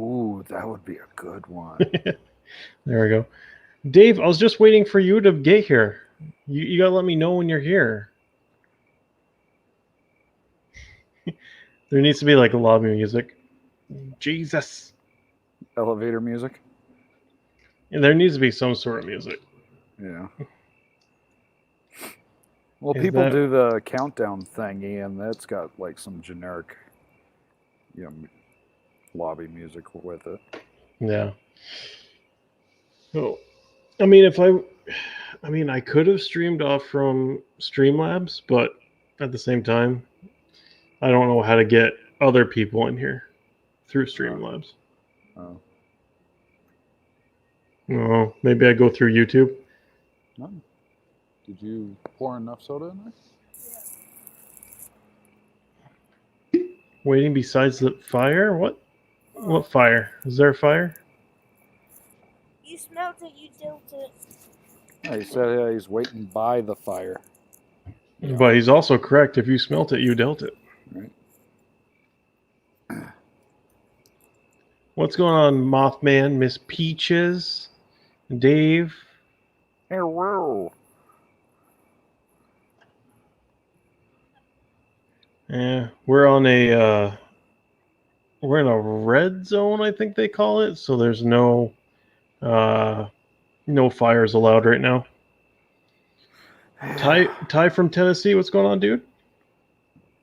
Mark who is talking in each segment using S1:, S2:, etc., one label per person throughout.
S1: Ooh, that would be a good one.
S2: There we go. Dave, I was just waiting for you to get here. You gotta let me know when you're here. There needs to be like lobby music. Jesus.
S1: Elevator music?
S2: And there needs to be some sort of music.
S1: Yeah. Well,
S2: Is
S1: people
S2: that-
S1: do the countdown thingy, and that's got like some generic, lobby music with it.
S2: Yeah. Oh, I mean, I could have streamed off from Streamlabs, but at the same time, I don't know how to get other people in here through Streamlabs.
S1: Oh.
S2: Oh, maybe I go through YouTube.
S1: No. Did you pour enough soda in there?
S2: Waiting besides the fire? What? What fire? Is there a fire?
S3: You smelled it, you dealt it.
S1: Yeah, he said he's waiting by the fire.
S2: But he's also correct. If you smelt it, you dealt it.
S1: Right.
S2: What's going on, Mothman, Miss Peaches, Dave?
S1: Hello.
S2: Yeah, we're in a red zone, I think they call it. So there's no fires allowed right now. Ty from Tennessee, what's going on, dude?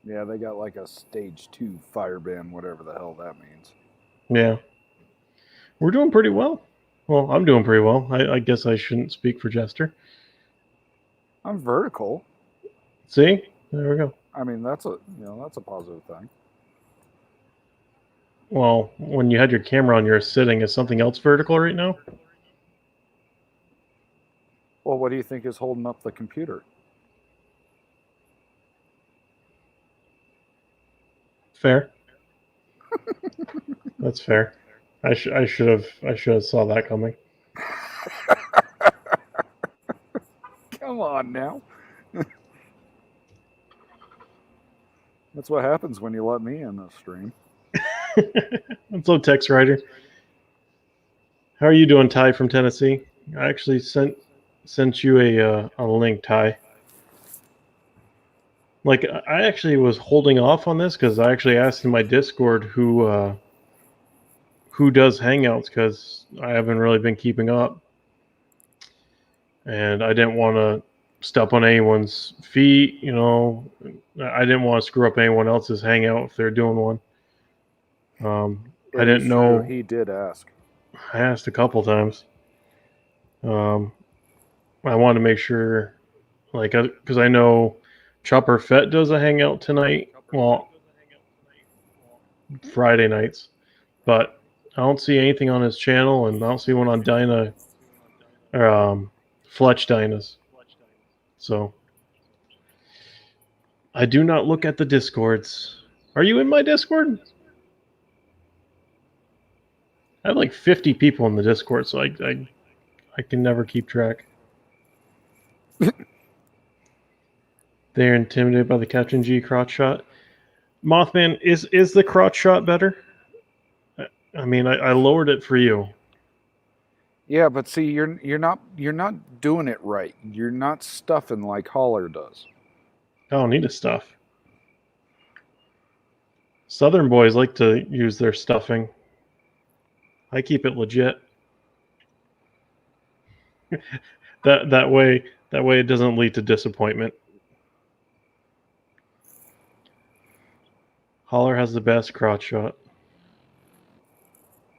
S1: Yeah, they got like a stage 2 fire ban, whatever the hell that means.
S2: Yeah, we're doing pretty well. Well, I'm doing pretty well. I guess I shouldn't speak for Jester.
S1: I'm vertical.
S2: See, there we go.
S1: I mean, that's a positive thing.
S2: Well, when you had your camera on, you're sitting. Is something else vertical right now?
S1: Well, what do you think is holding up the computer?
S2: Fair. That's fair. I should have saw that coming.
S1: Come on now. That's what happens when you let me in the stream.
S2: What's up, Tex Rider? How are you doing, Ty from Tennessee? I actually sent you a link, Ty. Like, I actually was holding off on this because I actually asked in my Discord who does Hangouts, because I haven't really been keeping up, and I didn't want to step on anyone's feet. I didn't want to screw up anyone else's Hangout if they're doing one. I didn't know.
S1: He did ask.
S2: I asked a couple times. I wanted to make sure, like, because I know Chopper Fett does a Hangout tonight. Well, Friday nights, but I don't see anything on his channel, and I don't see one on Dyna, Fletch Dynas. So I do not look at the Discords. Are you in my Discord? I have like 50 people in the Discord, so I can never keep track. They're intimidated by the Captain G crotch shot. Mothman, is the crotch shot better? I mean, I lowered it for you.
S1: Yeah, but see, you're not doing it right. You're not stuffing like Holler does.
S2: I don't need to stuff. Southern boys like to use their stuffing. I keep it legit. that way it doesn't lead to disappointment. Holler has the best crotch shot.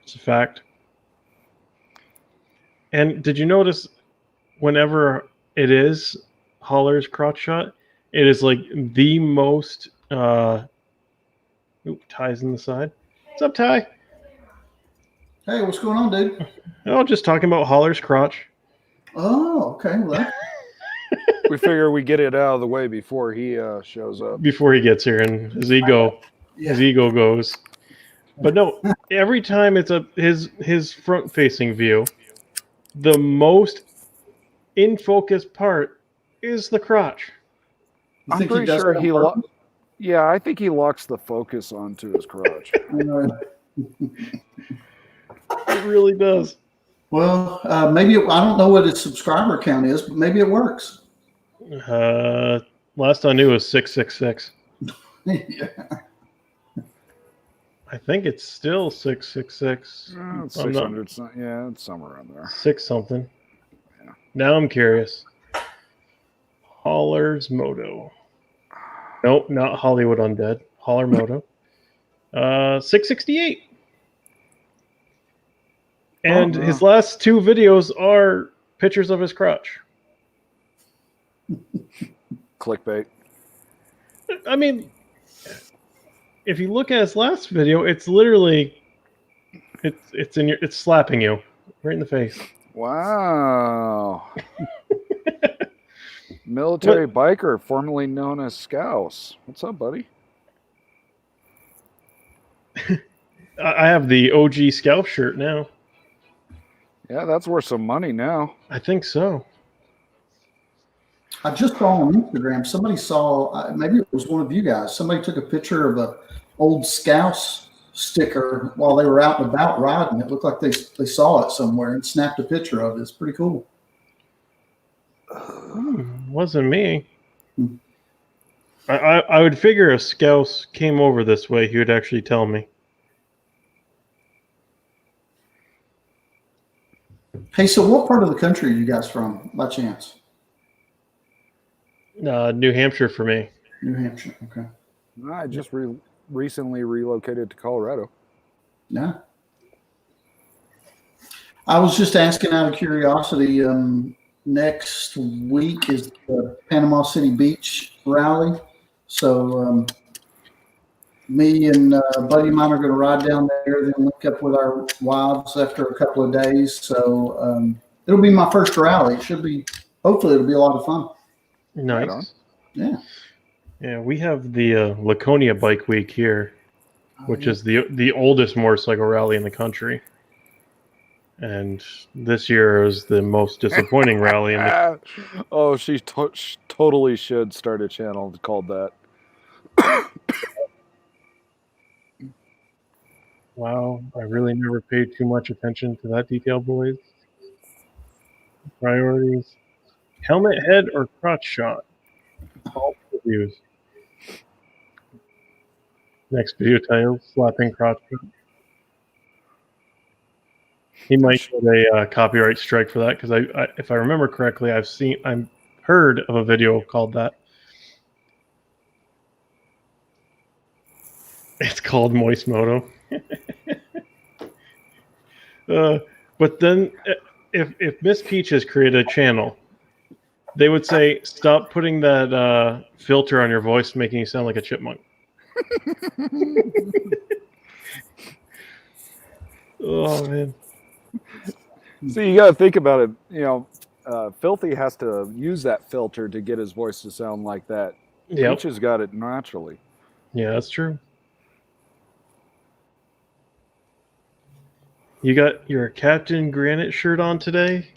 S2: It's a fact. And did you notice whenever it is Holler's crotch shot, it is like the most Ty's in the side. What's up, Ty?
S4: Hey, what's going on, dude?
S2: Oh, just talking about Holler's crotch.
S4: Oh, okay. Well,
S1: We figure we get it out of the way before he shows up.
S2: Before he gets here and his ego goes. But no, every time it's his front facing view, the most in focus part is the crotch.
S1: I'm pretty sure I think he locks the focus onto his crotch.
S2: It really does.
S4: Well, maybe I don't know what his subscriber count is, but maybe it works.
S2: Last I knew was 666.
S4: Yeah.
S2: I think it's still 666.
S1: It's
S2: I'm not
S1: 600. Yeah, it's somewhere around there.
S2: 6 something.
S1: Yeah.
S2: Now I'm curious. Holler's Moto. Nope, not Hollywood Undead. Holler Moto. 668. And
S1: Oh,
S2: his last 2 videos are pictures of his crotch.
S1: Clickbait.
S2: I mean, if you look at his last video, it's literally it's slapping you right in the face.
S1: Wow. Military biker, formerly known as Scouse. What's up, buddy?
S2: I have the OG Scalp shirt now.
S1: Yeah, that's worth some money now.
S2: I think so.
S4: I just saw on Instagram, somebody saw, maybe it was one of you guys, somebody took a picture of a old Scouse sticker while they were out and about riding. It looked like they saw it somewhere and snapped a picture of it. It's pretty cool.
S2: Wasn't me. I would figure if Scouse came over this way, he would actually tell me.
S4: Hey, so what part of the country are you guys from, by chance?
S2: New Hampshire for me.
S4: New Hampshire. Okay.
S1: I just recently relocated to Colorado.
S4: Yeah. I was just asking out of curiosity. Next week is the Panama City Beach rally. So me and a buddy of mine are going to ride down there, then link up with our wives after a couple of days. So it'll be my first rally. It should be, hopefully it'll be a lot of fun.
S2: Nice.
S1: Right on.
S4: Yeah.
S2: Yeah, we have the Laconia Bike Week here, which is the oldest motorcycle rally in the country. And this year is the most disappointing rally in the.
S1: Oh, she totally should start a channel called that.
S2: Wow, I really never paid too much attention to that detail, boys. Priorities: helmet head or crotch shot. All reviews. Next video title: slapping crotch shot. He might get a copyright strike for that because I, if I remember correctly, I've heard of a video called that. It's called Moist Moto. But then, if Miss Peaches created a channel, they would say, "Stop putting that filter on your voice, making you sound like a chipmunk." Oh man.
S1: See, you got to think about it. You know, Filthy has to use that filter to get his voice to sound like that.
S2: Yep.
S1: Peaches got it naturally.
S2: Yeah, that's true. You got your Captain Granite shirt on today?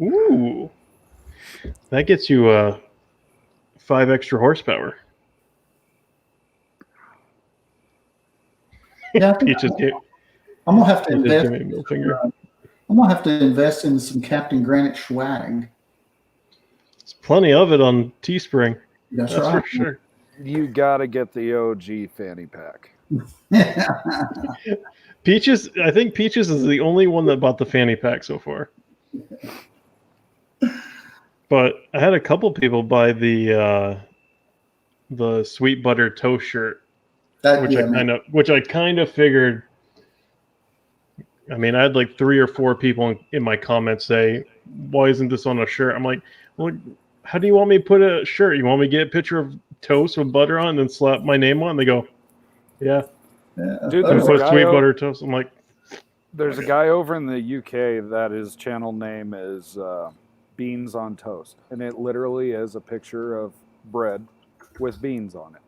S2: Ooh. That gets you 5 extra horsepower.
S4: Yeah,
S2: Peaches gave,
S4: I'm gonna have to
S2: Peaches
S4: invest.
S2: gave me a middle finger.
S4: I'm gonna have to invest in some Captain Granite swag.
S2: There's plenty of it on Teespring.
S4: That's
S2: That's
S4: right.
S2: for sure.
S1: You got to get the OG fanny pack.
S2: Peaches, I think Peaches is the only one that bought the fanny pack so far. But I had a couple people buy the sweet butter toast shirt, which I kind of figured. I mean, I had like 3 or 4 people in my comments say, "Why isn't this on a shirt?" I'm like, "Well, how do you want me to put a shirt? You want me to get a picture of toast with butter on and then slap my name on?" And they go, "Yeah."
S1: Dude,
S2: And
S1: there's
S2: put
S1: a guy
S2: sweet butter toast. I'm like,
S1: there's a guy over in the UK that his channel name is Beans on Toast, and it literally is a picture of bread with beans on it.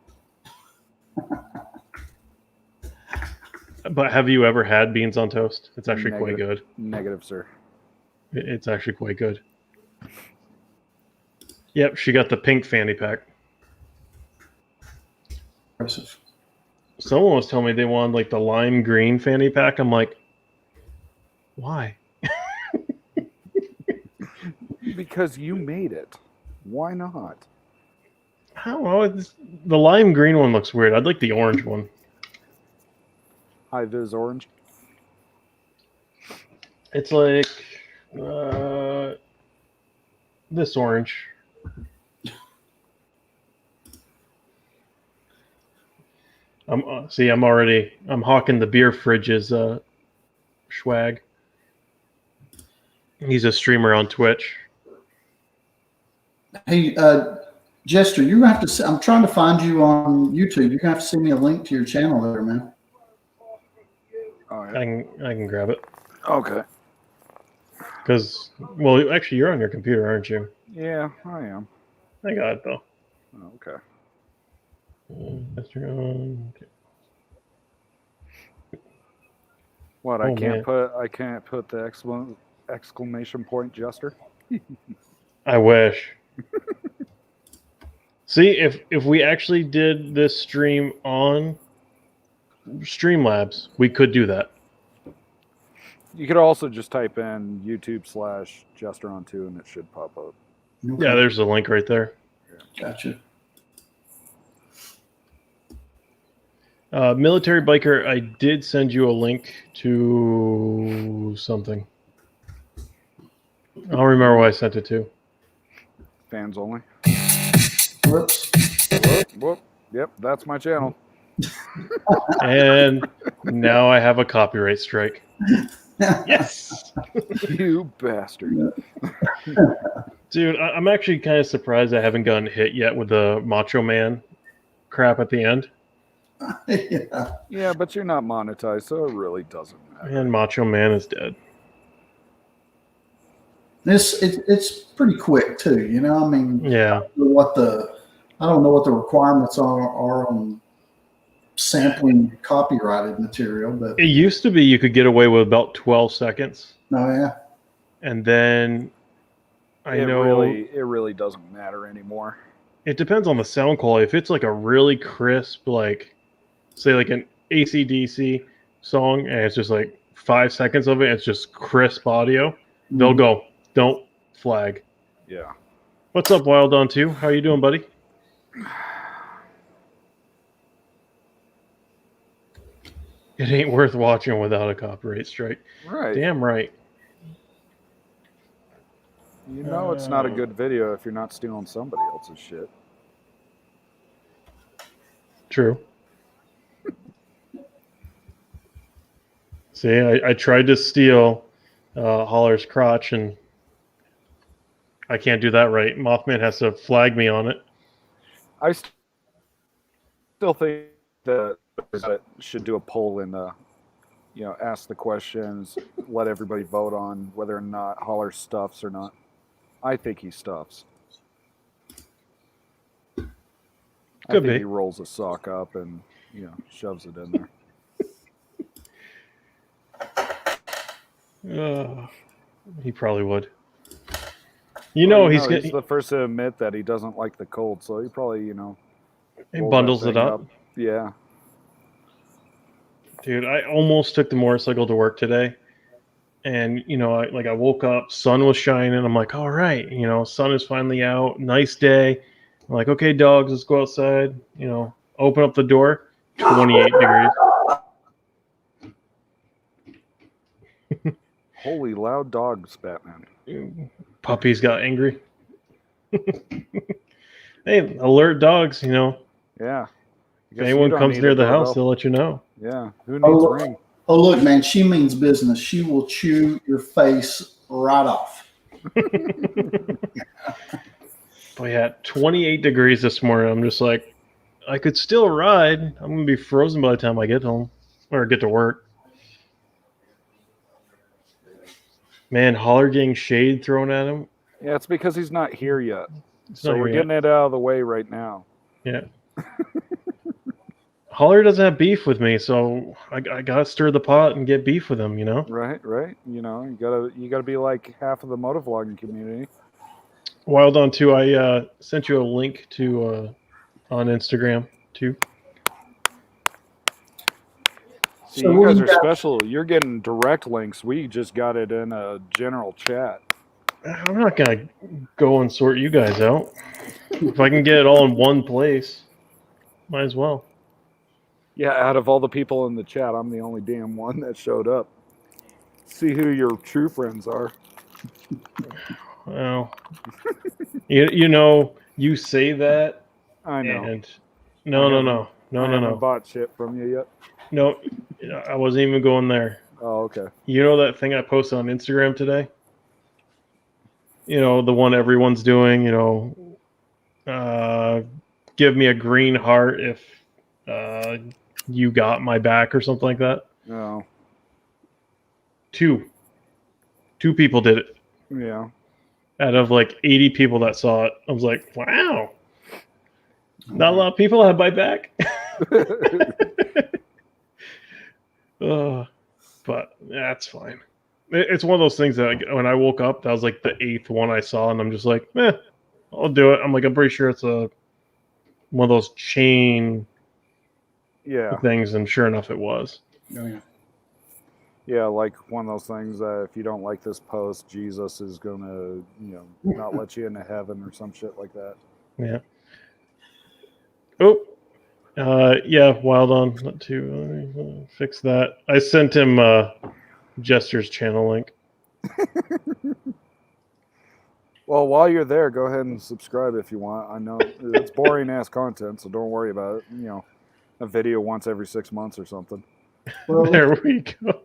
S2: but have you ever had beans on toast? It's actually quite good.
S1: Negative, sir.
S2: It's actually quite good. Yep, she got the pink fanny pack.
S4: Impressive.
S2: Someone was telling me they wanted like the lime green fanny pack. I'm like, Why?
S1: Because you made it. Why not?
S2: I don't know. The lime green one looks weird. I'd like the orange one.
S1: High vis orange.
S2: It's like this orange. I'm hawking the beer fridge's swag. He's a streamer on Twitch.
S4: Hey, Jester, you have to. I'm trying to find you on YouTube. You're gonna have to send me a link to your channel there, man.
S1: Oh, yeah.
S2: I can grab it.
S1: Okay.
S2: Because, well, actually, you're on your computer, aren't you?
S1: Yeah, I am.
S2: I got it though.
S1: Okay.
S2: Okay.
S1: What?
S2: Oh,
S1: I can't
S2: man.
S1: put the exclamation point Jester.
S2: I wish. See, if we actually did this stream on Streamlabs, we could do that.
S1: You could also just type in YouTube/Jester on2 and it should pop up.
S4: Okay.
S2: Yeah, there's the link right there.
S4: Gotcha.
S2: Military Biker, I did send you a link to something. I don't remember what I sent it to.
S1: Fans only.
S4: Whoops.
S1: Whoop. Yep, that's my channel.
S2: And now I have a copyright strike. Yes!
S1: You bastard.
S2: Dude, I'm actually kind of surprised I haven't gotten hit yet with the Macho Man crap at the end.
S4: Yeah.
S1: Yeah, but you're not monetized, so it really doesn't matter.
S2: And Macho Man is dead.
S4: It's pretty quick too, you know. I mean,
S2: Yeah.
S4: I don't know what the requirements are on sampling copyrighted material, but
S2: It used to be you could get away with about 12 seconds.
S4: no, yeah.
S2: And then
S1: It really doesn't matter anymore.
S2: it depends on the sound quality. If it's like a really crisp, like, say, like an AC/DC song, and it's just like 5 seconds of it, it's just crisp audio, they'll go, don't flag.
S1: Yeah.
S2: What's up, Wild On 2? How you doing, buddy? It ain't worth watching without a copyright strike.
S1: Right.
S2: Damn right.
S1: You know it's not a good video if you're not stealing somebody else's shit.
S2: True. See, I tried to steal Holler's crotch, and I can't do that right. Mothman has to flag me on it.
S1: I still think that should do a poll and ask the questions, let everybody vote on whether or not Holler stuffs or not. I think he stuffs. I
S2: Could
S1: think
S2: be.
S1: he rolls a sock up and shoves it in there.
S2: He probably would. He's
S1: the first to admit that he doesn't like the cold, so he probably
S2: he
S1: rolls that
S2: bundles it
S1: thing
S2: up.
S1: Yeah.
S2: Dude, I almost took the motorcycle to work today. And, I woke up, sun was shining. I'm like, all right, sun is finally out. Nice day. I'm like, okay, dogs, let's go outside. Open up the door, 28 degrees.
S1: Holy loud dogs, Batman.
S2: Puppies got angry. Hey, alert dogs,
S1: Yeah.
S2: If anyone comes near the house, they'll let you know.
S1: Yeah. Who needs a ring?
S4: Oh, look, man, she means business. She will chew your face right off.
S2: But yeah, 28 degrees this morning. I'm just like, I could still ride. I'm going to be frozen by the time I get home or get to work. Man, Holler getting shade thrown at him.
S1: Yeah, it's because he's not here yet.
S2: It's
S1: So
S2: not
S1: we're
S2: here
S1: getting it out of the way right now.
S2: Yeah. Holler doesn't have beef with me, so I gotta stir the pot and get beef with him,
S1: Right. You gotta be like half of the motovlogging community.
S2: Wild On 2, I sent you a link to on Instagram too.
S1: See,
S4: So
S1: you
S4: what do
S1: guys
S4: you
S1: are
S4: got?
S1: special. You're getting direct links. We just got it in a general chat.
S2: I'm not gonna go and sort you guys out. If I can get it all in one place, might as well.
S1: Yeah, out of all the people in the chat, I'm the only damn one that showed up. See who your true friends are.
S2: Well, you know, you say that,
S1: I know.
S2: and
S1: I
S2: no.
S1: haven't bought shit from you yet.
S2: No, I wasn't even going there.
S1: Oh, okay.
S2: You know that thing I posted on Instagram today? You know, the one everyone's doing, give me a green heart if you got my back or something like that.
S1: No.
S2: Two people did it
S1: Yeah.
S2: out of like 80 people that saw it. I was like, wow, not a lot of people have my back. But that's fine. It's one of those things that when I woke up, that was like the 8th one I saw, and I'm just like, I'll do it. I'm pretty sure it's one of those chain
S1: Yeah.
S2: things, and sure enough, it was.
S4: Oh, yeah.
S1: Yeah, like one of those things that if you don't like this post, Jesus is gonna, not let you into heaven or some shit like that.
S2: Yeah. Oh, yeah. Wild on. Not to fix that. I sent him Jester's channel link.
S1: Well, while you're there, go ahead and subscribe if you want. I know it's boring ass content, so don't worry about it. A video once every 6 months or something.
S4: Well,
S2: There we go.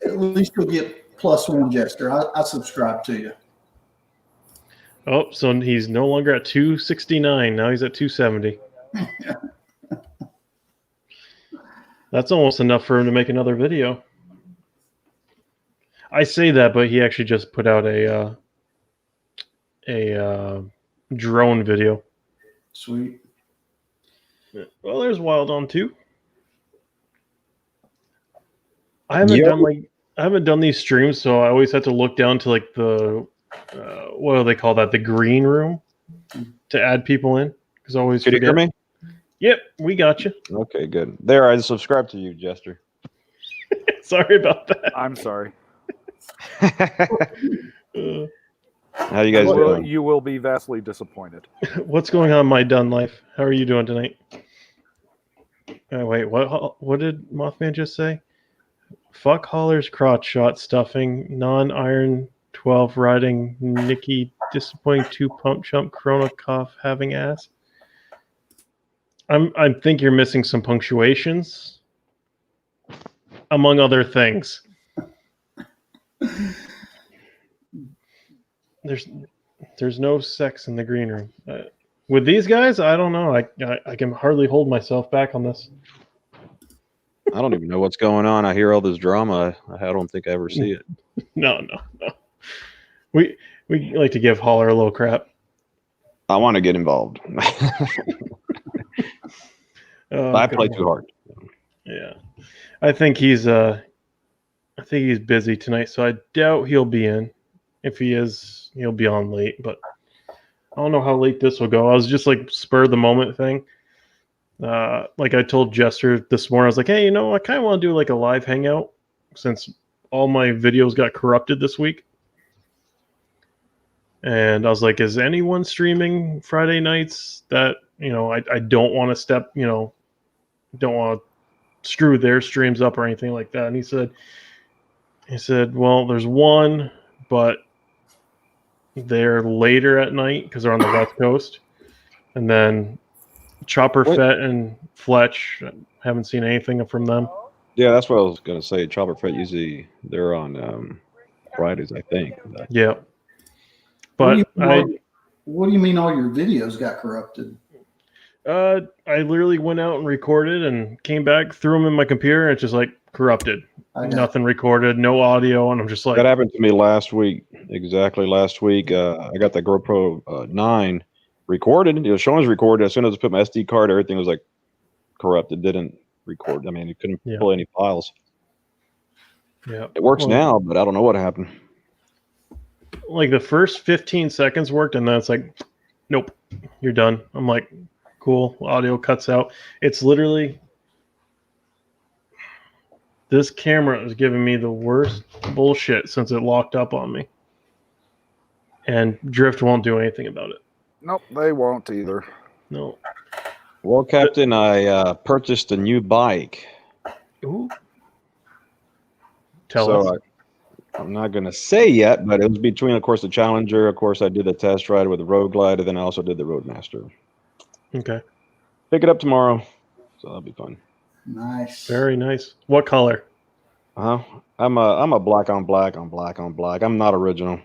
S4: at least you'll get +1 Jester. I subscribe to you.
S2: Oh, so he's no longer at 269. Now he's at 270. That's almost enough for him to make another video. I say that, but he actually just put out a drone video.
S4: Sweet.
S2: Well, there's Wild on too. I haven't done these streams, so I always have to look down to like the what do they call that? The green room to add people in, because I always
S5: Could you
S2: forget.
S5: hear me?
S2: Yep, we got you.
S5: Okay, good. There, I subscribe to you, Jester.
S2: Sorry about that.
S1: I'm sorry.
S5: How you guys doing?
S1: You will be vastly disappointed.
S2: What's going on in my done life? How are you doing tonight? Wait, what did Mothman just say? Fuck Holler's crotch shot stuffing, non-iron 12 riding Nikki disappointing 2 pump chump Corona cough having ass. I think you're missing some punctuations, among other things. There's no sex in the green room. With these guys, I don't know. I can hardly hold myself back on this.
S5: I don't even know what's going on. I hear all this drama. I don't think I ever see it.
S2: No. We like to give Holler a little crap.
S5: I want to get involved. I play too hard.
S2: Yeah, I think he's busy tonight, so I doubt he'll be in. If he is, he'll be on late. But I don't know how late this will go. I was just like spur of the moment thing. Like I told Jester this morning, I was like, hey, I kind of want to do like a live hangout since all my videos got corrupted this week. And I was like, is anyone streaming Friday nights that, I don't want to don't want to screw their streams up or anything like that. And he said, well, there's one, but they're later at night because they're on the West Coast. And then Chopper Fett and Fletch, haven't seen anything from them.
S5: Yeah, that's what I was going to say. Chopper Fett, usually they're on Fridays, I think.
S2: Yeah. But
S4: what do you mean all your videos got corrupted?
S2: I literally went out and recorded and came back, threw them in my computer, and it's just like corrupted. Nothing recorded, no audio, and I'm just like...
S5: That happened to me last week. Exactly last week. I got the GoPro 9 recorded. Showing was recorded. As soon as I put my SD card, everything was like corrupted. Didn't record. I mean, it couldn't pull any files.
S2: Yeah.
S5: It works now, but I don't know what happened.
S2: Like the first 15 seconds worked, and then it's like, nope, you're done. I'm like, cool. Audio cuts out. It's literally This camera is giving me the worst bullshit since it locked up on me. And Drift won't do anything about it.
S1: Nope, they won't either.
S2: No.
S5: Well, Captain, I purchased a new bike.
S2: Ooh. Tell us.
S5: I'm not going to say yet, but it was between, of course, the Challenger. Of course, I did the test ride with the Road Glide, and then I also did the Roadmaster.
S2: Okay.
S5: Pick it up tomorrow, so that'll be fun.
S4: Nice.
S2: Very nice. What color?
S5: I'm a black on black on black on black. I'm not original.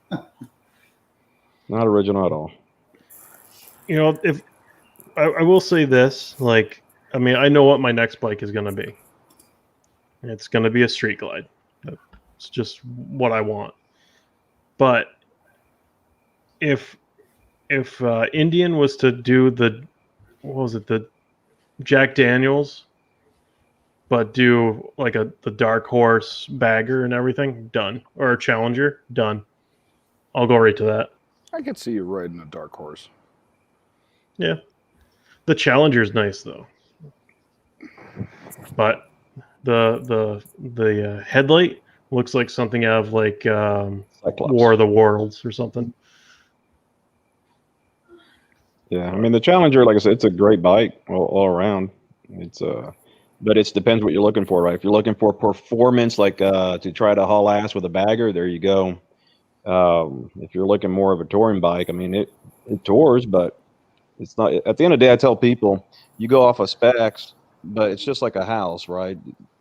S5: Not original at all.
S2: You know, if I will say this, like, I mean, I know what my next bike is going to be. It's going to be a Street Glide. It's just what I want. But if Indian was to do the Jack Daniels, but do like the Dark Horse bagger and everything, done. Or a Challenger, done. I'll go right to that.
S1: I could see you riding a Dark Horse.
S2: Yeah. The Challenger's nice though. But the headlight looks like something out of like
S5: Cyclops.
S2: War of the Worlds or something.
S5: Yeah, I mean the Challenger, like I said, it's a great bike all around. It's but it depends what you're looking for, right? If you're looking for performance, like to try to haul ass with a bagger, there you go. If you're looking more of a touring bike, I mean it tours, but it's not. At the end of the day, I tell people you go off of specs, but it's just like a house, right?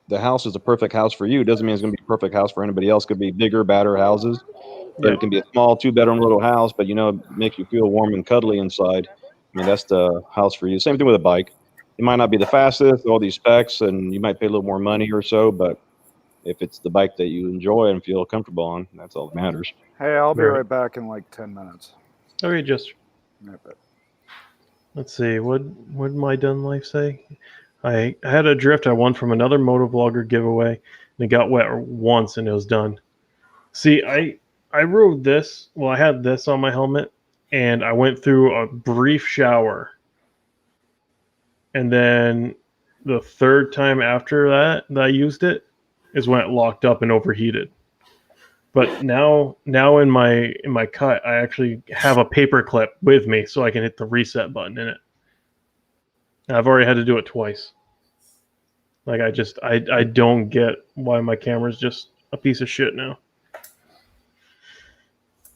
S5: The house is a perfect house for you. It doesn't mean it's going to be a perfect house for anybody else. It could be bigger, badder houses. But
S2: Yeah.
S5: it can be a small 2-bedroom little house, but make you feel warm and cuddly inside. I mean, that's the house for you. Same thing with a bike. It might not be the fastest, all these specs, and you might pay a little more money or so, but if it's the bike that you enjoy and feel comfortable on, that's all that matters.
S1: Hey, I'll be
S2: Right.
S1: right back in like 10 minutes.
S2: Okay, just let's see. What did my done life say? I had a drift I won from another motovlogger giveaway, and it got wet once and it was done. See, I rode this. Well, I had this on my helmet, and I went through a brief shower, and then the third time after that I used it is when it locked up and overheated. But now in my cut, I actually have a paper clip with me so I can hit the reset button in it. And I've already had to do it twice. Like I don't get why my camera's just a piece of shit now.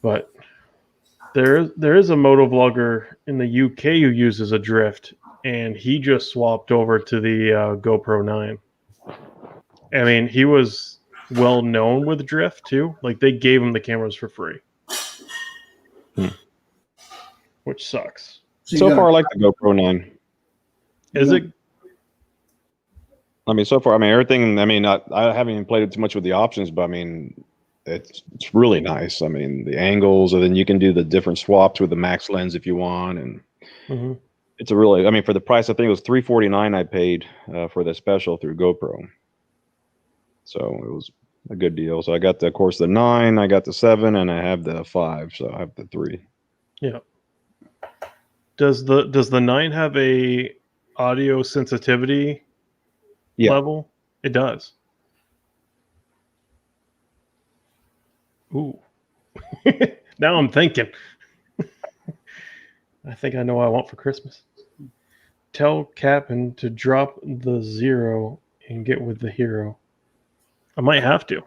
S2: But there is a motovlogger in the UK who uses a drift, and he just swapped over to the GoPro 9. I mean, he was well known with drift too. Like they gave him the cameras for free, which sucks.
S5: So far, I like the GoPro 9.
S2: Is it?
S5: I mean, so far, I mean, everything. I mean, I haven't even played it too much with the options, but I mean, it's really nice. I mean, the angles, and then you can do the different swaps with the max lens if you want, and it's a really. I mean, for the price, I think it was $349 I paid for the special through GoPro. So it was a good deal. So I got of course the 9, I got the 7, and I have the 5. So I have the 3.
S2: Yeah. Does the 9 have a audio sensitivity level? It does. Ooh. Now I'm thinking. I think I know what I want for Christmas. Tell Captain to drop the 0 and get with the hero. I might have to.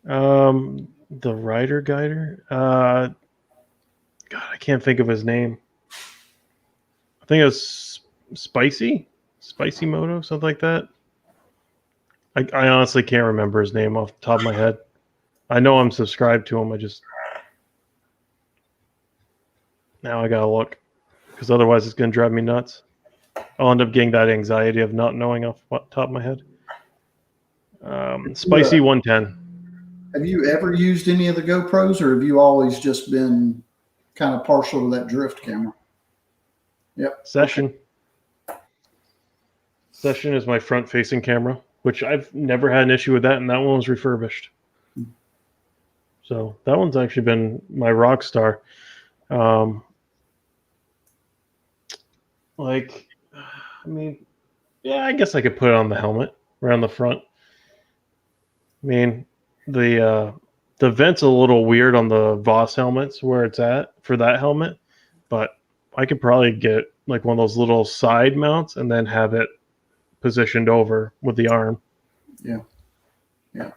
S2: The Rider Guider? God, I can't think of his name. I think it was Spicy Moto, something like that. I honestly can't remember his name off the top of my head. I know I'm subscribed to him. Now I gotta look, because otherwise it's gonna drive me nuts. I'll end up getting that anxiety of not knowing off the top of my head. Spicy 110.
S4: Have you ever used any of the GoPros, or have you always just been kind of partial to that drift camera? Yep.
S2: Session. Session is my front-facing camera, which I've never had an issue with that, and that one was refurbished. So that one's actually been my rock star. Like, I mean, Yeah, I guess I could put it on the helmet around the front. I mean, the vent's a little weird on the Voss helmets where it's at for that helmet, but I could probably get like one of those little side mounts and then have it positioned over with the arm.
S4: Yeah. Yeah.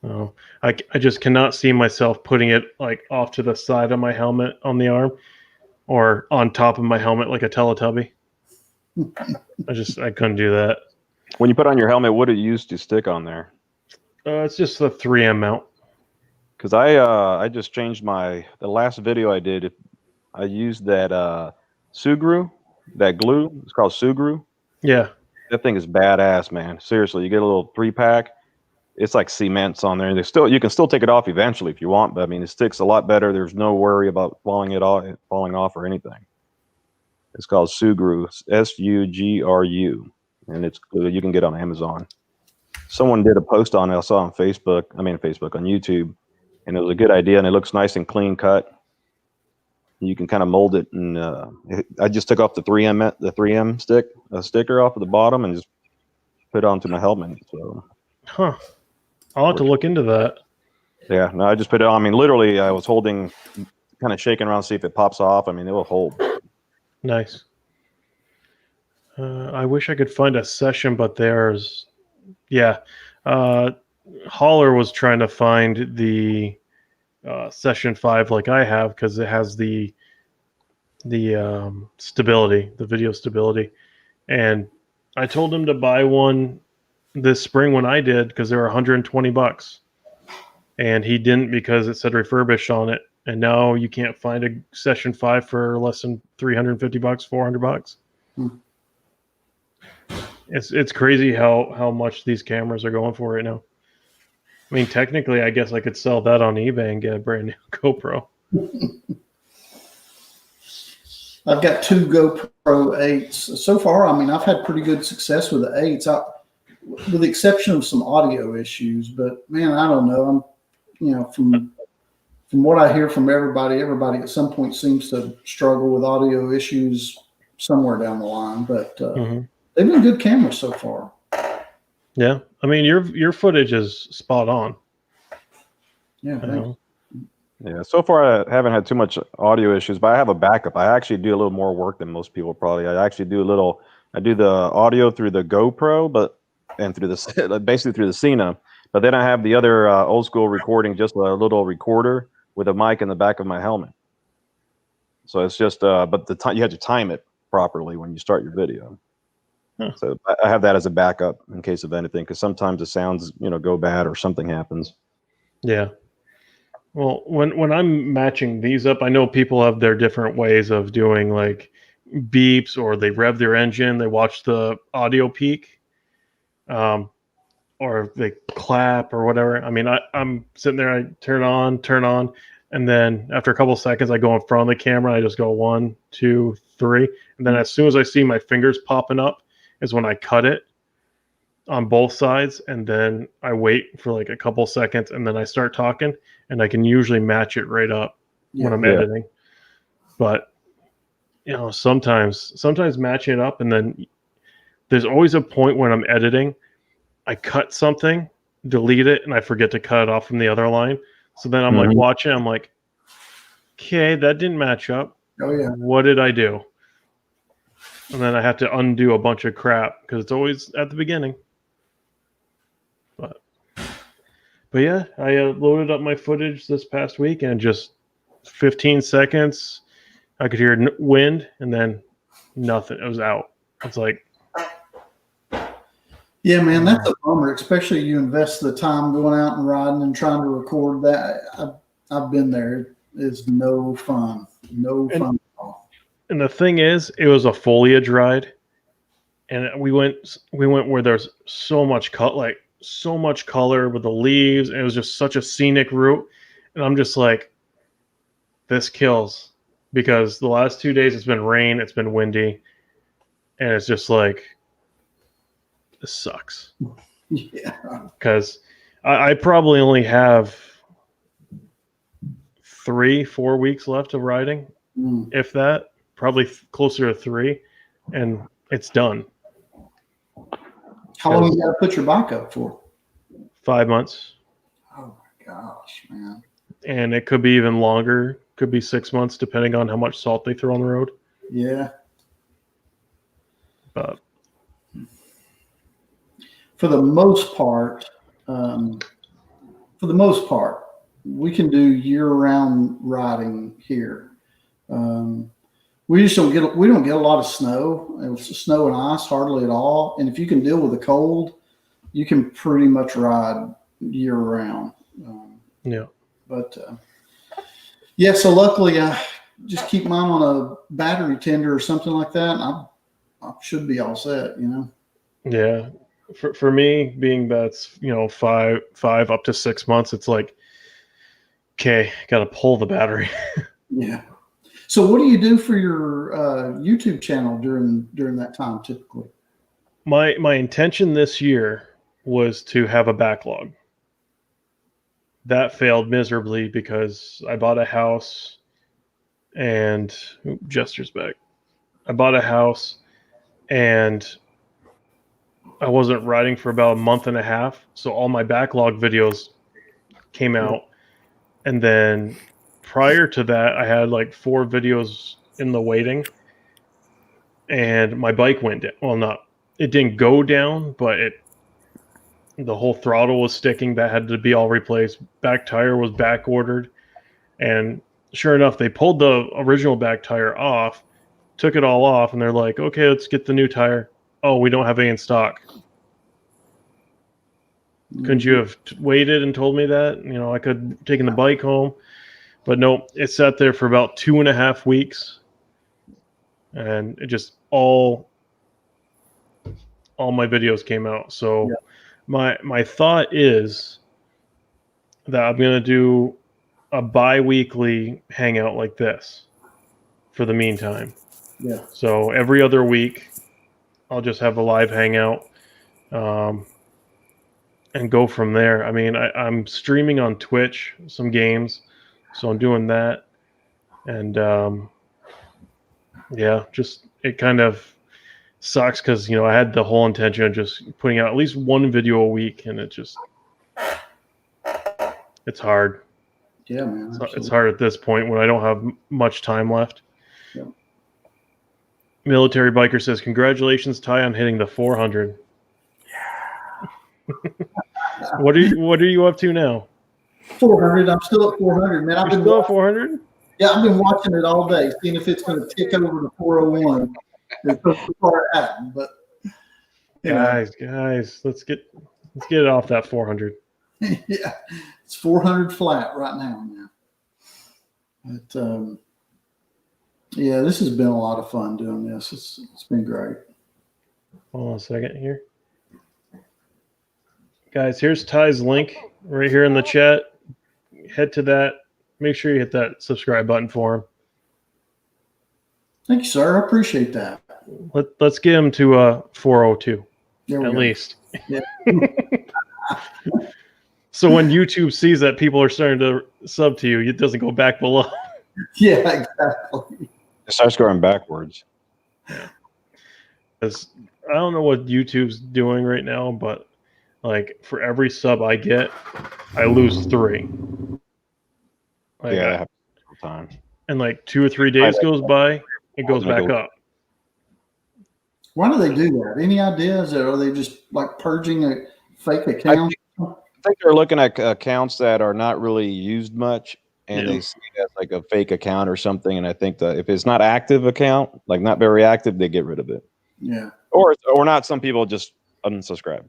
S2: Oh, I just cannot see myself putting it like off to the side of my helmet on the arm or on top of my helmet like a Teletubby. I couldn't do that.
S5: When you put on your helmet, what do you use to stick on there?
S2: It's just the 3M mount.
S5: Because I just changed the last video I did. I used that Sugru, that glue. It's called Sugru.
S2: Yeah.
S5: That thing is badass, man. Seriously, you get a little 3-pack. It's like cements on there. You can still take it off eventually if you want, but I mean, it sticks a lot better. There's no worry about falling off or anything. It's called Sugru, Sugru, and you can get it on Amazon. Someone did a post on it. I saw on Facebook. I mean, Facebook on YouTube, and it was a good idea, and it looks nice and clean cut. You can kind of mold it, and I just took off the 3M sticker off of the bottom, and just put it onto my helmet. So,
S2: Huh. I'll have to look into that.
S5: yeah, no, I just put it on. I mean, literally, I was holding, kind of shaking around to see if it pops off. I mean, it will hold.
S2: Nice. I wish I could find a session, but there's, yeah. Holler was trying to find the session 5 like I have because it has the stability, the video stability, and I told him to buy one this spring when I did because they were $120, and he didn't because it said refurbished on it, and now you can't find a session 5 for less than $350, $400. It's crazy how much these cameras are going for right now. I mean, technically, I guess I could sell that on eBay and get a brand new GoPro.
S4: I've got 2 GoPro 8s. So far, I mean, I've had pretty good success with the 8s, with the exception of some audio issues. But man, I don't know. From what I hear from everybody at some point seems to struggle with audio issues somewhere down the line. But they've been good cameras so far.
S2: Yeah, I mean, your footage is spot on.
S4: Yeah, thanks.
S5: Yeah, so far I haven't had too much audio issues, but I have a backup. I actually do a little more work than most people probably. I do the audio through the GoPro, and through the basically through the Cena. But then I have the other old school recording, just a little recorder with a mic in the back of my helmet. So it's just, but you have to time it properly when you start your video.
S2: Huh.
S5: So I have that as a backup in case of anything, because sometimes the sounds go bad or something happens.
S2: Yeah. Well, when I'm matching these up, I know people have their different ways of doing like beeps, or they rev their engine, they watch the audio peak, or they clap or whatever. I mean, I'm sitting there, I turn on, and then after a couple of seconds, I go in front of the camera, I just go 1, 2, 3, and then as soon as I see my fingers popping up is when I cut it on both sides, and then I wait for like a couple seconds, and then I start talking, and I can usually match it right up when I'm editing. But sometimes matching it up, and then there's always a point when I'm editing, I cut something, delete it, and I forget to cut it off from the other line. So then I'm like watching, I'm like, okay, that didn't match up.
S4: Oh yeah.
S2: What did I do? And then I have to undo a bunch of crap because it's always at the beginning. But yeah, I loaded up my footage this past week, and just 15 seconds, I could hear wind, and then nothing. It was out. It's like,
S4: yeah, man, that's a bummer. Especially you invest the time going out and riding and trying to record that. I've been there. It's no fun. No fun at all.
S2: And the thing is, it was a foliage ride, and we went where there's so much color with the leaves, and it was just such a scenic route. And I'm just like, this kills, because the last 2 days it's been rain, it's been windy, and it's just like, this sucks.
S4: Yeah.
S2: Because I probably only have 3-4 weeks left of riding, if that, probably closer to 3, and it's done.
S4: How long you got to put your bike up for?
S2: 5 months.
S4: Oh my gosh, man.
S2: And it could be even longer. Could be 6 months, depending on how much salt they throw on the road.
S4: Yeah.
S2: But
S4: For the most part, we can do year-round riding here. We don't get a lot of snow. It's snow and ice hardly at all. And if you can deal with the cold, you can pretty much ride year-round.
S2: yeah.
S4: But yeah, so luckily I just keep mine on a battery tender or something like that. And I should be all set, you know.
S2: Yeah. For me, being that's 5 up to 6 months, it's like, okay, got to pull the battery.
S4: Yeah. So what do you do for your YouTube channel during that time typically?
S2: My intention this year was to have a backlog. That failed miserably because I bought a house and Jester's back. I bought a house and I wasn't riding for about a month and a half. So all my backlog videos came out. And then prior to that, I had like 4 videos in the waiting. And my bike went down. Well, it didn't go down, but the whole throttle was sticking. That had to be all replaced. Back tire was back ordered. And sure enough, they pulled the original back tire off, took it all off, and they're like, okay, let's get the new tire. Oh, we don't have any in stock. Couldn't you have waited and told me that? I could have taken the bike home. But no, it sat there for about 2.5 weeks. And it just all my videos came out. So my thought is that I'm going to do a bi-weekly hangout like this for the meantime.
S4: Yeah.
S2: So every other week, I'll just have a live hangout and go from there. I mean, I'm streaming on Twitch some games, so I'm doing that. And just it kind of sucks because, I had the whole intention of just putting out at least one video a week, and it's hard.
S4: Yeah, man.
S2: It's hard at this point when I don't have much time left.
S4: Yeah.
S2: Military Biker says, congratulations, Ty, on hitting the 400. Yeah. What are you up to now?
S4: 400. I'm still at 400, man.
S2: You're still at 400?
S4: Yeah, I've been watching it all day, seeing if it's going to tick over to 401. It's so far out, but
S2: guys, let's get it off that 400.
S4: Yeah, it's 400 flat right now, man. But yeah, this has been a lot of fun doing this. It's been great.
S2: Hold on a second here. Guys, here's Ty's link right here in the chat. Head to that. Make sure you hit that subscribe button for him.
S4: Thank you, sir. I appreciate that.
S2: Let's get him to 402 at least.
S4: Yeah.
S2: So when YouTube sees that people are starting to sub to you, it doesn't go back below.
S4: Yeah, exactly.
S5: It starts going backwards.
S2: Because I don't know what YouTube's doing right now, but like for every sub I get, I lose 3. Like,
S5: Yeah, that happens all the time.
S2: And like 2 or 3 days goes by, it goes back up.
S4: Why do they do that? Any ideas? Or are they just like purging a fake account?
S5: I think they're looking at accounts that are not really used much, and they see it as like a fake account or something. And I think that if it's not active account, like not very active, they get rid of it.
S4: Yeah.
S5: Or not. Some people just unsubscribe.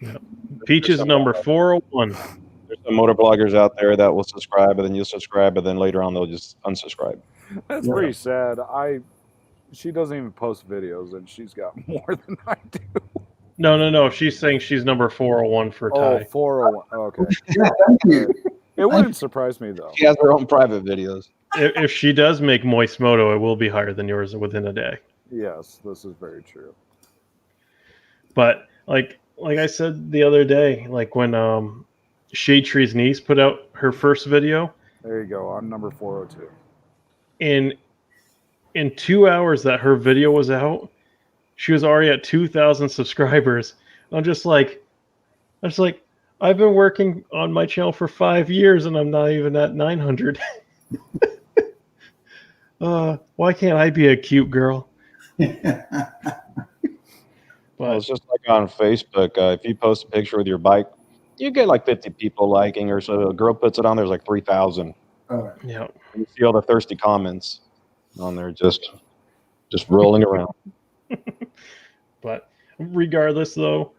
S2: Yeah. Peach is number 401.
S5: There's some motor bloggers out there that will subscribe, and then you'll subscribe, and then later on they'll just unsubscribe.
S1: That's pretty sad. She doesn't even post videos, and she's got more than I do.
S2: No. She's saying she's number 401 for Ty.
S1: Oh, 401. Okay.
S4: Yeah, thank you.
S1: It wouldn't surprise me, though.
S5: She has her own private videos.
S2: If she does make Moist Moto, it will be higher than yours within a day.
S1: Yes, this is very true.
S2: But like I said the other day, like when Shade Tree's niece put out her first video.
S1: There you go. I'm number 402.
S2: In 2 hours that her video was out, she was already at 2,000 subscribers. I'm just like, I've been working on my channel for 5 years and I'm not even at 900. Why can't I be a cute girl?
S5: Well,
S2: But
S5: it's just like on Facebook. If you post a picture with your bike, you get like 50 people liking, or so a girl puts it on, there's like 3,000.
S4: Oh,
S2: yeah,
S5: You see all the thirsty comments on there just rolling around.
S2: but regardless though,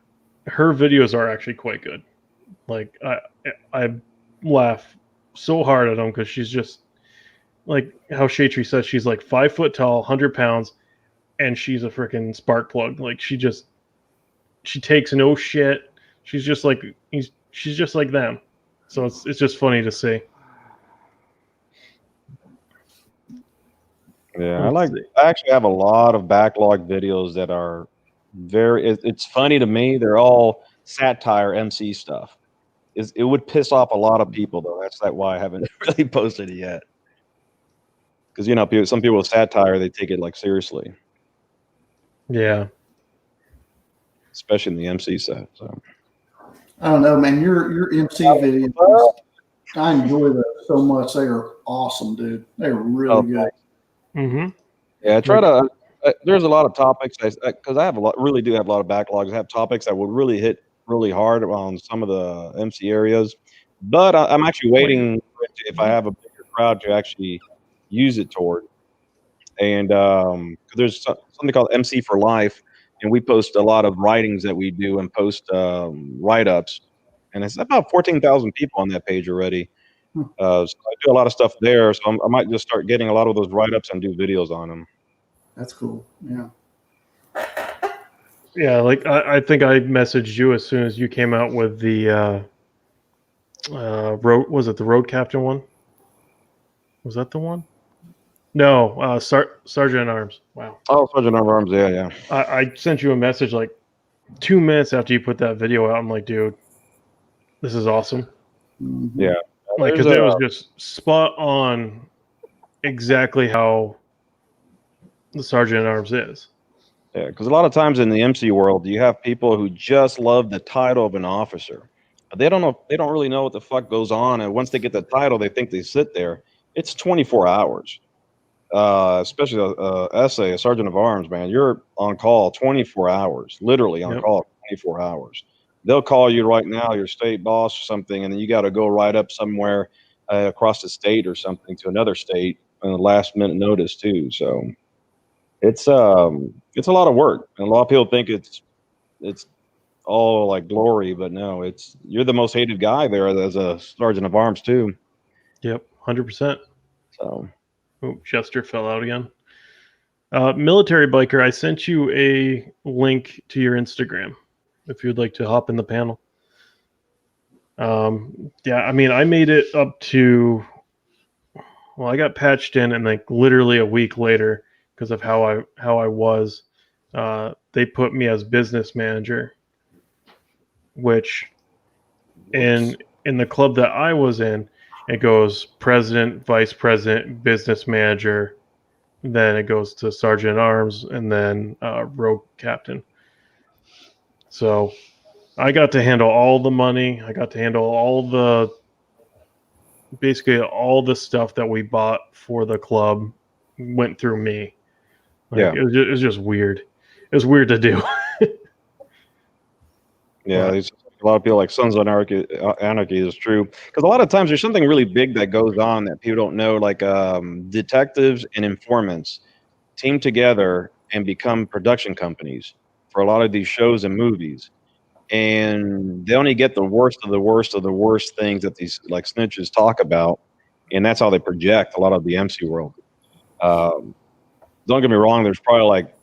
S2: her videos are actually quite good. Like I laugh so hard at them because she's just like how Shatri says she's like 5 foot tall, 100 pounds, and she's a freaking spark plug. Like she takes no shit. She's just like them. So it's just funny to see.
S5: Yeah,
S2: Let's see.
S5: I actually have a lot of backlog videos that are it's funny to me. They're all satire MC stuff. It would piss off a lot of people though. That's why I haven't really posted it yet. Because some people with satire, they take it like seriously,
S2: Yeah.
S5: especially in the MC set. So
S4: I don't know, man. Your MC videos, I enjoy those so much. They are awesome, dude. They're really good.
S2: Mm-hmm.
S5: yeah, I try to. There's a lot of topics because I have really do have a lot of backlogs. I have topics that will really hit really hard on some of the MC areas, but I'm actually waiting if I have a bigger crowd to actually use it toward. And 'cause there's something called MC for Life, and we post a lot of writings that we do and post write-ups, and it's about 14,000 people on that page already.
S4: Hmm.
S5: So I do a lot of stuff there, so I might just start getting a lot of those write-ups and do videos on them.
S4: That's cool. Yeah.
S2: Yeah, like I think I messaged you as soon as you came out with the road. Was it the Road Captain one? Was that the one? No, Sergeant at Arms. Wow.
S5: Oh, Sergeant of Arms, yeah.
S2: I sent you a message like 2 minutes after you put that video out. I'm like, dude, this is awesome.
S4: Mhm.
S5: Yeah.
S2: Like, because it was just spot on, exactly how the Sergeant at Arms is.
S5: Yeah, because a lot of times in the MC world, you have people who just love the title of an officer. They don't know. They don't really know what the fuck goes on, and once they get the title, they think they sit there. It's 24 hours. Especially a sergeant of arms, man. You're on call 24 hours, literally on
S2: Yep.
S5: call 24 hours. They'll call you right now, your state boss or something, and then you got to go right up somewhere across the state or something to another state on the last minute notice too. So it's a lot of work, and a lot of people think it's all like glory, but no, you're the most hated guy there as a sergeant of arms too.
S2: Yep, 100%.
S5: So
S2: Oh, Chester fell out again. Military Biker, I sent you a link to your Instagram if you'd like to hop in the panel. Yeah, I mean, I made it up to, well, I got patched in, and like literally a week later, because of how I was, they put me as business manager, which in the club that I was in, it goes president, vice president, business manager, then it goes to sergeant at arms, and then rogue captain. So I got to handle all the money. I got to handle basically all the stuff that we bought for the club went through me. Like,
S5: Yeah.
S2: it was just weird. It was weird to do.
S5: yeah,
S2: But-
S5: there's a lot of people like Sons of Anarchy is true, because a lot of times there's something really big that goes on that people don't know, like detectives and informants team together and become production companies for a lot of these shows and movies, and they only get the worst of the worst of the worst things that these like snitches talk about, and that's how they project a lot of the MC world. Don't get me wrong, there's probably like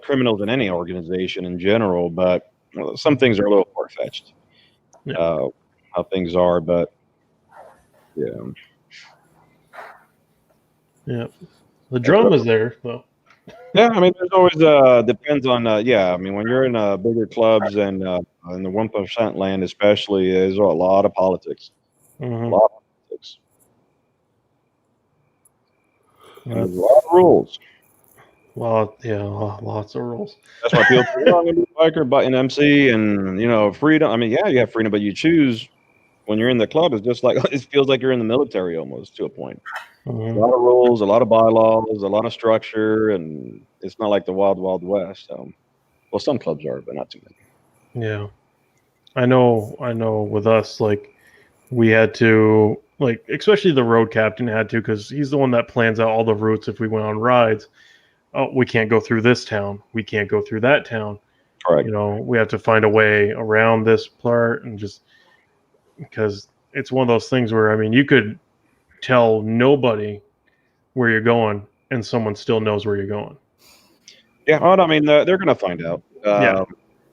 S5: criminals in any organization in general, but some things are a little far-fetched.
S2: Yeah.
S5: How things are, but yeah.
S2: Yeah. The drama's there, though.
S5: Yeah, I mean, there's always depends on yeah. I mean, when you're in bigger clubs and in the 1% land, especially, there's a lot of politics.
S2: Mhm.
S5: A lot of politics.
S2: Yeah.
S5: There's a lot of rules.
S2: Well, yeah, lots of rules.
S5: That's why people say, "Oh, I'm gonna be a biker, but an MC, and freedom." I mean, yeah, you have freedom, but you choose when you're in the club. It's just like it feels like you're in the military almost to a point. A
S2: Mhm.
S5: lot of rules, a lot of bylaws, a lot of structure, and it's not like the wild, wild west. Well, some clubs are, but not too many.
S2: Yeah, I know. With us, like we had to, like especially the road captain had to, because he's the one that plans out all the routes. If we went on rides, oh, we can't go through this town. We can't go through that town.
S5: Correct.
S2: We have to find a way around this part, and just because it's one of those things where I mean, you could tell nobody where you're going, and someone still knows where you're going.
S5: Yeah, well, I mean, they're gonna find out.
S2: Yeah.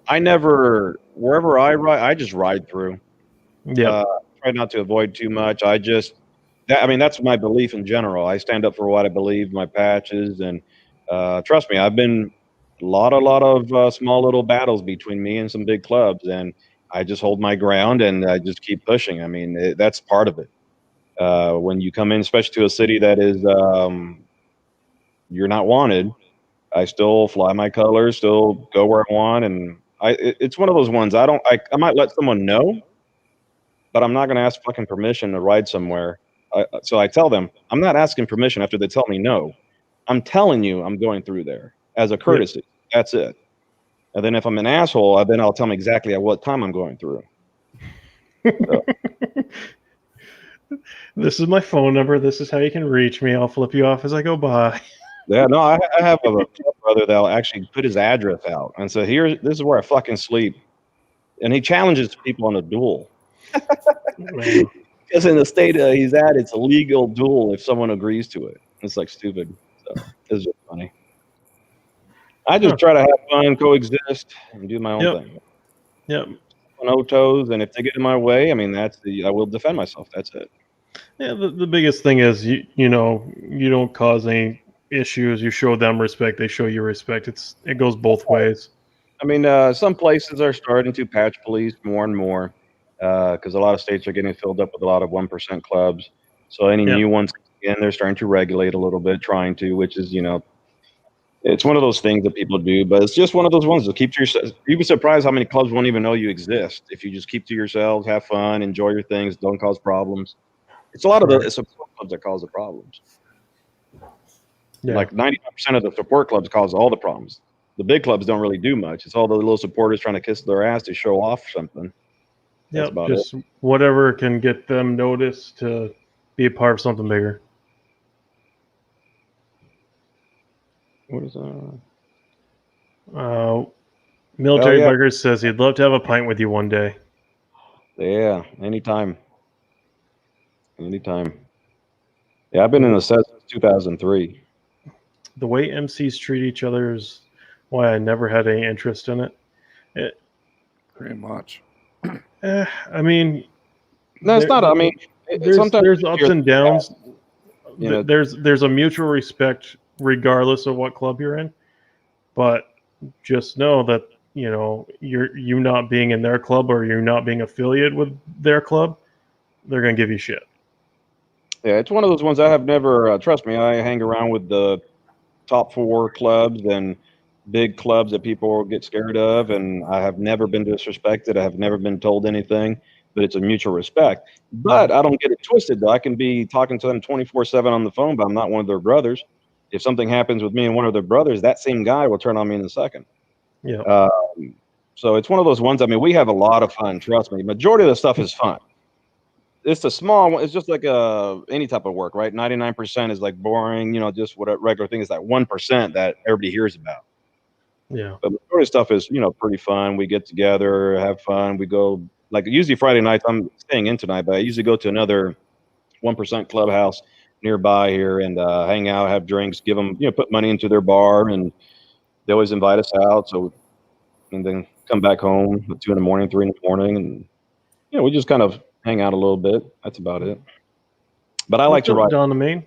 S5: I never, wherever I ride, I just ride through.
S2: Yeah.
S5: Try not to avoid too much. I mean, that's my belief in general. I stand up for what I believe, my patches, and trust me, I've been lot of small little battles between me and some big clubs, and I just hold my ground and I just keep pushing. I mean, that's part of it. When you come in, especially to a city that is you're not wanted, I still fly my colors, still go where I want, and it's one of those ones. I might let someone know, but I'm not going to ask fucking permission to ride somewhere. So I tell them I'm not asking permission after they tell me no. I'm telling you I'm going through there as a courtesy. That's it. And then if I'm an asshole, then I'll tell them exactly at what time I'm going through. So,
S2: This is my phone number. This is how you can reach me. I'll flip you off as I go by.
S5: yeah, no, I have a brother that'll actually put his address out and say, this is where I fucking sleep. And he challenges people on a duel.
S2: Man.
S5: Because in the state he's at, it's a legal duel if someone agrees to it. It's like stupid. So it's just funny. I just try to have fun, coexist, and do my own thing.
S2: Yep.
S5: On no toes, and if they get in my way, I mean, I will defend myself. That's it.
S2: Yeah, the biggest thing is you don't cause any issues. You show them respect, they show you respect. It goes both ways.
S5: I mean, some places are starting to patch police more and more because a lot of states are getting filled up with a lot of 1% clubs. So any new ones, again, they're starting to regulate a little bit, trying to, which is, it's one of those things that people do, but it's just one of those ones to keep to yourself. You'd be surprised how many clubs won't even know you exist if you just keep to yourselves, have fun, enjoy your things, don't cause problems. It's a lot of the support clubs that cause the problems. Yeah. Like 95% of the support clubs cause all the problems. The big clubs don't really do much. It's all the little supporters trying to kiss their ass to show off something.
S2: Yeah, just whatever can get them noticed to be a part of something bigger.
S5: What is that?
S2: Military Biker says he'd love to have a pint with you one day.
S5: Yeah, anytime. Anytime. Yeah, I've been in the set since 2003.
S2: The way MCs treat each other is why I never had any interest in it.
S1: Pretty much.
S2: I mean,
S5: no, it's not. I mean,
S2: there's ups and downs. There's a mutual respect regardless of what club you're in, but just know that you not being in their club or you not being affiliated with their club, they're gonna give you shit.
S5: Yeah, it's one of those ones I have never. Trust me, I hang around with the top 4 clubs and big clubs that people get scared of, and I have never been disrespected. I have never been told anything, but it's a mutual respect. But I don't get it twisted, though. I can be talking to them 24/7 on the phone, but I'm not one of their brothers. If something happens with me and one of their brothers, that same guy will turn on me in a second.
S2: Yeah.
S5: So it's one of those ones. I mean, we have a lot of fun. Trust me. Majority of the stuff is fun. It's a small one. It's just like any type of work, right? 99% is like boring, just what a regular thing is. That 1% that everybody hears about.
S2: Yeah.
S5: But the majority of stuff is, pretty fun. We get together, have fun. We go, like, usually Friday nights. I'm staying in tonight, but I usually go to another 1% clubhouse nearby here and hang out, have drinks, give them, put money into their bar, and they always invite us out. So, and then come back home at 2 in the morning, 3 in the morning, and we just kind of hang out a little bit. That's about it. But I like to ride
S2: down the main.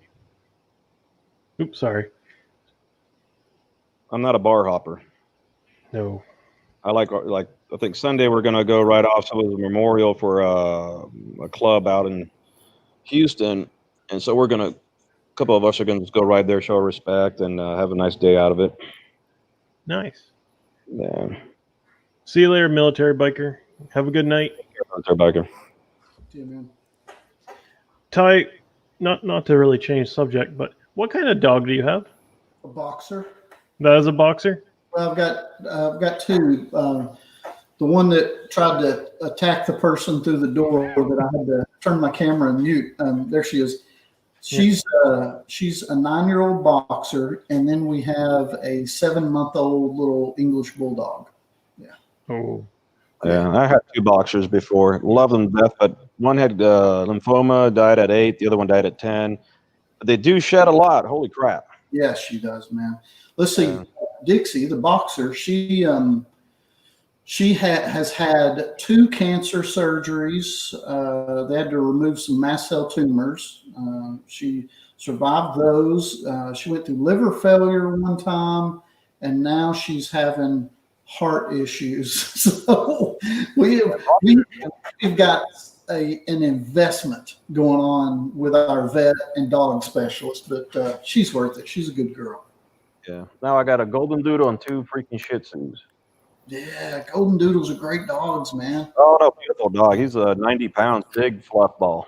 S2: Oops, sorry.
S5: I'm not a bar hopper.
S2: No.
S5: I I think Sunday we're gonna go right off. So it was a memorial for a club out in Houston, and so we're gonna couple of us are going to just go ride there, show respect, and have a nice day out of it.
S2: Nice.
S5: Yeah.
S2: See you later, military biker. Have a good night.
S5: Military biker.
S4: Yeah, man.
S2: Ty, not to really change subject, but what kind of dog do you have?
S4: A boxer.
S2: That is a boxer?
S4: Well, I've got two. The one that tried to attack the person through the door that I had to turn my camera and mute. There she is. She's a 9-year-old boxer, and then we have a 7-month-old little English bulldog.
S2: Oh.
S5: Yeah, I had 2 boxers before. Love them to death, but one had lymphoma, died at 8. The other one died at 10. But they do shed a lot. Holy crap.
S4: Yeah, she does, man. Let's see.
S5: Yeah.
S4: Dixie, the boxer, she has had 2 cancer surgeries. They had to remove some mast cell tumors. She survived those. She went through liver failure one time, and now she's having heart issues. So we've got an investment going on with our vet and dog specialist, but she's worth it. She's a good girl.
S5: Yeah. Now I got a golden doodle and 2 freaking Shih Tzus.
S4: Yeah, golden doodles are great dogs, man.
S5: Oh, no, beautiful dog. He's a 90 pounds, big fluff ball.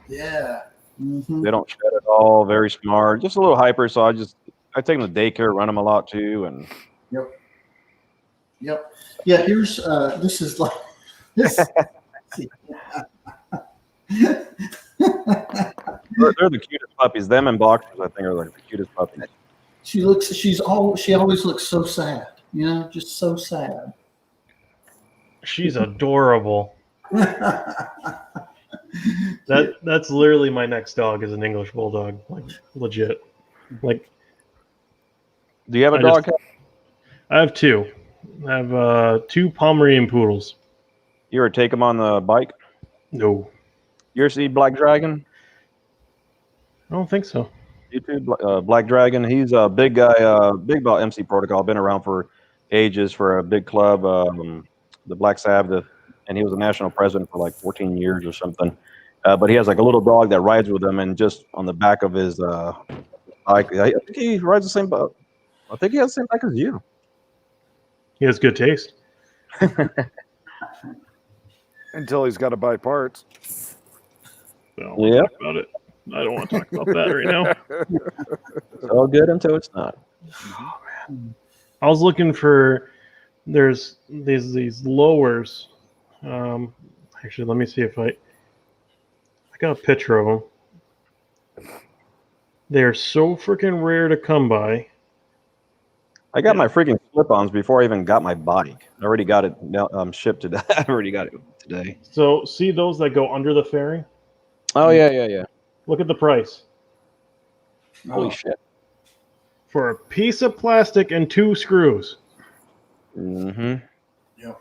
S4: Yeah. Mm-hmm.
S5: They don't shed at all. Very smart. Just a little hyper. So I take them to daycare, run them a lot too. And
S4: Yep. Yeah, here's this is like this.
S5: they're the cutest puppies. Them and boxers, I think, are like the cutest puppies.
S4: She always looks so sad, just so sad.
S2: She's adorable. That's literally my next dog is an English bulldog. Like legit. Like
S5: Do you have a dog?
S2: I have 2. I have 2 Pomeranian poodles.
S5: You ever take them on the bike?
S2: No.
S5: You ever see Black Dragon?
S2: I don't think so.
S5: YouTube, Black Dragon. He's a big guy, big about MC Protocol. Been around for ages for a big club, the Black Sabbath, and he was a national president for like 14 years or something. But he has like a little dog that rides with him, and just on the back of his bike, I think he rides the same bike. I think he has the same bike as you.
S2: He has good taste.
S1: Until he's got to buy parts.
S5: Yeah.
S2: Talk about it. I don't want to talk about that right now.
S5: It's all good until it's not.
S2: Oh, man. I was looking for there's these lowers. Actually, let me see if I got a picture of them. They're so freaking rare to come by.
S5: I got my freaking slip-ons before I even got my bike. I already got it shipped today. I already got it today.
S2: So see those that go under the fairing?
S5: Oh yeah.
S2: Look at the price.
S5: Holy shit.
S2: For a piece of plastic and 2 screws.
S5: Mm-hmm.
S4: Yep.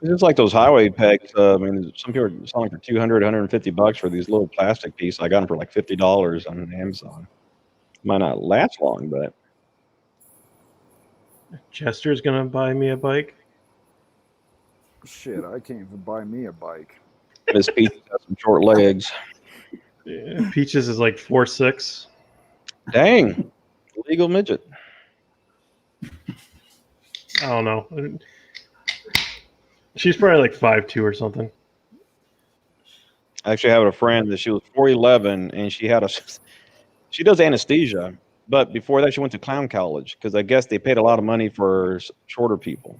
S5: It's just like those highway pegs. I mean, some people are selling for $200, $150 for these little plastic pieces. I got them for like $50 on Amazon. Might not last long, but
S2: Chester's gonna buy me a bike.
S1: Shit, I can't even buy me a bike.
S5: Miss Peach has some short legs.
S2: Yeah, Peaches is like 4'6".
S5: Dang, legal midget.
S2: I don't know. She's probably like 5'2" or something.
S5: I actually have a friend that she was 4'11", and she does anesthesia, but before that she went to clown college because I guess they paid a lot of money for shorter people,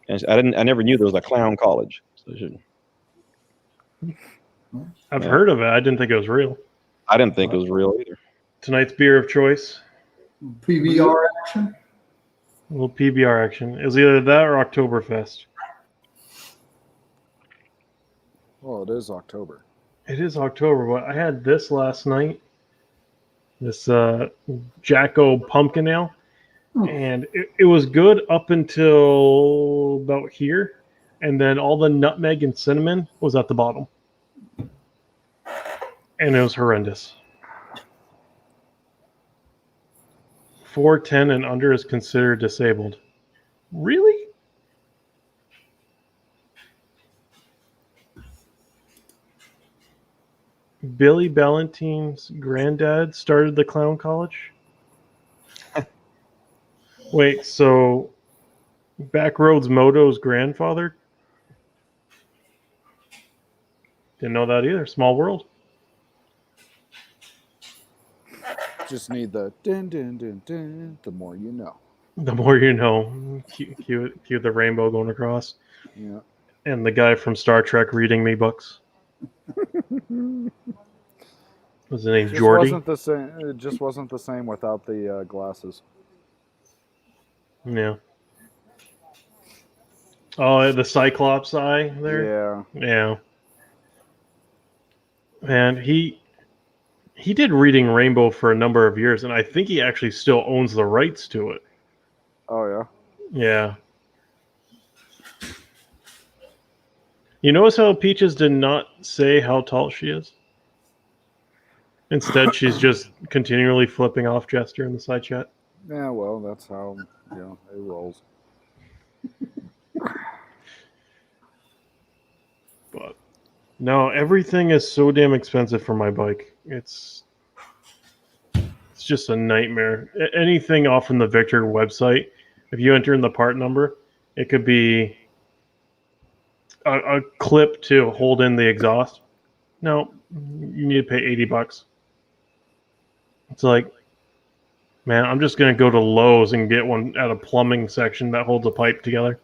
S5: and I never knew there was a clown college. So
S2: I've heard of it. I didn't think it was real.
S5: I didn't think it was real either.
S2: Tonight's beer of choice.
S4: PBR action.
S2: A little PBR action. It was either that or Oktoberfest.
S1: Well, it is October.
S2: It is October, but I had this last night. This Jacko Pumpkin Ale. And it was good up until about here. And then all the nutmeg and cinnamon was at the bottom. And it was horrendous. 410 and under is considered disabled. Really? Billy Ballantines' granddad started the clown college? Wait, so Backroads Moto's grandfather? Didn't know that either. Small world.
S1: Just need the dun dun dun dun. The more you know.
S2: The more you know. Cue the rainbow going across.
S1: Yeah.
S2: And the guy from Star Trek reading me books. Was his name
S1: Just
S2: Geordi?
S1: wasn't the same. It just wasn't the same without the glasses.
S2: Yeah. Oh, the Cyclops eye there?
S1: Yeah.
S2: Yeah. And he did Reading Rainbow for a number of years, and I think he actually still owns the rights to it.
S1: Oh yeah.
S2: Yeah. You notice how Peaches did not say how tall she is? Instead, she's just continually flipping off Jester in the side chat.
S1: Yeah. Well, that's how it rolls.
S2: But no, everything is so damn expensive for my bike. It's just a nightmare. Anything off from the Victor website, if you enter in the part number, it could be a clip to hold in the exhaust. No, you need to pay $80. It's like, man, I'm just gonna go to Lowe's and get one at a plumbing section that holds a pipe together.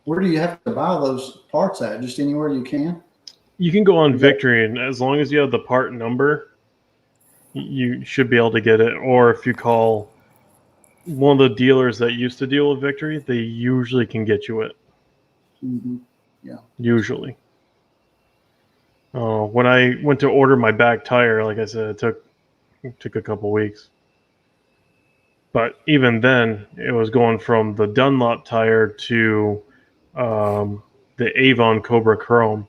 S4: Where do you have to buy those parts at? Just anywhere you can?
S2: You can go on Victory, and as long as you have the part number, you should be able to get it. Or if you call one of the dealers that used to deal with Victory, they usually can get you it.
S4: Mm-hmm.
S2: Usually. When I went to order my back tire, like I said, it took a couple weeks. But even then, it was going from the Dunlop tire to the Avon Cobra Chrome.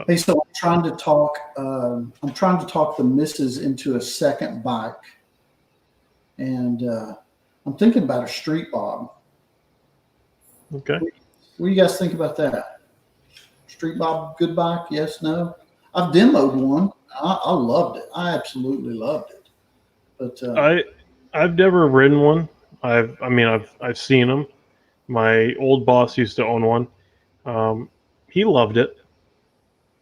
S4: Hey, so I'm trying to talk. I'm trying to talk the missus into a second bike, and I'm thinking about a street bob.
S2: Okay.
S4: What do you guys think about that? Street bob, good bike? Yes, no. I've demoed one. I loved it. I absolutely loved it. But
S2: I've never ridden one. I've seen them. My old boss used to own one. He loved it,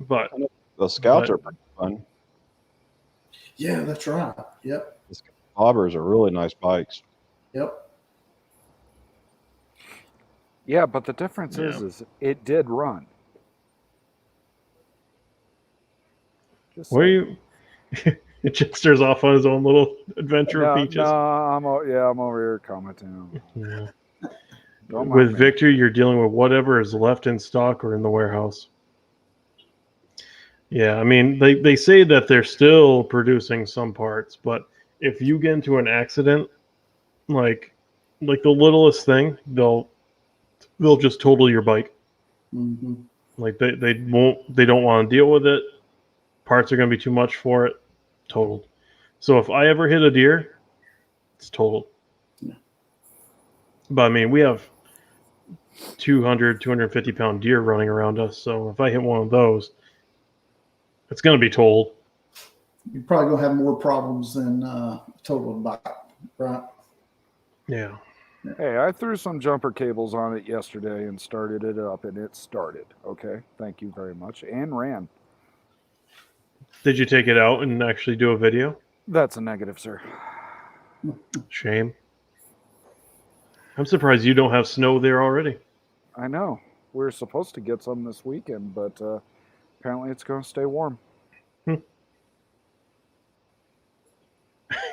S2: but
S5: The Scouts are pretty fun.
S4: yeah, that's right. Yep.
S5: The Bobbers are really nice bikes.
S4: Yep.
S1: Yeah, but the difference is it did run. Just
S2: where you? Jester's off on his own little adventure of Peaches.
S1: No, I'm over here commenting.
S2: Yeah.
S1: Don't mind
S2: With
S1: me.
S2: Victor, you're dealing with whatever is left in stock or in the warehouse. Yeah, I mean, they say that they're still producing some parts, but if you get into an accident, like the littlest thing, they'll just total your bike.
S4: Mm-hmm.
S2: Like they don't want to deal with it. Parts are going to be too much for it. Totaled. So if I ever hit a deer, it's totaled.
S4: Yeah.
S2: But I mean, we have 200, 250 pound deer running around us. So if I hit one of those, it's going to be totaled.
S4: You're probably gonna have more problems than totaled bike, right?
S2: Yeah.
S1: Hey, I threw some jumper cables on it yesterday and started it up, and it started. Okay, thank you very much, and ran.
S2: Did you take it out and actually do a video?
S1: That's a negative, sir.
S2: Shame. I'm surprised you don't have snow there already.
S1: I know. We're supposed to get some this weekend, but apparently it's going to stay warm.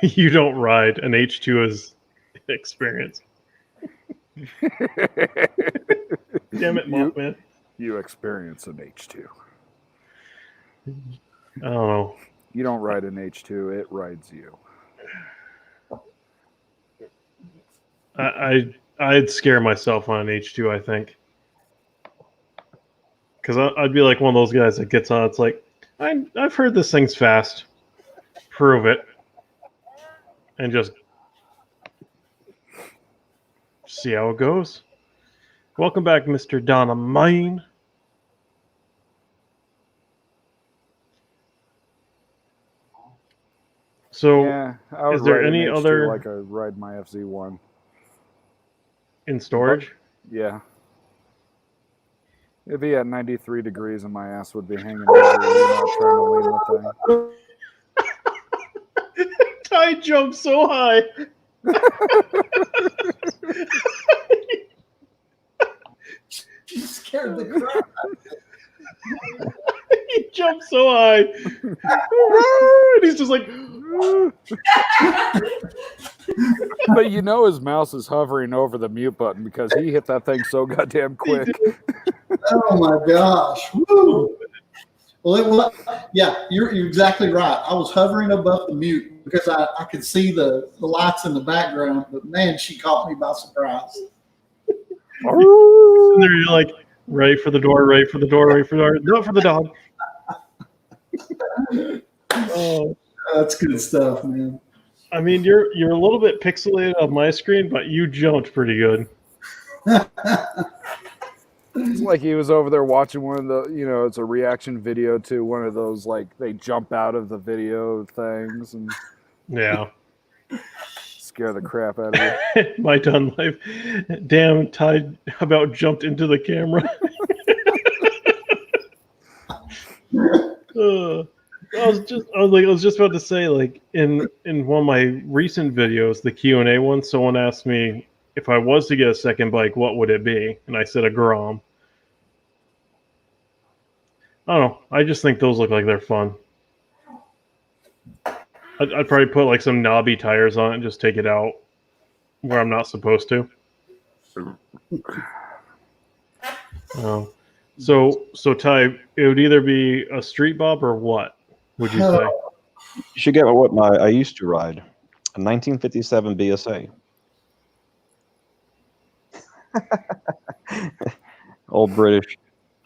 S2: You don't ride an H2's experience. Damn it, Mothman.
S1: You experience an H2.
S2: I don't know.
S1: You don't ride an H2, it rides you.
S2: I'd scare myself on an H2, I think. Because I'd be like one of those guys that gets on, it's like, I've heard this thing's fast. Prove it. And just see how it goes. Welcome back, Mr. Donna Mine. So,
S1: Yeah, I would
S2: is there
S1: ride an
S2: any
S1: H2
S2: other
S1: like I ride my FZ1.
S2: in storage?
S1: Yeah. It'd be at 93 degrees and my ass would be hanging over, trying to lean the thing.
S2: Ty jumped so high.
S4: She scared the crap.
S2: He jumped so high. And he's just like,
S1: But his mouse is hovering over the mute button because he hit that thing so goddamn quick.
S4: Oh my gosh. Woo. Well, yeah, you're exactly right. I was hovering above the mute because I could see the lights in the background, but man, she caught me by surprise.
S2: and there you're like, ready for the door, ready for the door, ready for the door. No, for the dog. Oh,
S4: That's good stuff, man.
S2: I mean, you're a little bit pixelated on my screen, but you jumped pretty good.
S1: It's like he was over there watching one of the, it's a reaction video to one of those, like, they jump out of the video things and
S2: Yeah.
S1: scare the crap out of you.
S2: My done life. Damn, Ty about jumped into the camera. I was just about to say, like, in one of my recent videos, the Q&A one, someone asked me if I was to get a second bike, what would it be? And I said a Grom. I don't know. I just think those look like they're fun. I'd probably put like some knobby tires on it and just take it out where I'm not supposed to. So Ty, it would either be a street bob or what? Would you say?
S5: You should get what I used to ride, a 1957 BSA. Old British.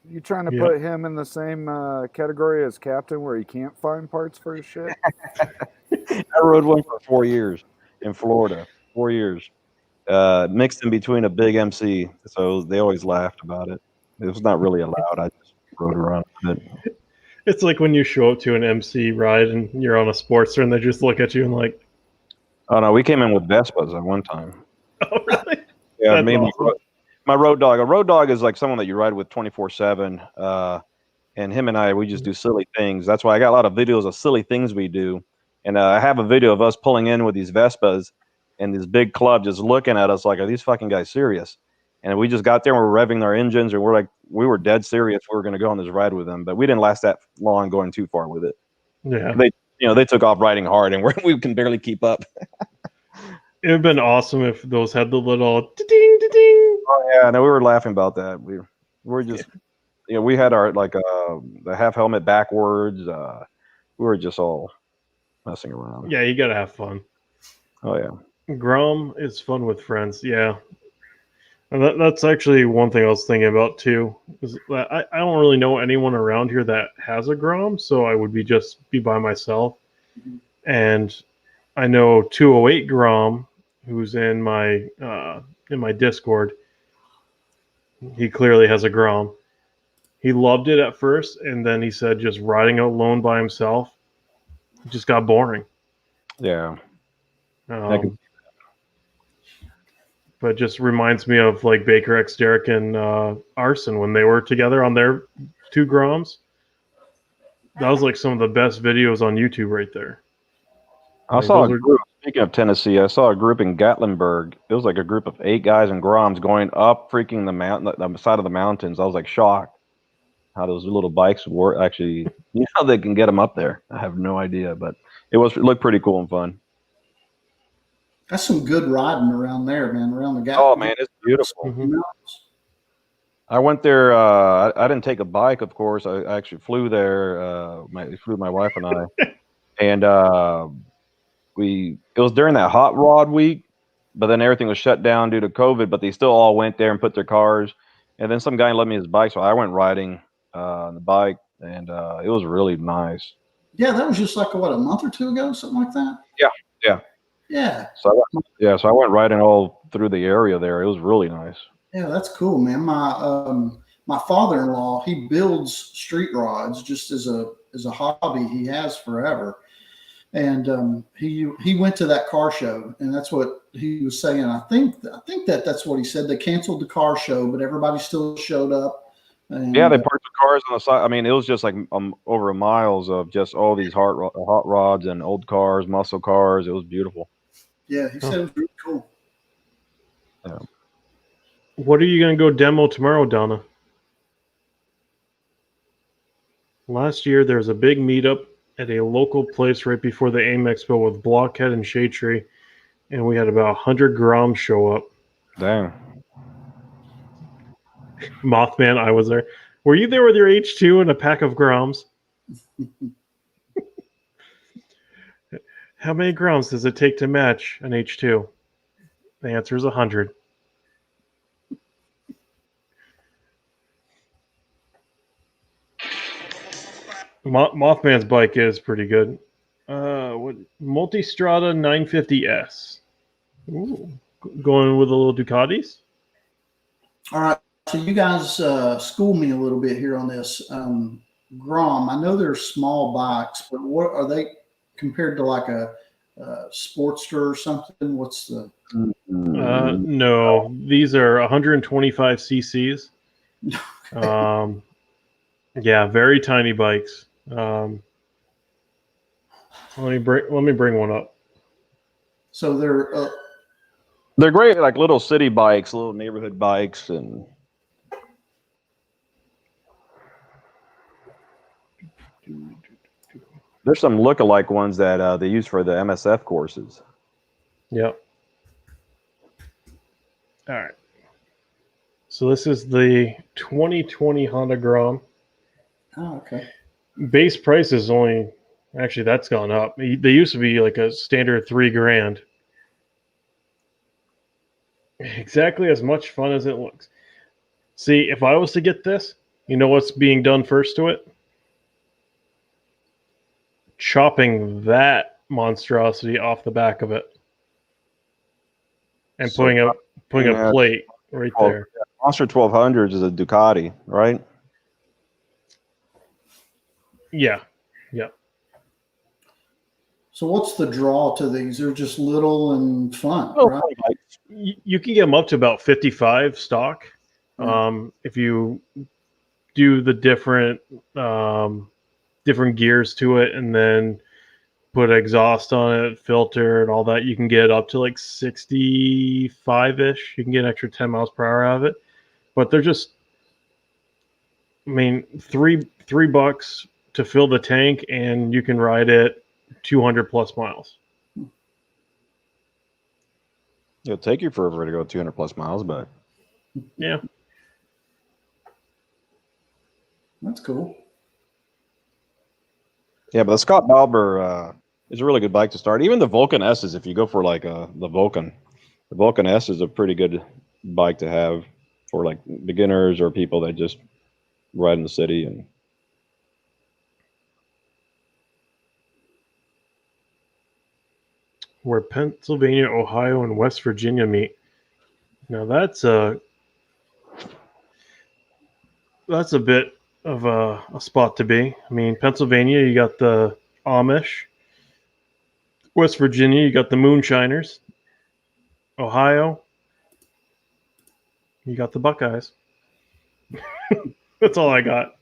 S1: You trying to put him in the same category as Captain where he can't find parts for his shit?
S5: I rode one for 4 years in Florida. 4 years. Mixed in between a big MC, so they always laughed about it. It was not really allowed. I just rode around with it.
S2: It's like when you show up to an MC ride and you're on a Sportster and they just look at you and like,
S5: oh no, we came in with Vespas at one time.
S2: oh really?
S5: Yeah,
S2: That's awesome.
S5: My road dog. A road dog is like someone that you ride with 24/7. And him and I, we just do silly things. That's why I got a lot of videos of silly things we do. And I have a video of us pulling in with these Vespas and this big club just looking at us like, are these fucking guys serious? And we just got there and we're revving our engines and we were dead serious. We were going to go on this ride with them, but we didn't last that long going too far with it.
S2: Yeah.
S5: They took off riding hard and we can barely keep up.
S2: It would have been awesome if those had the little ding ding.
S5: Oh yeah, no, we were laughing about that. We were just, we had our the half helmet backwards. We were just all messing around.
S2: Yeah, you gotta have fun.
S5: Oh yeah.
S2: Grom is fun with friends. Yeah, and that's actually one thing I was thinking about too. Is that I don't really know anyone around here that has a Grom, so I would be by myself. And I know 208 Grom, who's in my Discord. He clearly has a Grom. He loved it at first, and then he said just riding alone by himself just got boring.
S5: Yeah.
S2: But it just reminds me of like Baker X Derek and Arson when they were together on their 2 Groms. That was like some of the best videos on YouTube right there.
S5: I saw a group, speaking of Tennessee, I saw a group in Gatlinburg. It was like a group of 8 guys in Groms going up freaking the side of the mountains. I was like shocked how those little bikes work. Actually, they can get them up there. I have no idea, but it looked pretty cool and fun.
S4: That's some good riding around there, man. Around the
S5: Oh man, it's beautiful.
S2: Mm-hmm.
S5: I went there. I didn't take a bike, of course. I actually flew there. Flew my wife and I, and it was during that hot rod week, but then everything was shut down due to COVID. But they still all went there and put their cars. And then some guy let me his bike, so I went riding on the bike, and it was really nice.
S4: Yeah, that was just like a month or 2 ago, something like that.
S5: Yeah.
S4: Yeah.
S5: So I went riding all through the area there. It was really nice.
S4: Yeah, that's cool, man. My father-in-law, he builds street rods just as a hobby he has forever. And he went to that car show, and that's what he was saying. I think that's what he said. They canceled the car show, but everybody still showed up. And
S5: Yeah, they parked the cars on the side. I mean, it was just like over miles of just all these hot rods and old cars, muscle cars. It was beautiful.
S4: yeah, he said it was really cool.
S5: Yeah.
S2: What are you going to go demo tomorrow, Donna? Last year, there was a big meetup at a local place right before the AIM Expo with Blockhead and Shade Tree, and we had about 100 Groms show up.
S5: Dang.
S2: Mothman, I was there. Were you there with your H2 and a pack of Groms? How many Groms does it take to match an H2? The answer is 100. Mothman's bike is pretty good. What Multistrada 950S. Ooh, going with a little Ducatis.
S4: All right, so you guys school me a little bit here on this. Grom, I know they're small bikes, but what are they compared to like a Sportster or something? What's the
S2: No, these are 125 cc's. Yeah, very tiny bikes. Let me bring one up.
S4: So
S5: They're great, like little city bikes, little neighborhood bikes, and there's some look-alike ones that they use for the MSF courses.
S2: Yep. All right. So this is the 2020 Honda Grom.
S4: oh, okay.
S2: Base price is only, actually that's gone up. They used to be like a standard $3,000. Exactly as much fun as it looks. See, if I was to get this, you know what's being done first to it? Chopping that monstrosity off the back of it and
S5: So,
S2: putting a
S5: yeah,
S2: plate right there.
S5: Monster 1200s is a Ducati, right?
S2: Yeah.
S4: So what's the draw to these? They're just little and fun,
S5: Oh,
S4: right?
S2: You can get them up to about 55 stock. If you do the different gears to it and then put exhaust on it, filter, and all that, you can get up to like 65-ish. You can get an extra 10 miles per hour out of it. But they're just, I mean, $3 to fill the tank, and you can ride it 200 plus miles.
S5: It'll take you forever to go 200 plus miles, but
S2: Yeah.
S4: That's cool.
S5: yeah, but the Scott Balber is a really good bike to start. Even the Vulcan S's, if you go for like the Vulcan S is a pretty good bike to have for like beginners or people that just ride in the city. And
S2: Where Pennsylvania, Ohio, and West Virginia meet. Now that's a bit of a spot to be. I mean, Pennsylvania, you got the Amish. West Virginia, you got the Moonshiners. Ohio, you got the Buckeyes. That's all I got.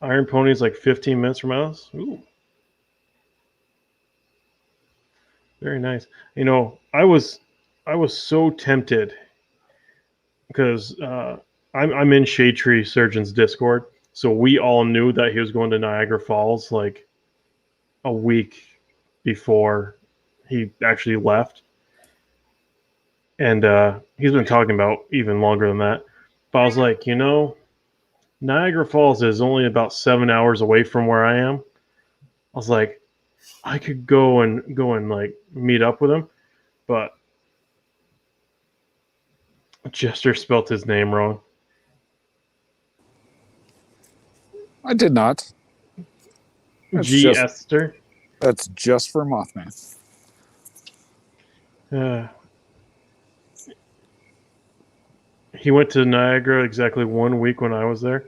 S2: Iron Pony's like 15 minutes from us. Ooh. Very nice. You know, I was so tempted because I'm in Shade Tree Surgeon's Discord, so we all knew that he was going to Niagara Falls like a week before he actually left, and he's been talking about even longer than that. But I was like, you know, Niagara Falls is only about 7 hours away from where I am. I was like, I could go and like meet up with him, but Jester spelt his name wrong.
S1: I did not.
S2: Esther.
S1: That's just for Mothman.
S2: He went to Niagara exactly 1 week when I was there.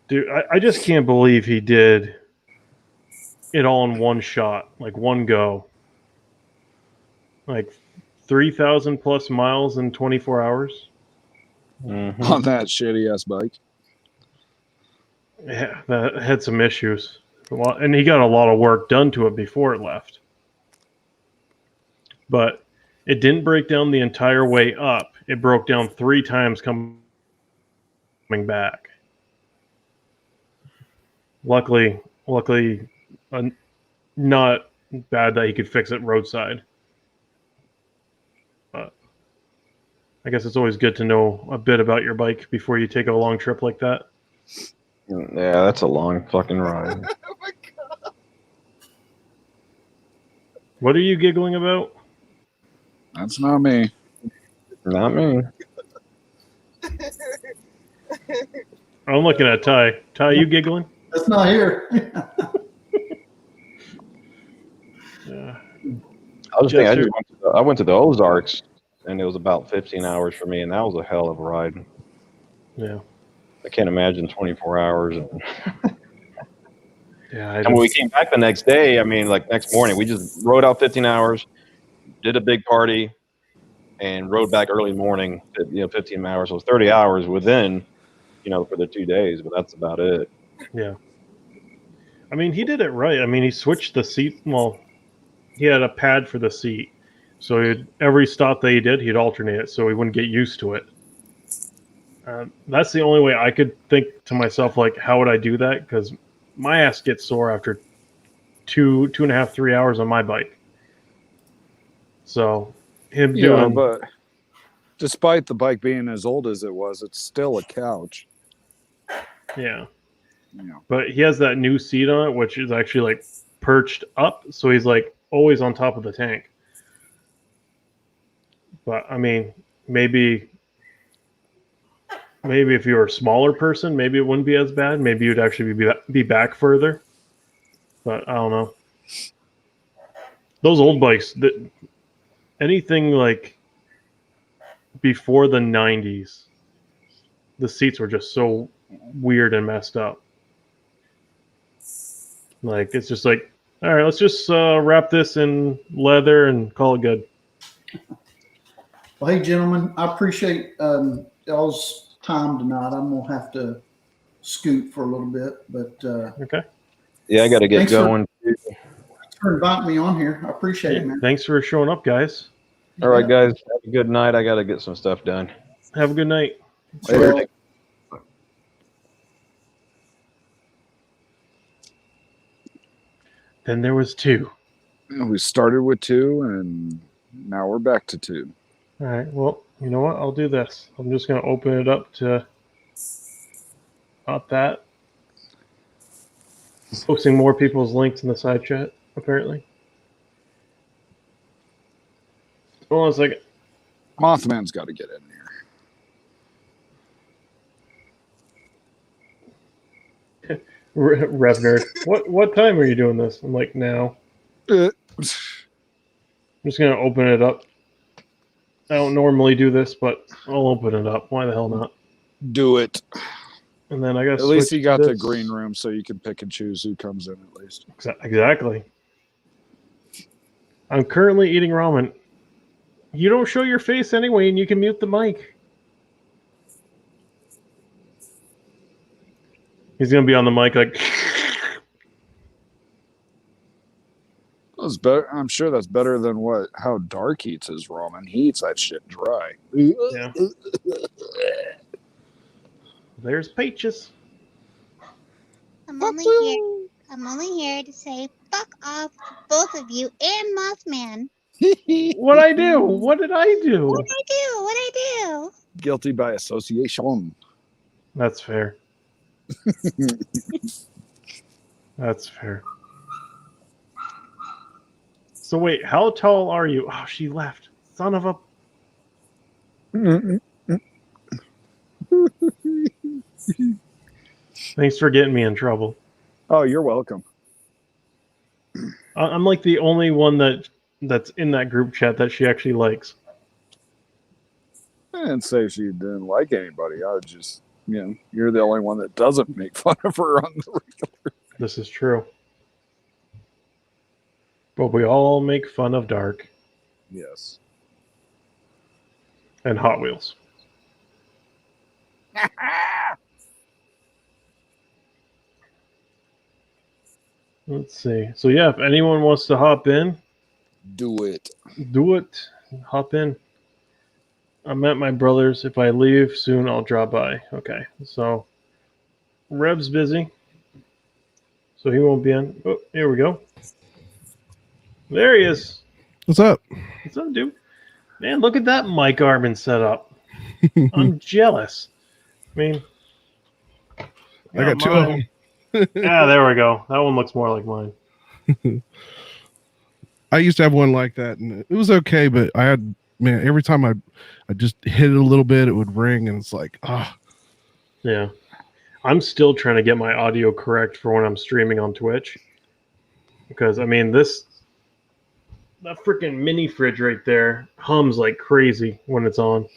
S2: Dude, I just can't believe he did it all in one shot, like one go. Like 3,000 plus miles in 24 hours.
S5: Mhm.
S1: On that shitty ass bike.
S2: Yeah, that had some issues. And he got a lot of work done to it before it left. But it didn't break down the entire way up. It broke down 3 times coming back. Luckily, not bad that he could fix it roadside. But I guess it's always good to know a bit about your bike before you take a long trip like that.
S5: Yeah, that's a long fucking ride.
S2: What are you giggling about?
S1: That's not me.
S5: Not me.
S2: I'm looking at Ty. Ty, you giggling?
S4: That's not here.
S2: Yeah.
S5: I was thinking,
S2: Jester.
S5: I went to the Ozarks, and it was about 15 hours for me, and that was a hell of a ride.
S2: Yeah.
S5: I can't imagine 24 hours.
S2: Yeah.
S5: And when we came back the next day, I mean, like next morning, we just rode out 15 hours, did a big party, and rode back early morning. 15 hours. So it was 30 hours within, for the 2 days. But that's about it.
S2: Yeah. I mean, he did it right. I mean, he switched the seat. Well, he had a pad for the seat. So every stop that he did, he'd alternate it so he wouldn't get used to it. That's the only way I could think to myself, like, how would I do that? Because my ass gets sore after 2.5, 3 hours on my bike. So him doing...
S1: but despite the bike being as old as it was, it's still a couch.
S2: Yeah.
S1: Yeah.
S2: But he has that new seat on it, which is actually like perched up. So he's like always on top of the tank. But I mean, maybe if you were a smaller person, maybe it wouldn't be as bad. Maybe you'd actually be back further. But I don't know. Those old bikes, anything like before the 90s, the seats were just so weird and messed up. Like, it's just like, all right, let's just wrap this in leather and call it good.
S4: Well, hey, gentlemen, I appreciate y'all's time tonight. I'm going to have to scoot for a little bit, but
S2: Okay.
S5: Yeah, I got to get
S4: Thanks
S5: going.
S4: thanks for inviting me on here. I appreciate it, man.
S2: Thanks for showing up, guys.
S5: All right, guys. Have a good night. I got to get some stuff done.
S2: Have a good night.
S4: Later.
S2: Then there was 2.
S1: We started with 2, and now we're back to 2.
S2: All right. Well, you know what? I'll do this. I'm just going to open it up to that. Posting more people's links in the side chat, apparently. Hold on a second.
S1: Mothman's got to get in here.
S2: Rev nerd. What time are you doing this? I'm like, now. I'm just going to open it up. I don't normally do this, but I'll open it up. Why the hell not?
S1: Do it.
S2: And then I got to
S1: At least you got the
S2: this.
S1: green room, so you can pick and choose who comes in at least.
S2: Exactly. I'm currently eating ramen. You don't show your face anyway, and you can mute the mic. He's going to be on the mic like...
S1: That's better. I'm sure that's better than how Dark eats his ramen. He eats that shit dry.
S2: Yeah. There's Peaches.
S3: I'm only here to say fuck off, both of you and Mothman.
S2: What'd I do? What did I do?
S3: What'd I do?
S1: Guilty by association.
S2: That's fair. That's fair. So wait, how tall are you? Oh, she left. Son of a... Thanks for getting me in trouble.
S1: Oh, you're welcome.
S2: I'm like the only one that's in that group chat that she actually likes.
S1: I didn't say she didn't like anybody. I was just, you're the only one that doesn't make fun of her on the regular.
S2: This is true. But we all make fun of Dark
S1: Yes.
S2: and Hot Wheels. Let's see. So yeah, if anyone wants to hop in,
S1: Do it.
S2: do it. Hop in. I'm at my brother's. If I leave soon, I'll drop by. Okay. So Reb's busy. So he won't be in. Oh, here we go. There he is.
S6: What's up?
S2: What's up, dude? Man, look at that Mike Armin setup. I'm jealous. I mean,
S6: I got two of them.
S2: Yeah, there we go. That one looks more like mine.
S6: I used to have one like that, and it was okay, but I had, man, every time I just hit it a little bit, it would ring, and it's like,
S2: Yeah. I'm still trying to get my audio correct for when I'm streaming on Twitch. Because, I mean, that freaking mini fridge right there hums like crazy when it's on.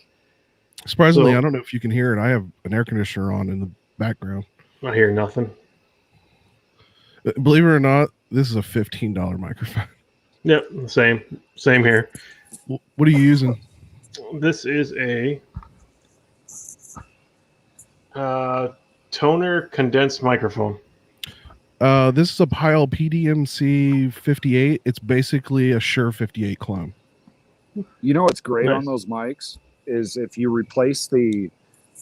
S6: Surprisingly,
S2: So-
S6: I don't know if you can hear it. I have an air conditioner on in the background.
S2: I hear nothing.
S6: Believe it or not, this is a $15 microphone.
S2: Yep, same here.
S6: What are you using?
S2: This is a toner condensed microphone.
S6: This is a Pyle PDMC 58. It's basically a Shure 58 clone.
S1: You know what's great
S2: Nice.
S1: on those mics is if you replace the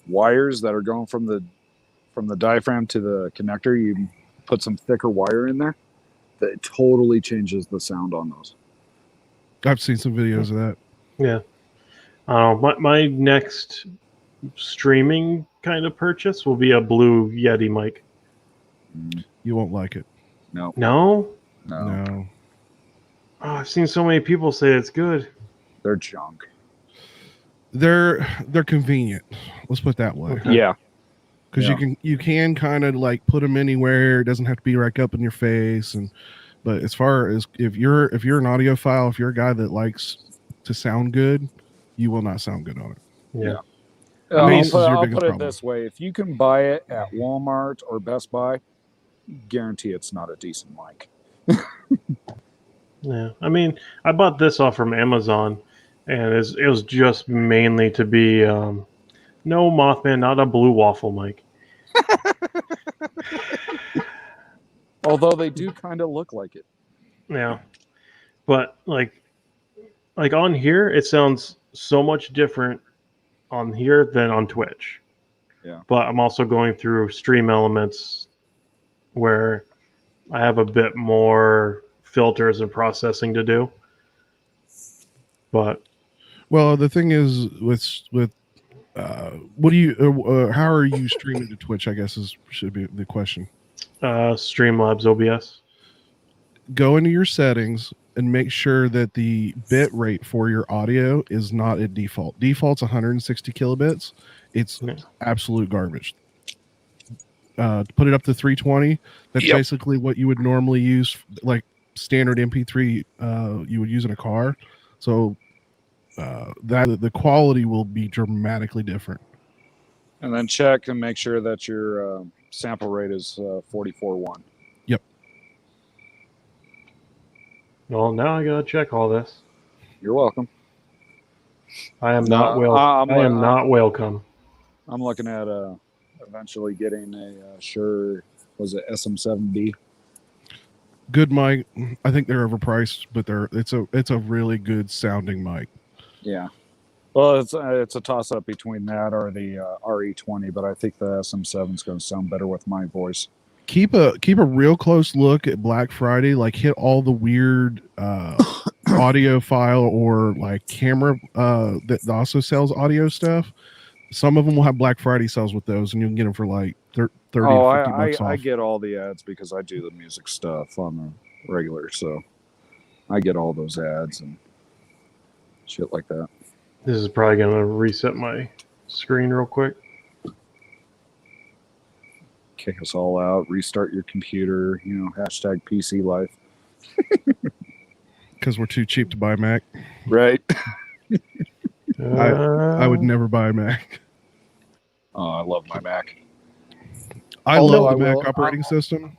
S1: wires that are going from the diaphragm to the connector, you put some thicker wire in there. That totally changes the sound on those.
S6: I've seen some videos of that.
S2: Yeah. My next streaming kind of purchase will be a Blue Yeti mic.
S6: You won't like it.
S2: No?
S6: No.
S2: Oh, I've seen so many people say it's good.
S1: They're junk.
S6: They're convenient. Let's put it that way.
S2: Okay.
S1: Yeah.
S6: Because you can kind of like put them anywhere. It doesn't have to be right up in your face. But as far as if you're an audiophile, if you're a guy that likes to sound good, you will not sound good on it.
S2: Yeah.
S6: Bass is your
S1: I'll
S6: biggest
S1: put it
S6: problem.
S1: this way: if you can buy it at Walmart or Best Buy, guarantee it's not a decent mic.
S2: Yeah. I mean, I bought this off from Amazon, and it was just mainly to be no Mothman, not a blue waffle mic.
S1: Although they do kind of look like it.
S2: Yeah. But like on here, it sounds so much different on here than on Twitch.
S1: Yeah.
S2: But I'm also going through Stream Elements where I have a bit more filters and processing to do. But
S6: Well, the thing is with what do you how are you streaming to Twitch? I guess should be the question.
S2: Streamlabs OBS.
S6: Go into your settings and make sure that the bit rate for your audio is not at default. Default's 160 kilobits. It's
S2: Yeah.
S6: absolute garbage. Put it up to 320. That's basically what you would normally use, like standard MP3 you would use in a car. So that the quality will be dramatically different.
S1: And then check and make sure that your sample rate is 44.1.
S2: Well, now I gotta check all this.
S1: You're welcome.
S2: I am
S1: No,
S2: not wel-
S1: I'm
S2: I am
S1: like-
S2: not welcome.
S1: I'm looking at eventually getting a Shure, was it SM7B?
S6: Good mic. I think they're overpriced, but it's a really good sounding mic.
S1: Yeah. Well, it's a toss up between that or the RE20, but I think the SM7 is going to sound better with my voice.
S6: Keep a real close look at Black Friday. Like hit all the weird audio file or like camera that also sells audio stuff. Some of them will have Black Friday sales with those, and you can get them for like 30 to 50 bucks off.
S1: I get all the ads because I do the music stuff on the regular, so I get all those ads and shit like that.
S2: This is probably gonna reset my screen real quick.
S1: Kick us all out, restart your computer, hashtag PC life.
S6: Because we're too cheap to buy Mac.
S1: Right.
S6: I would never buy a Mac.
S1: Oh, I love my Mac.
S6: I
S1: Although
S6: love
S1: I
S6: the Mac
S1: will-
S6: operating system,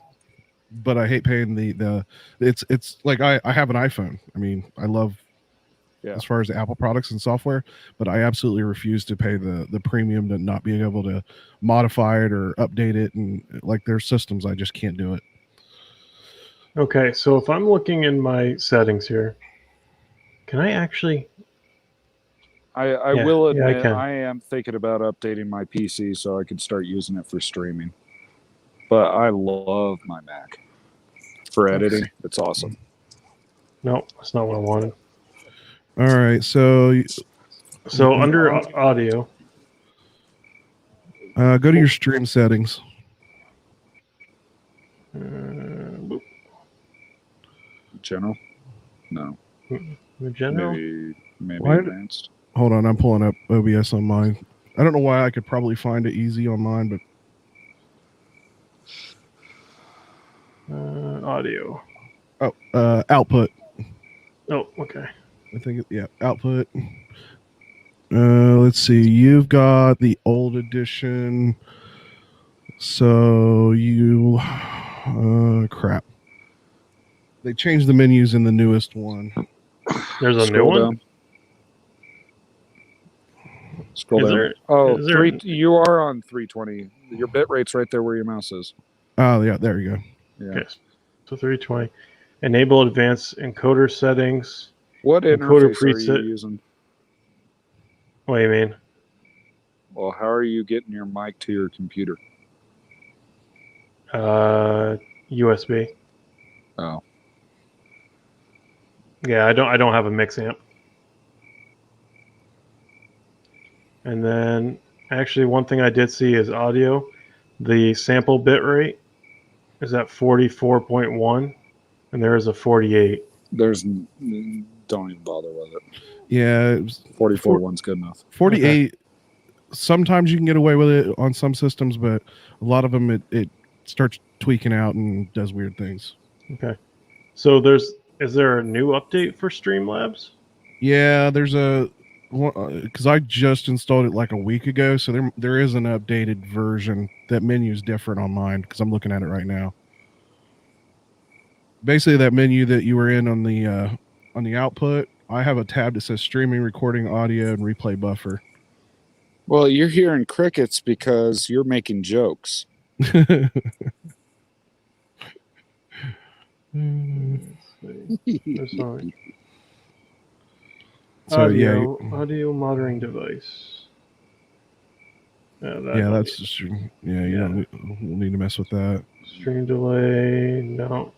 S6: but I hate paying the it's like I have an iPhone. I mean, I love as far as the Apple products and software, but I absolutely refuse to pay the premium to not being able to modify it or update it, and like their systems, I just can't do it.
S2: Okay, so if I'm looking in my settings here, can I actually?
S1: I
S2: Yeah,
S1: will
S2: yeah, I
S1: admit
S2: can.
S1: I am thinking about updating my PC so I can start using it for streaming. But I love my Mac for editing. It's awesome.
S2: No, that's not what I wanted.
S6: All right, so
S2: So under audio,
S6: go to your stream settings.
S2: boop,
S1: General? No.
S2: the general.
S1: Maybe
S6: Why-
S1: advanced.
S6: Hold on, I'm pulling up OBS on mine. I don't know why. I could probably find it easy on mine, but
S2: Audio.
S6: output.
S2: Oh, okay.
S6: I think output. Let's see. You've got the old edition. So you crap. They changed the menus in the newest one.
S2: There's a
S1: Scroll
S2: new one.
S1: down. Scroll
S2: Is
S1: down.
S2: there-
S1: Oh,
S2: is there-
S1: you are on 320. Your bit rate's right there where your mouse is.
S6: Oh yeah, there you go.
S1: Yeah.
S2: Okay, so 320. Enable advanced encoder settings.
S1: What
S2: Encoder
S1: interface are
S2: preset.
S1: you using?
S2: What do you mean?
S1: Well, how are you getting your mic to your computer?
S2: USB.
S1: Oh.
S2: Yeah, I don't have a mix amp. And then actually one thing I did see is audio. The sample bit rate is at 44.1 and there is a 48.
S1: Don't even bother with it.
S6: Yeah, it was
S1: 44 one's good enough.
S6: 48. Sometimes you can get away with it on some systems, but a lot of them it starts tweaking out and does weird things.
S2: Okay. So is there a new update for Streamlabs?
S6: Yeah, there's a because I just installed it like a week ago, so there is an updated version. That menu's different on mine because I'm looking at it right now. Basically, that menu that you were in on the output, I have a tab that says streaming, recording, audio, and replay buffer.
S1: Well, you're hearing crickets because you're making jokes.
S2: Sorry.
S6: So
S2: audio monitoring device.
S6: that's just, you don't need to mess with that.
S2: Stream delay. No.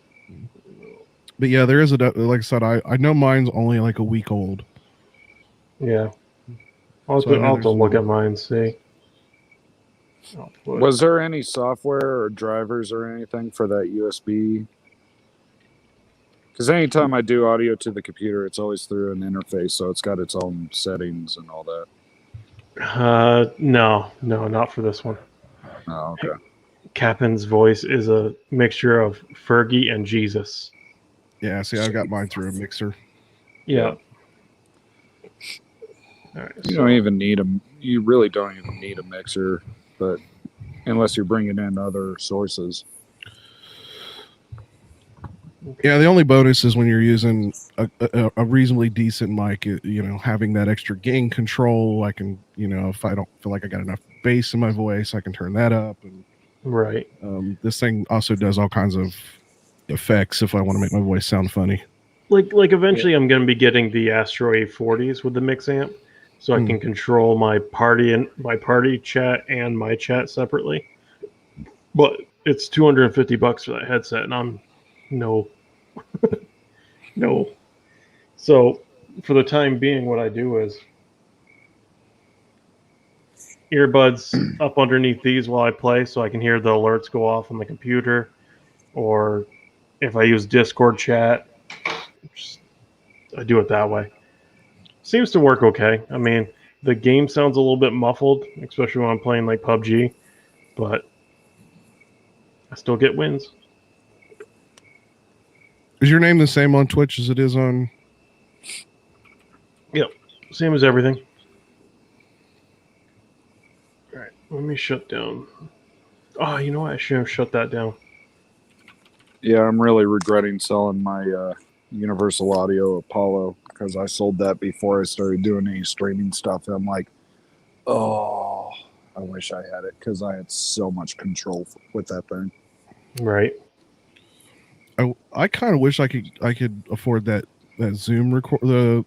S6: But yeah, there is like I said, I know mine's only like a week old.
S2: Yeah. I'll
S6: So I know
S2: have to
S6: there's
S2: look
S6: no-
S2: at mine and see.
S1: Was there any software or drivers or anything for that USB? Because anytime I do audio to the computer, it's always through an interface, so it's got its own settings and all that.
S2: No, not for this one.
S1: Oh, okay.
S2: Captain's voice is a mixture of Fergie and Jesus.
S6: Yeah, see, I got mine through a mixer.
S2: Yeah. All right,
S1: You don't even need you really don't even need a mixer, but unless you're bringing in other sources.
S6: Yeah, the only bonus is when you're using a reasonably decent mic, having that extra gain control. I can, if I don't feel like I got enough bass in my voice, I can turn that up. And
S2: right.
S6: this thing also does all kinds of effects if I want to make my voice sound funny.
S2: Like eventually I'm going to be getting the Astro A40s with the mix amp, so I can control my party chat and my chat separately. But it's $250 for that headset, and I'm no. So for the time being, what I do is earbuds up underneath these while I play, so I can hear the alerts go off on the computer, or if I use Discord chat, I do it that way. Seems to work okay. I mean, the game sounds a little bit muffled, especially when I'm playing like PUBG, but I still get wins.
S6: Is your name the same on Twitch as it is on?
S2: Yep, same as everything. Let me shut down. Oh, you know what? I should have shut that down.
S1: Yeah, I'm really regretting selling my Universal Audio Apollo because I sold that before I started doing any streaming stuff. I'm like, oh, I wish I had it because I had so much control with that thing.
S2: Right.
S6: I kind of wish I could afford that Zoom the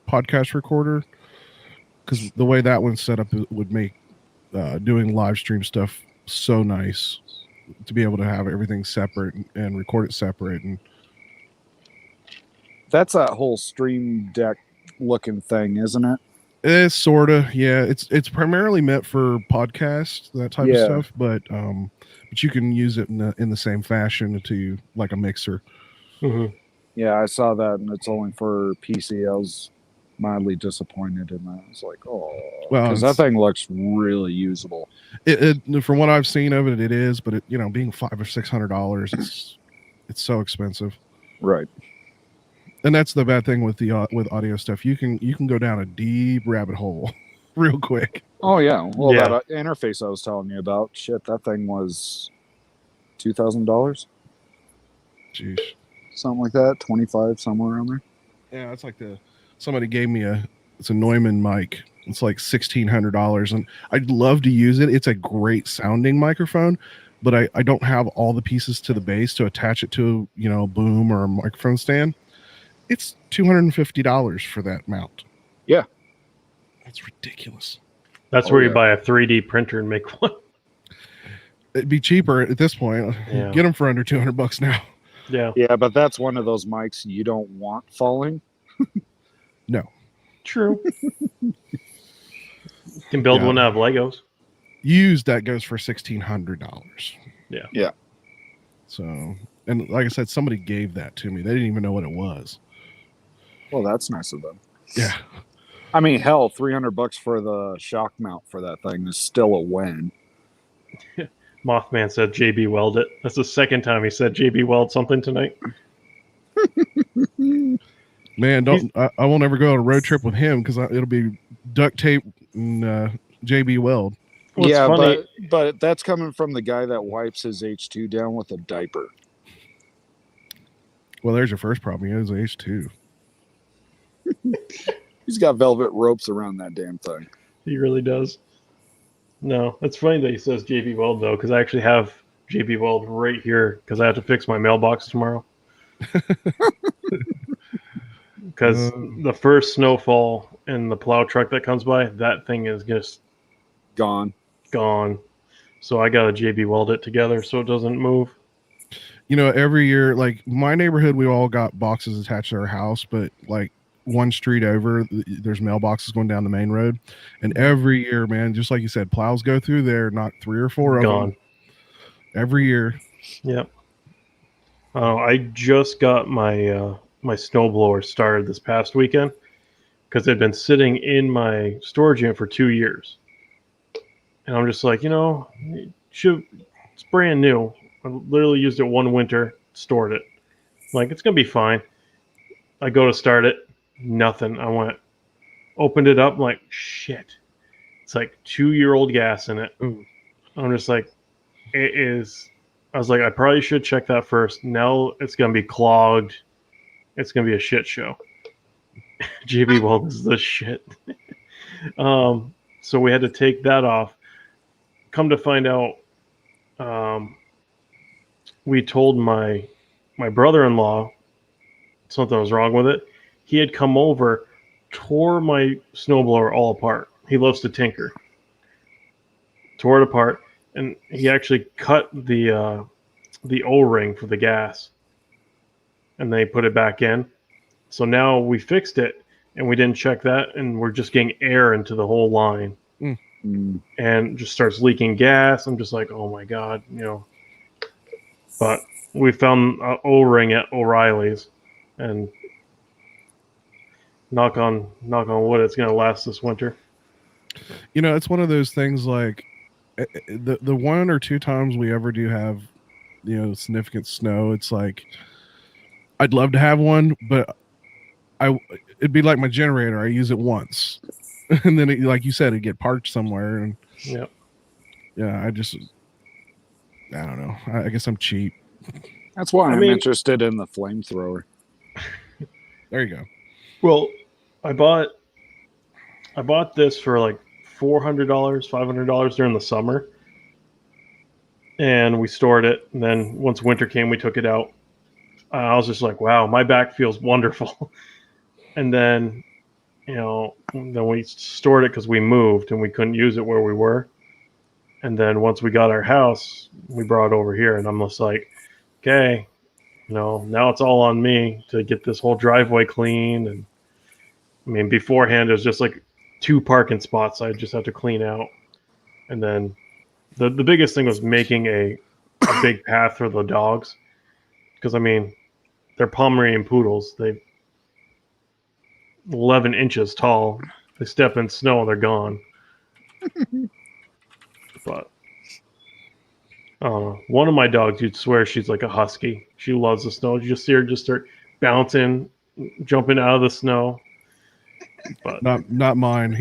S6: podcast recorder, because the way that one's set up, it would make doing live stream stuff so nice to be able to have everything separate and record it separate. And
S1: That's that whole Stream Deck looking thing, isn't it?
S6: it's sort of, yeah, it's primarily meant for podcasts, that type of
S1: Yeah.
S6: stuff, but you can use it in the same fashion to like a mixer.
S2: Mm-hmm.
S1: Yeah, I saw that, and it's only for PC. I was mildly disappointed in that. I was like, oh,
S6: Well,
S1: because that thing looks really usable.
S6: It from what I've seen of it, it is, but it, being $500 or $600, it's so expensive.
S1: Right.
S6: And that's the bad thing with the with audio stuff. You can go down a deep rabbit hole real quick.
S1: Oh yeah. Well,
S2: Yeah.
S1: that interface I was telling you about, shit, that thing was $2,000,
S6: Jeez.
S1: something like that, 25, somewhere around there.
S6: Yeah, it's like somebody gave me it's a Neumann mic. It's like $1,600, and I'd love to use it. It's a great sounding microphone, but I don't have all the pieces to the base to attach it to, a boom or a microphone stand. It's $250 for that mount.
S1: Yeah.
S6: That's ridiculous.
S2: That's where you buy a 3D printer and make one.
S6: It'd be cheaper at this point.
S2: Yeah.
S6: Get them for under $200 now.
S2: Yeah.
S1: Yeah, but that's one of those mics you don't want falling.
S6: No.
S2: True. You can build one out of Legos.
S6: Used, that goes for $1,600.
S2: Yeah.
S1: Yeah.
S6: So, and like I said, somebody gave that to me. They didn't even know what it was.
S1: Well, that's nice of them.
S6: Yeah.
S1: I mean, hell, $300 for the shock mount for that thing is still a win.
S2: Mothman said JB Weld it. That's the second time he said JB Weld something tonight.
S6: Man, I won't ever go on a road trip with him because it'll be duct tape and JB Weld.
S2: Well, it's
S1: yeah,
S2: funny.
S1: but that's coming from the guy that wipes his H2 down with a diaper.
S6: Well, there's your first problem. He has H2.
S1: He's got velvet ropes around that damn thing.
S2: He really does. No, it's funny that he says JB Weld, though, because I actually have JB Weld right here because I have to fix my mailbox tomorrow. Because the first snowfall and the plow truck that comes by, that thing is just
S1: Gone.
S2: So I got to JB Weld it together so it doesn't move.
S6: Every year, like my neighborhood, we all got boxes attached to our house, but like one street over, there's mailboxes going down the main road. And every year, man, just like you said, plows go through there, not 3 or 4 of them. Every year.
S2: Yep. I just got my my snowblower started this past weekend because it had been sitting in my storage unit for 2 years. And I'm just like, it's brand new. I literally used it one winter, stored it. Like, it's going to be fine. I go to start it, nothing. I opened it up, I'm like, shit. It's like 2-year-old gas in it.
S6: Ooh.
S2: I'm just like, it is. I was like, I probably should check that first. Now it's going to be clogged. It's going to be a shit show. JB Weld is the shit. So we had to take that off. Come to find out, we told my brother-in-law something was wrong with it. He had come over, tore my snowblower all apart. He loves to tinker. Tore it apart, and he actually cut the O-ring for the gas, and then he put it back in. So now we fixed it, and we didn't check that, and we're just getting air into the whole line. And just starts leaking gas. I'm just like, oh my God, But we found an O-ring at O'Reilly's, and knock on wood, it's gonna last this winter.
S6: It's one of those things like the 1 or 2 times we ever do have, significant snow. It's like I'd love to have one, but it'd be like my generator. I use it once. And then, like you said, it'd get parked somewhere. And
S2: Yep.
S6: yeah, I don't know. I guess I'm cheap.
S1: That's why
S2: I
S1: I'm
S2: mean-
S1: interested in the flamethrower.
S6: There you go.
S2: Well, I bought this for like $400, $500 during the summer, and we stored it. And then once winter came, we took it out. I was just like, wow, my back feels wonderful. And then, then we stored it because we moved and we couldn't use it where we were. And then once we got our house, we brought it over here, and I'm just like, okay, now it's all on me to get this whole driveway clean. And I mean, beforehand, it was just like 2 parking spots I just had to clean out. And then the biggest thing was making a big path for the dogs. Because, I mean, they're Pomeranian poodles. They're 11 inches tall. They step in snow, they're gone. But I don't know. One of my dogs, you'd swear she's like a husky. She loves the snow. You just see her just start bouncing, jumping out of the snow. But
S6: Not mine.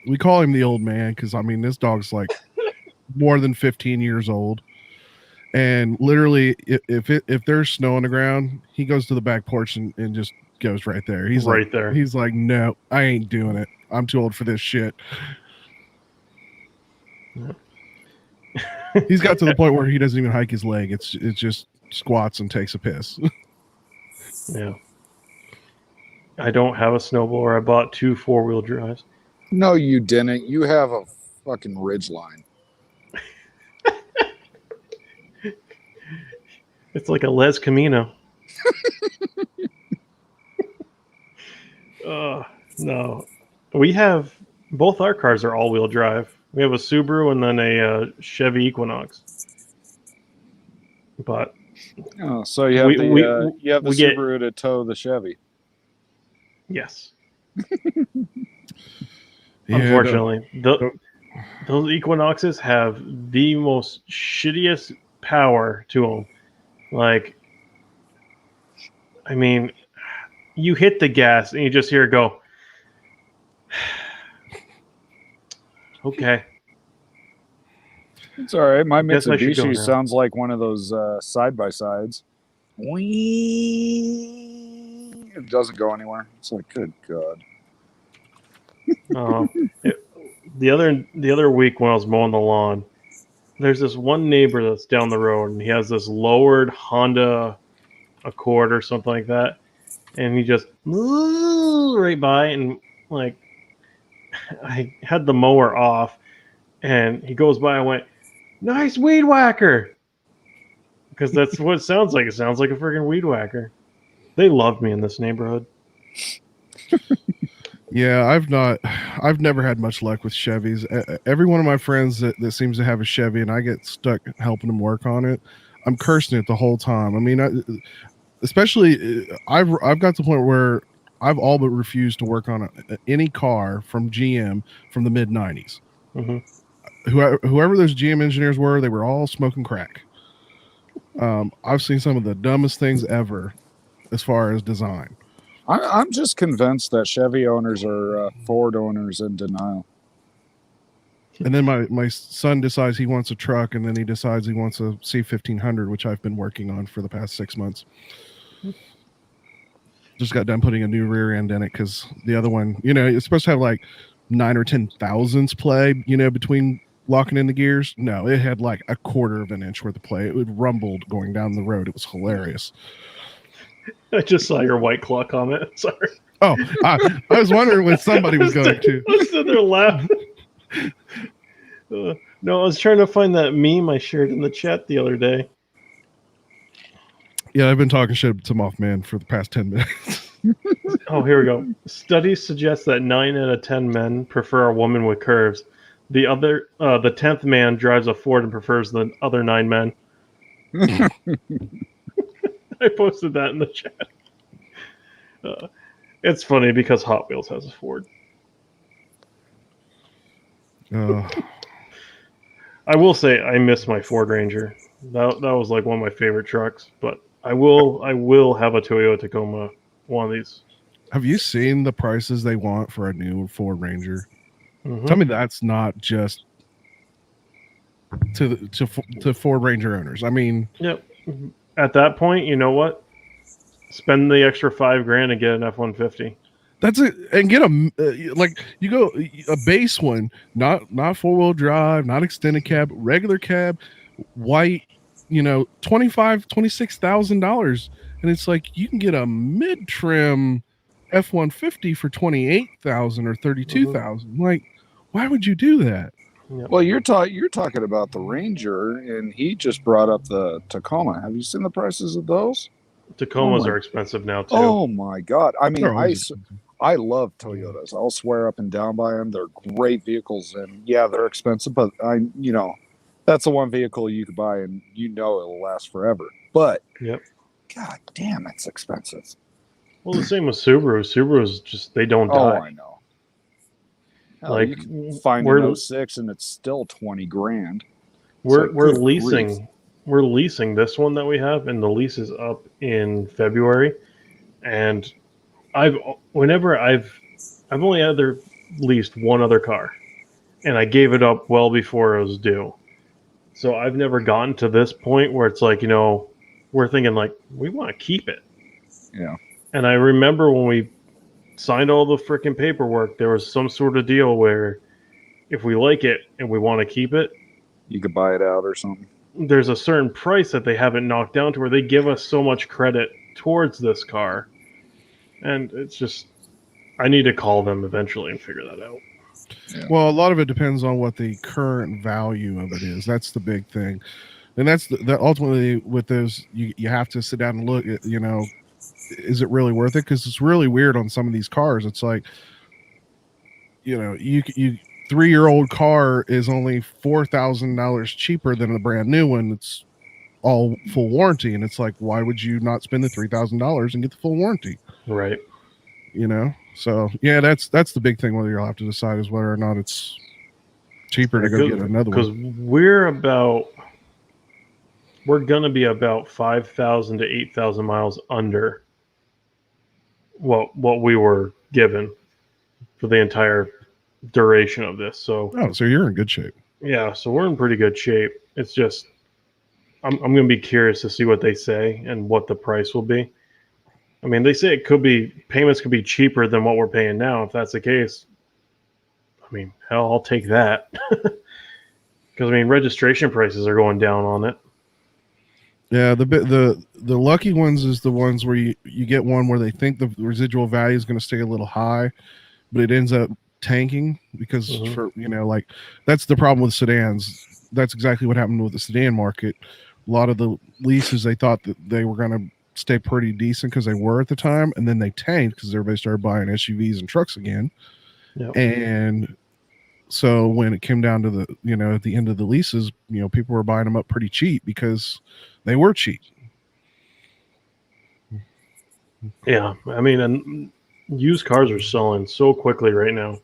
S6: We call him the old man because I mean this dog's like more than 15 years old, and literally if there's snow on the ground, he goes to the back porch and just goes right there. He's
S2: right
S6: like,
S2: there.
S6: He's like, no, I ain't doing it. I'm too old for this shit. He's got to the point where he doesn't even hike his leg. It's just squats and takes a piss.
S2: Yeah. I don't have a snowblower. I bought 2 4-wheel drives.
S1: No, you didn't. You have a fucking ridgeline.
S2: It's like a Les Camino. No. We have both our cars are all-wheel drive. We have a Subaru and then a Chevy Equinox. But
S1: Oh, so you have
S2: We-
S1: the
S2: we-
S1: you have the
S2: we get-
S1: Subaru to tow the Chevy.
S2: yes,
S6: Yeah,
S2: unfortunately, those Equinoxes have the most shittiest power to them. Like, I mean, you hit the gas and you just hear it go. Okay.
S1: It's all right. My
S2: Guess I should go
S1: Mitsubishi
S2: now.
S1: sounds like one of those side by sides. It doesn't go anywhere. It's like, good God.
S2: The other week when I was mowing the lawn, there's this one neighbor that's down the road, and he has this lowered Honda Accord or something like that, and he just right by, and like I had the mower off, and he goes by. I went, "Nice weed whacker," because that's what it sounds like. It sounds like a freaking weed whacker. They love me in this neighborhood.
S6: Yeah, I've never had much luck with Chevys. Every one of my friends that seems to have a Chevy, and I get stuck helping them work on it, I'm cursing it the whole time. I mean, especially I've got to the point where I've all but refused to work on any car from GM from the mid '90s.
S2: Mm-hmm.
S6: Whoever those GM engineers were, they were all smoking crack. I've seen some of the dumbest things ever as far as design.
S1: I'm just convinced that Chevy owners are Ford owners in denial.
S6: And then my son decides he wants a truck, and then he decides he wants a C1500, which I've been working on for the past 6 months. Just got done putting a new rear end in it because the other one, it's supposed to have like 9 or 10 thousandths play, between locking in the gears. No, it had like a quarter of an inch worth of play. It would rumbled going down the road. It was hilarious.
S2: I just saw your White Claw comment. Sorry.
S6: Oh, I was wondering when somebody was going to.
S2: I was sitting there laughing. No, I was trying to find that meme I shared in the chat the other day.
S6: Yeah, I've been talking shit to Mothman for the past 10 minutes.
S2: Oh, here we go. Studies suggest that 9 out of 10 men prefer a woman with curves. The 10th man drives a Ford and prefers the other 9 men. I posted that in the chat. It's funny because Hot Wheels has a Ford. I will say I miss my Ford Ranger. That was like one of my favorite trucks. But I will have a Toyota Tacoma one of these.
S6: Have you seen the prices they want for a new Ford Ranger?
S2: Mm-hmm.
S6: Tell me that's not just to Ford Ranger owners. I mean,
S2: Yep. At that point, you know what? Spend the extra $5,000 and get an F-150.
S6: that's it, and get a like you go a base one, not 4-wheel drive, not extended cab, regular cab, white, $26,000, and it's like you can get a mid trim F-150 for 28,000 or 32,000. Like, why would you do that?
S2: Yep.
S1: Well, you're talking about the Ranger, and he just brought up the Tacoma. Have you seen the prices of those?
S2: Tacomas
S1: Oh my-
S2: are expensive now too.
S1: Oh my God! I mean,
S6: They're always expensive.
S1: I love Toyotas. I'll swear up and down by them. They're great vehicles, and yeah, they're expensive, but that's the one vehicle you could buy and it'll last forever. But
S2: Yep.
S1: God damn, it's expensive.
S2: Well, the same with Subaru. Subarus just they don't
S1: Oh,
S2: die.
S1: I know. Hell,
S2: Like,
S1: you can find
S2: we're-
S1: an 06 and it's still 20 grand.
S2: We're
S1: like,
S2: we're
S1: good
S2: leasing
S1: grief.
S2: we're leasing this one that we have, and the lease is up in February. And I've only ever leased one other car, and I gave it up well before it was due. So I've never gotten to this point where it's like, we're thinking like we want to keep it.
S1: Yeah.
S2: And I remember when we signed all the freaking paperwork, there was some sort of deal where if we like it and we want to keep it,
S1: You could buy it out or something.
S2: there's a certain price that they haven't knocked down to where they give us so much credit towards this car. And it's just, I need to call them eventually and figure that out.
S1: Yeah.
S6: Well, a lot of it depends on what the current value of it is. That's the big thing, and that's that ultimately with those you have to sit down and look at is it really worth it? Because it's really weird on some of these cars. It's like you 3-year-old car is only $4,000 cheaper than a brand new one. It's all full warranty, and it's like, why would you not spend the $3,000 and get the full warranty?
S2: Right.
S6: So yeah, that's the big thing. Whether you'll have to decide is whether or not it's cheaper to go get another
S2: Because
S6: one.
S2: we're going to be about 5,000 to 8,000 miles under what we were given for the entire duration of this. So
S6: So you're in good shape.
S2: yeah, so we're in pretty good shape. It's just I'm going to be curious to see what they say and what the price will be. I mean, they say payments could be cheaper than what we're paying now. If that's the case, I mean, hell, I'll take that. Because registration prices are going down on it.
S6: Yeah, the lucky ones is the ones where you get one where they think the residual value is going to stay a little high, but it ends up tanking because that's the problem with sedans. That's exactly what happened with the sedan market. A lot of the leases, they thought that they were going to stay pretty decent because they were at the time, and then they tanked because everybody started buying SUVs and trucks again.
S2: Yep.
S6: And so when it came down to the at the end of the leases, people were buying them up pretty cheap because they were cheap.
S2: Yeah, and used cars are selling so quickly right now.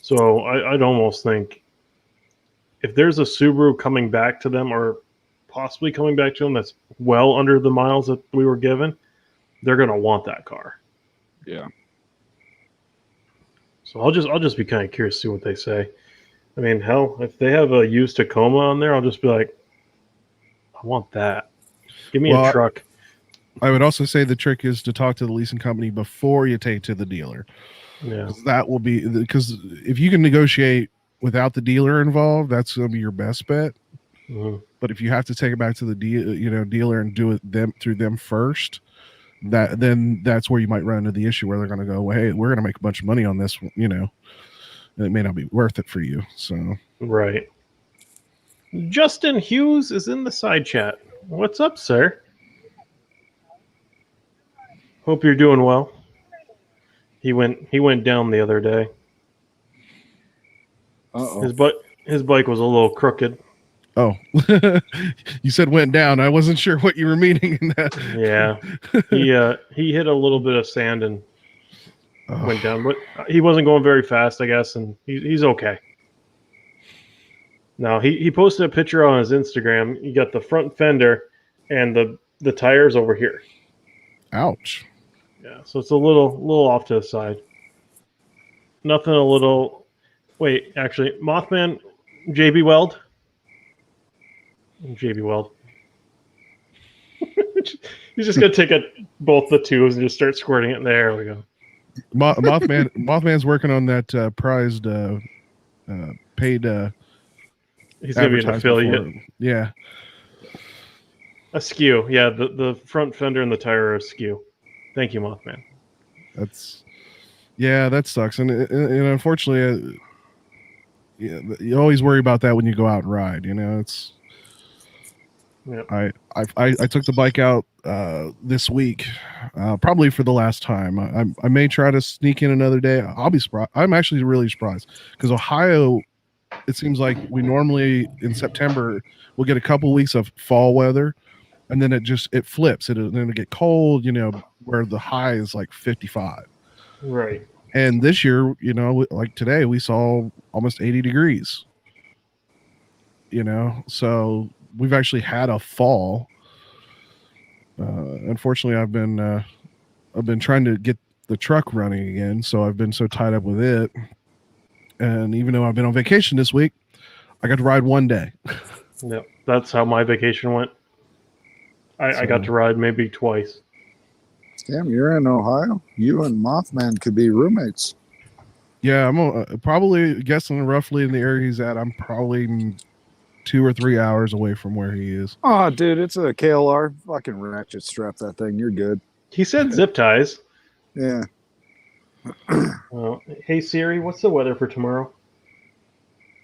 S2: So I'd almost think if there's a Subaru coming back to them or possibly coming back to them that's well under the miles that we were given, they're going to want that car.
S1: Yeah.
S2: So I'll just be kind of curious to see what they say. I mean, hell, if they have a used Tacoma on there, I'll just be like, I want that. Give me a truck.
S6: I would also say the trick is to talk to the leasing company before you take to the dealer.
S2: Yeah.
S6: That will be because if you can negotiate without the dealer involved, that's going to be your best bet.
S2: Mhm.
S6: But if you have to take it back to the dealer and do it through them first, then that's where you might run into the issue where they're going to go, well, hey, we're going to make a bunch of money on this, and it may not be worth it for you. So
S2: Right. Justin Hughes is in the side chat. What's up, sir? Hope you're doing well. He went down the other day.
S1: Uh-oh.
S2: His bike was a little crooked.
S6: Oh, you said went down. I wasn't sure what you were meaning in that.
S2: Yeah, he hit a little bit of sand and
S6: Oh.
S2: went down, but he wasn't going very fast, I guess, and he's okay. Now he posted a picture on his Instagram. He got the front fender and the tires over here.
S6: Ouch.
S2: Yeah, so it's a little off to the side. Nothing a little. Wait, actually, Mothman, JB Weld. JB Weld. He's just gonna take both the tubes and just start squirting it. There we go.
S6: Mothman's working on that prized paid
S2: He's gonna be an
S6: advertisement
S2: affiliate.
S6: for it. Yeah.
S2: Askew. Yeah, the front fender and the tire are askew. Thank you, Mothman.
S6: That sucks, and unfortunately, you always worry about that when you go out and ride. It's.
S2: Yep.
S6: I took the bike out this week, probably for the last time. I may try to sneak in another day. I'll be surprised. I'm actually really surprised because Ohio, it seems like we normally in September we'll get a couple weeks of fall weather, and then it flips. Then it'll get cold. Where the high is like 55.
S2: Right.
S6: And this year, like today, we saw almost 80 degrees. So we've actually had a fall. Unfortunately, I've been trying to get the truck running again, so I've been so tied up with it. And even though I've been on vacation this week, I got to ride one day.
S2: Yep, that's how my vacation went. I got to ride maybe twice.
S1: Damn, you're in Ohio. You and Mothman could be roommates.
S6: Yeah, I'm probably guessing roughly in the area he's at. I'm probably 2 or 3 hours away from where he is.
S1: Oh, dude, it's a KLR. Fucking ratchet strap that thing. You're good.
S2: He said zip ties.
S1: Yeah.
S2: Hey Siri, what's the weather for tomorrow?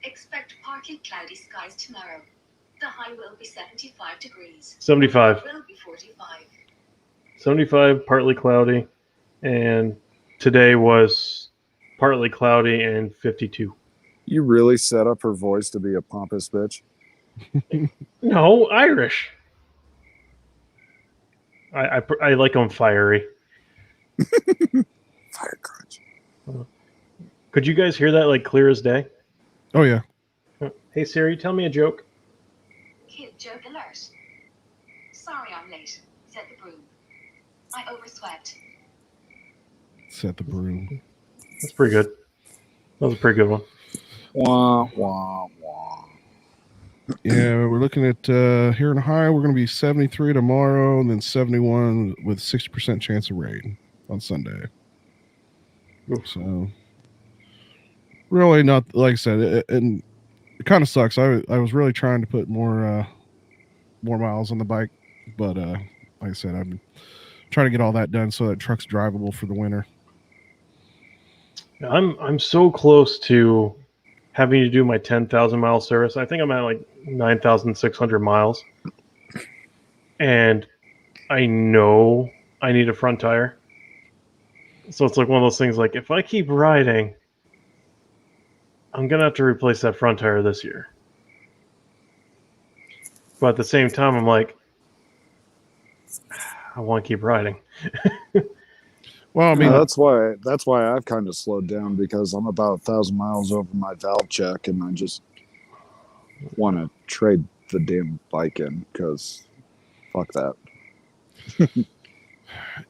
S7: Expect partly cloudy skies tomorrow. The high will be 75 degrees.
S2: 75.
S7: Will be 45.
S2: 75, partly cloudy, and today was partly cloudy and 52.
S1: You really set up her voice to be a pompous bitch.
S2: No, Irish. I like them fiery.
S1: Fire crunch.
S2: Could you guys hear that like clear as day?
S6: Oh yeah.
S2: Hey Siri, tell me a joke.
S7: Kid joke alert. Sorry I'm late, said the broom. I overswept.
S6: Set the broom.
S2: That's pretty good. That was a pretty good one.
S1: Wah, wah, wah.
S6: Yeah, we're looking at here in Ohio, we're going to be 73 tomorrow, and then 71 with 60% chance of rain on Sunday.
S2: Oof.
S6: So, really not, like I said, and it kind of sucks. I was really trying to put more miles on the bike, but like I said, I'm trying to get all that done so that truck's drivable for the winter.
S2: I'm so close to having to do my 10,000 mile service. I think I'm at like 9,600 miles. And I know I need a front tire. So it's like one of those things like if I keep riding, I'm going to have to replace that front tire this year. But at the same time, I'm like, I want to keep riding.
S6: Well, I mean,
S1: that's why I've kind of slowed down, because I'm about 1,000 miles over my valve check, and I just want to trade the damn bike in, because fuck that.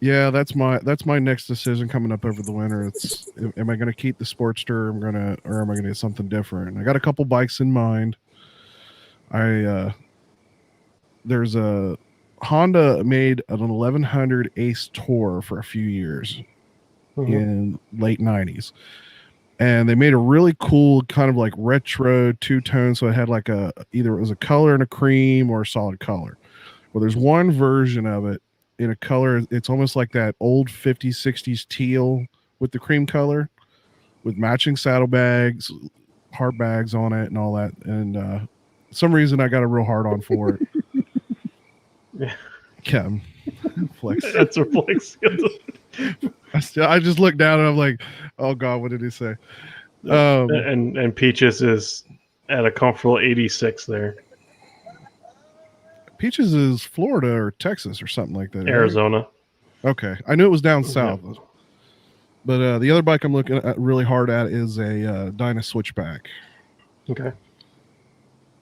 S6: yeah, that's my next decision coming up over the winter. It's am I going to keep the Sportster? Or am I going to do something different? I got a couple bikes in mind. There's a Honda made an 1100 Ace Tour for a few years in late 90s. And they made a really cool kind of like retro two-tone. So it had like either it was a color and a cream or a solid color. Well, there's one version of it in a color. It's almost like that old 50s, 60s teal with the cream color with matching saddlebags, hard bags on it and all that. And for some reason I got a real hard on for it. Yeah, flex.
S2: That's a flex.
S6: I just looked down and I'm like, oh God, what did he say?
S2: And Peaches is at a comfortable 86 there.
S6: Peaches is Florida or Texas or something like that.
S2: Arizona.
S6: Right? Okay. I knew it was down south. Yeah. But the other bike I'm looking at really hard at is a Dyna Switchback.
S2: Okay.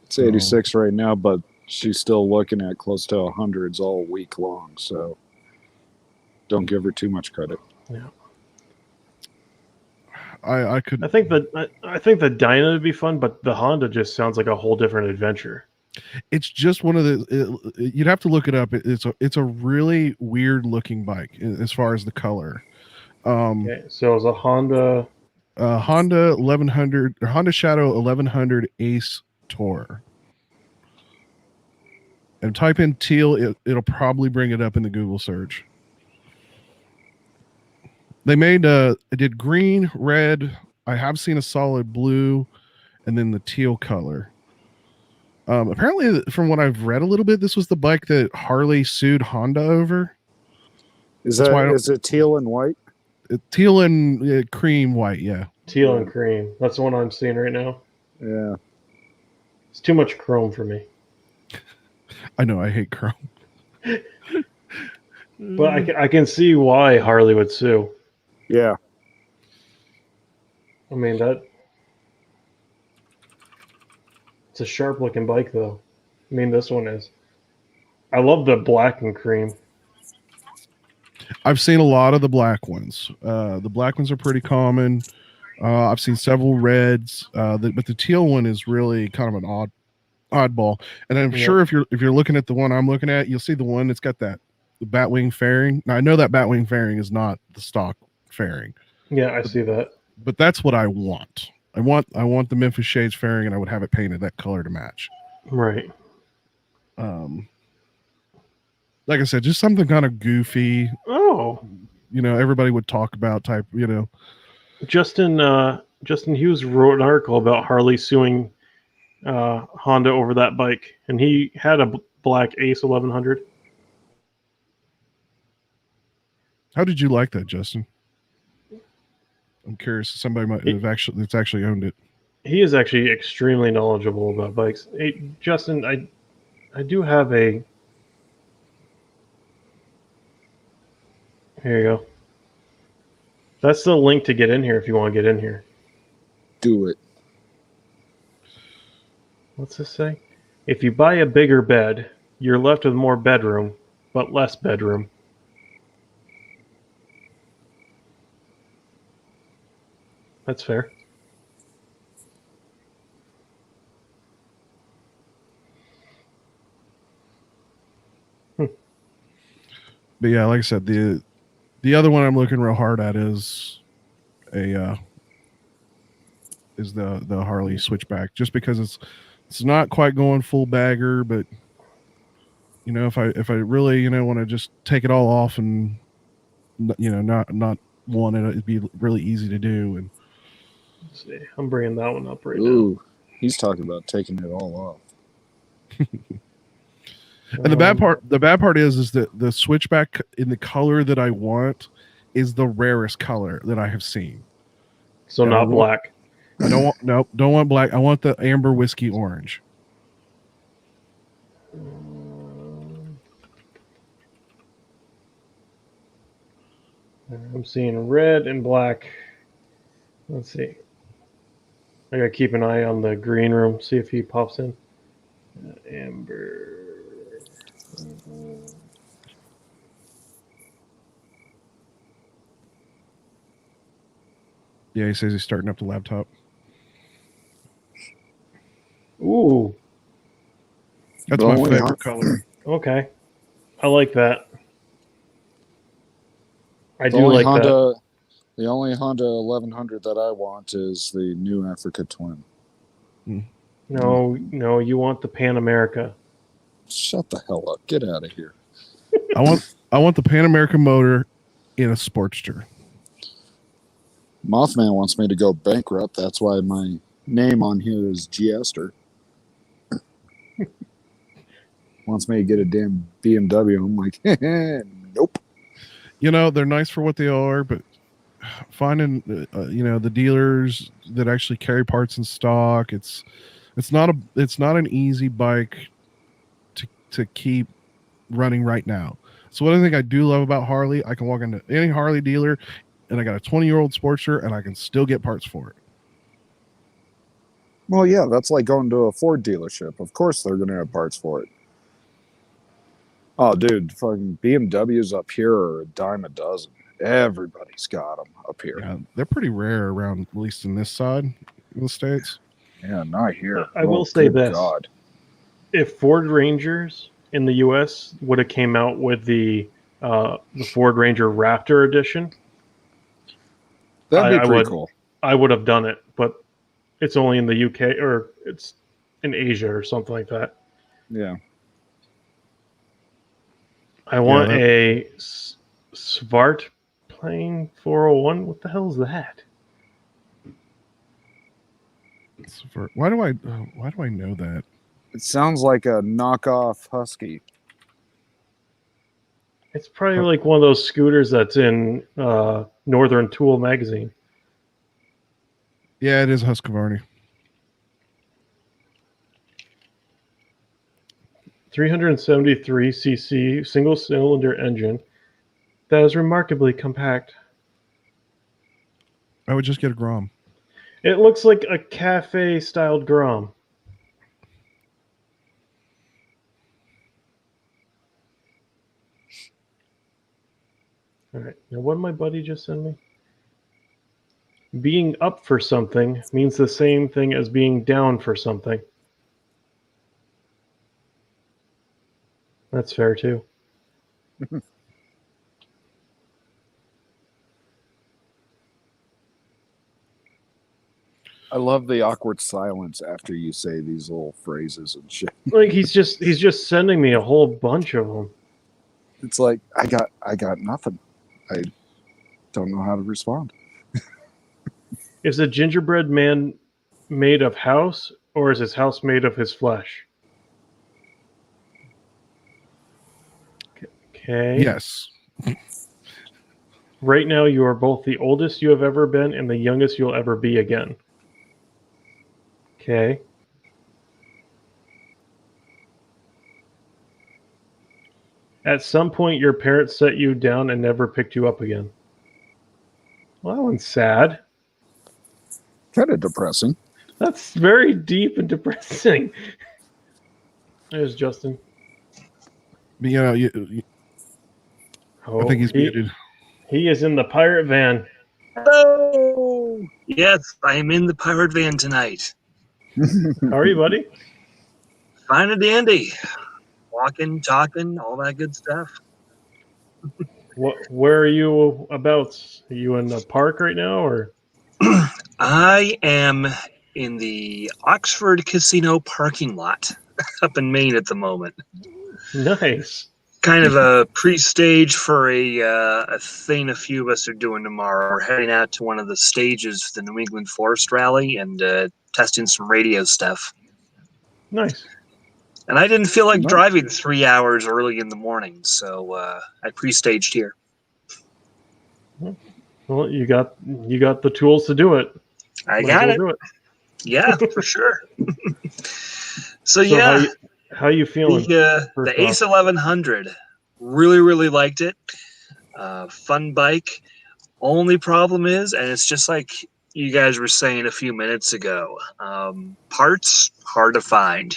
S1: It's 86 right now, but she's still looking at close to 100s all week long, so don't give her too much credit.
S2: Yeah.
S6: I think
S2: the Dyna would be fun, but the Honda just sounds like a whole different adventure.
S6: It's just one of the. You'd have to look it up. It's a really weird looking bike as far as the color.
S2: Okay, so it's a Honda.
S6: Honda 1100 or Honda Shadow 1100 Ace Tour. And type in teal, it'll probably bring it up in the Google search. They made it did green, red. I have seen a solid blue, and then the teal color. Apparently, from what I've read a little bit, this was the bike that Harley sued Honda over.
S1: Is
S6: That's why I don't-
S1: is it teal and white?
S6: Teal and cream white, yeah.
S2: Teal and cream. That's the one I'm seeing right now.
S1: Yeah.
S2: It's too much chrome for me.
S6: I know I hate chrome.
S2: But I can see why Harley would sue.
S1: Yeah.
S2: I mean, it's a sharp looking bike though. I mean, this one is. I love the black and cream.
S6: I've seen a lot of the black ones. The black ones are pretty common. I've seen several reds, but the teal one is really kind of an oddball. And I'm sure if you're looking at the one I'm looking at, you'll see the one that's got the batwing fairing. Now I know that batwing fairing is not the stock fairing.
S2: Yeah, I see that.
S6: But that's what I want. I want the Memphis Shades fairing, and I would have it painted that color to match.
S2: Right.
S6: Like I said, just something kind of goofy.
S2: Oh,
S6: everybody would talk about type.
S2: Justin Hughes wrote an article about Harley suing Honda over that bike, and he had a black Ace 1100.
S6: How did you like that, Justin? I'm curious. Somebody that's actually owned it.
S2: He is actually extremely knowledgeable about bikes. Hey, Justin, I do have a. Here you go. That's the link to get in here if you want to get in here.
S1: Do it.
S2: What's this say? If you buy a bigger bed, you're left with more bedroom, but less bedroom. That's fair.
S6: But yeah, like I said, the other one I'm looking real hard at is the Harley Switchback, just because it's not quite going full bagger, but if I really want to just take it all off and not want it, it'd be really easy to do. And
S2: let's see, I'm bringing that one up right
S1: now. He's talking about taking it all off.
S6: And the bad part is that the Switchback in the color that I want is the rarest color that I have seen.
S2: So not black.
S6: I don't want black. I want the amber whiskey orange.
S2: I'm seeing red and black. Let's see. I gotta keep an eye on the green room, see if he pops in. Amber.
S6: Yeah, he says he's starting up the laptop.
S2: Ooh.
S6: That's my favorite color.
S2: Okay. I like that. I
S1: The
S2: do like
S1: Honda,
S2: that.
S1: The only Honda 1100 that I want is the new Africa Twin.
S2: No, you want the Pan America.
S1: Shut the hell up. Get out of here.
S6: I want the Pan America motor in a Sportster.
S1: Mothman wants me to go bankrupt. That's why my name on here is Giester. Wants me to get a damn BMW. I'm like, nope.
S6: They're nice for what they are, but finding the dealers that actually carry parts in stock, it's not an easy bike to keep running right now. So what I think I do love about Harley, I can walk into any Harley dealer and I got a 20-year-old Sportster and I can still get parts for it.
S1: Well, yeah, that's like going to a Ford dealership. Of course they're going to have parts for it. Oh, dude, fucking BMWs up here are a dime a dozen. Everybody's got them up here.
S6: Yeah, they're pretty rare around, at least in this side of the States.
S1: Yeah, not here.
S2: I will say this.
S1: God.
S2: if Ford Rangers in the U.S. would have came out with the Ford Ranger Raptor edition,
S1: That'd be
S2: I
S1: pretty
S2: would
S1: cool.
S2: I would have done it, but it's only in the UK or it's in Asia or something like that.
S1: Yeah.
S2: I want
S6: that-
S2: a Svart plane 401. What the hell is that?
S6: Why do I know that?
S1: It sounds like a knockoff Husky.
S2: It's probably like one of those scooters that's in Northern Tool magazine.
S6: Yeah, it is Husqvarna.
S2: 373cc single cylinder engine that is remarkably compact.
S6: I would just get a Grom.
S2: It looks like a cafe styled Grom. All right, now what did my buddy just send me? Being up for something means the same thing as being down for something. That's fair too.
S1: I love the awkward silence after you say these little phrases and shit.
S2: Like he's just sending me a whole bunch of them.
S1: It's like I got nothing. I don't know how to respond.
S2: Is a gingerbread man made of house, or is his house made of his flesh? Okay.
S6: Yes.
S2: Right now, you are both the oldest you have ever been and the youngest you'll ever be again. Okay. At some point, your parents set you down and never picked you up again. Well, that one's sad.
S1: Kind of depressing.
S2: That's very deep and depressing. There's Justin.
S6: But, I think he's muted.
S2: He is in the pirate van.
S8: Hello. Yes, I am in the pirate van tonight.
S2: How are you, buddy?
S8: Fine and dandy. Walking, talking, all that good stuff.
S2: Where are you about? Are you in the park right now, or?
S8: I am in the Oxford Casino parking lot up in Maine at the moment.
S2: Nice.
S8: Kind of a pre-stage for a thing a few of us are doing tomorrow. We're heading out to one of the stages for the New England Forest Rally and testing some radio stuff.
S2: Nice.
S8: And I didn't feel like
S1: Nice.
S8: driving 3 hours early in the morning, so I pre-staged here.
S2: Well, you got the tools to do it.
S8: I
S2: Might
S8: got
S2: as
S8: it.
S2: well do it.
S8: Yeah, for sure. So
S2: So
S8: yeah,
S2: how you feeling?
S8: the
S2: first
S8: Ace
S2: off?
S8: 1100, really liked it. Fun bike. Only problem is, and it's just like you guys were saying a few minutes ago, parts hard to find.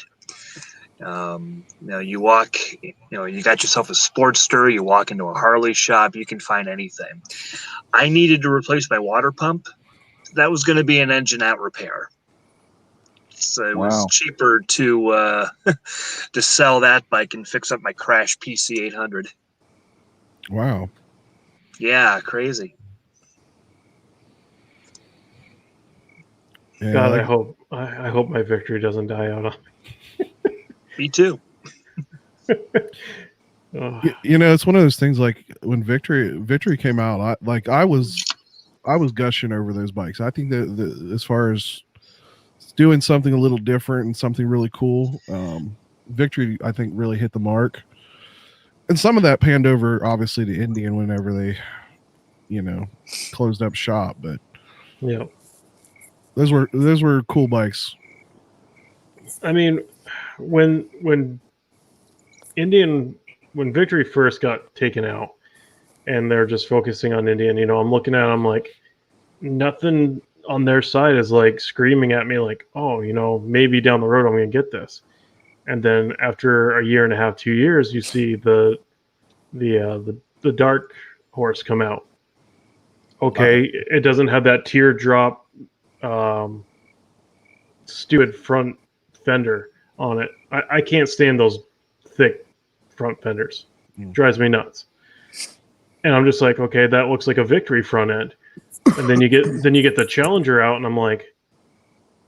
S8: You walk, you got yourself a Sportster, you walk into a Harley shop, you can find anything. I needed to replace my water pump. That was going to be an engine out repair. So it was
S1: Wow.
S8: cheaper to to sell that bike and fix up my crash PC 800.
S6: Wow.
S8: Yeah, crazy.
S6: Yeah,
S2: God,
S6: like-
S2: I hope my victory doesn't die out on
S8: Me too.
S2: me. Oh,
S6: it's one of those things. Like when Victory came out, I was gushing over those bikes. I think that as far as doing something a little different and something really cool, Victory I think really hit the mark. And some of that panned over obviously to Indian whenever they, closed up shop. But
S2: yeah.
S6: those were cool bikes.
S2: I mean, when Victory first got taken out and they're just focusing on Indian, I'm looking at it, I'm like, nothing on their side is like screaming at me like, oh, maybe down the road I'm going to get this. And then after a year and a half, 2 years, you see the Dark Horse come out. Okay, it doesn't have that teardrop stupid front fender. on it. I can't stand those thick front fenders. Drives me nuts. And I'm just like, okay, that looks like a Victory front end. And then you get the Challenger out, and I'm like,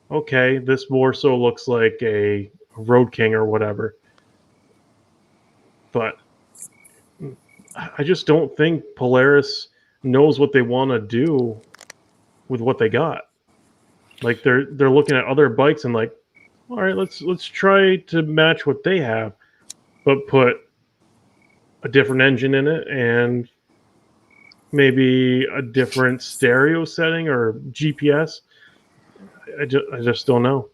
S2: okay, this more so looks like a Road King or whatever. But I just don't think Polaris knows what they want to do with what they got. Like they're looking at other bikes and like, all right, let's try to match what they have, but put a different engine in it and maybe a different stereo setting or GPS. I just don't know.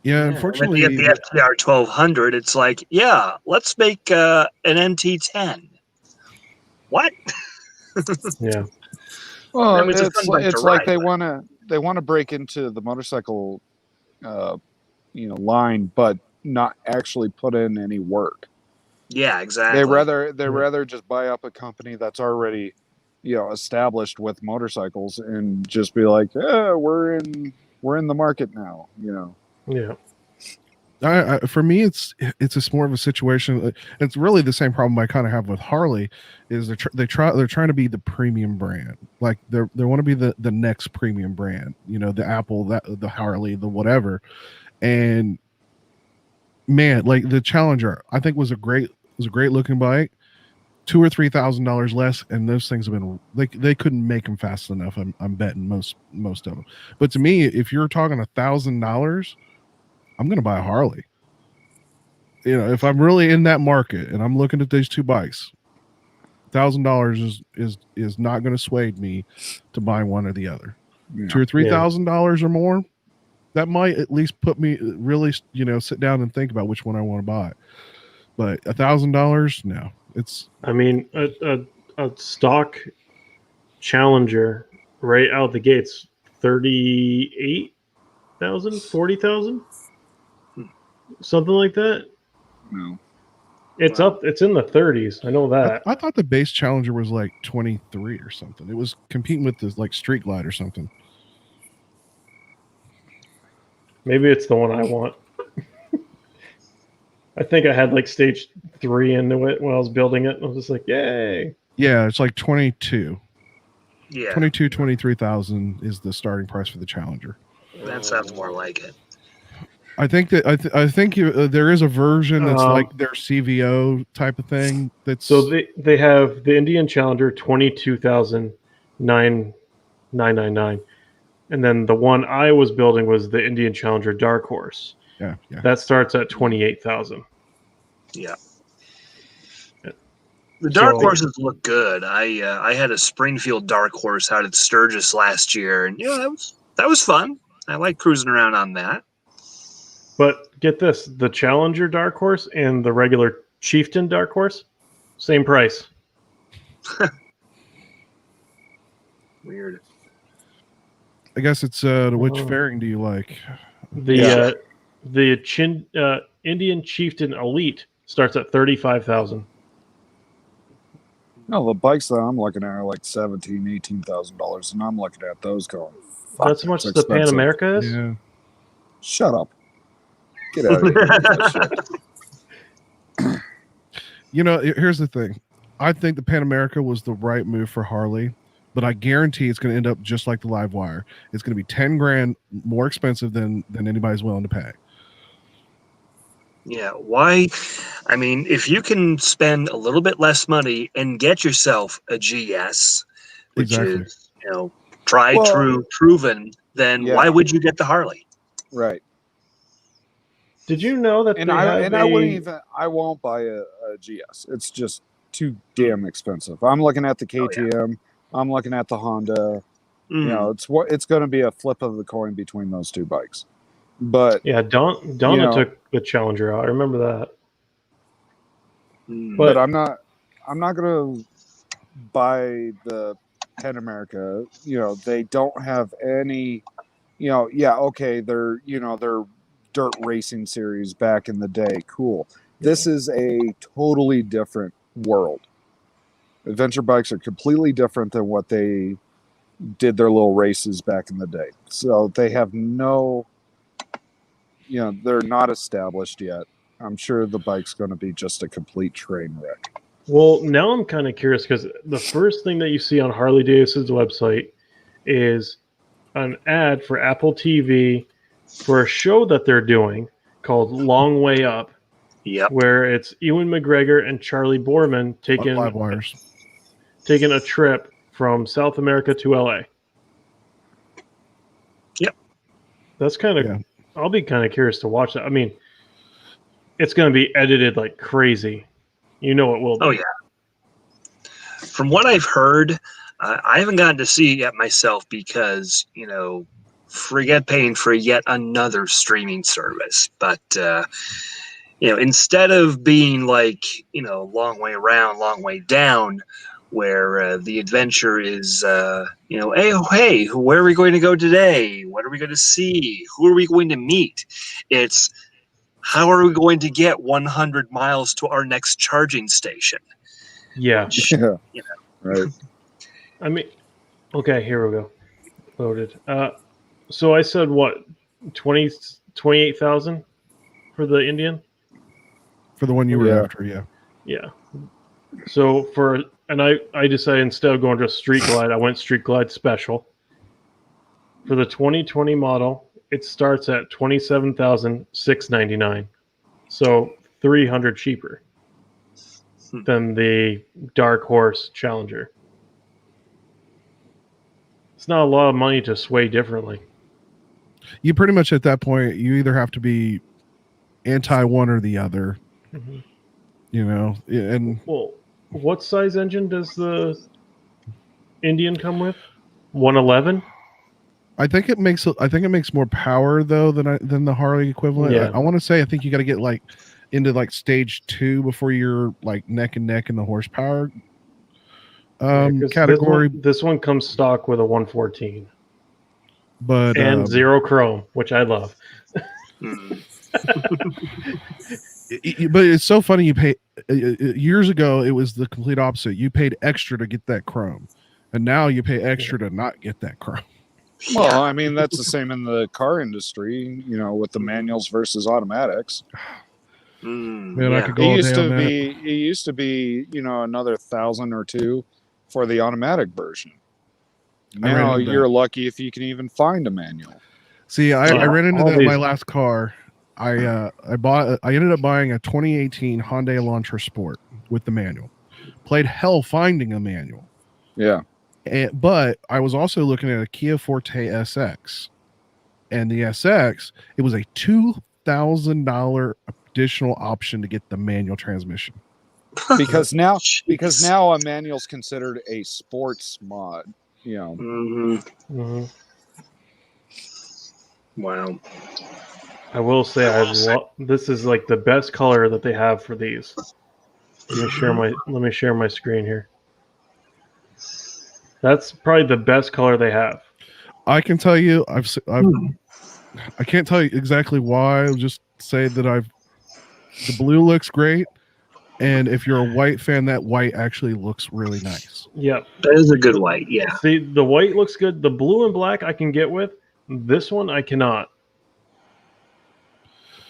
S6: Yeah,
S8: When
S6: unfortunately,
S8: you get the FTR 1200, it's like, yeah, let's make an NT10. What?
S2: Yeah.
S1: Well,
S8: I mean, it's a fun bike to
S1: it's like
S8: ride,
S1: they
S8: but-
S1: want to break into the motorcycle, line, but not actually put in any work.
S8: Yeah, exactly.
S1: They rather just buy up a company that's already, established with motorcycles and just be like, yeah, we're in the market now.
S2: Yeah.
S6: For me, it's just more of a situation. It's really the same problem I kind of have with Harley. Is they're trying to be the premium brand, like they want to be the next premium brand. The Apple, the Harley, the whatever, and man, like the Challenger, I think was a great looking bike. $2,000 or $3,000 less, and those things have been they couldn't make them fast enough. I'm betting most of them. But to me, if you're talking $1,000, I'm going to buy a Harley. If I'm really in that market and I'm looking at these two bikes, $1,000 is not going to sway me to buy one or the other.
S1: Yeah.
S6: $2,000 or $3,000 or more, that might at least put me really, sit down and think about which one I want to buy. But $1,000, no.
S2: I mean, a stock Challenger right out the gates, 38,000, 40,000, something like that.
S1: No.
S2: It's up. It's in the 30s. I know that.
S6: I thought the base Challenger was like 23 or something. It was competing with this like Street Glide or something.
S2: Maybe it's the one I want. I think I had like stage 3 into it when I was building it. I was just like, yay.
S6: Yeah, it's like 22.
S8: Yeah,
S6: 23,000 is the starting price for the Challenger.
S8: that sounds more like it.
S6: I think that I think there is a version that's like their CVO type of thing. That's
S2: so they have the Indian Challenger 22,999, and then the one I was building was the Indian Challenger Dark Horse.
S6: Yeah.
S2: That starts at 28,000.
S8: Yeah. The Dark
S2: So-
S8: Horses look good. I had a Springfield Dark Horse out at Sturgis last year, and that was fun. I like cruising around on that.
S2: But get this, the Challenger Dark Horse and the regular Chieftain Dark Horse, same price.
S8: Weird.
S6: I guess it's which fairing do you like?
S2: The Indian Chieftain Elite starts at 35,000.
S1: No, the bikes that I'm looking at are like $17,000, $18,000, and I'm looking at those going. "Fuck,
S2: That's how much the
S1: expensive."
S2: Pan America is.
S6: Yeah.
S1: Shut up. Get out of here with that shit.
S6: Here's the thing. I think the Pan America was the right move for Harley, but I guarantee it's going to end up just like the Live Wire. It's going to be 10 grand more expensive than anybody's willing to pay.
S8: Yeah, why? I mean, if you can spend a little bit less money and get yourself a GS, which
S6: Exactly.
S8: is, tried,
S1: Well,
S8: true, proven, then
S1: yeah.
S8: why would you get the Harley?
S1: Right.
S2: Did you know that
S1: And
S2: they have
S1: I won't buy a GS. It's just too damn expensive. I'm looking at the KTM. I'm looking at the Honda. It's going to be a flip of the coin between those two bikes. But
S2: Yeah, Donna took the Challenger out. I remember that.
S1: but I'm not going to buy the Pan America. They don't have any. Okay, they're dirt racing series back in the day. Cool. This is a totally different world. Adventure bikes are completely different than what they did their little races back in the day. So they have no they're not established yet. I'm sure the bike's going to be just a complete train wreck.
S2: Well, now I'm kind of curious because the first thing that you see on Harley Davidson's website is an ad for Apple TV for a show that they're doing called Long Way Up,
S8: Yep.
S2: where it's Ewan McGregor and Charlie Boorman
S6: Live wires.
S2: taking a trip from South America to LA.
S8: Yep.
S2: That's kind of, I'll be kind of curious to watch that. I mean, it's going to be edited like crazy. You know it will be.
S8: Oh, yeah. From what I've heard, I haven't gotten to see it yet myself because, forget paying for yet another streaming service. But, instead of being like, long way around, long way down, where the adventure is, hey, where are we going to go today? What are we going to see? Who are we going to meet? It's how are we going to get 100 miles to our next charging station?
S2: Yeah.
S1: Yeah. Right.
S2: I mean, okay, here we go. Loaded. So I said what? 28,000 for the Indian?
S6: For the one you were
S1: Yeah.
S6: after, yeah.
S2: Yeah. So I decided instead of going just Street Glide, I went Street Glide Special. For the 2020 model, it starts at $27,699. So $300 cheaper than the Dark Horse Challenger. It's not a lot of money to sway differently.
S6: You pretty much at that point, you either have to be anti one or the other. And
S2: Well, what size engine does the Indian come with? 111?
S6: I think it makes more power though than the Harley equivalent.
S2: Yeah.
S6: I want to say I think you got to get like into like stage 2 before you're like neck and neck in the horsepower
S2: 'Cause
S6: category.
S2: This one comes stock with a 114
S6: But
S2: and zero chrome, which I love.
S6: But it's so funny. You pay years ago. It was the complete opposite. You paid extra to get that chrome, and now you pay extra to not get that chrome.
S1: Well, I mean, that's the same in the car industry, with the manuals versus automatics.
S6: Man, I could go
S1: It
S6: all
S1: used
S6: day on
S1: to
S6: that.
S1: be, another 1,000 or 2 for the automatic version.
S6: I ran
S1: Now
S6: into
S1: you're
S6: that.
S1: lucky if you can even find a manual.
S6: See, I ran into
S2: all
S6: that in my
S2: these-
S6: last car. I ended up buying a 2018 Hyundai Elantra Sport with the manual. Played hell finding a manual.
S1: Yeah.
S6: But I was also looking at a Kia Forte SX, and the SX, it was a $2,000 additional option to get the manual transmission.
S1: Because now a manual's considered a sports mod.
S8: Wow.
S2: I will say this is like the best color that they have for these. Let me share my screen here. That's probably the best color they have.
S6: I can tell you, I can't tell you exactly why. I'll just say that the blue looks great, and if you're a white fan, that white actually looks really nice.
S2: Yep.
S8: That is a good white, yeah.
S2: See, the white looks good. The blue and black I can get with. This one I cannot.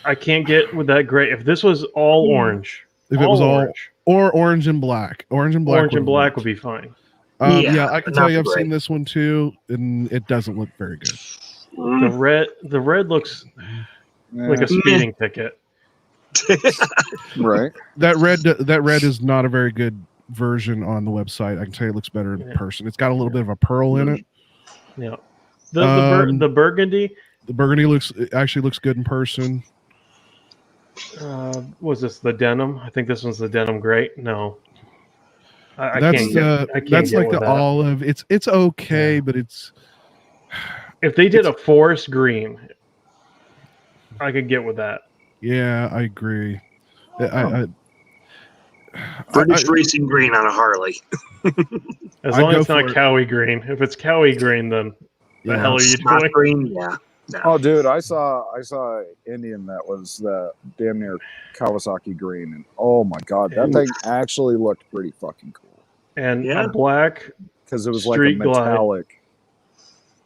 S2: I can't get with that gray. If this was all orange,
S6: If it was all or orange and black, orange and black
S2: would be fine.
S6: Yeah, I can
S8: not
S6: tell you, I've
S8: gray.
S6: seen this one too, and it doesn't look very good.
S2: The red looks like a speeding ticket.
S1: Right.
S6: That red is not a very good version on the website. I can tell you it looks better in person. It's got a little bit of a pearl in it.
S2: Yeah. The burgundy.
S6: The burgundy actually looks good in person.
S2: Was this the denim? I think this one's the denim gray. No. I
S6: That's
S2: can't get
S6: like
S2: with
S6: the
S2: that.
S6: olive. It's okay, but it's.
S2: If they did a forest green, I could get with that.
S6: Yeah, I agree.
S8: British racing green on a Harley.
S2: As
S6: I'd
S2: long as
S6: go
S2: it's not
S6: for it.
S2: cowie green. If it's cowie green, then the hell are you
S8: Spot
S2: doing?
S8: green, yeah. No.
S1: Oh, dude, I saw Indian that was the damn near Kawasaki green, and oh my god, that thing actually looked pretty fucking cool
S2: And
S8: Yeah.
S2: a black
S1: because it was like a
S2: Street Glide.
S1: metallic.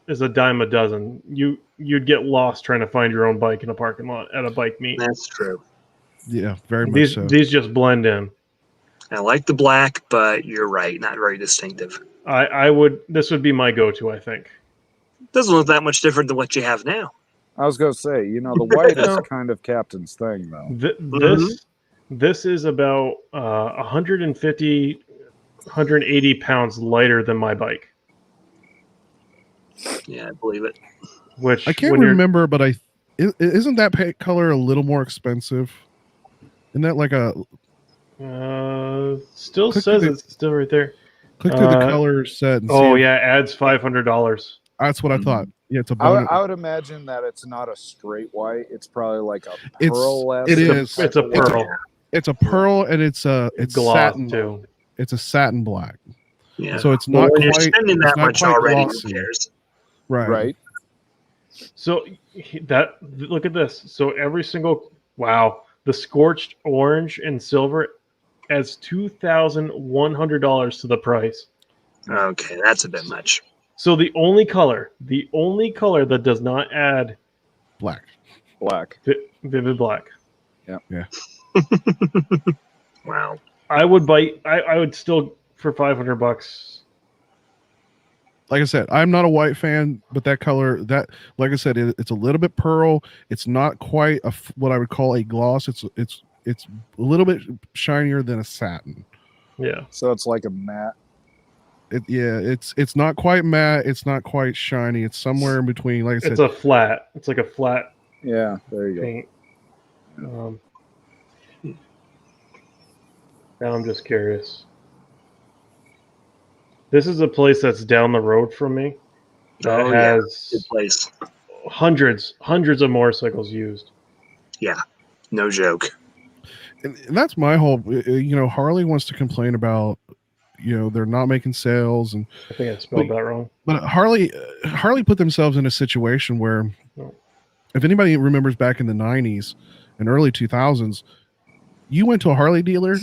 S2: is a dime a dozen. You'd get lost trying to find your own bike in a parking lot at a bike meet.
S8: That's true.
S6: Yeah, very much so.
S2: These just blend in.
S8: I like the black, but you're right, not very distinctive.
S2: This would be my go-to, I think.
S8: Doesn't look that much different than what you have now.
S1: I was gonna say, the white is kind of Captain's thing, though.
S2: This is about 150, 180 pounds lighter than my bike.
S8: Yeah, I believe it.
S2: Which
S6: I can't remember, but isn't that paint color a little more expensive? Isn't that like a?
S2: Still says it's still right there.
S6: Click through the color set. And
S2: adds $500.
S6: That's what I thought. Yeah, it's a
S1: I
S6: bonus.
S1: would imagine that it's not a straight white. It's probably like a pearl.
S6: It is.
S2: It's a pearl.
S6: It's a pearl, and it's
S2: gloss
S6: satin
S2: too.
S6: It's a satin black.
S8: Yeah.
S6: So it's not
S8: when
S6: quite.
S8: you're spending that much already, who cares?
S6: Right.
S2: So look at this. So every single the scorched orange and silver adds $2,100 to the price.
S8: Okay, that's a bit much.
S2: So the only color that does not add
S6: black,
S2: vivid black.
S6: Yeah.
S8: Wow.
S2: I would still for $500.
S6: Like I said, I'm not a white fan, but that color, like I said, it's a little bit pearl. It's not quite what I would call a gloss. It's a little bit shinier than a satin.
S2: Yeah.
S1: So it's like a matte.
S6: It's not quite matte. It's not quite shiny. It's somewhere in between. Like I said,
S2: it's a flat. It's like a flat.
S1: Yeah, there you
S2: paint. Now I'm just curious. This is a place that's down the road from me that has
S8: good place.
S2: hundreds of motorcycles used.
S8: Yeah, no joke.
S6: And that's my whole. Harley wants to complain about. They're not making sales, and
S2: I think I spelled that wrong.
S6: But Harley put themselves in a situation where, if anybody remembers back in the 90s and early 2000s, you went to a Harley dealer.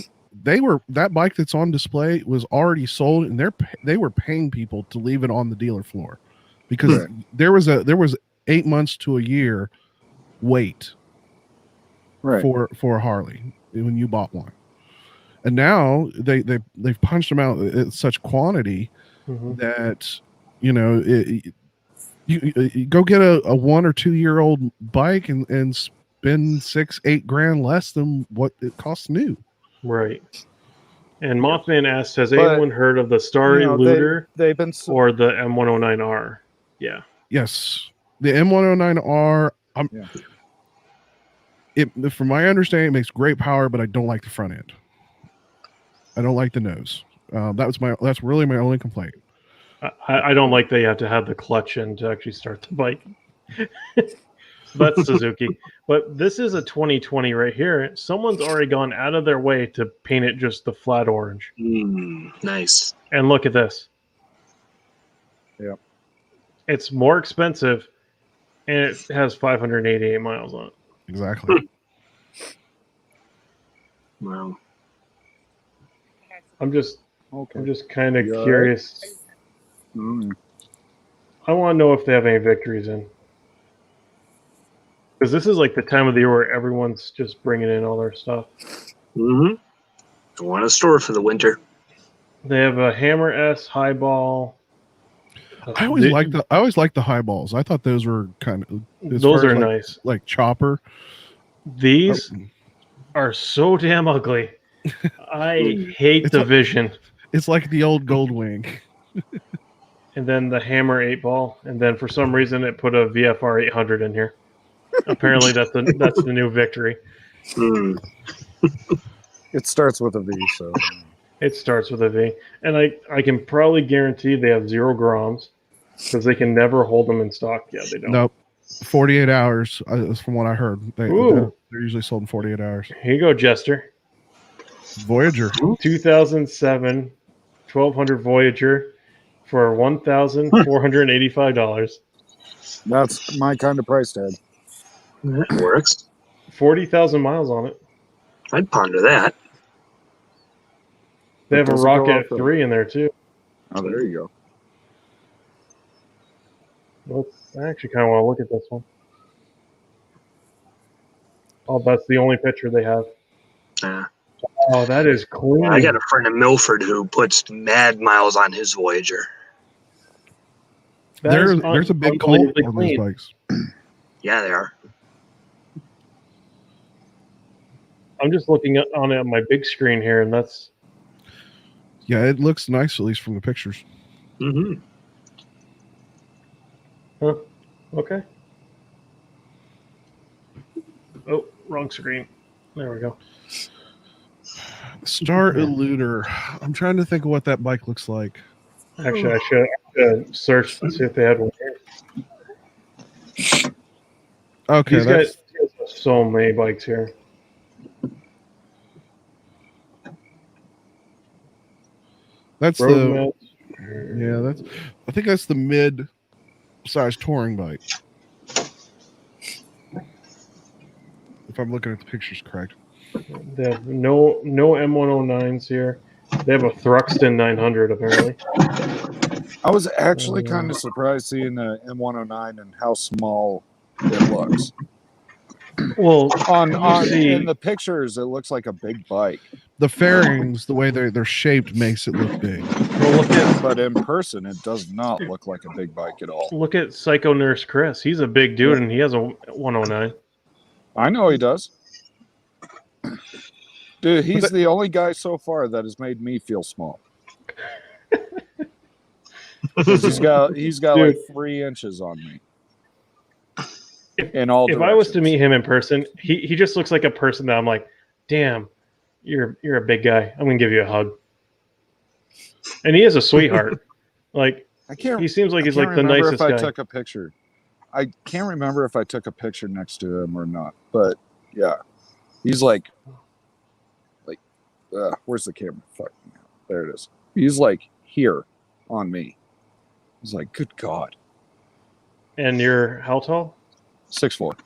S6: That bike that's on display was already sold, and they were paying people to leave it on the dealer floor because there was 8 months to a year wait for a Harley when you bought one. And now they've punched them out at such quantity that you go get a 1 or 2 year old bike and spend $6-8 grand less than what it costs new.
S2: Right. And Mothman asks, has anyone heard of the Starry Looter
S1: they've been
S2: or the M109R? Yeah.
S6: Yes, the M109R. From my understanding, it makes great power, but I don't like the front end. I don't like the nose. That's really my only complaint.
S2: I don't like that you have to have the clutch in to actually start the bike. That's Suzuki. But this is a 2020 right here. Someone's already gone out of their way to paint it just the flat orange.
S8: Nice.
S2: And look at this.
S1: Yeah.
S2: It's more expensive, and it has 588 miles on it.
S6: Exactly.
S8: Wow.
S2: I'm just kind of curious. I want to know if they have any victories in. Because this is like the time of the year where everyone's just bringing in all their stuff.
S8: Going to store for the winter.
S2: They have a Hammer S Highball.
S6: I always liked the highballs. I thought those were kind of
S2: those are nice,
S6: like chopper.
S2: These are so damn ugly. I hate the vision.
S6: It's like the old Goldwing.
S2: And then the Hammer 8-ball, and then for some reason it put a VFR 800 in here. Apparently that's the new victory.
S1: It starts with a V, so
S2: it starts with a V, and I can probably guarantee they have 0 groms because they can never hold them in stock. Yeah, they don't.
S6: Nope. 48 hours is from what I heard. They're usually sold in 48 hours.
S2: Here you go, Jester.
S6: Voyager.
S2: 2007 1200 Voyager for $1,485.
S1: that's my kind of price tag.
S8: That works.
S2: 40,000 miles on it.
S8: I'd ponder that.
S2: They have a Rocket 3 in there too.
S1: Oh, there you go.
S2: I actually kind of want to look at this one. Oh, that's the only picture they have.
S8: Yeah.
S2: Oh, that is clean.
S8: I got a friend in Milford who puts mad miles on his Voyager.
S2: That is
S6: There's a big cult
S2: unbelievably
S6: on those
S2: clean.
S6: bikes.
S8: Yeah, they are.
S2: I'm just looking on it on my big screen here, and that's
S6: Yeah, it looks nice, at least from the pictures.
S8: Mm-hmm.
S2: okay. Oh, wrong screen. There we go.
S6: Star Eluder. I'm trying to think of what that bike looks like.
S2: Actually, I should search to see if they had one here.
S6: Okay,
S2: These guys have so many bikes here.
S6: that's
S2: Road
S6: the
S2: mats.
S6: yeah. I think that's the mid-size touring bike. If I'm looking at the pictures correct.
S2: They have no M109s here. They have a Thruxton 900 apparently.
S1: I was actually kind of surprised seeing the M109 and how small it looks.
S2: Well,
S1: In the pictures, it looks like a big bike.
S6: The fairings, the way they're shaped, makes it look big.
S2: well,
S1: But in person, it does not look like a big bike at all.
S2: look at Psycho Nurse Chris. He's a big dude, and he has a 109.
S1: I know he does. Dude, he's the only guy so far that has made me feel small. 'Cause he's got like 3 inches on me. In all
S2: If
S1: directions.
S2: I was to meet him in person, he just looks like a person that I'm like, damn, you're a big guy. I'm gonna give you a hug. And he is a sweetheart. Like he seems like he's like the nicest
S1: if I
S2: guy.
S1: took a picture. I can't remember if I took a picture next to him or not. But yeah, he's like, where's the camera? Fuck, there it is. He's like here on me. He's like, good God.
S2: And you're how tall?
S1: 6'4".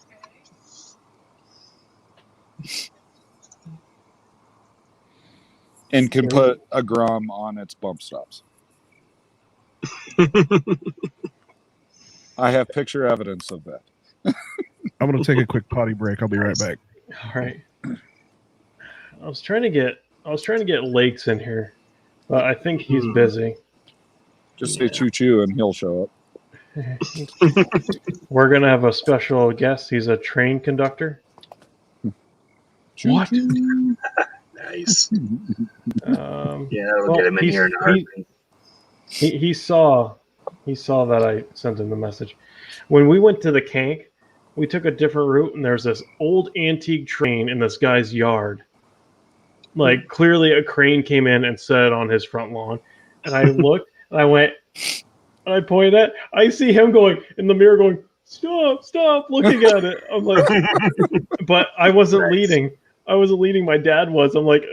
S1: And can put a Grom on its bump stops. I have picture evidence of that.
S6: I'm going to take a quick potty break. I'll be right back.
S2: All right. I was trying to get Lakes in here, but I think he's busy.
S1: Just say choo choo and he'll show up.
S2: We're gonna have a special guest. He's a train conductor.
S1: What?
S8: Nice.
S2: That'll
S8: get him in here in a heartbeat.
S2: He saw that I sent him the message. When we went to the Kank, we took a different route, and there's this old antique train in this guy's yard. Like clearly, a crane came in and set it on his front lawn, and I looked and I went. And I pointed at. I see him going in the mirror, going, "Stop!" Looking at it. I'm like, but I wasn't leading. I wasn't leading. My dad was. I'm like,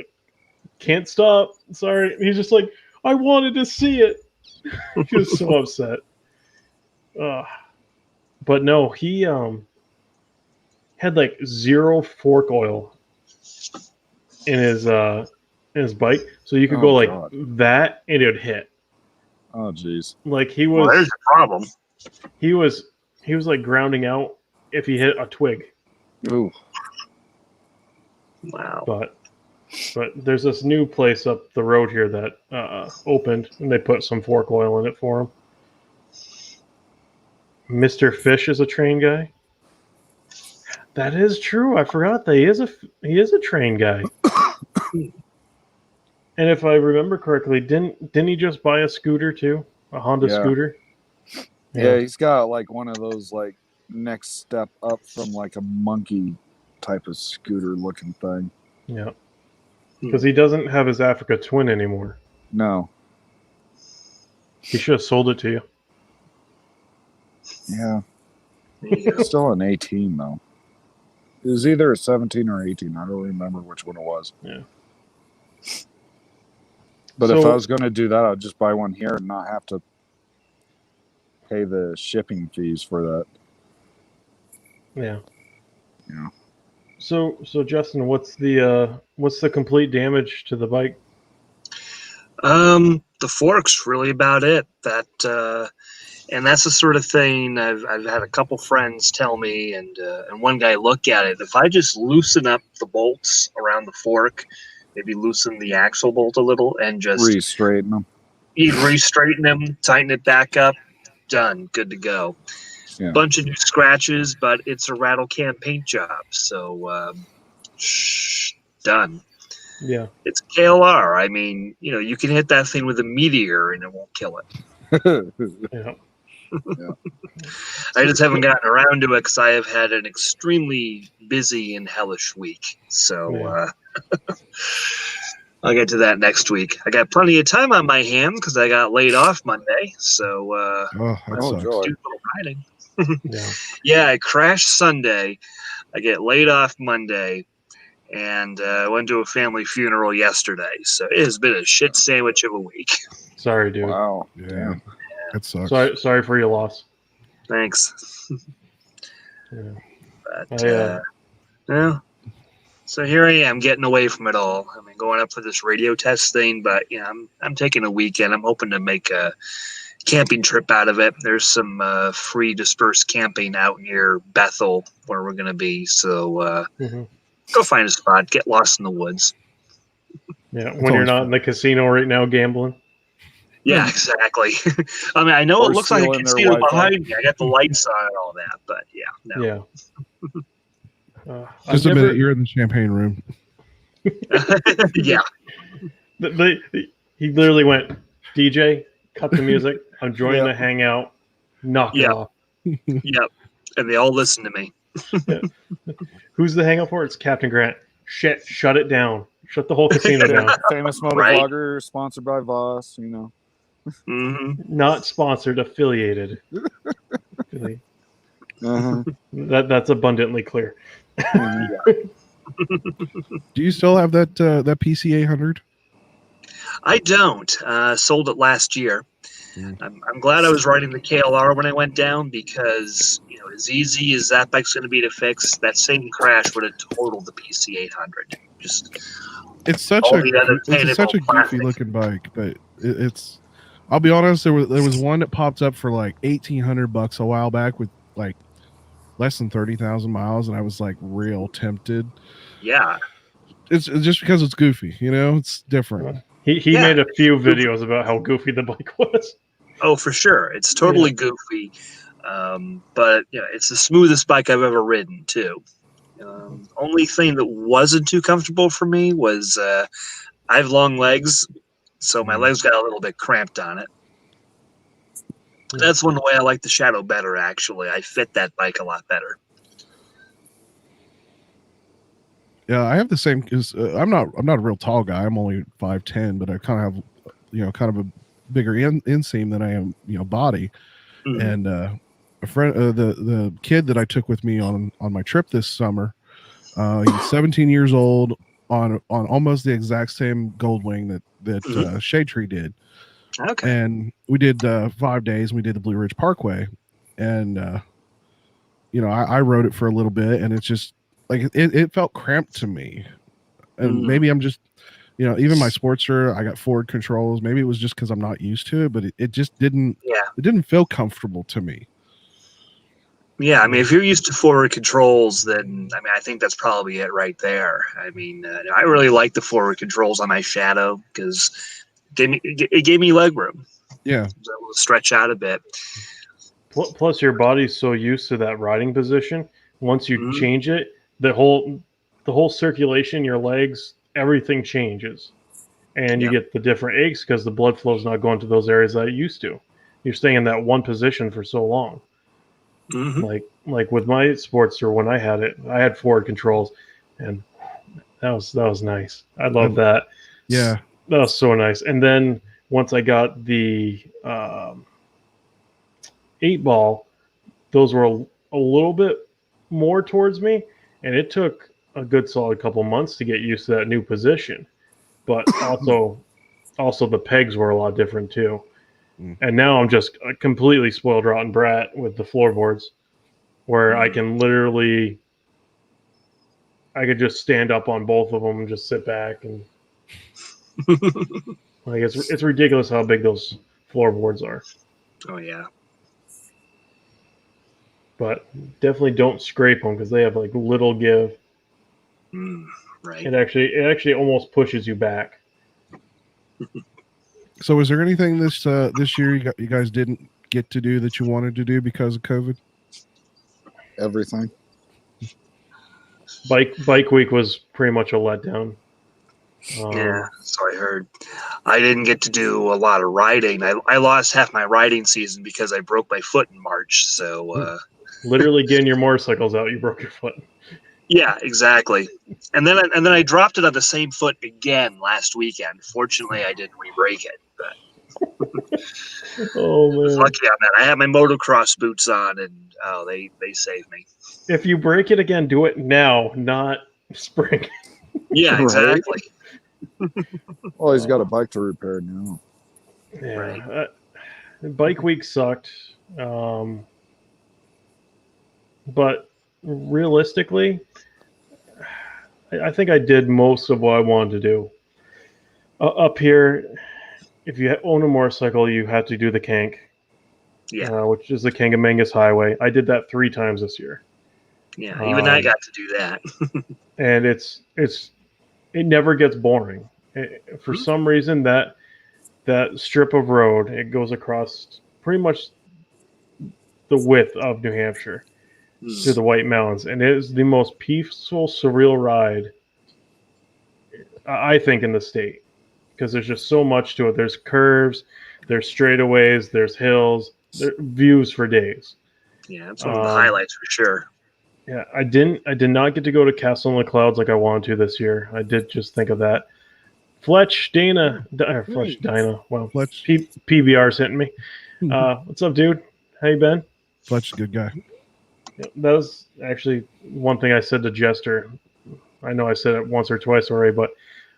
S2: can't stop. Sorry. He's just like, I wanted to see it. He was so upset. But no, he had like 0 fork oil in his bike, so you could go like that, and it would hit.
S1: Oh, jeez.
S2: Like he was.
S8: Well, there's a problem.
S2: He was like grounding out if he hit a twig.
S1: Ooh.
S8: Wow.
S2: But there's this new place up the road here that opened, and they put some fork oil in it for him. Mr. Fish is a train guy. That is true. I forgot that he is a train guy. And if I remember correctly, didn't he just buy a scooter too? A Honda scooter?
S1: Yeah, he's got like one of those like next step up from like a monkey type of scooter looking thing.
S2: Yeah. Because he doesn't have his Africa Twin anymore.
S1: No.
S2: He should have sold it to you.
S1: Yeah. Still an 18 though. It was either a 17 or 18. I don't remember which one it was.
S2: Yeah.
S1: But if I was going to do that, I'd just buy one here and not have to pay the shipping fees for that.
S2: Yeah.
S1: Yeah.
S2: So Justin, what's the complete damage to the bike?
S8: The fork's really about it. That And that's the sort of thing I've had a couple friends tell me, and one guy look at it. If I just loosen up the bolts around the fork, maybe loosen the axle bolt a little, and just
S1: Re-straighten them.
S8: re-straighten them, tighten it back up, done, good to go.
S1: Yeah.
S8: Bunch of new scratches, but it's a rattle can paint job, so done.
S2: Yeah.
S8: It's KLR. I mean, you can hit that thing with a meteor and it won't kill it.
S2: Yeah.
S8: I just haven't gotten around to it because I have had an extremely busy and hellish week. So I'll get to that next week. I got plenty of time on my hands because I got laid off Monday. So
S6: Oh, that sucks.
S1: joy.
S8: do a little riding.
S2: Yeah.
S8: Yeah, I crashed Sunday. I get laid off Monday. And went to a family funeral yesterday. So it has been a shit sandwich of a week.
S2: Sorry, dude.
S1: Wow.
S6: Yeah,
S1: Damn.
S6: that sucks.
S2: Sorry for your loss.
S8: Thanks.
S2: Yeah.
S8: But, well, so here I am getting away from it all. I mean, going up for this radio test thing, but I'm taking a weekend. I'm hoping to make a camping trip out of it. There's some free dispersed camping out near Bethel where we're going to be. So go find a spot, get lost in the woods.
S2: Yeah, when you're not in the casino right now gambling.
S8: Yeah, exactly. I mean, I know
S1: Or
S8: it looks like a
S1: stealing their
S8: casino
S1: Wi-Fi.
S8: behind me. I got the lights on and all that, but no.
S2: Yeah.
S6: Just a minute, you're in the champagne room.
S8: Yeah.
S2: He literally went, DJ, cut the music. I'm joining the hangout. Knock it off.
S8: Yep. And they all listen to me.
S2: Who's the hangout for? It's Captain Grant. Shit, shut it down. Shut the whole casino down.
S1: Famous motovlogger, sponsored by Voss,
S8: Mm-hmm.
S2: Not sponsored, affiliated. That's abundantly clear.
S6: Do you still have that PC 800?
S8: I don't. Sold it last year. I'm glad I was riding the KLR when I went down because, as easy as that bike's going to be to fix, that same crash would have totaled the PC 800.
S6: It's such a goofy looking bike, but it's. I'll be honest. There was one that popped up for like $1,800 a while back with like less than 30,000 miles, and I was like real tempted.
S8: Yeah,
S6: it's just because it's goofy. It's different.
S2: He made a few videos about how goofy the bike was.
S8: Oh, for sure. It's totally goofy. But it's the smoothest bike I've ever ridden too. Only thing that wasn't too comfortable for me was I have long legs, so my legs got a little bit cramped on it. That's one way I like the Shadow better, actually. I fit that bike a lot better.
S6: Yeah, I have the same. Cause I'm not a real tall guy. I'm only 5'10", but I kind of have kind of a bigger inseam than I am body. And a friend, the kid that I took with me on my trip this summer, he's 17 years old on almost the exact same Goldwing that Shade Tree did.
S8: Okay.
S6: And we did 5 days. And we did the Blue Ridge Parkway, and I rode it for a little bit, and it's just like it felt cramped to me. And maybe I'm just even my Sportster, I got forward controls. Maybe it was just because I'm not used to it, but it just didn't.
S8: Yeah.
S6: It didn't feel comfortable to me.
S8: Yeah, I mean, if you're used to forward controls, then I think that's probably it right there. I mean, I really like the forward controls on my Shadow because it gave me leg room.
S6: Yeah,
S8: I was able to stretch out a bit.
S2: Plus, your body's so used to that riding position. Once you change it, the whole circulation, your legs, everything changes, and you get the different aches because the blood flow is not going to those areas that it used to. You're staying in that one position for so long. Like with my Sportster, when I had it, I had forward controls, and that was nice. I love that.
S6: Yeah,
S2: that was so nice. And then once I got the 8-ball, those were a little bit more towards me, and it took a good solid couple months to get used to that new position. But also the pegs were a lot different too. And now I'm just a completely spoiled rotten brat with the floorboards, where I can literally, I could just stand up on both of them and just sit back, and like it's ridiculous how big those floorboards are.
S8: Oh yeah.
S2: but definitely don't scrape them because they have like little give.
S8: Right.
S2: It actually almost pushes you back.
S6: So, was there anything this year you guys didn't get to do that you wanted to do because of COVID?
S9: Everything.
S2: Bike week was pretty much a letdown.
S8: Yeah, so I heard. I didn't get to do a lot of riding. I lost half my riding season because I broke my foot in March. So
S2: literally getting your motorcycles out, you broke your foot.
S8: yeah, exactly. And then I dropped it on the same foot again last weekend. Fortunately, I didn't re-break it. But
S2: Oh
S8: I was
S2: man!
S8: lucky on that. I had my motocross boots on, and they saved me.
S2: If you break it again, do it now, not spring.
S8: Yeah,
S9: Right.
S8: exactly.
S9: Well, he's got a bike to repair now.
S2: Yeah,
S8: Right.
S2: Bike week sucked, but realistically, I think I did most of what I wanted to do. Up here, if you own a motorcycle, you have to do the Kank,
S8: Yeah,
S2: which is the Kangamangas Highway. I did that 3 times this year.
S8: yeah. Even I got to do that.
S2: And it never gets boring. For some reason, that strip of road, it goes across pretty much the width of New Hampshire to the White Mountains, and it is the most peaceful, surreal ride I think in the state, because there's just so much to it. There's curves, there's straightaways, there's hills, there views for days.
S8: Yeah, that's one of the highlights for sure.
S2: Yeah, I did not get to go to Castle in the Clouds like I wanted to this year. I did just think of that. Fletch Dana. Well,
S6: Fletch.
S2: PBR's hitting me. What's up, dude? How you been?
S6: Fletch, good guy.
S2: Yeah, that was actually one thing I said to Jester. I know I said it once or twice already, but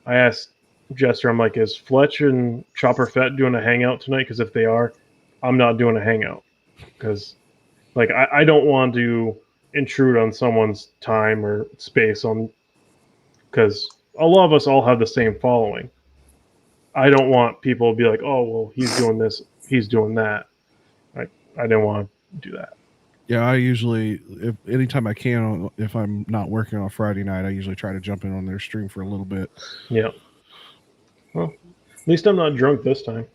S2: I asked Jester, I'm like, is Fletch and Chopper Fett doing a hangout tonight? Because if they are, I'm not doing a hangout. Because like I don't want to intrude on someone's time or space because a lot of us all have the same following. I don't want people to be like, oh, well, he's doing this, he's doing that. I didn't want to do that.
S6: Yeah, I usually, anytime I can, if I'm not working on Friday night, I usually try to jump in on their stream for a little bit.
S2: Yeah. Well, at least I'm not drunk this time.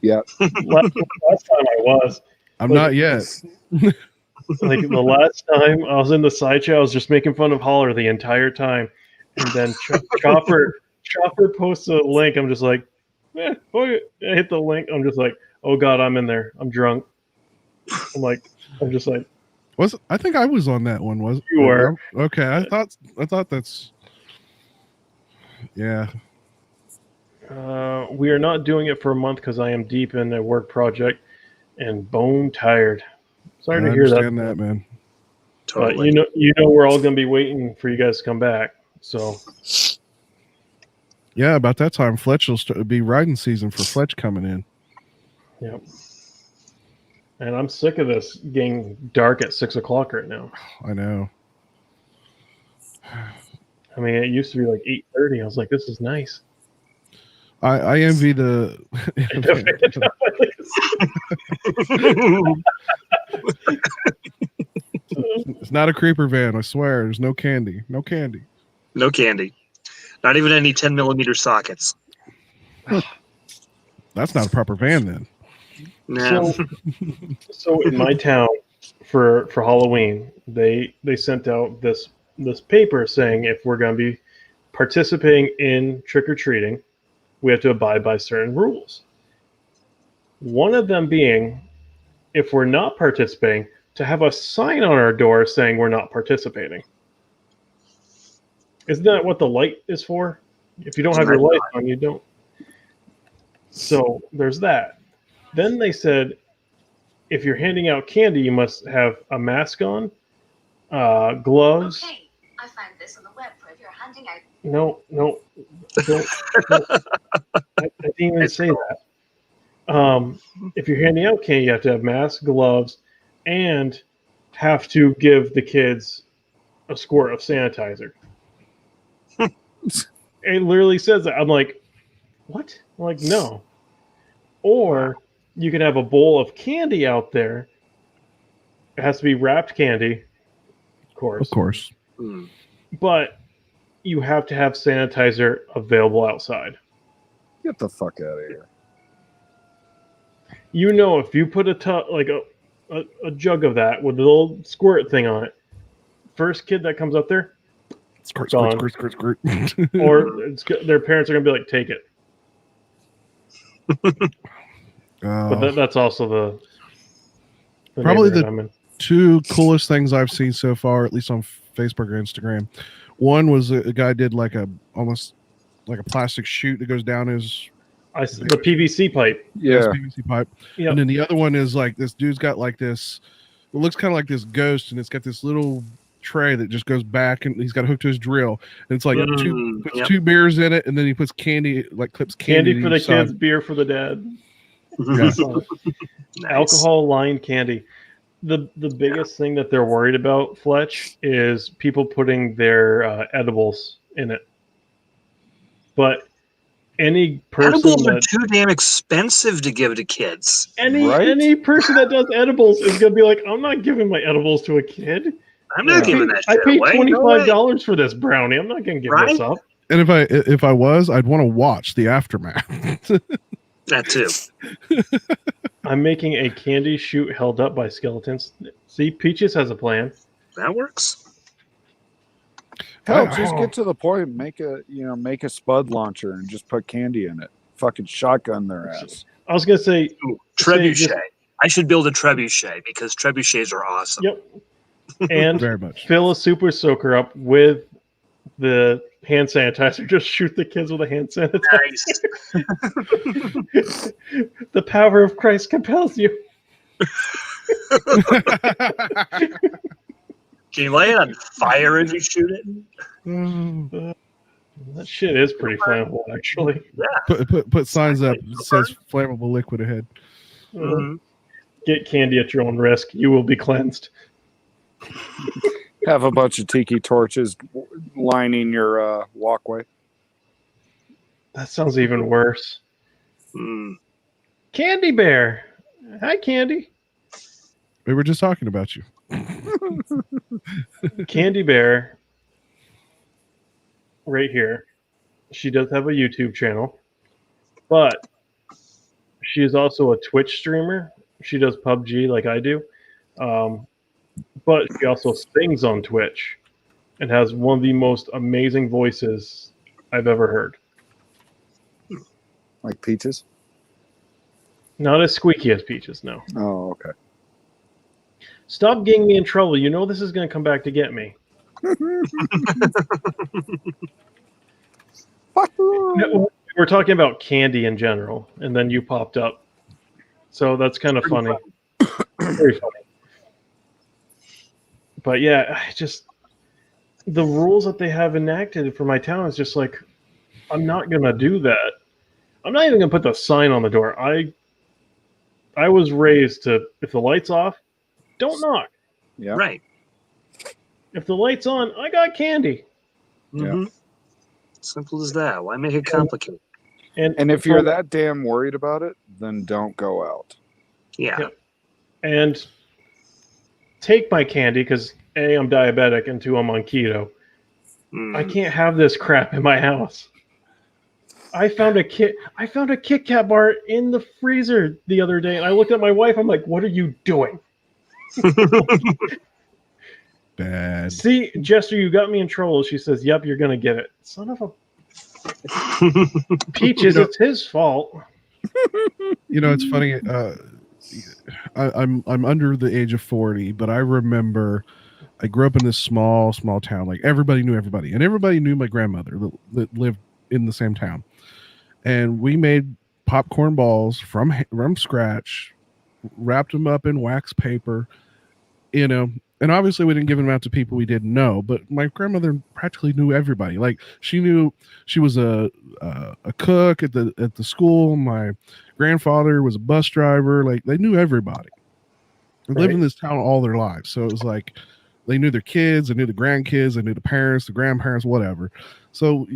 S9: Yeah.
S2: Last time I was.
S6: I'm not yet.
S2: Like the last time I was in the sideshow, I was just making fun of Holler the entire time, and then Chopper posts a link. I'm just like, I hit the link. I'm just like, oh god, I'm in there. I'm drunk. I'm just like,
S6: I think I was on that one. Was
S2: you were?
S6: Okay, I thought that's yeah.
S2: We are not doing it for a month because I am deep in a work project and bone tired. Sorry to hear that.
S6: I understand that, man.
S8: Totally.
S2: But you know we're all going to be waiting for you guys to come back. So
S6: yeah, about that time, Fletch will be riding season for Fletch coming in.
S2: Yep. And I'm sick of this getting dark at 6 o'clock right now.
S6: I know.
S2: I mean, it used to be like 8:30. I was like, this is nice.
S6: I envy the. It's not a creeper van. I swear. There's no candy. No candy.
S8: No candy. Not even any 10mm sockets.
S6: That's not a proper van then.
S8: No.
S2: So in my town for Halloween, they sent out this paper saying if we're going to be participating in trick or treating, we have to abide by certain rules. One of them being, if we're not participating, to have a sign on our door saying we're not participating. Isn't that what the light is for? If you don't have your light on, you don't. So there's that. Then they said, if you're handing out candy, you must have a mask on, gloves.
S7: Okay, I found this on the web for if you're handing out.
S2: No, don't. I didn't even say that. If you're handing out candy, you have to have masks, gloves, and have to give the kids a squirt of sanitizer. It literally says that. I'm like, what? I'm like, no. Or you can have a bowl of candy out there It has to be wrapped candy, of course.
S6: Of course.
S8: Mm.
S2: But you have to have sanitizer available outside.
S9: Get the fuck out of here.
S2: You know, if you put a jug of that with a little squirt thing on it, first kid that comes up there,
S6: Squirt,
S2: Gone.
S6: squirt, squirt, squirt,
S2: or their parents are gonna be like, "Take it." But that's also the
S6: Probably
S2: neighborhood
S6: the
S2: I'm in.
S6: two coolest things I've seen so far, at least on Facebook or Instagram. One was a guy did like almost like a plastic chute that goes down his
S2: The PVC pipe.
S6: yes,
S9: Yeah.
S6: PVC pipe.
S2: Yep.
S6: And then the other one is like this dude's got like this, it looks kind of like this ghost, and it's got this little tray that just goes back, and he's got hooked to his drill, and it's like puts
S8: Yep.
S6: 2 beers in it, and then he puts candy, like clips
S2: Candy
S6: to
S2: for the
S6: each side.
S2: kids, beer for the dad.
S6: Yeah.
S8: Nice.
S2: Alcohol lined candy. The biggest thing that they're worried about, Fletch, is people putting their edibles in it. But any person
S8: Edibles are
S2: that
S8: too damn expensive to give to kids.
S2: any person that does edibles is gonna be like, I'm not giving my edibles to a kid.
S8: I'm not giving that
S2: I
S8: shit
S2: paid
S8: away. No
S2: $25 for this brownie. I'm not gonna give this
S8: Right?
S2: up.
S6: And if I was, I'd want to watch the aftermath.
S8: That too.
S2: I'm making a candy chute held up by skeletons. See, Peaches has a plan.
S8: That works.
S9: Hell,
S6: Oh.
S9: just get to the point. Make a spud launcher and just put candy in it. Fucking shotgun their ass.
S2: I was gonna say,
S8: Ooh, trebuchet.
S2: just-
S8: I should build a trebuchet because trebuchets are awesome.
S2: yep. And
S6: Very much.
S2: fill a super soaker up with the hand sanitizer. Just shoot the kids with a hand sanitizer.
S8: Nice.
S2: The power of Christ compels you.
S8: Can you light it on fire as you shoot it?
S2: That shit is pretty flammable, actually.
S6: Put signs up that says flammable liquid ahead.
S8: Mhm.
S2: Get candy at your own risk. You will be cleansed.
S1: Have a bunch of tiki torches lining your walkway.
S2: That sounds even worse.
S8: Mm.
S2: Candy Bear. Hi, Candy.
S6: We were just talking about you.
S2: Candy Bear. Right here. She does have a YouTube channel, but she is also a Twitch streamer. She does PUBG like I do. But she also sings on Twitch and has one of the most amazing voices I've ever heard.
S1: Like Peaches?
S2: Not as squeaky as Peaches, no.
S1: Oh, okay.
S2: Stop getting me in trouble. You know this is going to come back to get me. We're talking about candy in general, and then you popped up. So that's kind of funny. Very funny. But yeah, the rules that they have enacted for my town is just like, I'm not going to do that. I'm not even going to put the sign on the door. I was raised to, if the light's off, don't knock.
S1: Yeah.
S8: Right.
S2: If the light's on, I got candy.
S8: Mhm. Simple as that. Why make it complicated?
S1: And if you're that damn worried about it, then don't go out.
S8: Yeah.
S2: Yep. And take my candy because A, I'm diabetic, and 2, I'm on keto.
S8: Mm.
S2: I can't have this crap in my house. I found a Kit Kat bar in the freezer the other day, and I looked at my wife. I'm like, "What are you doing?"
S6: Bad.
S2: See, Jester, you got me in trouble. She says, "Yep, you're gonna get it." Son of a Peaches, it's his fault.
S6: You know, it's funny. I'm under the age of 40, but I remember I grew up in this small town. Like everybody knew everybody, and everybody knew my grandmother that lived in the same town. And we made popcorn balls from scratch, wrapped them up in wax paper, you know. And obviously, we didn't give them out to people we didn't know. But my grandmother practically knew everybody. Like she knew she was a cook at the school. My grandfather was a bus driver. Like they knew everybody. They lived in this town all their lives. So it was like they knew their kids, they knew the grandkids, they knew the parents, the grandparents, whatever. So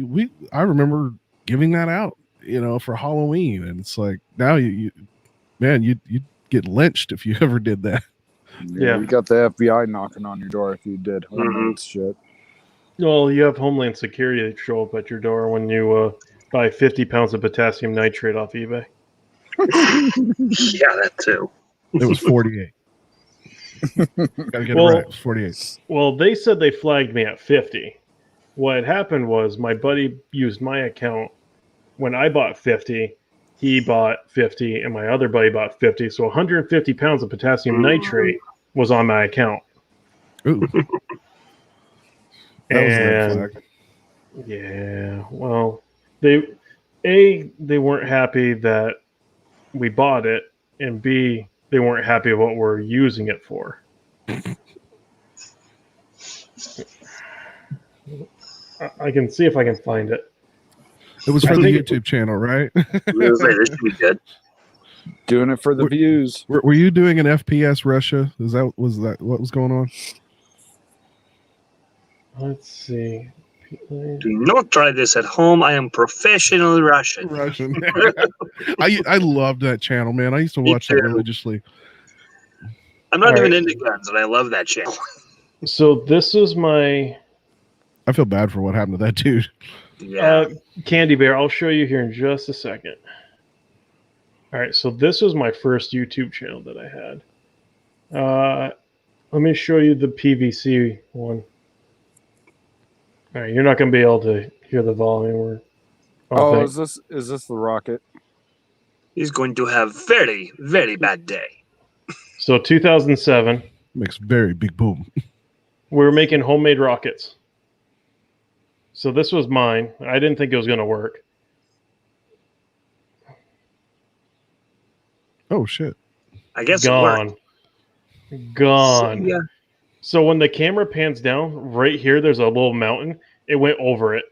S6: I remember giving that out, you know, for Halloween. And it's like now you get lynched if you ever did that.
S2: Yeah.
S9: You got the FBI knocking on your door if you did Homeland shit.
S2: Well, you have Homeland Security that show up at your door when you buy 50 pounds of potassium nitrate off eBay.
S8: Yeah, that too.
S6: It was 48. Gotta get it
S2: Well-
S6: right. It was 48.
S2: Well, they said they flagged me at 50. What happened was my buddy used my account when I bought 50. He bought 50, and my other buddy bought 50. So 150 pounds of potassium nitrate was on my account.
S6: Ooh. That was a red
S2: And
S6: flag.
S2: yeah, well, they weren't happy that we bought it, and B, they weren't happy what we're using it for. I can see if I can find it.
S6: It was for
S2: I
S6: the
S2: think-
S6: YouTube channel, right?
S8: I was like, this should be good.
S9: Doing it for the views.
S6: Were you doing an FPS Russia? Was that what was going on?
S2: Let's see.
S8: Do not try this at home. I am professional Russian.
S6: Russian. I loved that channel, man. I used to
S8: Me
S6: watch that
S8: too.
S6: religiously.
S8: I'm not
S2: All
S8: even
S2: right.
S8: into guns, and I love that channel.
S2: So this is my
S6: I feel bad for what happened to that dude.
S8: Yeah.
S2: Candy Bear. I'll show you here in just a second. All right, so this was my first YouTube channel that I had. Let me show you the PVC one. All right, you're not going to be able to hear the volume.
S9: Oh, is this the rocket?
S8: He's going to have very, very bad day.
S2: So 2007,
S6: Makes very big boom.
S2: we were making homemade rockets. So this was mine. I didn't think it was going to work.
S6: Oh shit.
S8: I guess it worked.
S2: Gone.
S8: Yeah.
S2: So when the camera pans down, right here, there's a little mountain. It went over it.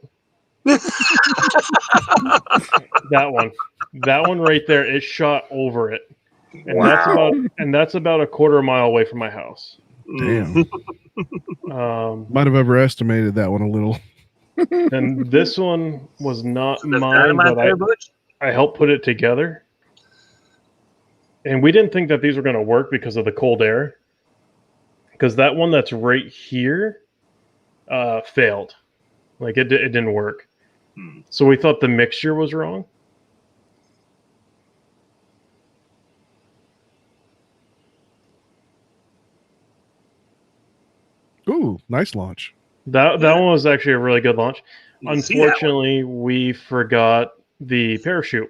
S2: That one right there, it shot over it. And that's about a quarter mile away from my house.
S6: Damn.
S2: Um,
S6: Might have overestimated that one a little.
S2: and this one was not
S8: The
S2: mine,
S8: dynamite
S2: but
S8: there, Butch?
S2: I helped put it together. And we didn't think that these were going to work because of the cold air. Because that one that's right here failed. Like it didn't work. So we thought the mixture was wrong.
S6: Ooh, nice launch.
S2: That one was actually a really good launch.
S8: You see that one?
S2: Unfortunately, we forgot the parachute.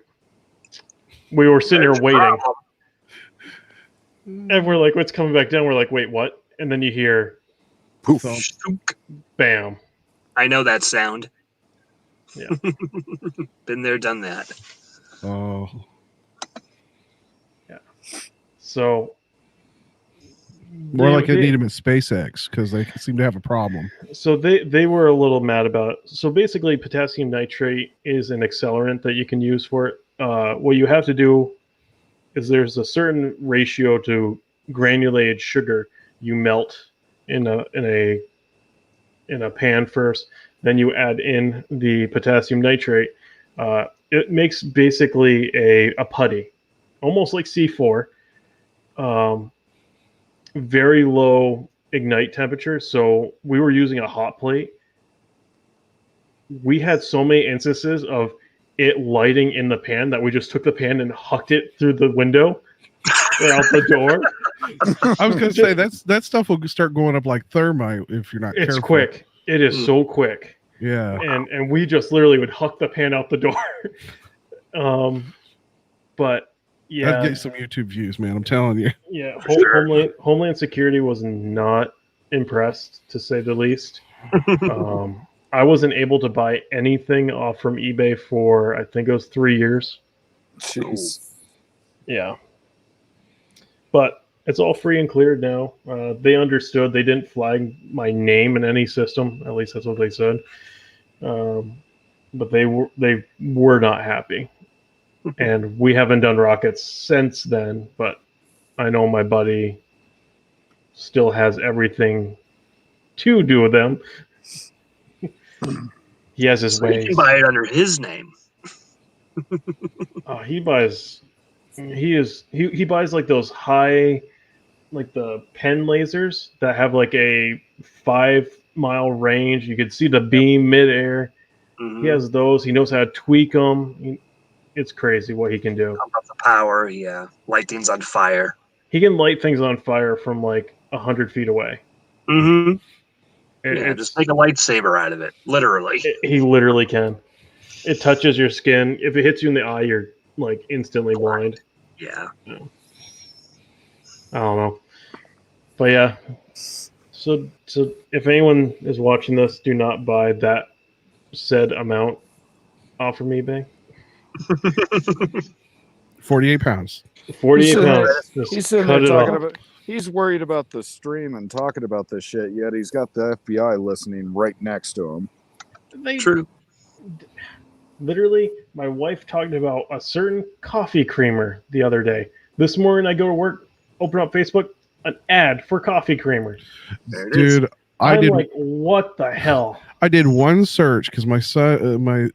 S2: We were sitting here waiting. And we're like, what's coming back down? We're like, wait, what? And then you hear,
S9: Poof.
S8: Shunk.
S2: bam.
S8: I know that sound.
S2: Yeah.
S8: Been there, done that.
S6: Oh.
S2: So
S6: More like I need them at SpaceX because they seem to have a problem.
S2: So they were a little mad about it. So basically, potassium nitrate is an accelerant that you can use for it. What you have to do is there's a certain ratio to granulated sugar you melt in a pan first. Then you add in the potassium nitrate. It makes basically a putty, almost like C4. Very low ignite temperature. So we were using a hot plate. We had so many instances of it lighting in the pan that we just took the pan and hucked it through the window or out the door.
S6: I was going to say that stuff will start going up like thermite if you're not
S2: It's
S6: careful.
S2: quick. It is so quick.
S6: Yeah.
S2: And we just literally would huck the pan out the door. But yeah,
S6: That'd get some YouTube views, man. I'm telling you.
S2: yeah.
S8: Sure.
S2: Homeland Security was not impressed, to say the least. I wasn't able to buy anything off from eBay for I think it was 3 years.
S9: Jeez.
S2: Yeah, but it's all free and cleared now. They understood. They didn't flag my name in any system. At least that's what they said. But they were not happy. And we haven't done rockets since then, but I know my buddy still has everything to do with them. He has his
S8: So you
S2: ways.
S8: can buy it under his name.
S2: He buys like those high like the pen lasers that have like a 5-mile range. You can see the beam midair.
S8: Mhm.
S2: He has those. He knows how to tweak them. It's crazy what he can do.
S8: Pump up the power. Yeah, light things on fire.
S2: He can light things on fire from like 100 feet away.
S8: Mm-hmm.
S2: It-
S8: Yeah,
S2: it's-
S8: just make a lightsaber out of it, literally.
S2: he literally can. It touches your skin. If it hits you in the eye, you're like instantly blind.
S8: Yeah.
S2: I don't know. But yeah. So if anyone is watching this, do not buy that said amount off from eBay.
S6: 48 pounds.
S2: 48
S9: He's
S2: pounds.
S9: He's
S2: Just
S9: sitting
S2: cut
S9: there
S2: it
S9: talking
S2: off.
S9: about. He's worried about the stream and talking about this shit. Yet he's got the FBI listening right next to him.
S8: True.
S2: Literally, my wife talked about a certain coffee creamer the other day. This morning I go to work, open up Facebook, an ad for coffee creamer.
S8: There it is.
S6: Dude,
S2: I'm
S6: I did
S2: like, what the hell?
S6: I did one search because my son, my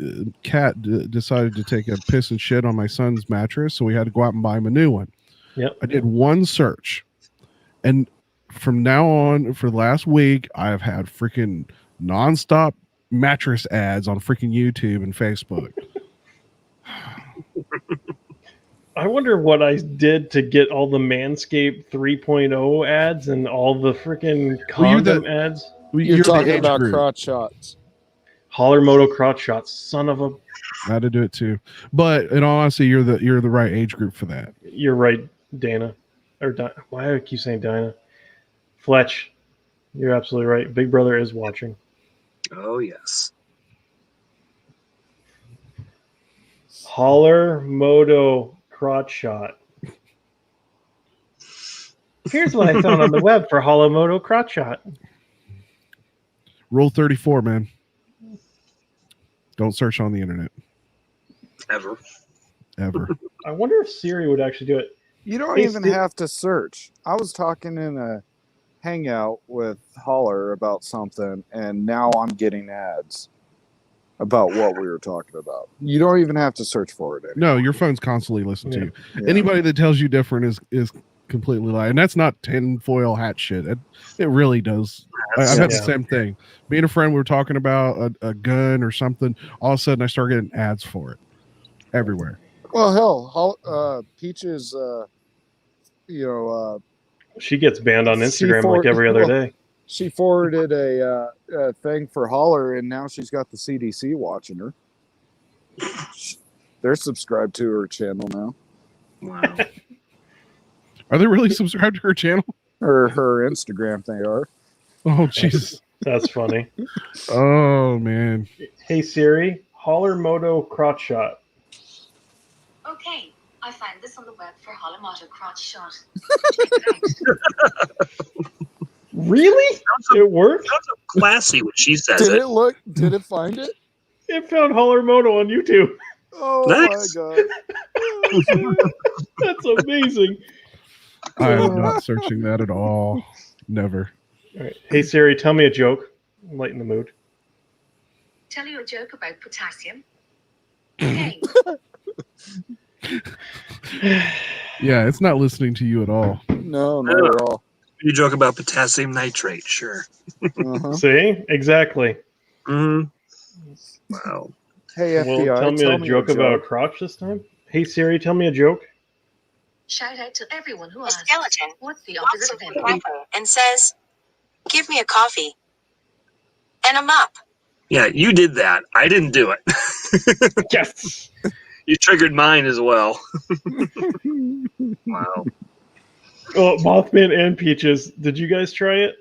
S6: cat decided to take a piss and shit on my son's mattress, so we had to go out and buy him a new one.
S2: Yep.
S6: I did one search, and from now on, for the last week, I've had freaking nonstop mattress ads on freaking YouTube and Facebook.
S2: I wonder what I did to get all the Manscaped 3.0 ads and all the freaking
S6: Well, you're the-
S2: condom ads.
S9: You're
S6: the
S9: talking
S6: age
S9: about
S6: group.
S9: crotch shots.
S2: Holler Moto crotch shots, son of a.
S6: I had to do it too, but in all honesty, you're the right age group for that.
S2: You're right, Dana. Or why do I keep saying Dinah? Fletch, you're absolutely right. Big Brother is watching.
S8: Oh, yes.
S2: Holler Moto crotch shot. Here's what I found on the web for Holler Moto crotch shot.
S6: Rule 34, man. Don't search on the internet
S8: Ever.
S6: ever.
S2: I wonder if Siri would actually do it.
S9: You don't
S2: Hey,
S9: even
S2: Steve-
S9: have to search. I was talking in a hangout with Holler about something, and now I'm getting ads about what we were talking about. You don't even have to search for it anymore.
S6: No, your phone's constantly listening to you.
S9: Yeah.
S6: Anybody that tells you different is completely lying. And that's not tinfoil hat shit. It really does. I've had the
S2: Yeah.
S6: same thing. Me and a friend, we were talking about a gun or something. All of a sudden, I start getting ads for it everywhere.
S9: Well, hell, Peaches,
S2: She gets banned on
S9: She
S2: Instagram
S9: for-
S2: like every other
S9: well-
S2: day.
S9: she forwarded a thing for Holler, and now she's got the CDC watching her. They're subscribed to her channel now,
S8: Wow.
S6: Are they really subscribed to her channel?
S9: or her Instagram. They are.
S6: Oh, Jesus.
S2: That's funny.
S6: Oh, man.
S2: Hey Siri, Holler Moto crotch shot.
S7: Okay, I found this on the web for Holler Moto crotch shot.
S2: Really? It worked?
S8: Sounds so classy when she says
S9: Did
S8: it.
S9: it look? Did it find it?
S2: It found Holler Moto on YouTube.
S9: Oh
S8: Nice.
S9: my god!
S2: That's amazing.
S6: I am not searching that at all. Never.
S2: All right. Hey Siri, tell me a joke. Lighten the mood.
S7: Tell you a joke about potassium. Okay,
S6: Yeah, it's not listening to you at all.
S9: No, not at all.
S8: You joke about potassium nitrate, sure.
S9: Uh-huh.
S2: See? Exactly.
S8: Mm-hmm. Wow.
S9: Hey
S2: Well,
S9: FBI,
S2: tell me a joke about a crotch this time. Hey Siri, tell me a joke.
S7: shout out to everyone who
S10: A
S7: asked,
S10: skeleton
S7: what's the
S10: walks
S7: opposite of
S10: into a
S7: empty?
S10: cafe and says, "Give me a coffee and a mop."
S8: Yeah, you did that. I didn't do it.
S2: Yes.
S8: You triggered mine as well. Wow.
S2: Oh, Mothman and Peaches, did you guys try it?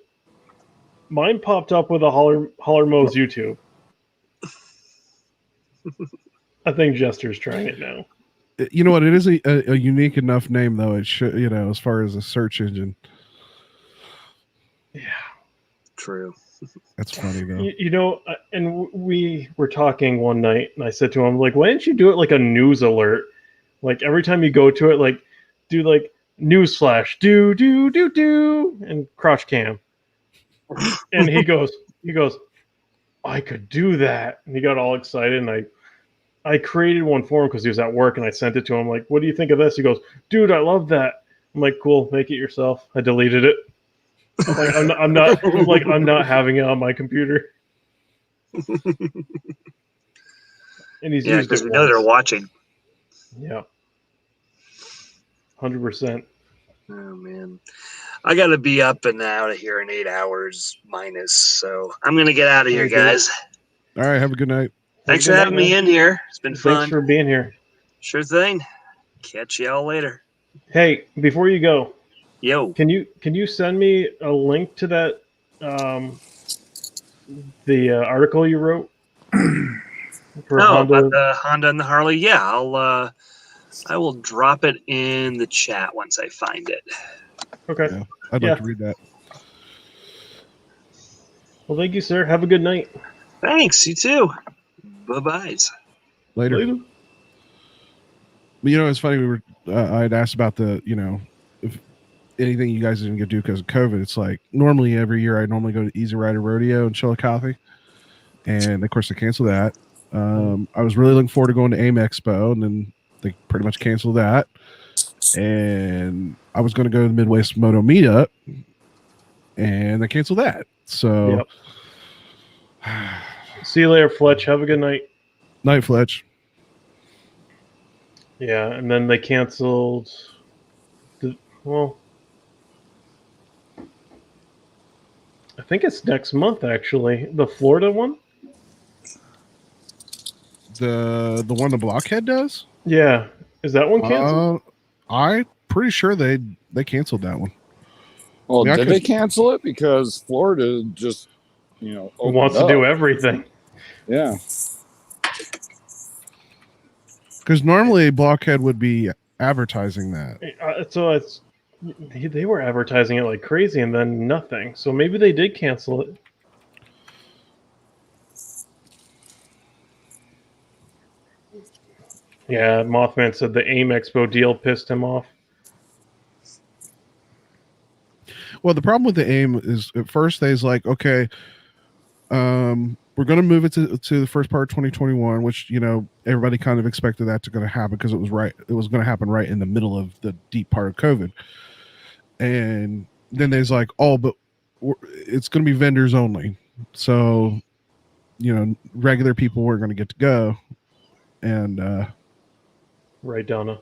S2: Mine popped up with a Holler Mo's YouTube. I think Jester's trying it now.
S6: You know what? It is a unique enough name, though. It should, as far as a search engine.
S2: Yeah.
S8: True.
S6: That's funny, though.
S2: We were talking one night, and I said to him, like, why didn't you do it like a news alert? Like, every time you go to it, like, do, like, news flash, do, and crotch cam. And he goes, I could do that. And he got all excited, and I created one for him because he was at work, and I sent it to him, like, what do you think of this? He goes, dude, I love that. I'm like, cool, make it yourself. I deleted it. Like I'm not having it on my computer. And he's
S8: Yeah,
S2: used
S8: because
S2: it
S8: we know they're
S2: once.
S8: watching.
S2: Yeah. 100%.
S8: Oh man, I got to be up and out of here in 8 hours minus. So I'm gonna get out of here,
S2: Very good.
S8: guys.
S6: All right, have a good night.
S8: Thanks
S2: Have
S8: for
S2: a good
S8: having
S2: night,
S8: me
S2: man.
S8: in here. It's been
S2: Thanks
S8: fun.
S2: for being here.
S8: Sure thing. Catch y'all later.
S2: Hey, before you go,
S8: Yo.
S2: can you send me a link to that the article you wrote for
S8: Oh,
S2: Honda?
S8: about the Honda and the Harley. Yeah, I will drop it in the chat once I find it.
S2: Okay.
S6: Yeah, I'd
S2: Yeah.
S6: like to read that.
S2: Well, thank you, sir. Have a good night.
S8: Thanks. You too. Bye-bye.
S6: Later.
S2: Later.
S6: But it's funny. We were. I had asked about the. If anything you guys didn't get to do because of COVID. It's like normally every year I normally go to Easy Rider Rodeo in Chillicothe, and of course they canceled that. I was really looking forward to going to AIM Expo, and then they pretty much canceled that. And I was going to go to the Midwest Moto Meetup, and they canceled that. So,
S2: See you later, Fletch. Have a good night.
S6: Night, Fletch.
S2: Yeah, and then they canceled. Well, I think it's next month actually. The Florida one.
S6: The one the Blockhead does.
S2: Yeah, is that one canceled?
S6: I'm pretty sure they canceled that one.
S9: Well, did they cancel it because Florida just
S2: wants to do everything?
S9: Yeah.
S6: Because normally Blockhead would be advertising that.
S2: So they were advertising it like crazy, and then nothing. So maybe they did cancel it. Yeah, Mothman said the AIM Expo deal pissed him off.
S6: Well, the problem with the AIM is at first they's like, okay, we're going to move it to the first part of 2021, which everybody kind of expected that to going to happen because it was going to happen right in the middle of the deep part of COVID. And then there's like, oh, but it's going to be vendors only, so regular people weren't going to get to go. And
S2: right, Donna.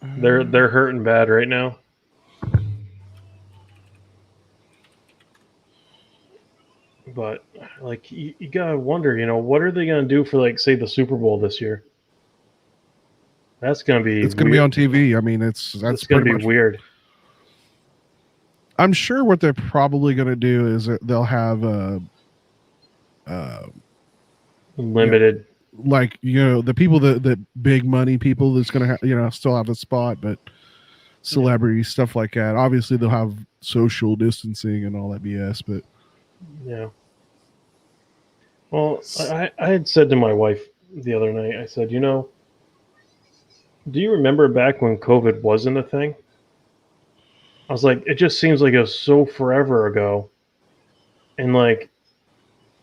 S2: They're hurting bad right now. But like you gotta wonder, what are they gonna do for like say the Super Bowl this year? That's gonna be.
S6: It's gonna be on TV. I mean, that's
S2: gonna be weird.
S6: I'm sure what they're probably gonna do is that they'll have
S2: limited.
S6: The people that big money people that's gonna still have a spot, but celebrities stuff like that. Obviously, they'll have social distancing and all that BS, but.
S2: Yeah. Well, I had said to my wife the other night, I said, do you remember back when COVID wasn't a thing? I was like, it just seems like it was so forever ago. And like,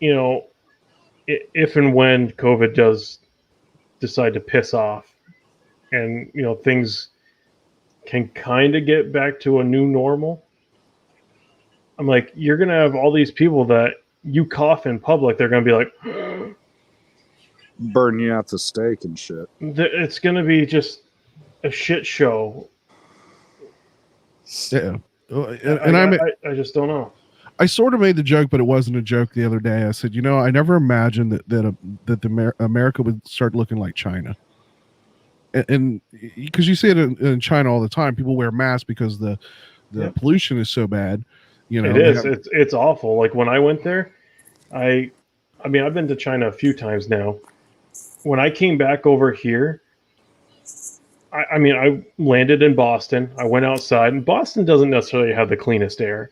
S2: if and when COVID does decide to piss off and, things can kind of get back to a new normal, I'm like, you're going to have all these people that you cough in public, they're going to be like,
S9: burn you at the stake and shit.
S2: It's going to be just a shit show.
S6: Yeah.
S2: I just don't know.
S6: I sort of made the joke, but it wasn't a joke the other day. I said, I never imagined that America would start looking like China. And because you see it in China all the time, people wear masks because the pollution is so bad.
S2: It is. It's awful. Like when I went there, I mean, I've been to China a few times now. When I came back over here, I landed in Boston. I went outside, and Boston doesn't necessarily have the cleanest air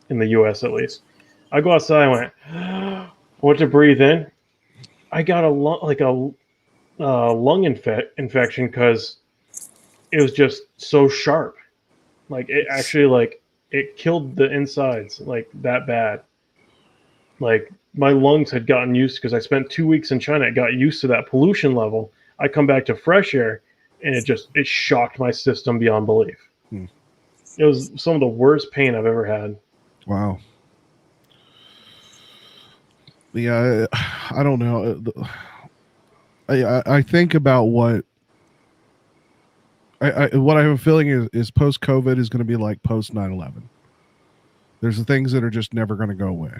S2: in the U.S. at least. I go outside, I went to breathe in. I got a lung infection because it was just so sharp. Like it actually it killed the insides like that bad. Like my lungs had gotten used because I spent 2 weeks in China. I got used to that pollution level. I come back to fresh air and it shocked my system beyond belief.
S6: Hmm.
S2: It was some of the worst pain I've ever had.
S6: Wow. Yeah, I don't know. I think about what what I have a feeling is post COVID is going to be like post 9/11. There's the things that are just never going to go away.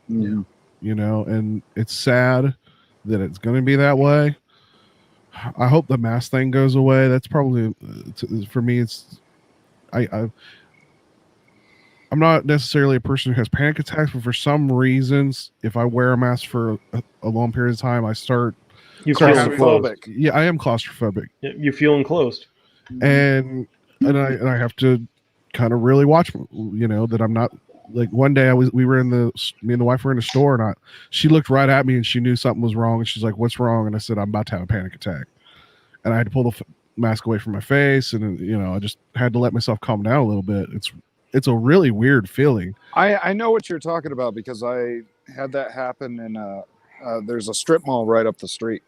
S9: Yeah.
S6: You know, and it's sad that it's going to be that way. I hope the mask thing goes away. That's probably for me. It's I'm not necessarily a person who has panic attacks, but for some reasons, if I wear a mask for a long period of time, I start.
S2: You feel
S9: Claustrophobic.
S6: Yeah, I am claustrophobic.
S2: You feel enclosed,
S6: and I have to kind of really watch, you know, that I'm not like. One day me and the wife were in a store, and she looked right at me and she knew something was wrong, and she's like, "What's wrong?" And I said, "I'm about to have a panic attack," and I had to pull the mask away from my face, and you know, I just had to let myself calm down a little bit. It's a really weird feeling.
S9: I know what you're talking about because I had that happen in there's a strip mall right up the street,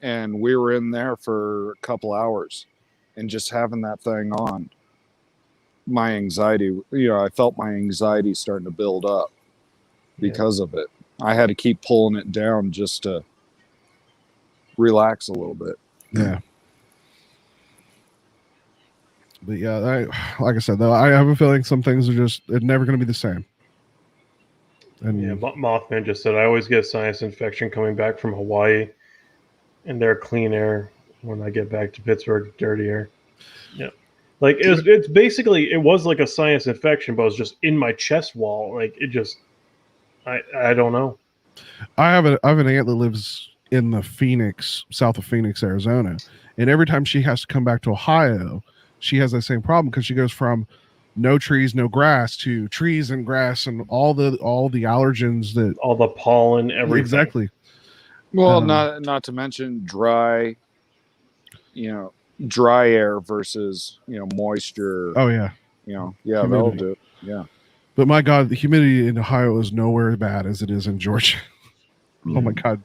S9: and we were in there for a couple hours, and just having that thing on, my anxiety, you know, I felt my anxiety starting to build up because of it. I had to keep pulling it down just to relax a little bit.
S6: Yeah. But yeah, like I said, though, I have a feeling some things are just never going to be the same. And
S2: yeah, Mothman just said, I always get a sinus infection coming back from Hawaii, and they're clean air. When I get back to Pittsburgh, dirty air. Yeah, like it's basically, it was like a sinus infection, but it was just in my chest wall. Like it just, I don't know.
S6: I have an aunt that lives in the south of Phoenix, Arizona, and every time she has to come back to Ohio, she has that same problem because she goes from no trees, no grass to trees and grass and all the allergens that
S2: all the pollen, everything.
S6: Exactly.
S9: Well, not to mention dry air versus, moisture.
S6: Oh yeah.
S9: Yeah,
S6: humidity.
S9: that'll do it. Yeah.
S6: But my God, the humidity in Ohio is nowhere as bad as it is in Georgia. Oh my God.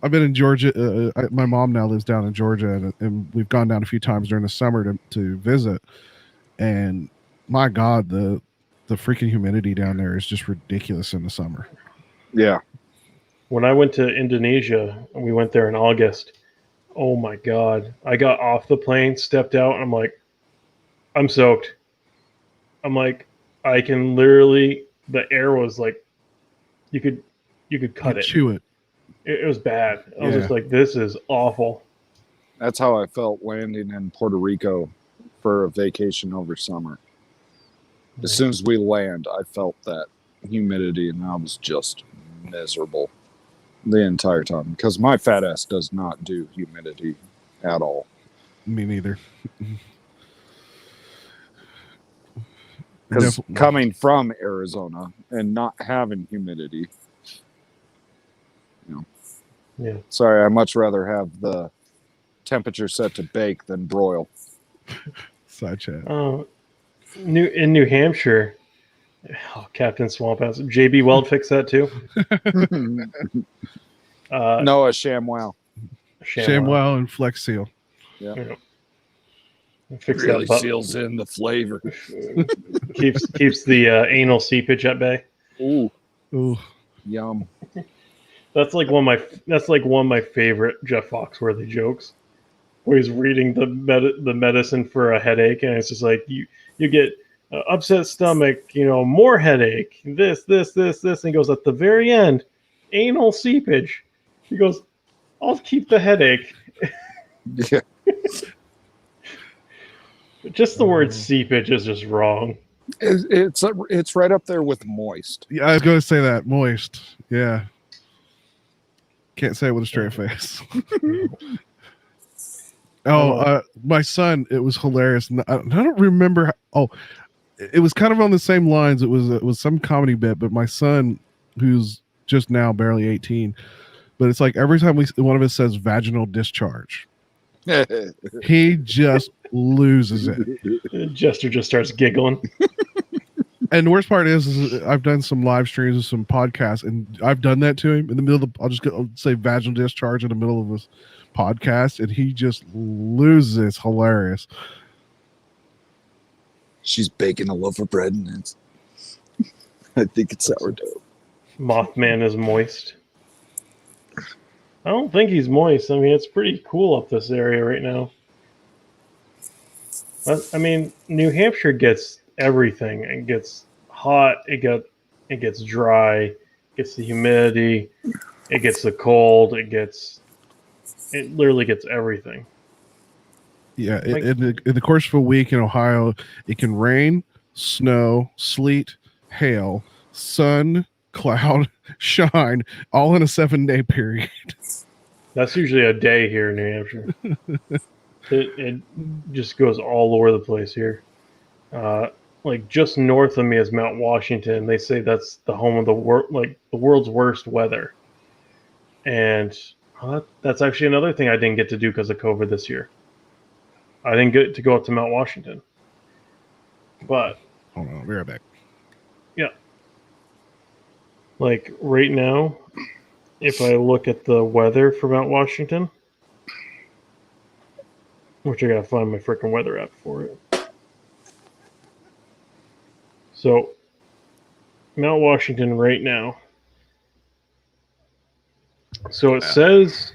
S6: I've been in Georgia. My mom now lives down in Georgia, and we've gone down a few times during the summer to visit. And my God, the freaking humidity down there is just ridiculous in the summer.
S9: Yeah.
S2: When I went to Indonesia, we went there in August. Oh my God. I got off the plane, stepped out, and I'm like, I'm soaked. I'm like, I can literally, the air was like, you could cut it.
S6: Chew it.
S2: It was bad. I was just like, this is awful.
S9: That's how I felt landing in Puerto Rico for a vacation over summer. As soon as we land, I felt that humidity, and I was just miserable the entire time because my fat ass does not do humidity at all.
S6: Me neither.
S9: Because coming from Arizona and not having humidity,
S2: Yeah.
S9: Sorry, I much rather have the temperature set to bake than broil.
S6: Side chat.
S2: In New Hampshire, Captain Swamp Ass. JB Weld fixed that too.
S9: Noah ShamWow.
S6: ShamWow and Flex Seal.
S9: Yeah.
S2: Fix
S9: really
S2: that
S9: seals in the flavor.
S2: keeps the anal seepage at bay.
S9: Ooh.
S4: Yum.
S2: That's like one of my favorite Jeff Foxworthy jokes, where he's reading the medicine for a headache, and it's just like you get upset stomach, more headache, this, and he goes at the very end, anal seepage. He goes, I'll keep the headache.
S9: Yeah.
S2: Just the word seepage is just wrong.
S9: It's right up there with moist.
S6: Yeah, I was going to say that. Moist. Yeah. Can't say it with a straight face. My son, it was hilarious. I don't remember. It was kind of on the same lines. It was some comedy bit, but my son, who's just now barely 18, but it's like every time one of us says vaginal discharge, he just loses it.
S2: Jester just starts giggling.
S6: And the worst part is I've done some live streams and some podcasts, and I've done that to him in the middle of I'll say vaginal discharge in the middle of podcast, and he just loses. It's hilarious.
S9: She's baking a loaf of bread, and it's. I think it's sourdough.
S2: Mothman is moist. I don't think he's moist. I mean, it's pretty cool up this area right now. I mean, New Hampshire gets everything. It gets hot. It gets dry. It gets the humidity. It gets the cold. It literally gets everything.
S6: Yeah, in the course of a week in Ohio, it can rain, snow, sleet, hail, sun, cloud, shine, all in a 7-day period.
S2: That's usually a day here in New Hampshire. It just goes all over the place here. Like just north of me is Mount Washington. They say that's the home of the world's worst weather. And that's actually another thing I didn't get to do because of COVID this year. I didn't get to go up to Mount Washington. But
S6: hold on, I'll be right back.
S2: Yeah. Like right now, if I look at the weather for Mount Washington, which I gotta find my freaking weather app for it. So, Mount Washington right now. So it says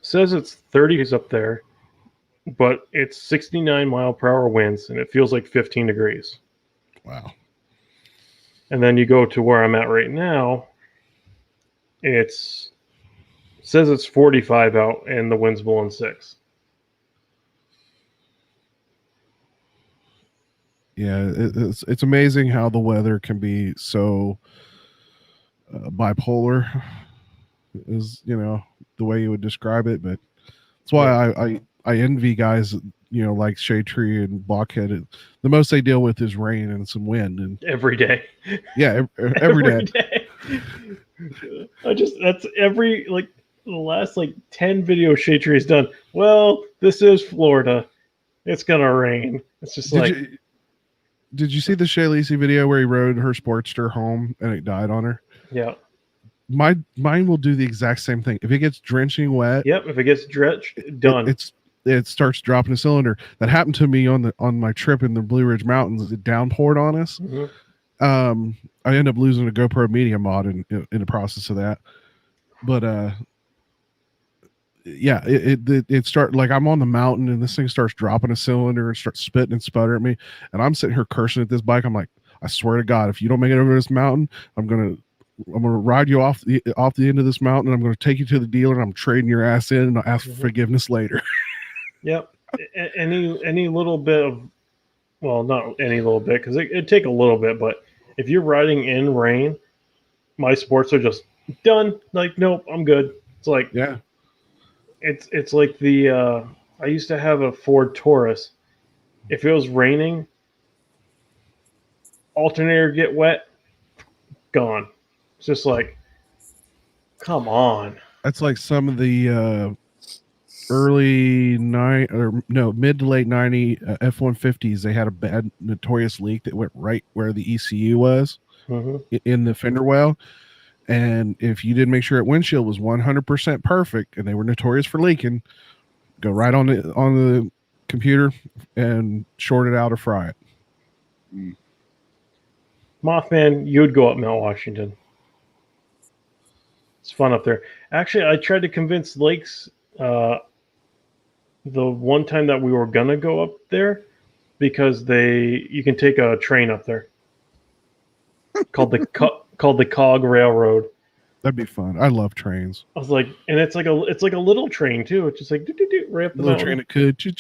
S2: it's 30s up there, but it's 69 mile per hour winds, and it feels like 15 degrees.
S6: Wow.
S2: And then you go to where I'm at right now. It says it's 45 out, and the wind's blowing 6.
S6: Yeah, it's amazing how the weather can be so bipolar, is the way you would describe it. But that's why I envy guys like Shade Tree and Blockhead. The most they deal with is rain and some wind, and
S2: every day.
S6: Yeah, every day.
S2: That's every the last 10 videos Shade Tree has done. Well, this is Florida. It's gonna rain. It's just
S6: Did you see the Shay Lacey video where he rode her Sportster home and it died on her?
S2: Yeah.
S6: Mine will do the exact same thing. If it gets drenching wet.
S2: Yep. If it gets drenched, done.
S6: It starts dropping a cylinder. That happened to me on my trip in the Blue Ridge Mountains. It downpoured on us.
S2: Mm-hmm.
S6: I ended up losing a GoPro Media mod in the process of that. But yeah, it start like I'm on the mountain and this thing starts dropping a cylinder and starts spitting and sputtering at me, and I'm sitting here cursing at this bike. I'm like, I swear to God, if you don't make it over this mountain, I'm gonna ride you off the end of this mountain, and I'm gonna take you to the dealer, and I'm trading your ass in, and I'll ask for forgiveness later.
S2: Yep. Any little bit of, well, not any little bit, because it'd take a little bit, but if you're riding in rain, my sports are just done. Like, nope, I'm good. It's like,
S6: yeah.
S2: It's like the I used to have a Ford Taurus. If it was raining, alternator get wet, gone. It's just like, come on.
S6: That's like some of the mid to late 90 F-150s. They had a bad notorious leak that went right where the ECU was in the fender well. And if you didn't make sure that windshield was 100% perfect, and they were notorious for leaking, go right on the computer and short it out or fry it.
S2: Mothman, you would go up Mount Washington. It's fun up there. Actually, I tried to convince Lakes the one time that we were gonna go up there, because you can take a train up there called the Cog Railroad.
S6: That'd be fun. I love trains.
S2: I was like, and it's like a little train too. It's just like right up the
S6: little
S2: mountain.
S6: train that could choo.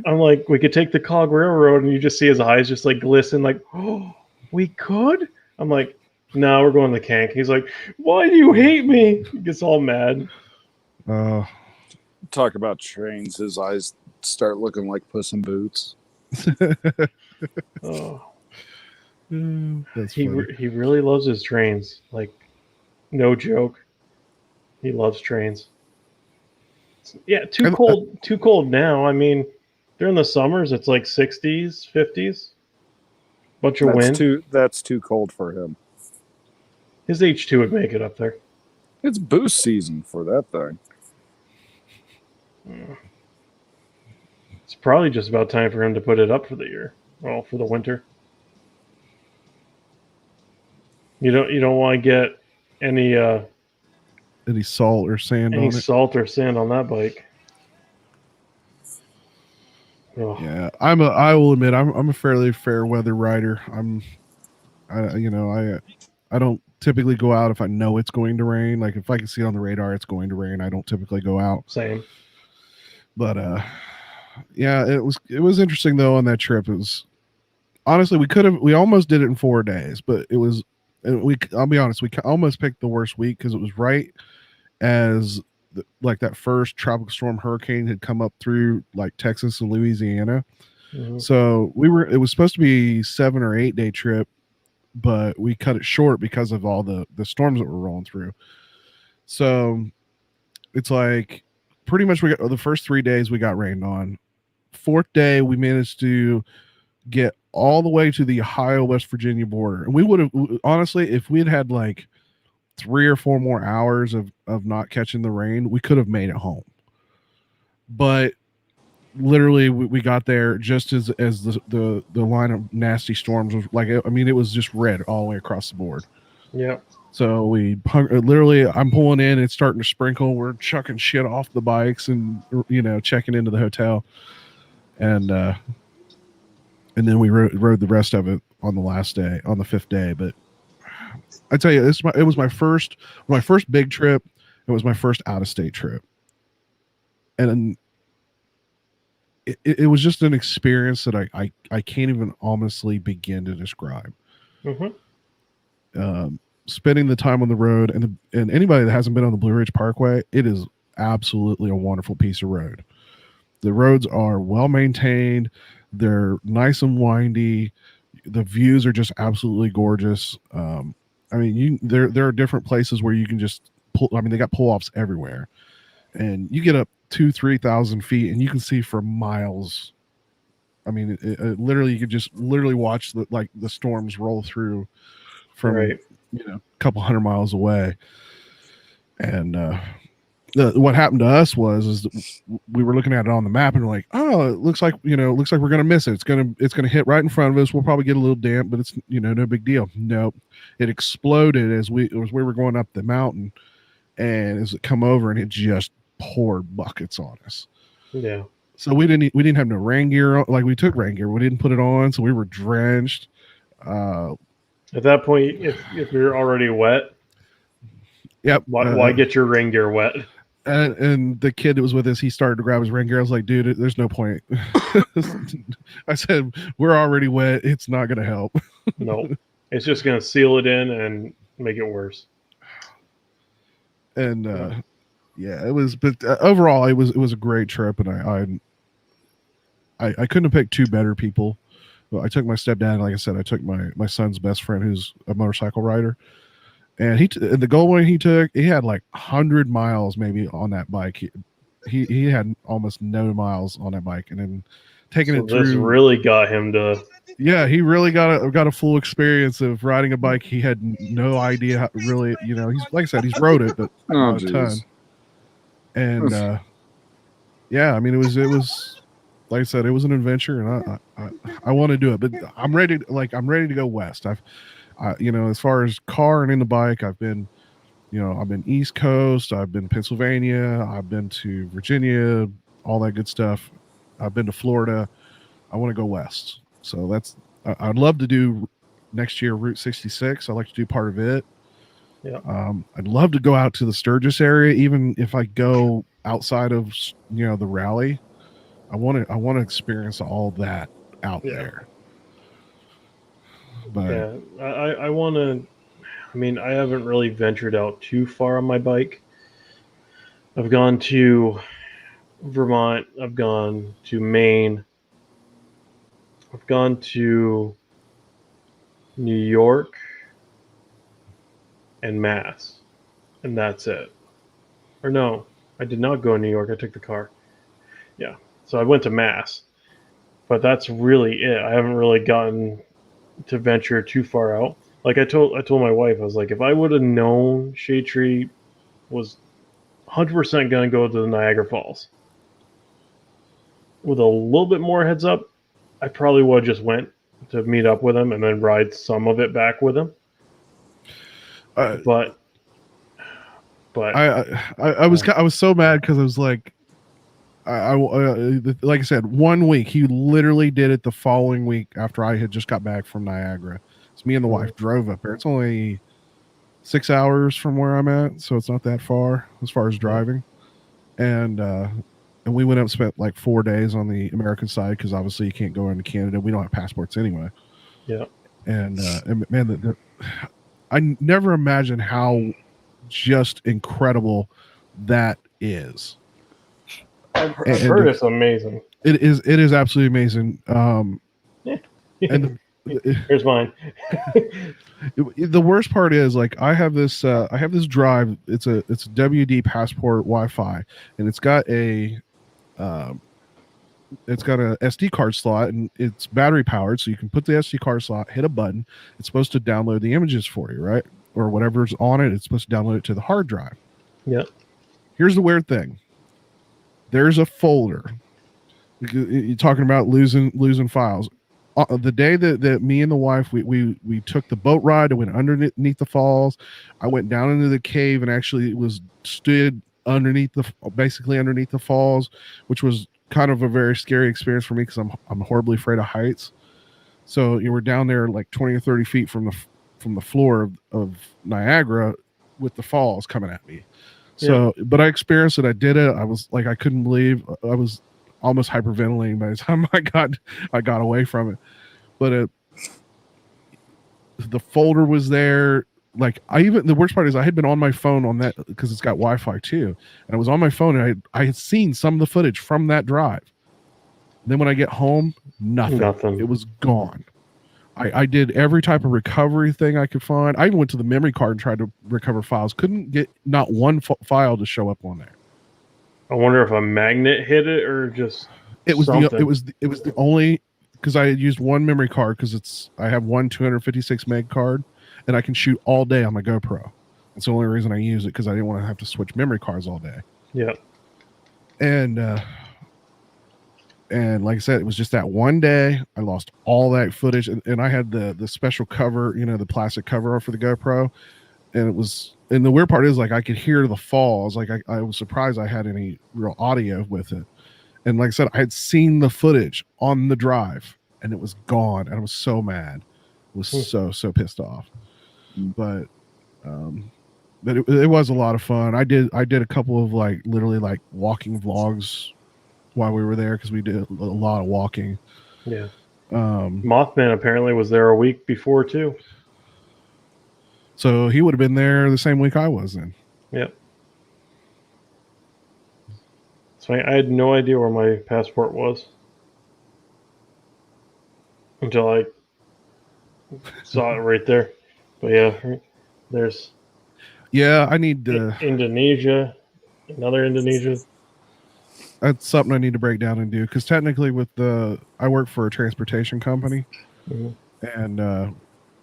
S2: I'm like, we could take the Cog Railroad, and you just see his eyes just like glisten, like, oh, we could. I'm like, no, we're going to the Kank. He's like, why do you hate me? He gets all mad.
S9: Talk about trains. His eyes start looking like Puss in Boots.
S2: Oh.
S6: That's
S2: he really loves his trains. Like, no joke. He loves trains. Yeah, too cold now. I mean, during the summers it's like 60s, 50s. Bunch of wind.
S9: That's too cold for him.
S2: His H2 would make it up there.
S9: It's boost season for that thing.
S2: It's probably just about time for him to put it up for the year. Well, for the winter. You don't want to get any
S6: salt or sand on it.
S2: salt or sand on that bike. Oh.
S6: Yeah, I will admit I'm a fairly fair weather rider. I don't typically go out if I know it's going to rain. Like if I can see on the radar it's going to rain, I don't typically go out.
S2: Same.
S6: But yeah, it was interesting though on that trip. It was honestly we almost did it in 4 days, but I'll be honest, we almost picked the worst week because it was right as like that first tropical storm hurricane had come up through like Texas and Louisiana.
S2: Mm-hmm.
S6: So it was supposed to be 7 or 8 day trip, but we cut it short because of all the storms that were rolling through. So it's like pretty much we got the first 3 days we got rained on. 4th day we managed to get all the way to the Ohio West Virginia border, and we would have honestly, if we had like 3 or 4 more hours of not catching the rain, we could have made it home. But literally we got there just as the line of nasty storms was like, I mean, it was just red all the way across the board.
S2: Yeah.
S6: So literally I'm pulling in, it's starting to sprinkle, we're chucking shit off the bikes and checking into the hotel, and then we rode the rest of it on the last day, on the 5th day. But I tell you, it was my first big trip. It was my first out of state trip, and it was just an experience that I can't even honestly begin to describe.
S2: Mm-hmm.
S6: Spending the time on the road, and anybody that hasn't been on the Blue Ridge Parkway, it is absolutely a wonderful piece of road. The roads are well maintained. They're nice and windy. The views are just absolutely gorgeous. I mean, there are different places where you can just pull. I mean, they got pull-offs everywhere, and you get up 2,000-3,000 feet, and you can see for miles. I mean, it literally, you could just literally watch the storms roll through from
S2: right.
S6: A couple 100 miles away. And what happened to us was we were looking at it on the map and we're like, oh, it looks like we're gonna miss it. It's gonna hit right in front of us. We'll probably get a little damp, but it's no big deal. Nope. It exploded as we were going up the mountain, and as it come over, and it just poured buckets on us.
S2: Yeah.
S6: So we didn't have no rain gear. Like, we took rain gear, we didn't put it on, so we were drenched.
S2: At that point, if you're already wet,
S6: yep.
S2: Why get your rain gear wet?
S6: And the kid that was with us, he started to grab his rain gear. I was like, dude, there's no point. I said, we're already wet. It's not going to help.
S2: No, it's just going to seal it in and make it worse.
S6: And yeah, it was. But overall, it was a great trip, and I couldn't have picked 2 better people. Well, I took my stepdad. Like I said, I took my son's best friend, who's a motorcycle rider. And the Goldwing he took, he had like 100 miles maybe on that bike. He had almost no miles on that bike, and then taking it through. This
S2: really got him to.
S6: Yeah, he really got a full experience of riding a bike. He had no idea how really, he's like I said, he's rode it, but not a ton. And yeah, I mean, it was like I said, it was an adventure, and I want to do it, but I'm ready to go west. As far as car and in the bike, I've been East Coast, I've been Pennsylvania, I've been to Virginia, all that good stuff. I've been to Florida. I want to go west. So I'd love to do next year Route 66. I'd like to do part of it.
S2: Yeah.
S6: I'd love to go out to the Sturgis area, even if I go outside of the rally. I want to experience all that out there. But
S2: yeah, I want to. I mean, I haven't really ventured out too far on my bike. I've gone to Vermont. I've gone to Maine. I've gone to New York and Mass, and that's it. Or no, I did not go to New York. I took the car. Yeah, so I went to Mass, but that's really it. I haven't really gotten to venture too far out. Like I told my wife, I was like, if I would have known Shade Tree was 100% going to go to the Niagara Falls. With a little bit more heads up, I probably would have just went to meet up with him and then ride some of it back with him. But
S6: I was so mad because I was like, like I said, 1 week. He literally did it the following week after I had just got back from Niagara. So me and the wife drove up there. It's only 6 hours from where I'm at, so it's not that far as driving. And we went up and spent like 4 days on the American side because obviously you can't go into Canada. We don't have passports anyway.
S2: Yeah.
S6: And man, I never imagined how just incredible that is.
S2: I've heard it's amazing.
S6: It is absolutely amazing. And
S2: here's mine.
S6: The worst part is, like, I have this drive. It's a WD passport Wi-Fi, and it's got a SD card slot, and it's battery powered, so you can put the SD card slot, hit a button. It's supposed to download the images for you, right? Or whatever's on it. It's supposed to download it to the hard drive.
S2: Yeah.
S6: Here's the weird thing. There's a folder. You're talking about losing files. The day that me and the wife we took the boat ride, I went underneath the falls. I went down into the cave and actually stood basically underneath the falls, which was kind of a very scary experience for me because I'm horribly afraid of heights. So you were down there like 20 or 30 feet from the floor of Niagara with the falls coming at me. So, but I experienced it. I did it. I was like, I couldn't believe. I was almost hyperventilating by the time I got away from it. But the folder was there. Like, the worst part is I had been on my phone on that because it's got Wi-Fi too, and I was on my phone and I had seen some of the footage from that drive. Then when I get home, nothing. It was gone. I did every type of recovery thing I could find. I even went to the memory card and tried to recover files. Couldn't get not one file to show up on there.
S2: I wonder if a magnet hit it or just
S6: it was
S2: something.
S6: it was the only, because I had used one memory card because I have one 256 meg card and I can shoot all day on my GoPro. That's the only reason I use it, because I didn't want to have to switch memory cards all day.
S2: Yeah.
S6: And like I said, it was just that one day I lost all that footage, and I had the special cover, the plastic cover for the GoPro, and the weird part is, like, I could hear the falls. Like, I was surprised I had any real audio with it. And like I said, I had seen the footage on the drive and it was gone, and I was so mad. I was so pissed off. But it was a lot of fun. I did a couple of literally walking vlogs while we were there because we did a lot of walking.
S2: Yeah. Mothman apparently was there a week before too.
S6: So he would have been there the same week I was then.
S2: Yep. So I had no idea where my passport was until I saw it right there. But yeah, there's.
S6: Yeah, I need
S2: Indonesia, another Indonesia.
S6: That's something I need to break down and do, because technically I work for a transportation company, and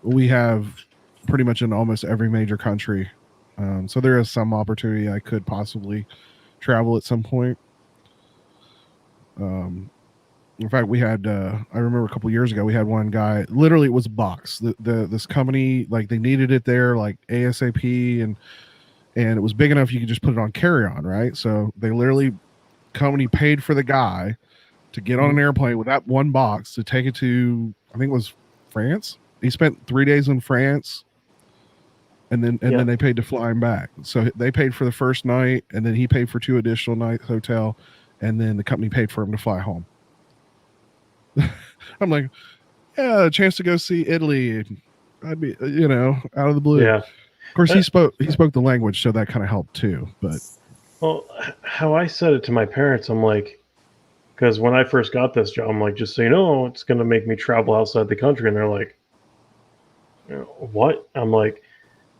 S6: we have pretty much in almost every major country. So there is some opportunity I could possibly travel at some point. In fact, we had, I remember a couple years ago, we had one guy, literally it was a box. This company, they needed it there, ASAP, and it was big enough you could just put it on carry-on, right? So they literally, company paid for the guy to get on an airplane with that one box to take it to, I think it was France. He spent 3 days in France, and then they paid to fly him back. So they paid for the first night, and then he paid for 2 additional nights hotel, and then the company paid for him to fly home. I'm like, yeah, a chance to go see Italy. I'd be, out of the blue.
S2: Yeah.
S6: Of course, he spoke the language, so that kind of helped too. But
S2: well, how I said it to my parents, I'm like, because when I first got this job, I'm like, just so you know, it's going to make me travel outside the country, and they're like, what? I'm like,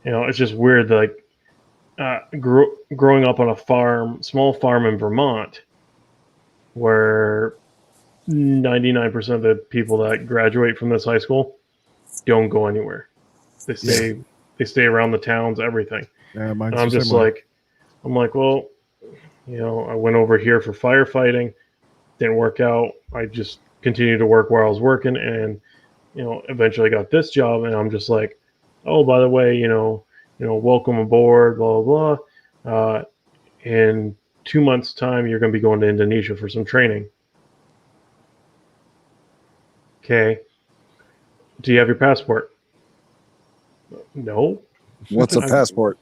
S2: it's just weird. Growing up on a small farm in Vermont, where 99% of the people that graduate from this high school don't go anywhere. They stay around the towns, everything.
S6: Yeah,
S2: and I'm just like, I'm like, well, I went over here for firefighting, didn't work out. I just continued to work where I was working, and eventually got this job, and I'm just like, oh, by the way, welcome aboard, blah blah blah. In 2 months' time, you're going to be going to Indonesia for some training. Okay. Do you have your passport? No.
S9: What's a passport?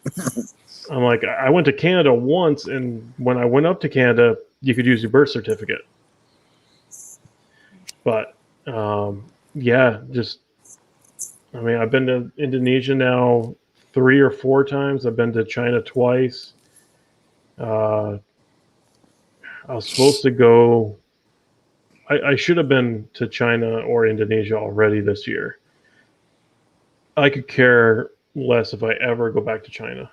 S2: I'm like, I went to Canada once, and when I went up to Canada, you could use your birth certificate. But yeah, I've been to Indonesia now 3 or 4 times. I've been to China twice. I was supposed to go. I should have been to China or Indonesia already this year. I could care less if I ever go back to China.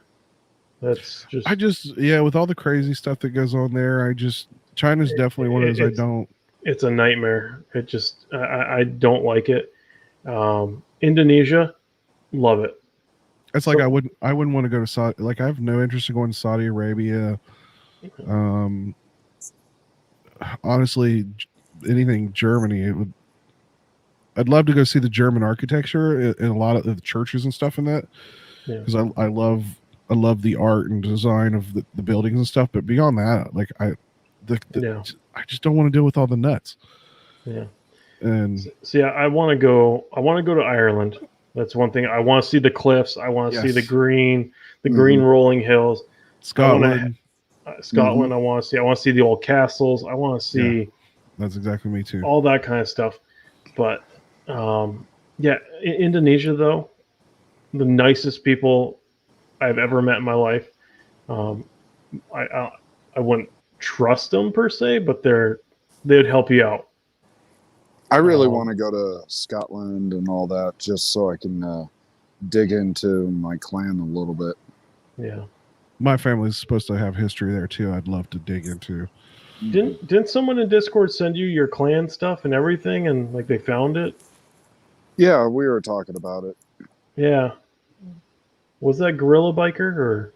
S2: That's just.
S6: With all the crazy stuff that goes on there, China's definitely one of those I don't.
S2: It's a nightmare. It just, I don't like it. Indonesia, love it.
S6: It's like I wouldn't want to go to Saudi. Like I have no interest in going to Saudi Arabia. Honestly, anything Germany, I'd love to go see the German architecture and a lot of the churches and stuff in that, because I love the art and design of the buildings and stuff. But beyond that, like I just don't want to deal with all the nuts.
S2: Yeah.
S6: And
S2: so I want to go to Ireland. That's one thing. I want to see the cliffs. I want to see the green rolling hills.
S6: Scotland.
S2: Scotland. I want to see the old castles. I want to see.
S6: Yeah, that's exactly me too.
S2: All that kind of stuff. But Indonesia though, the nicest people I've ever met in my life. I wouldn't trust them per se, but they'd help you out.
S9: I really want to go to Scotland and all that just so I can dig into my clan a little bit.
S2: Yeah.
S6: My family's supposed to have history there too. I'd love to dig into.
S2: Didn't someone in Discord send you your clan stuff and everything, and like they found it?
S9: Yeah, we were talking about it.
S2: Yeah. Was that Gorilla Biker or?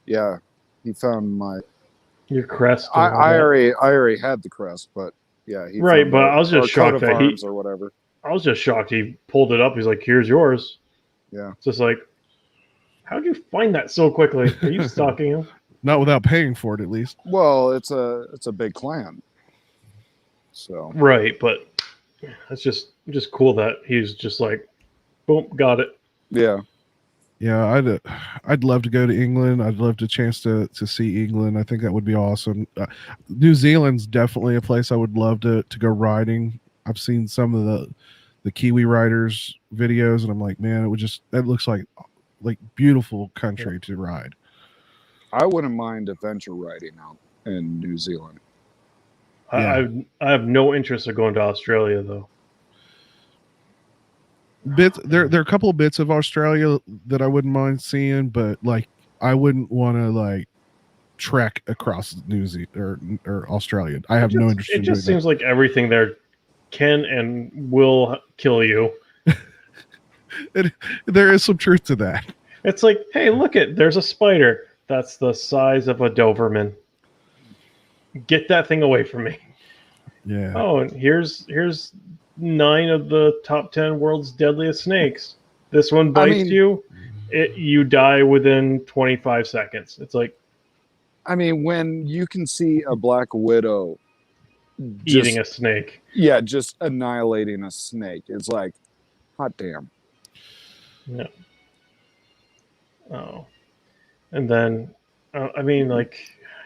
S9: Yeah, he found
S2: your crest.
S9: I already had the crest, but yeah, he
S2: right. But I was just shocked that
S9: he or whatever.
S2: I was just shocked he pulled it up. He's like, "Here's yours."
S9: Yeah.
S2: It's just like, how'd you find that so quickly? Are you stalking him?
S6: Not without paying for it, at least.
S9: Well, it's a big clan. So
S2: right, but it's just cool that he's just like, boom, got it.
S9: Yeah.
S6: Yeah, I'd love to go to England. I'd love the chance to see England. I think that would be awesome. New Zealand's definitely a place I would love to go riding. I've seen some of the Kiwi riders videos, and I'm like, man, that looks like beautiful country to ride.
S9: I wouldn't mind adventure riding out in New Zealand.
S2: I have no interest in going to Australia though.
S6: There are a couple of bits of Australia that I wouldn't mind seeing, but like I wouldn't want to like trek across New Zealand or Australia. I have no interest.
S2: It just seems like everything there can and will kill you.
S6: There is some truth to that.
S2: It's like, hey, look there's a spider that's the size of a Doberman. Get that thing away from me.
S6: Yeah.
S2: Oh, and here's 9 of the top 10 world's deadliest snakes. This one bites you, you die within 25 seconds. It's like,
S9: I mean, when you can see a black widow
S2: eating a snake.
S9: Yeah, just annihilating a snake. It's like, hot damn.
S2: Yeah. Oh. And then, I mean, like...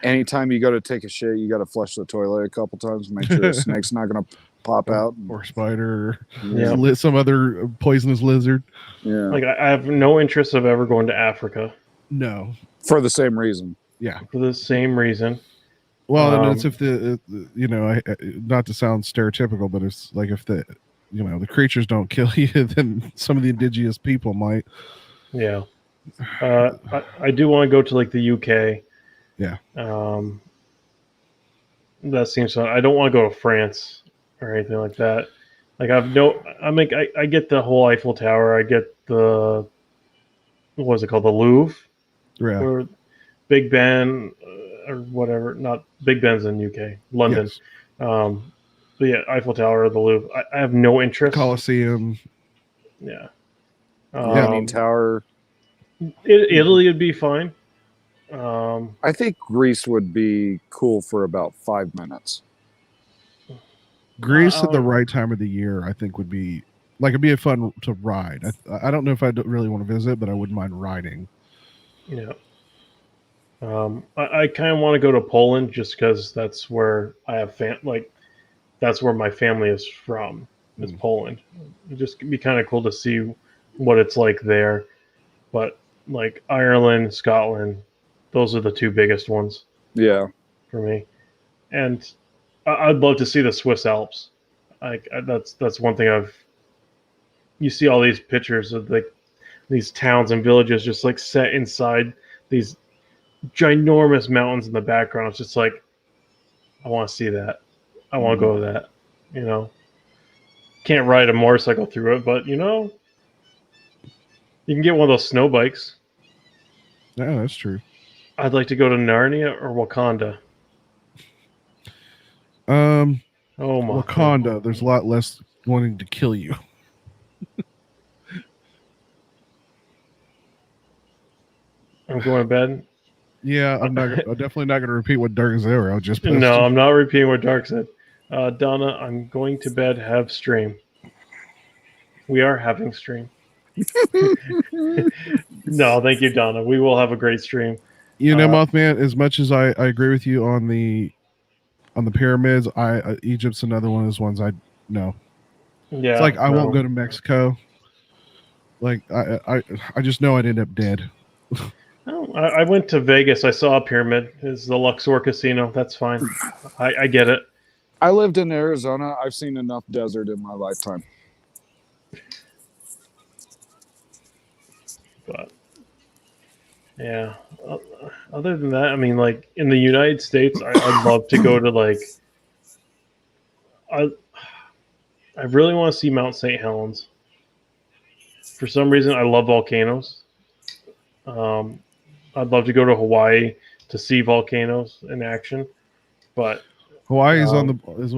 S9: Anytime you go to take a shit, you got to flush the toilet a couple times to make sure the snake's not going to pop out.
S6: Or spider, or some other poisonous lizard.
S9: Yeah.
S2: Like, I have no interest of ever going to Africa.
S6: No.
S9: For the same reason.
S6: Yeah.
S2: For the same reason.
S6: Well, and it's if not to sound stereotypical, but it's like if the creatures don't kill you, then some of the indigenous people might.
S2: Yeah. I do want to go to like the UK.
S6: Yeah.
S2: That seems fun. I don't want to go to France or anything like that. Like I get the whole Eiffel Tower. I get the, what is it called? The Louvre.
S6: Yeah.
S2: Big Ben or whatever. Not Big Ben's in UK, London.
S6: Yes.
S2: But yeah, Eiffel Tower, the Louvre. I have no interest.
S6: Colosseum.
S2: Yeah.
S9: Leaning Tower.
S2: Italy would be fine.
S9: I think Greece would be cool for about 5 minutes.
S6: Greece at the right time of the year, I think, would be like it'd be a fun to ride. I don't know if I really want to visit, but I wouldn't mind riding.
S2: Yeah. I kind of want to go to Poland just because that's where I have that's where my family is from. Is Poland. It'd just be kind of cool to see what it's like there. But like Ireland, Scotland, those are the two biggest ones.
S9: Yeah.
S2: For me, and I'd love to see the Swiss Alps. Like that's one thing you see all these pictures of like these towns and villages just like set inside these ginormous mountains in the background. It's just like I want to see that. I want to go to that. You know, can't ride a motorcycle through it, but you know, you can get one of those snow bikes.
S6: Yeah, that's true.
S2: I'd like to go to Narnia or Wakanda.
S6: Oh my Wakanda. God. There's a lot less wanting to kill you.
S2: I'm going to bed.
S6: Yeah, I'm definitely not going to repeat what Dark Zero just posted.
S2: No, I'm not repeating what Dark said. Donna, I'm going to bed. Have stream. We are having stream. No, thank you, Donna. We will have a great stream.
S6: You know, Mothman, as much as I agree with you on the pyramids, Egypt's another one of those ones I know.
S2: Yeah,
S6: it's like I won't go to Mexico. Like I just know I'd end up dead.
S2: I went to Vegas. I saw a pyramid. It's the Luxor Casino. That's fine. I get it.
S9: I lived in Arizona. I've seen enough desert in my lifetime.
S2: But yeah, other than that, I mean, like in the United States, I'd love to go to like. I really want to see Mount St. Helens. For some reason, I love volcanoes. I'd love to go to Hawaii to see volcanoes in action, but
S6: Hawaii is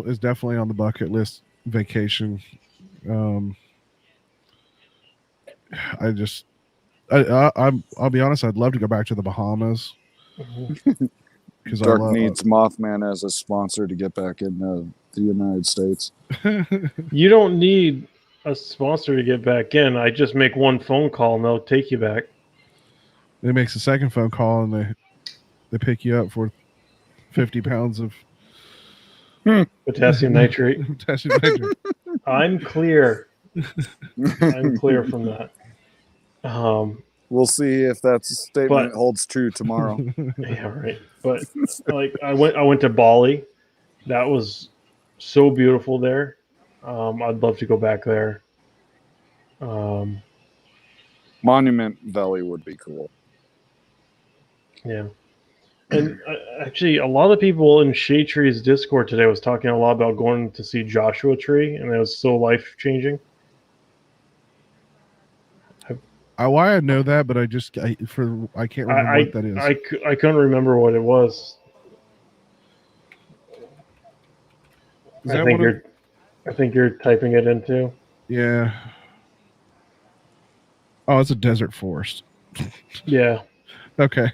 S6: is definitely on the bucket list vacation. I'll be honest. I'd love to go back to the Bahamas.
S9: Because Dark needs Mothman as a sponsor to get back in the United States.
S2: You don't need a sponsor to get back in. I just make one phone call and they'll take you back.
S6: It makes a second phone call and they pick you up for 50 pounds of
S2: potassium nitrate.
S6: Potassium nitrate.
S2: I'm clear. I'm clear from that.
S9: We'll see if that statement holds true tomorrow.
S2: Yeah, right. But like I went to Bali. That was so beautiful there. I'd love to go back there.
S9: Monument Valley would be cool.
S2: Yeah. And actually, a lot of people in Shade Tree's Discord today was talking a lot about going to see Joshua Tree, and it was so life-changing.
S6: Why I know that, but I can't remember what that is.
S2: I couldn't remember what it was. I think you're typing it in too.
S6: Yeah. Oh, it's a desert forest.
S2: Yeah.
S6: Okay.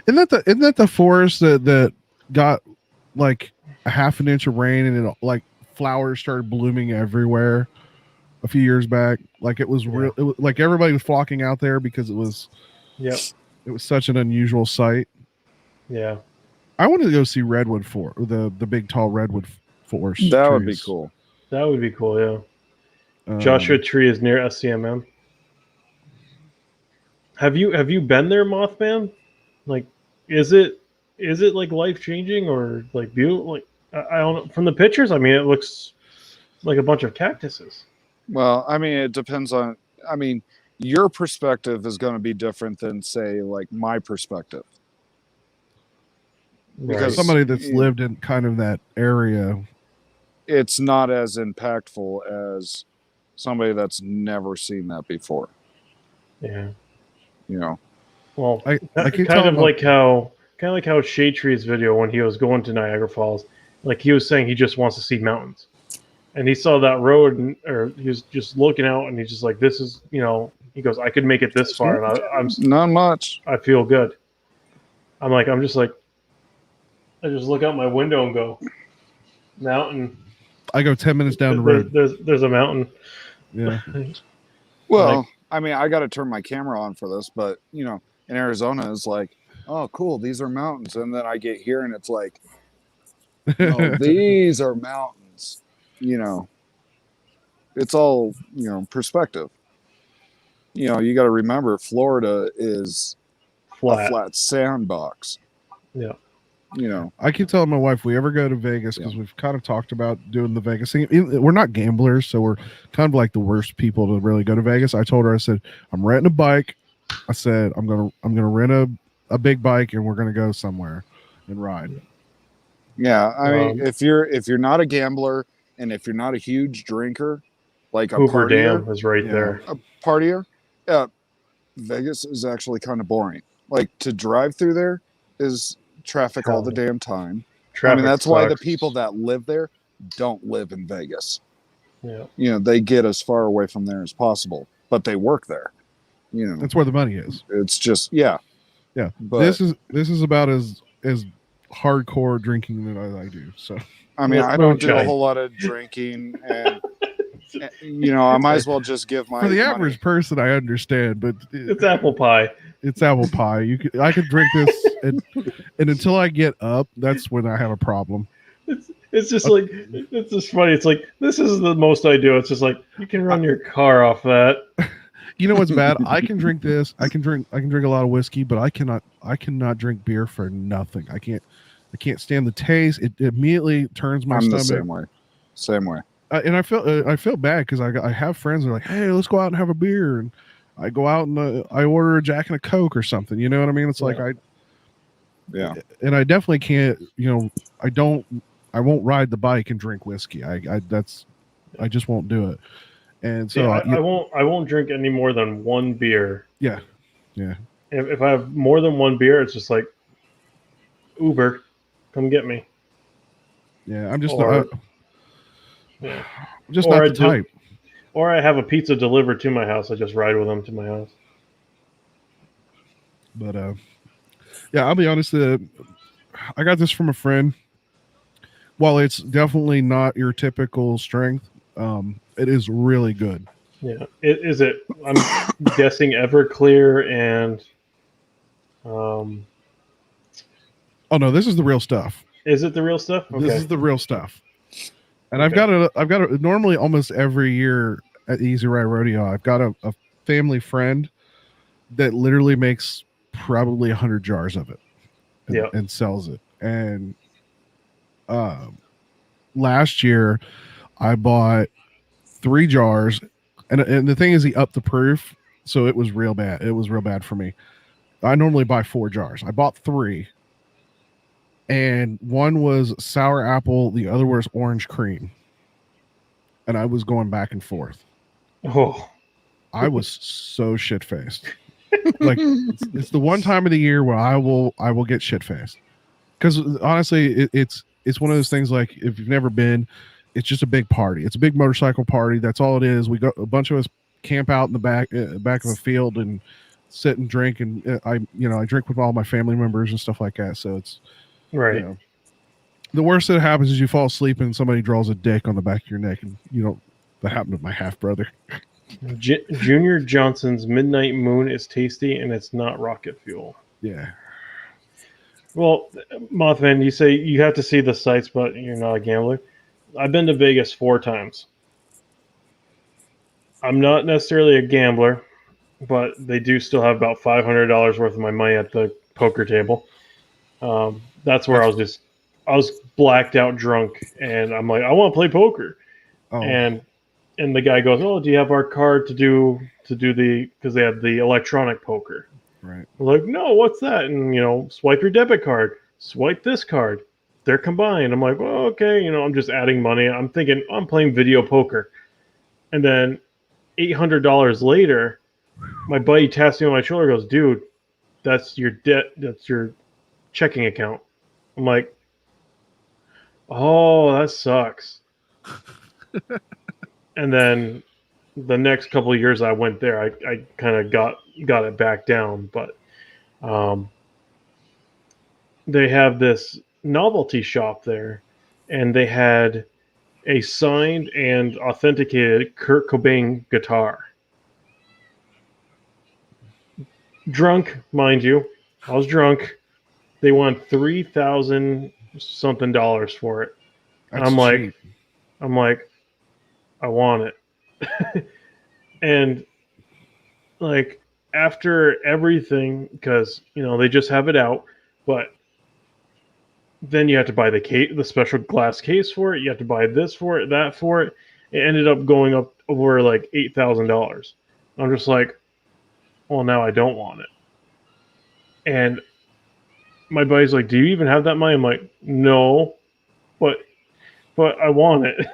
S6: Isn't that the forest that got like a half an inch of rain and it like flowers started blooming everywhere a few years back? Like it was real. It was, like everybody was flocking out there because it was.
S2: Yep.
S6: It was such an unusual sight.
S2: Yeah.
S6: I wanted to go see Redwood the big tall redwood forest.
S9: That would be cool.
S2: That would be cool. Yeah. Joshua Tree is near SCMM. Have you been there, Mothman? Like, is it like life changing or like beautiful? Like, I don't know. From the pictures, I mean, it looks like a bunch of cactuses.
S9: Well, I mean, it depends on. I mean, your perspective is going to be different than, say, like my perspective.
S6: Because somebody that's lived in kind of that area,
S9: it's not as impactful as somebody that's never seen that before.
S2: Yeah.
S9: You know,
S2: Well,
S6: I keep
S2: kind
S6: telling
S2: of like how Shade Tree's video when he was going to Niagara Falls, like he was saying he just wants to see mountains, and he saw that road, or he was just looking out, and he's just like, "This is," he goes, "I could make it this far, and
S9: Not much.
S2: I feel good." I'm just like, I just look out my window and go, mountain.
S6: I go 10 minutes down the road.
S2: There's a mountain.
S6: Yeah.
S9: Well, I mean, I got to turn my camera on for this, but in Arizona is like, oh, cool, these are mountains, and then I get here and it's like, no, these are mountains. It's all perspective. You got to remember, Florida is a flat sandbox.
S2: Yeah.
S6: I keep telling my wife, we ever go to Vegas, because we've kind of talked about doing the Vegas thing. We're not gamblers, so we're kind of like the worst people to really go to Vegas. I told her, I said, I'm renting a bike. I said, I'm gonna rent a big bike, and we're gonna go somewhere and ride.
S9: Yeah, I mean, if you're not a gambler, and if you're not a huge drinker, like a
S2: Hoover
S9: partier,
S2: Dam is right there.
S9: a partier, Vegas is actually kind of boring. Like, to drive through there is traffic all the damn time. I mean, that's why the people that live there don't live in Vegas.
S2: Yeah.
S9: They get as far away from there as possible, but they work there.
S6: That's where the money is.
S9: It's just
S6: yeah.
S9: But
S6: this is about as hardcore drinking that I do. So
S9: I mean, I don't do a whole lot of drinking, and I might as well just give my
S6: for the average person. I understand, but
S2: it's apple pie.
S6: It's apple pie. I could drink this, and until I get up, that's when I have a problem.
S2: It's just like, it's just funny. It's like, this is the most I do. It's just like, you can run your car off that.
S6: You know what's bad? I can drink this. I can drink a lot of whiskey, but I cannot drink beer for nothing. I can't stand the taste. It immediately turns my stomach.
S9: The same way.
S6: And I feel bad because I have friends that are like, hey, let's go out and have a beer, and I go out and I order a Jack and a Coke or something. You know what I mean? It's like and I definitely can't. I won't ride the bike and drink whiskey. I just won't do it. And so
S2: I won't drink any more than one beer.
S6: Yeah.
S2: If I have more than one beer, it's just like, Uber, come get me.
S6: Yeah, I'm just
S2: just
S6: not the type.
S2: Or I have a pizza delivered to my house. I just ride with them to my house.
S6: But yeah, I'll be honest. I got this from a friend. While it's definitely not your typical strength, it is really good.
S2: Yeah, is it? I'm guessing Everclear and. Oh
S6: no, this is the real stuff.
S2: Is it the real stuff? Okay.
S6: This is the real stuff. And I've got a normally almost every year at Easy Ride Rodeo, I've got a family friend that literally makes probably 100 jars of it and sells it. And last year I bought 3 jars, and the thing is, he upped the proof, so it was real bad. It was real bad for me. I normally buy 4 jars. I bought 3. And one was sour apple, the other was orange cream. And I was going back and forth.
S2: Oh,
S6: I was so shit faced. Like, it's the one time of the year where I will get shit faced. Because honestly, it's one of those things, like, if you've never been, it's just a big party. It's a big motorcycle party. That's all it is. We go, a bunch of us camp out in the back of a field and sit and drink. And I drink with all my family members and stuff like that. So it's
S2: right.
S6: The worst that happens is you fall asleep and somebody draws a dick on the back of your neck, and that happened to my half brother.
S2: Junior Johnson's Midnight Moon is tasty, and it's not rocket fuel.
S6: Yeah.
S2: Well, Mothman, you say you have to see the sights, but you're not a gambler. I've been to Vegas 4 times. I'm not necessarily a gambler, but they do still have about $500 worth of my money at the poker table. That's where I was blacked out drunk, and I'm like, I want to play poker.
S6: Oh.
S2: And the guy goes, oh, do you have our card to do because they have the electronic poker.
S6: Right.
S2: I'm like, no, what's that? And, swipe your debit card, swipe this card. They're combined. I'm like, well, okay, I'm just adding money. I'm thinking I'm playing video poker. And then $800 later, my buddy taps me on my shoulder and goes, dude, that's your debt. That's your checking account. I'm like, oh, that sucks. And then the next couple of years I went there, I kind of got it back down. But they have this novelty shop there, and they had a signed and authenticated Kurt Cobain guitar. Drunk, mind you. I was drunk. They want $3,000 something for it.
S6: That's
S2: I'm
S6: cheap.
S2: like, I want it. And like after everything, because they just have it out, but then you have to buy the special glass case for it. You have to buy this for it, that for it. It ended up going up over like $8,000. I'm just like, well, now I don't want it. And my buddy's like, do you even have that money? I'm like, no, but I want it.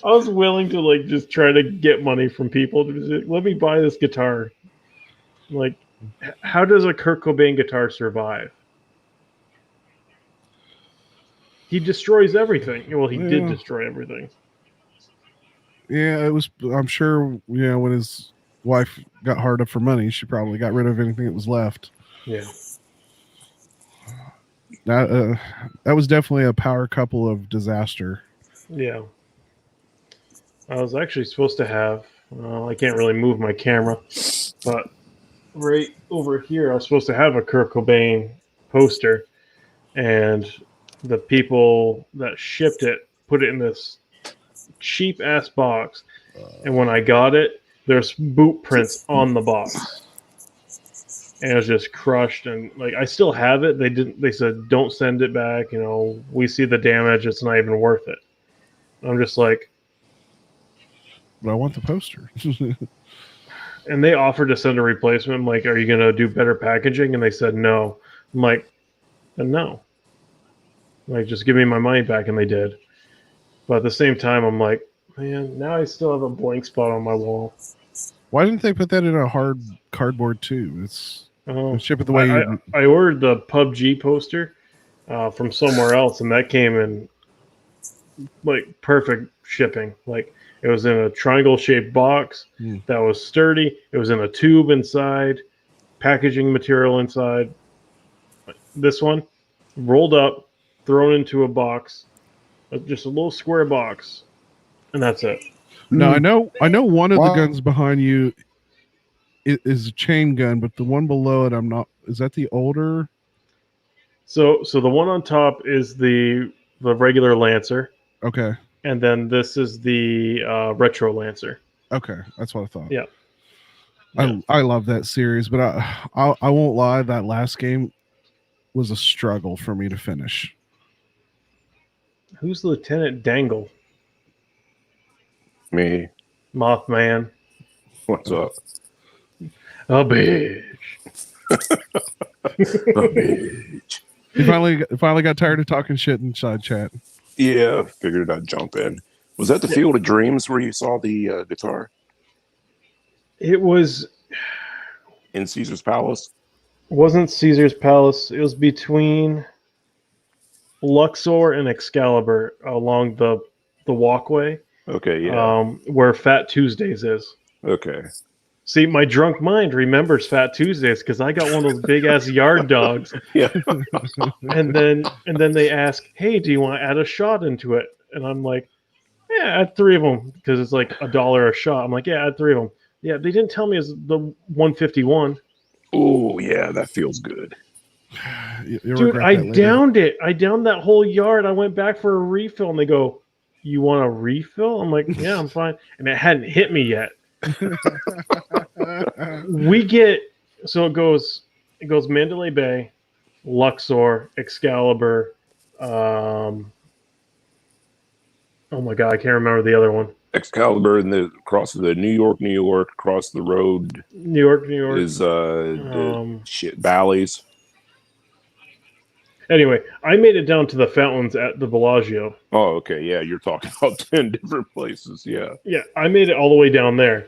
S2: I was willing to like just try to get money from people to just, let me buy this guitar. Like, how does a Kurt Cobain guitar survive? He destroys everything. Well, he did destroy everything.
S6: Yeah, it was. I'm sure when his wife got hard up for money, she probably got rid of anything that was left.
S2: Yeah.
S6: That was definitely a power couple of disaster.
S2: Yeah. I was actually supposed to have. I can't really move my camera, but right over here, I was supposed to have a Kurt Cobain poster, and the people that shipped it put it in this cheap ass box, and when I got it, there's boot prints on the box, and it was just crushed. And like, I still have it. They said don't send it back. We see the damage. It's not even worth it. I'm just like,
S6: but I want the poster.
S2: And they offered to send a replacement. I'm like, are you going to do better packaging? And they said no. I'm like, then no. Like, just give me my money back. And they did. But at the same time, I'm like, man, now I still have a blank spot on my wall.
S6: Why didn't they put that in a hard cardboard too? Ship it the way
S2: I ordered the PUBG poster from somewhere else, and that came in like perfect shipping. Like, it was in a triangle-shaped box that was sturdy. It was in a tube inside, packaging material inside. This one, rolled up, thrown into a box, just a little square box, and that's it.
S6: No, I know one of the guns behind you is a chain gun, but the one below it, I'm not. Is that the older?
S2: So the one on top is the regular Lancer.
S6: Okay.
S2: And then this is the Retro Lancer.
S6: Okay, that's what I thought.
S2: Yeah.
S6: I love that series, but I won't lie, that last game was a struggle for me to finish.
S2: Who's Lieutenant Dangle?
S11: Me.
S2: Mothman.
S11: What's up?
S2: A bitch.
S11: A bitch.
S6: You finally got tired of talking shit inside chat.
S11: Yeah, figured I'd jump in. Was that the Field of Dreams where you saw the guitar?
S2: It was
S11: in Caesar's Palace.
S2: It wasn't Caesar's Palace. It was between Luxor and Excalibur along the walkway.
S11: Okay, yeah.
S2: Where Fat Tuesdays is.
S11: Okay.
S2: See, my drunk mind remembers Fat Tuesdays because I got one of those big ass yard dogs.
S11: Yeah.
S2: and then they ask, "Hey, do you want to add a shot into it?" And I'm like, "Yeah, add 3 of them because it's like $1 a shot." I'm like, "Yeah, add 3 of them." Yeah, they didn't tell me it's the 151.
S11: Oh yeah, that feels good.
S2: Dude, I downed it. I downed that whole yard. I went back for a refill, and they go, "You want a refill?" I'm like, "Yeah, I'm fine." And it hadn't hit me yet. It goes Mandalay Bay, Luxor, Excalibur. Oh my god, I can't remember the other one.
S11: Excalibur and the across the New York, across the road.
S2: New York
S11: is Bally's.
S2: Anyway, I made it down to the fountains at the Bellagio.
S11: Oh, okay, yeah, you're talking about 10 different places, yeah.
S2: Yeah, I made it all the way down there.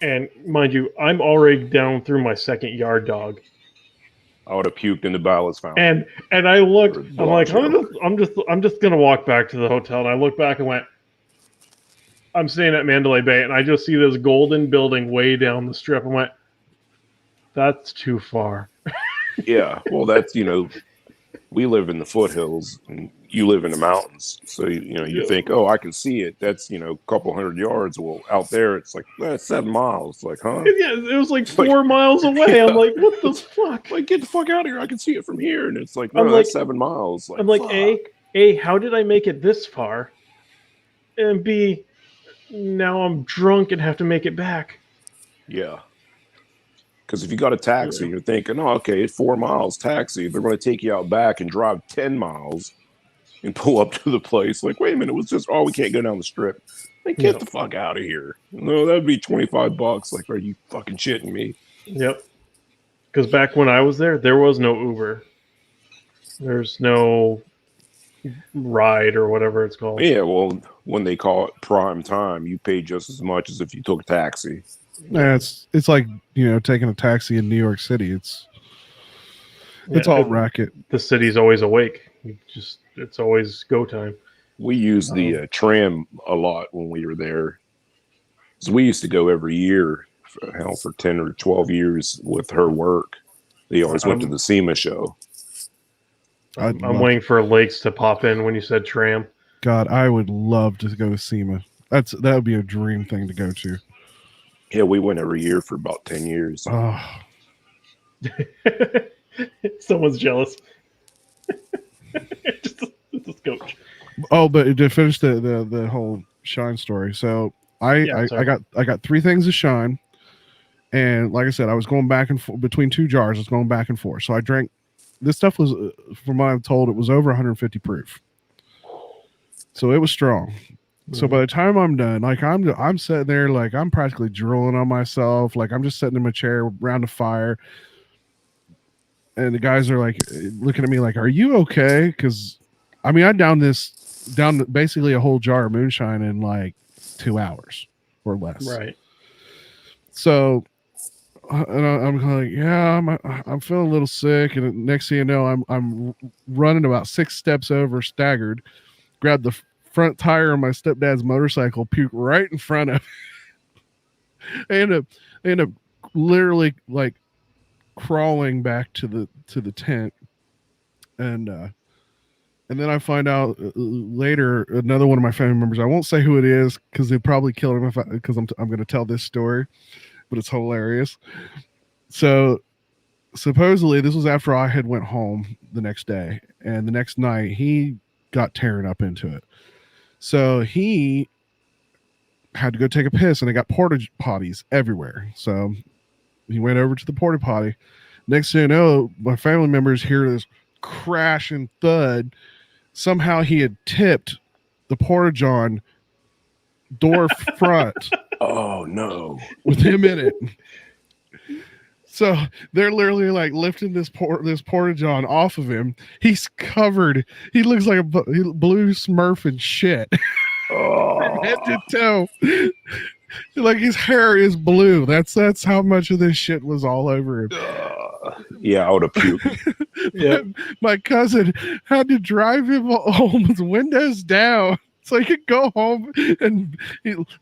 S2: And mind you, I'm already down through my second yard dog.
S11: I would have puked in the ballast fountain.
S2: And I looked.
S11: Or
S2: I'm like,
S11: Bellagio.
S2: I'm just gonna walk back to the hotel. And I looked back and went, I'm staying at Mandalay Bay, and I just see this golden building way down the strip. I went, that's too far.
S11: Yeah, well, that's we live in the foothills, and you live in the mountains. So you think, oh, I can see it. That's a couple hundred yards. Well, out there, it's like that's 7 miles. Like, huh?
S2: Yeah, it was like 4 miles away.
S11: Yeah.
S2: I'm like, what the fuck?
S11: Like, get the fuck out of here! I can see it from here, and it's like, no,
S2: I'm
S11: that's
S2: like-
S11: 7 miles. Like,
S2: I'm like,
S11: fuck.
S2: A, how did I make it this far? And B, now I'm drunk and have to make it back.
S11: Yeah. Because if you got a taxi, you're thinking, oh, okay, it's 4 miles taxi. They're going to take you out back and drive 10 miles and pull up to the place. Like, wait a minute, it was just, oh, we can't go down the strip. Like, get the fuck out of here. No, that'd be $25. Like, are you fucking shitting me?
S2: Yep. Because back when I was there was no Uber. There's no ride or whatever it's called.
S11: Yeah, well, when they call it prime time, you pay just as much as if you took a taxi.
S6: Yeah, it's like taking a taxi in New York City. It's all racket.
S2: The city's always awake. It's always go time.
S11: We used the tram a lot when we were there. So we used to go every year, for 10 or 12 years with her work. They always went to the SEMA show.
S2: I'm waiting for Lakes to pop in when you said tram.
S6: God, I would love to go to SEMA. That would be a dream thing to go to.
S11: Yeah, we went every year for about 10 years.
S6: Oh.
S2: Someone's jealous. just a scotch.
S6: Oh, but to finish the whole Shine story, so I got 3 things of Shine, and like I said, I was going back and forth between 2 jars. I was going back and forth. So I drank. This stuff was, from what I'm told, it was over 150 proof. So it was strong. So by the time I'm done, like I'm sitting there, like I'm practically drooling on myself. Like I'm just sitting in my chair around the fire. And the guys are like looking at me like, are you okay? Because I mean, I downed basically a whole jar of moonshine in like 2 hours or less.
S2: Right.
S6: So and I'm like, yeah, I'm feeling a little sick. And next thing you know, I'm running about 6 steps over, staggered, grabbed the front tire of my stepdad's motorcycle, puke right in front of I end up literally like crawling back to the tent, and then I find out later another one of my family members, I won't say who it is because they probably kill him because I'm going to tell this story, but it's hilarious. So supposedly this was after I had went home the next day, and the next night he got tearing up into it. So he had to go take a piss, and they got porta potties everywhere. So he went over to the porta potty. Next thing you know, my family members hear this crash and thud. Somehow he had tipped the porta john door front.
S11: Oh no!
S6: With him in it. So they're literally like lifting this porta john off of him. He's covered. He looks like a blue Smurf and shit. From head to toe. Like his hair is blue. That's how much of this shit was all over him.
S11: Yeah, I would have puked.
S2: Yeah.
S6: My cousin had to drive him home with windows down so he could go home, and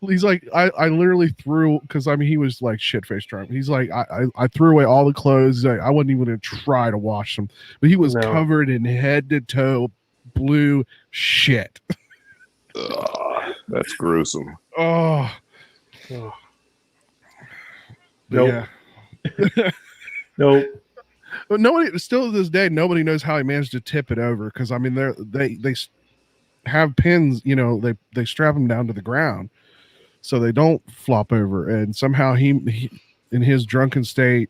S6: he's like, I literally threw, because I mean he was like shit faced drunk. He's like, I threw away all the clothes. Like, I wasn't even gonna try to wash them, but he was covered in head to toe blue shit.
S11: That's gruesome.
S6: Oh.
S2: Nope.
S6: Yeah.
S2: Nope.
S6: But nobody, still to this day, nobody knows how he managed to tip it over. Because I mean, they have pins, they strap them down to the ground so they don't flop over. And somehow he in his drunken state,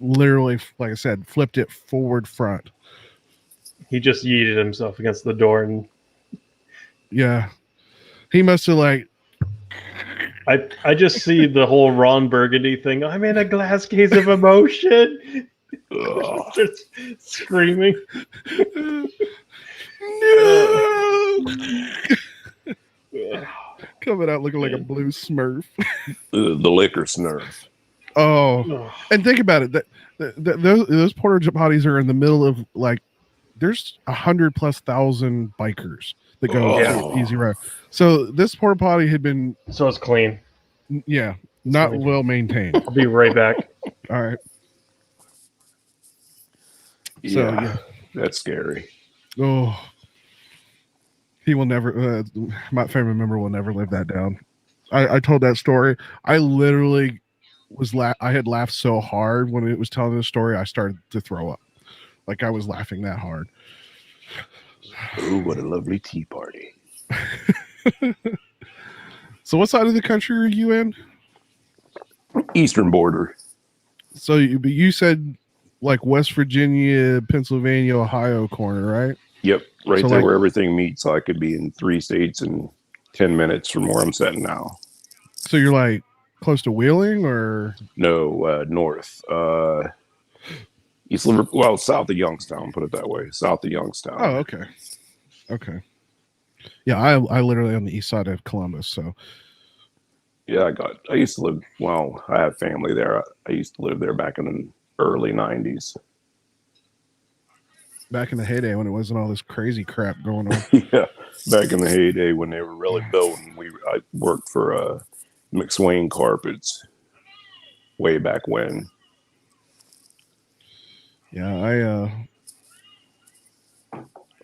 S6: literally, like I said, flipped it forward front.
S2: He just yeeted himself against the door, and
S6: yeah, he must have like.
S2: I just see the whole Ron Burgundy thing. I'm in a glass case of emotion. Just screaming.
S6: No! Coming out looking like a blue Smurf.
S11: The liquor Smurf.
S6: Oh, and think about it. Those porta potties are in the middle of like. There's 100,000+ bikers that go
S11: Oh.
S6: to Easy Road. So this porta potty had been
S2: So it's clean.
S6: Yeah, not
S2: clean.
S6: well maintained.
S2: I'll be right back.
S6: All right.
S11: Yeah,
S6: So yeah,
S11: that's scary.
S6: oh, he will never. My family member will never live that down. I told that story. I literally I had laughed so hard when it was telling the story. I started to throw up. Like I was laughing that hard.
S11: Oh, what a lovely tea party.
S6: So what side of the country are you in?
S11: Eastern border.
S6: So you said like West Virginia, Pennsylvania, Ohio corner, right?
S11: Yep, right
S6: So,
S11: there
S6: like-
S11: where everything meets. So I could be in 3 states in 10 minutes from where I'm sitting now.
S6: So you're like close to Wheeling or
S11: No, north. East Liverpool, well, south of Youngstown, put it that way. South of Youngstown.
S6: Oh, okay. Okay. Yeah, I literally on the east side of Columbus, so
S11: Yeah, I used to live, well, I have family there. I used to live there back in the early 90s.
S6: back in the heyday when it wasn't all this crazy crap going on.
S11: Yeah, back in the heyday when they were really building. I worked for McSwain Carpets way back when.
S6: Yeah,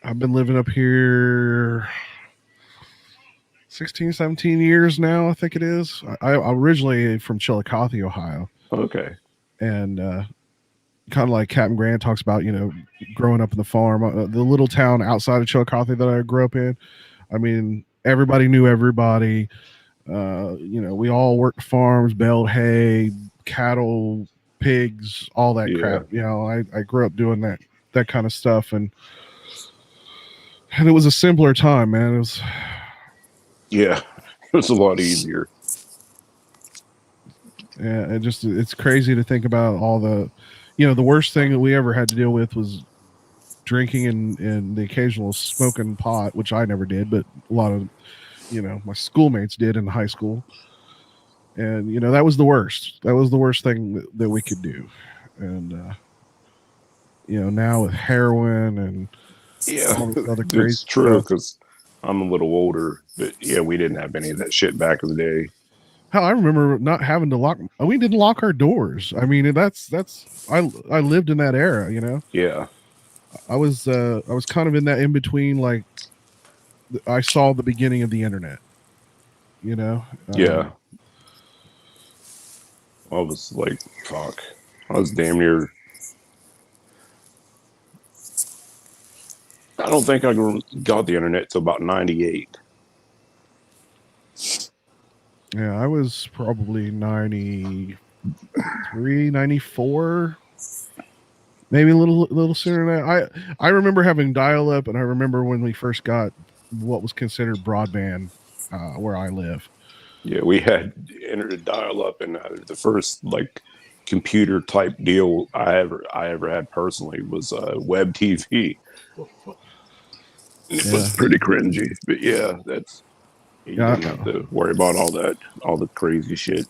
S6: I've been living up here 16, 17 years now, I think it is. I originally from Chillicothe, Ohio.
S11: Okay.
S6: And kind of like Captain Grant talks about, growing up in the farm, the little town outside of Chillicothe that I grew up in. I mean, everybody knew everybody. We all worked farms, baled hay, cattle, pigs, all that crap. I grew up doing that kind of stuff, and it was a simpler time, man. It was.
S11: Yeah, it was a lot easier.
S6: Yeah, it's crazy to think about all the, the worst thing that we ever had to deal with was drinking and the occasional smoking pot, which I never did, but a lot of, my schoolmates did in high school. And, that was the worst. That was the worst thing that we could do. And, now with heroin and all this other crazy
S11: It's true
S6: stuff.
S11: because I'm a little older, but yeah, we didn't have any of that shit back in the day.
S6: Hell, I remember not having to lock. We didn't lock our doors. I mean, I lived in that era,
S11: Yeah.
S6: I was kind of in that in between. Like, I saw the beginning of the internet.
S11: Yeah. I was like, fuck. I was damn near. I don't think I got the internet till about 98.
S6: Yeah, I was probably 93, 94, maybe a little sooner than that. I remember having dial up, and I remember when we first got what was considered broadband where I live.
S11: Yeah, we had internet dial up, and the first like computer type deal I ever had personally was web TV. It was pretty cringy, but yeah, you didn't have to worry about all the crazy shit.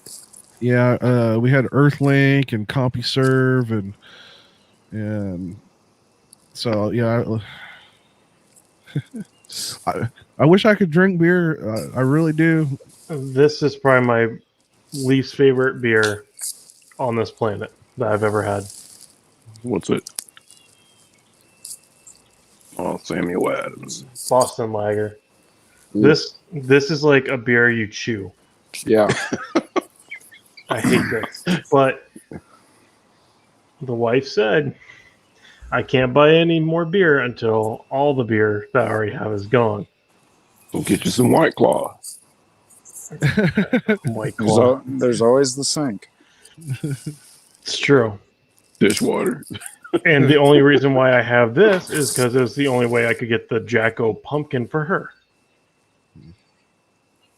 S6: Yeah, we had Earthlink and CompuServe and so yeah. I wish I could drink beer. I really do.
S2: This is probably my least favorite beer on this planet that I've ever had.
S11: What's it? Oh, Samuel Adams.
S2: Boston Lager. This is like a beer you chew.
S9: Yeah.
S2: I hate this. But the wife said, I can't buy any more beer until all the beer that I already have is gone.
S11: We'll get you some White Claw.
S2: White Claw.
S9: There's always the sink.
S2: It's true.
S11: Dishwater.
S2: And the only reason why I have this is because it was the only way I could get the Jacko pumpkin for her.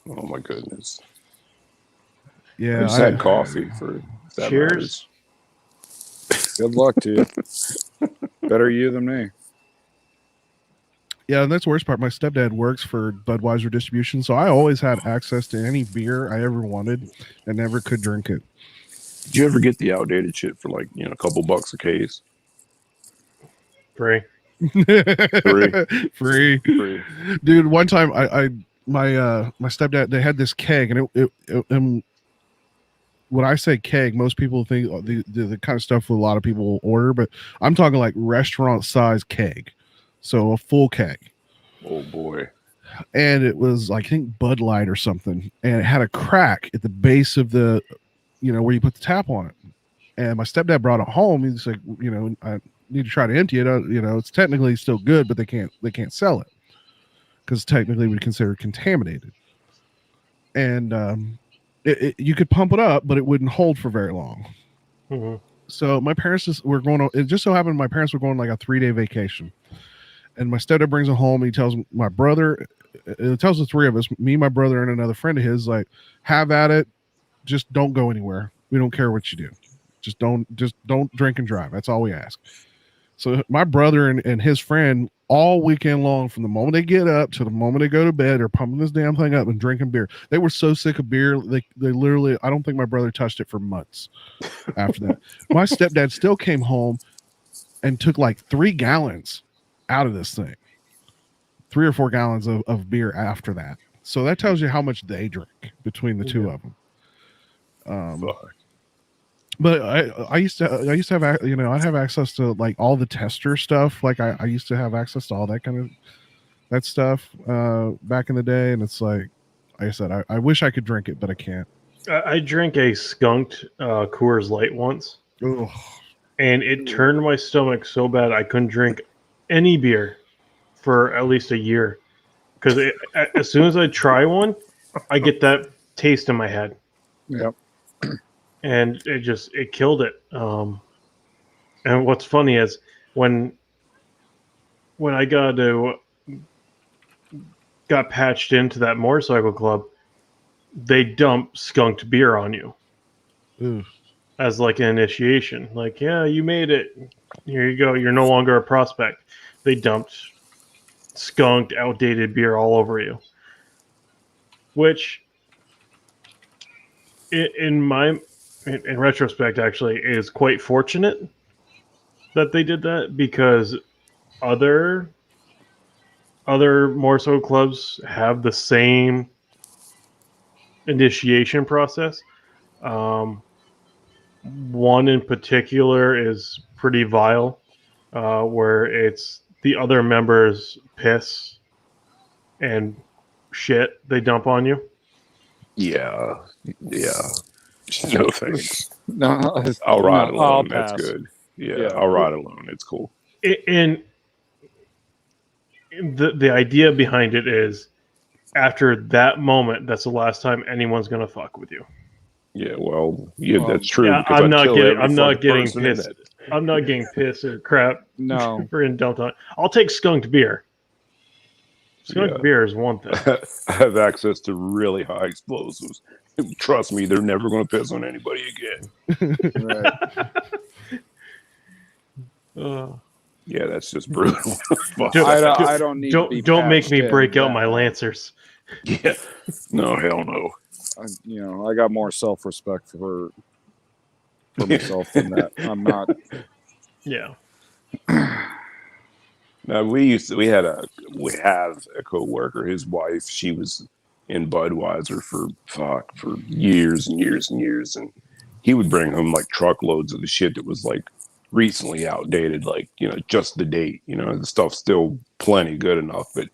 S11: Oh my goodness.
S6: Yeah.
S11: I just had coffee for that.
S2: Cheers.
S9: Good luck to you. Better you than me.
S6: Yeah, and that's the worst part. My stepdad works for Budweiser distribution, so I always had access to any beer I ever wanted and never could drink it.
S11: Did you ever get the outdated shit for like, a couple bucks a case?
S2: Free.
S6: Free.
S11: Free.
S6: Dude, one time my stepdad, they had this keg, and it when I say keg, most people think the kind of stuff a lot of people will order, but I'm talking like restaurant size keg. So a full keg.
S11: Oh boy.
S6: And it was like, I think Bud Light or something, and it had a crack at the base of the, where you put the tap on it. And my stepdad brought it home. He's like, I need to try to empty it. It's technically still good, but they can't sell it because technically we consider it contaminated. And you could pump it up, but it wouldn't hold for very long.
S2: Mm-hmm.
S6: So my parents were going. It just so happened my parents were going like a 3-day vacation, and my stepdad brings it home. And he tells my brother, it tells the three of us, me, my brother, and another friend of his, like, have at it. Just don't go anywhere. We don't care what you do. Just don't drink and drive. That's all we ask. So my brother and his friend all weekend long, from the moment they get up to the moment they go to bed, are pumping this damn thing up and drinking beer. They were so sick of beer. They literally, I don't think my brother touched it for months after that. My stepdad still came home and took like 3 gallons out of this thing. 3 or 4 gallons of beer after that. So that tells you how much they drink between the two of them. But I used to have, I'd have access to like all the tester stuff. Like I used to have access to all that stuff back in the day. And it's like I said, I wish I could drink it, but I can't.
S2: I drank a skunked Coors Light once.
S6: Ugh.
S2: And it turned my stomach so bad I couldn't drink any beer for at least a year. Because as soon as I try one, I get that taste in my head.
S9: Yep.
S2: And it killed it. And what's funny is when I got patched into that motorcycle club, they dump skunked beer on you.
S6: Ooh.
S2: As like an initiation. Like, yeah, you made it. Here you go. You're no longer a prospect. They dumped skunked, outdated beer all over you. Which, in retrospect, actually, is quite fortunate that they did that, because other motorcycle clubs have the same initiation process. One in particular is pretty vile, where it's the other members' piss and shit they dump on you.
S11: Yeah. No thanks.
S9: No,
S11: I'll ride
S9: no, I'll
S11: alone. That's
S9: pass.
S11: good. Yeah,
S9: Yeah.
S11: I'll ride alone. It's cool.
S2: And the idea behind it is, after that moment, that's the last time anyone's gonna fuck with you.
S11: Yeah, well, that's true.
S2: Yeah,
S11: because
S2: I'm not
S11: fucking
S2: getting
S11: person in
S2: pissed.
S11: it.
S2: I'm not getting pissed or crap.
S9: No.
S2: For in dumped on. I'll take skunked beer. Skunked beer is one thing.
S11: I have access to really high explosives. Trust me, they're never going to piss on anybody again.
S9: Right.
S11: Yeah, that's just brutal.
S9: I don't need. to be
S2: Don't make
S9: patched
S2: me
S9: in
S2: break out
S9: that.
S2: my Lancers.
S11: Yeah. No, hell no.
S9: I got more self-respect for myself than that. I'm not.
S2: Yeah.
S11: Now we have a coworker. His wife, she was in Budweiser for years and years and years, and he would bring home like truckloads of the shit that was like recently outdated, like just the date. The stuff's still plenty good enough, but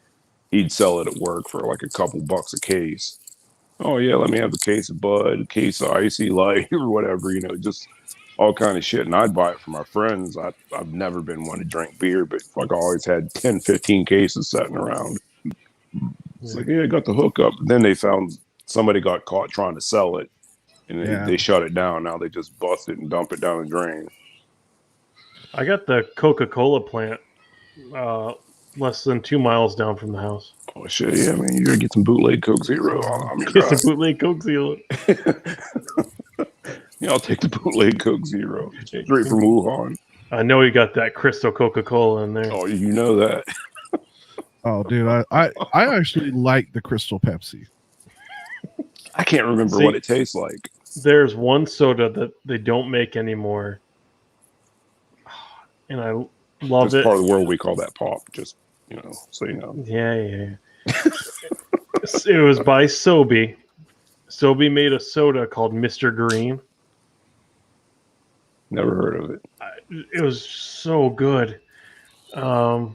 S11: he'd sell it at work for like a couple bucks a case. Oh yeah, let me have a case of Bud, a case of Icy Light, or whatever. Just all kind of shit. And I'd buy it for my friends. I've never been one to drink beer, but like I always had 10, 15 cases sitting around. It's like, yeah, I got the hookup. Then they found somebody got caught trying to sell it, and they shut it down. Now they just bust it and dump it down the drain.
S2: I got the Coca-Cola plant less than 2 miles down from the house.
S11: Oh shit, yeah, man, you gotta get some bootleg Coke Zero.
S2: Get some bootleg Coke Zero.
S11: Yeah, I'll take the bootleg Coke Zero straight from Wuhan.
S2: I know you got that Crystal Coca-Cola in there.
S11: Oh, you know that.
S6: Oh, dude, I actually like the Crystal Pepsi.
S11: I can't remember what it tastes like.
S2: there's one soda that they don't make anymore, and I love
S11: That's
S2: it.
S11: part of the world we call that pop. Just so you know.
S2: Yeah. It was by Sobe. Sobe made a soda called Mr. Green.
S11: Never heard of it.
S2: It was so good. I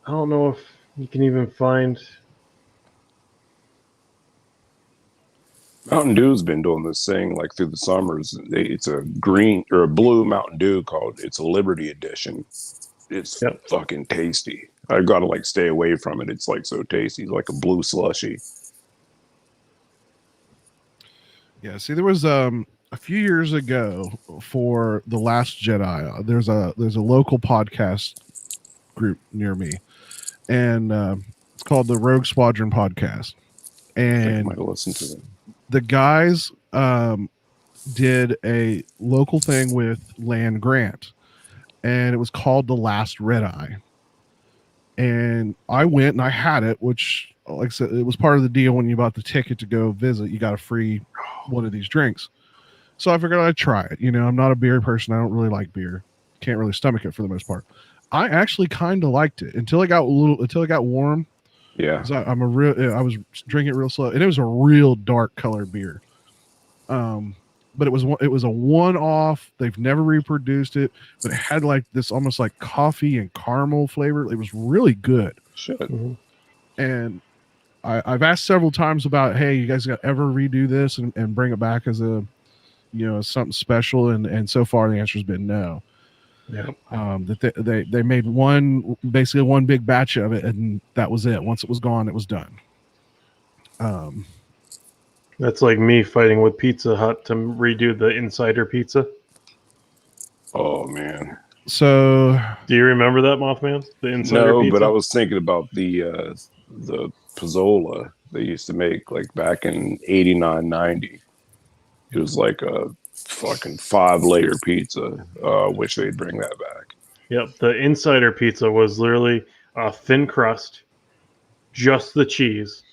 S2: don't know if you can even find.
S11: Mountain Dew's been doing this thing like through the summers. It's a green or a blue Mountain Dew called. It's a Liberty Edition. It's fucking tasty. I gotta like stay away from it. It's like so tasty. It's like a blue slushy.
S6: Yeah, see, there was a few years ago for The Last Jedi. There's a local podcast group near me, and it's called the Rogue Squadron Podcast. And I
S11: might listen to it.
S6: The guys did a local thing with Land Grant, and it was called The Last Red Eye. And I went and I had it, which, like I said, it was part of the deal when you bought the ticket to go visit. You got a free one of these drinks. So I figured I'd try it. I'm not a beer person. I don't really like beer. Can't really stomach it for the most part. I actually kind of liked it until it got warm.
S11: Yeah.
S6: I was drinking it real slow, and it was a real dark colored beer. But it was a one-off. They've never reproduced it, but it had like this almost like coffee and caramel flavor. It was really good.
S11: Shit.
S2: Mm-hmm.
S6: And I've asked several times about, hey, you guys got ever redo this and bring it back as a, something special? And so far the answer has been no.
S2: Yeah.
S6: That they made basically one big batch of it, and that was it. Once it was gone, it was done.
S2: That's like me fighting with Pizza Hut to redo the Insider Pizza.
S11: Oh man.
S6: So,
S2: do you remember that, Mothman? The Insider Pizza?
S11: But I was thinking about the Pizzola they used to make like back in 89, 90. It was like a fucking 5-layer pizza. Wish they'd bring that back.
S2: Yep, the Insider Pizza was literally a thin crust, just the cheese,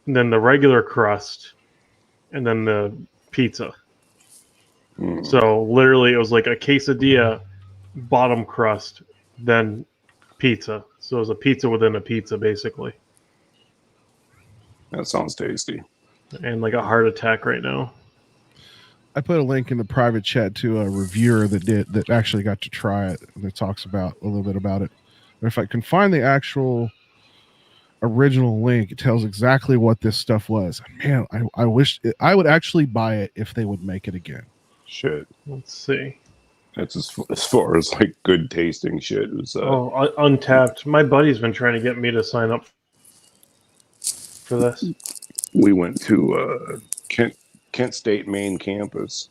S2: and then the regular crust, and then the pizza. So literally it was like a quesadilla bottom crust, then pizza. So it was a pizza within a pizza, basically.
S11: That sounds tasty.
S2: And like a heart attack right now.
S6: I put a link in the private chat to a reviewer that actually got to try it, that talks about a little bit about it. But if I can find the actual original link, it tells exactly what this stuff was. Man, I wish I would actually buy it if they would make it again.
S11: Shit.
S2: Let's see.
S11: That's as far as like good tasting shit. It was,
S2: Untapped. My buddy's been trying to get me to sign up for this.
S11: We went to Kent State main campus,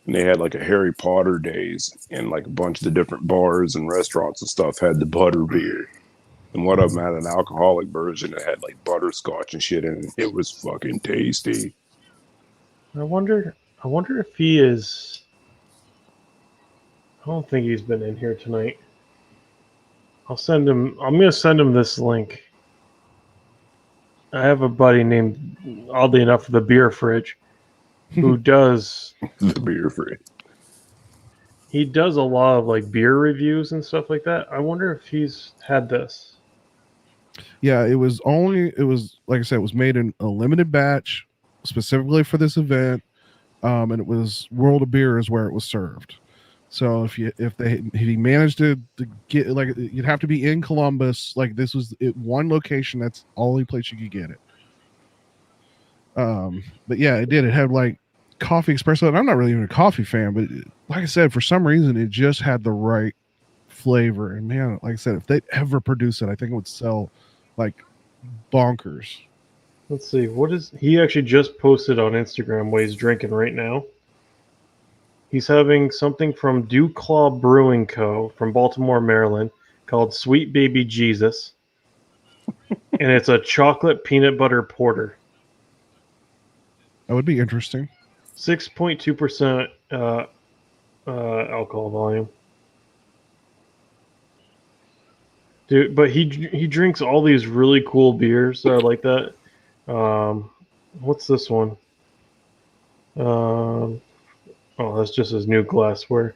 S11: and they had like a Harry Potter days, and like a bunch of the different bars and restaurants and stuff had the butter beer. And one of them had an alcoholic version that had like butterscotch and shit in it. It was fucking tasty.
S2: I wonder if he is. I don't think he's been in here tonight. I'm gonna send him this link. I have a buddy named, oddly enough, the Beer Fridge, who does
S11: the Beer Fridge.
S2: He does a lot of like beer reviews and stuff like that. I wonder if he's had this.
S6: Yeah, it was like I said, it was made in a limited batch specifically for this event, and it was World of Beer is where it was served. So if he managed to get, like, you'd have to be in Columbus. Like, this was one location. That's the only place you could get it. But yeah, it did. It had like coffee espresso, and I'm not really even a coffee fan, but like I said, for some reason, it just had the right flavor. And man, like I said, if they ever produce it, I think it would sell like bonkers.
S2: Let's see. He actually just posted on Instagram what he's drinking right now. He's having something from Dew Claw Brewing Co. from Baltimore, Maryland, called Sweet Baby Jesus. And it's a chocolate peanut butter porter.
S6: That would be interesting.
S2: 6.2% alcohol volume. Dude, but he drinks all these really cool beers that are like that. What's this one? Oh, that's just his new glassware.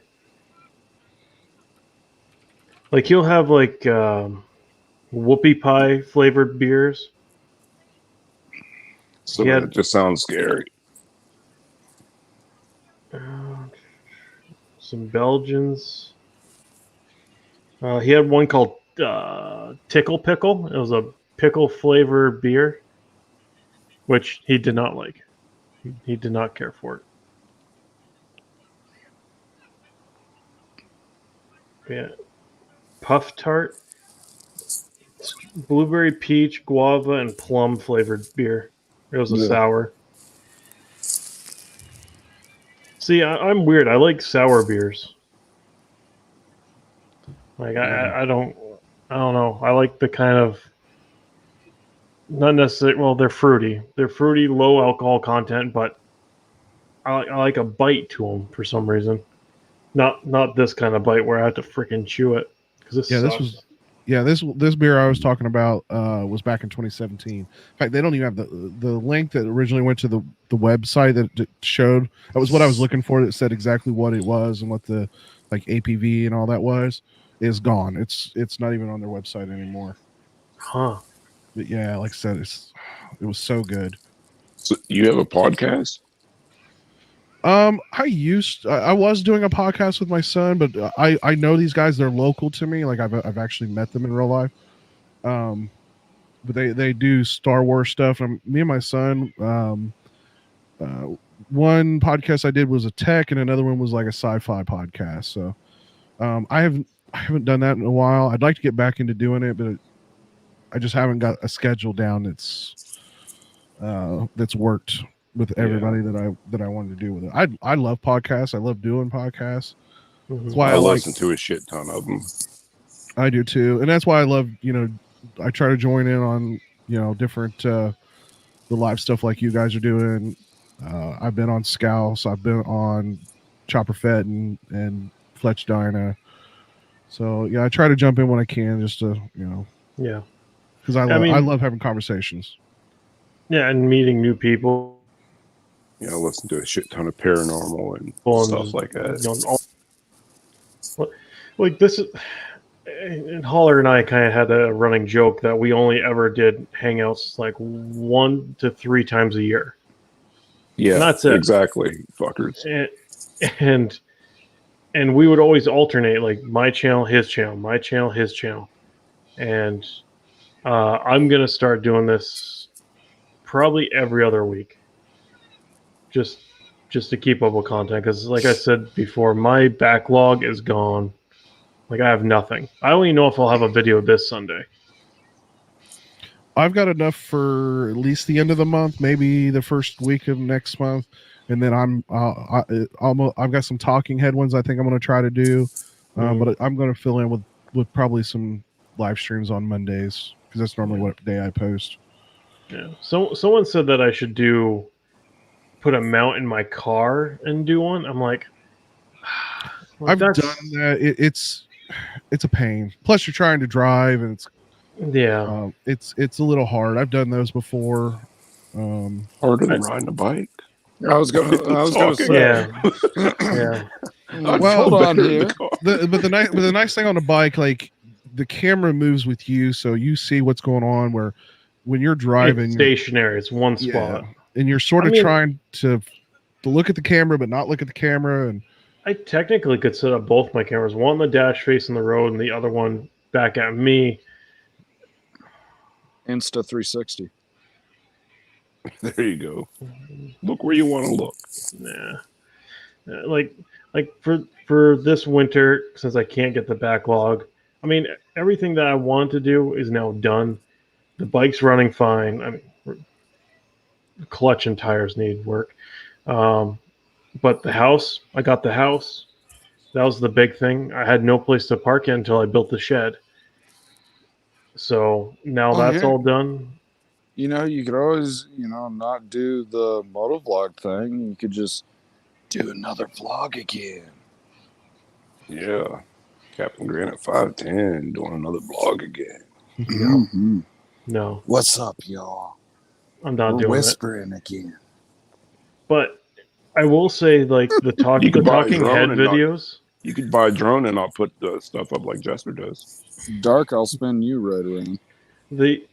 S2: Like he'll have like whoopie pie flavored beers.
S11: So
S2: He
S11: that
S2: had
S11: just sounds scary.
S2: some Belgians. He had one called Tickle Pickle. It was a pickle flavor beer, which he did not like. He did not care for it. Yeah, Puff Tart, blueberry peach, guava, and plum flavored beer. It was a
S9: Yeah.
S2: sour. See, I'm weird. I like sour beers. Like I don't know. I like the kind of not necessarily. Well, they're fruity. They're fruity, low alcohol content, but I like a bite to them for some reason. Not this kind of bite where I have to freaking chew it because this
S6: Yeah,
S2: sucks.
S6: this beer I was talking about was back in 2017. In fact, they don't even have the link that originally went to the website that showed. That was what I was looking for. That said exactly what it was and what the like APV and all that was. Is gone. It's not even on their website anymore.
S2: Huh.
S6: But yeah, like I said, it was so good.
S11: So you have a podcast?
S6: I was doing a podcast with my son, but I know these guys. They're local to me. Like I've actually met them in real life. But they do Star Wars stuff. And me and my son, one podcast I did was a tech, and another one was like a sci-fi podcast. So I haven't done that in a while. I'd like to get back into doing it, but I just haven't got a schedule down that's worked with everybody that I wanted to do with it. I love podcasts. I love doing podcasts. That's why
S11: I listen to a shit ton of them.
S6: I do too, and that's why I love. I try to join in on different the live stuff like you guys are doing. I've been on Scouse. I've been on Chopper Fett and Fletch Dyna. So yeah, I try to jump in when I can, just to
S2: Yeah.
S6: because I love having conversations.
S2: Yeah, and meeting new people.
S11: I listen to a shit ton of paranormal and stuff like that.
S2: Like this is, and Holler and I kind of had a running joke that we only ever did hangouts like 1 to 3 times a year.
S11: Yeah,
S2: and that's it.
S11: Exactly, fuckers.
S2: And we would always alternate, like my channel, his channel, my channel, his channel, and I'm gonna start doing this probably every other week, just to keep up with content. Because, like I said before, my backlog is gone. Like I have nothing. I don't even know if I'll have a video this Sunday.
S6: I've got enough for at least the end of the month, maybe the first week of next month, and then I've got some talking head ones I think I'm going to try to do, but I'm going to fill in with probably some live streams on Mondays because that's normally what day I post.
S2: Yeah. So someone said that I should put a mount in my car and do one. I'm like
S6: I've done that. It's a pain. Plus, you're trying to drive, and it's a little hard. I've done those before.
S11: Harder than riding a bike.
S9: I was gonna say.
S2: Yeah.
S9: Well, hold on here.
S6: But the nice thing on a bike, like the camera moves with you, so you see what's going on. Where when you're driving,
S2: it's stationary. It's one spot,
S6: and you're sort of trying to look at the camera, but not look at the camera. And
S2: I technically could set up both my cameras, one on the dash facing the road, and the other one back at me.
S9: Insta 360.
S11: There you go. Look where you want to look.
S2: Nah. Like for this winter, since I can't get the backlog, I mean, everything that I want to do is now done. The bike's running fine. I mean, clutch and tires need work. But the house, I got the house. That was the big thing. I had no place to park it until I built the shed. So now that's all done.
S9: You could always, not do the motovlog thing. You could just do another vlog again.
S11: Yeah. Captain Granite 510 doing another vlog again.
S9: Mm-hmm.
S2: No.
S9: What's up, y'all?
S2: I'm not
S9: We're
S2: doing
S9: whispering again.
S2: But I will say, like the
S11: You could buy a
S2: talking
S11: drone
S2: head
S11: and not-
S2: videos.
S11: You could buy a drone and not put the stuff up like Jester does.
S9: Dark, I'll spin you right around.
S2: The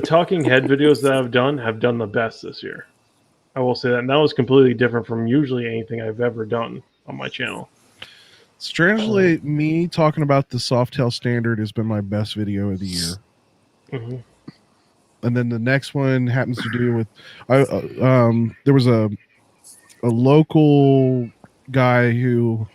S2: talking head videos that I've done the best this year. I will say that, and that was completely different from usually anything I've ever done on my channel.
S6: Strangely, me talking about the Softail standard has been my best video of the year.
S2: Mm-hmm.
S6: And then the next one happens to do with there was a local guy who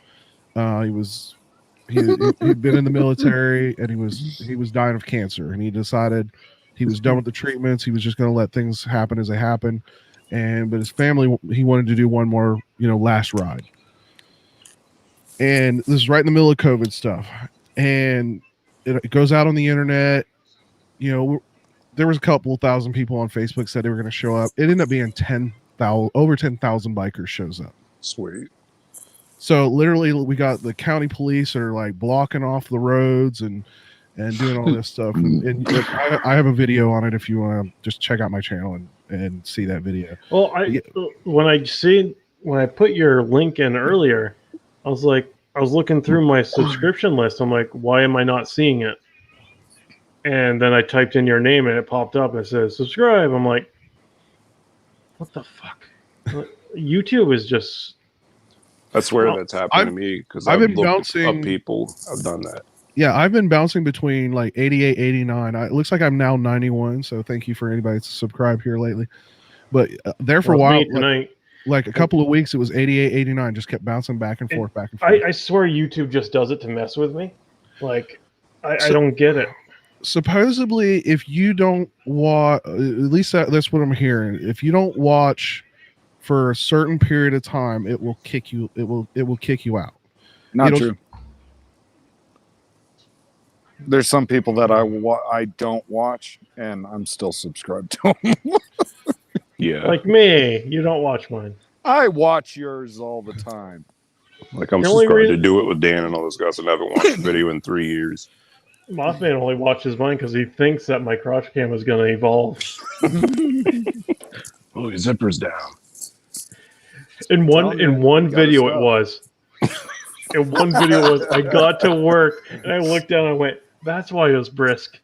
S6: he'd been in the military, and he was dying of cancer, and he decided he was done with the treatments. He was just going to let things happen as they happen. But his family, he wanted to do one more, last ride. And this is right in the middle of COVID stuff. And it goes out on the internet. There was a couple thousand people on Facebook said they were going to show up. It ended up being over 10,000 bikers shows up.
S9: Sweet.
S6: So literally, we got the county police are like blocking off the roads and doing all this stuff. And I have a video on it if you want to just check out my channel and see that video.
S2: Well, when I put your link in earlier, I was looking through my subscription list. I'm like, why am I not seeing it? And then I typed in your name and it popped up and it says subscribe. I'm like, what the fuck? YouTube is just.
S11: That's where that's happened to me because I've been bouncing up people. I've done that.
S6: Yeah, I've been bouncing between like 88, 89. It looks like I'm now 91. So thank you for anybody that's subscribed here lately. But there for a while, like a couple of weeks, it was 88, 89. Just kept bouncing back and forth, back and forth.
S2: I swear YouTube just does it to mess with me. Like, I don't get it.
S6: Supposedly, if you don't watch, at least that's what I'm hearing. If you don't watch for a certain period of time, it will kick you. It will kick you out.
S9: Not true. There's some people that I don't watch, and I'm still subscribed to them.
S11: Yeah,
S2: like me. You don't watch mine.
S9: I watch yours all the time.
S11: Like I'm subscribed to do it with Dan and all those guys, and I haven't watched a video in 3 years.
S2: Mothman only watches mine because he thinks that my crotch cam is going to evolve.
S11: Oh, your zipper's down.
S2: In one video it was. In one video it was. I got to work and I looked down and I went, that's why it was brisk.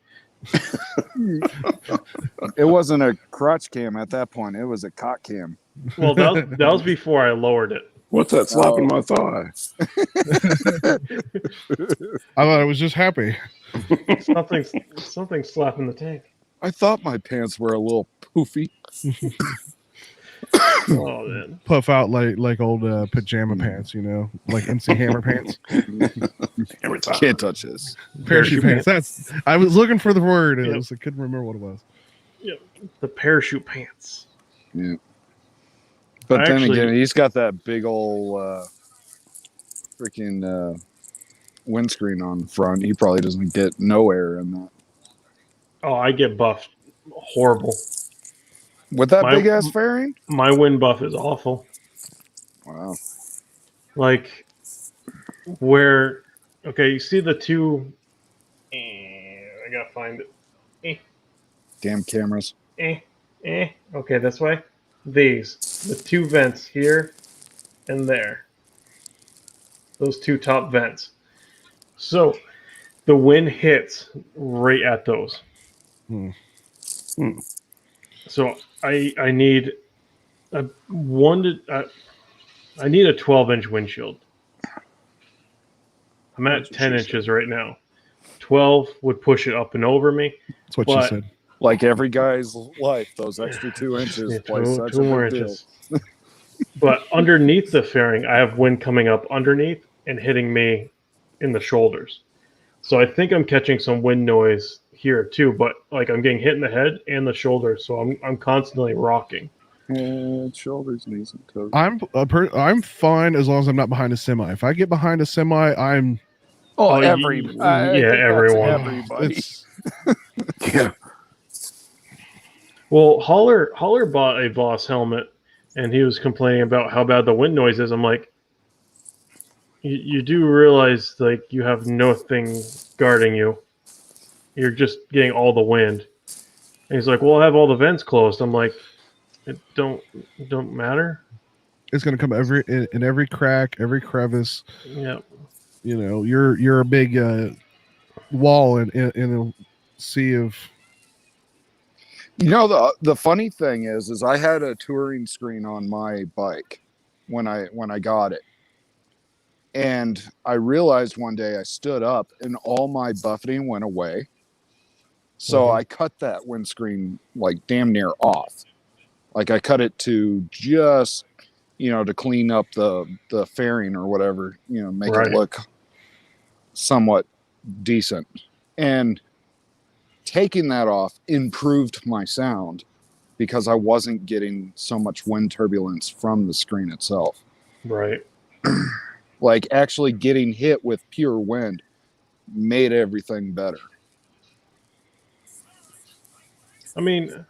S9: It wasn't a crotch cam at that point. It was a cock cam.
S2: Well, that was before I lowered it.
S11: What's that slapping my thigh?
S6: I thought I was just happy.
S2: Something slapping the tank.
S9: I thought my pants were a little poofy.
S2: Oh man,
S6: puff out like old pajama pants, like MC Hammer pants.
S9: Can't touch this.
S6: Parachute pants. I was looking for the word. I couldn't remember what it was.
S2: Yeah, the parachute pants.
S9: Yeah. But then again, he's got that big old freaking windscreen on the front. He probably doesn't get no air in that.
S2: Oh, I get buffed horrible.
S9: With that big ass fairing?
S2: My wind buff is awful.
S9: Wow.
S2: Like, you see the two. I gotta find it.
S9: Damn cameras.
S2: Okay, this way. The two vents here and there. Those two top vents. So the wind hits right at those. So I need a 12-inch windshield. I'm at 10 inches right now. 12 would push it up and over me.
S6: That's what she said.
S9: Like every guy's life, those extra 2 inches play such a big deal.
S2: But underneath the fairing, I have wind coming up underneath and hitting me in the shoulders. So I think I'm catching some wind noise here too, but like I'm getting hit in the head and the shoulders, so I'm constantly rocking.
S9: Head, shoulders, knees, and toes.
S6: I'm fine as long as I'm not behind a semi. If I get behind a semi, I'm.
S2: Everyone.
S9: Everybody.
S11: Yeah.
S2: Well, Holler bought a Voss helmet, and he was complaining about how bad the wind noise is. I'm like, you do realize like you have nothing guarding you. You're just getting all the wind. And he's like, well, I have all the vents closed. I'm like, it don't matter.
S6: It's going to come in every crack, every crevice.
S2: Yeah.
S6: You know, you're a big wall in a sea of.
S9: You know, the funny thing is I had a touring screen on my bike when I got it. And I realized one day I stood up and all my buffeting went away. So I cut that windscreen like damn near off. Like I cut it to just, to clean up the fairing or whatever, make it look somewhat decent. And taking that off improved my sound because I wasn't getting so much wind turbulence from the screen itself.
S2: Right.
S9: Like actually getting hit with pure wind made everything better.
S2: I mean,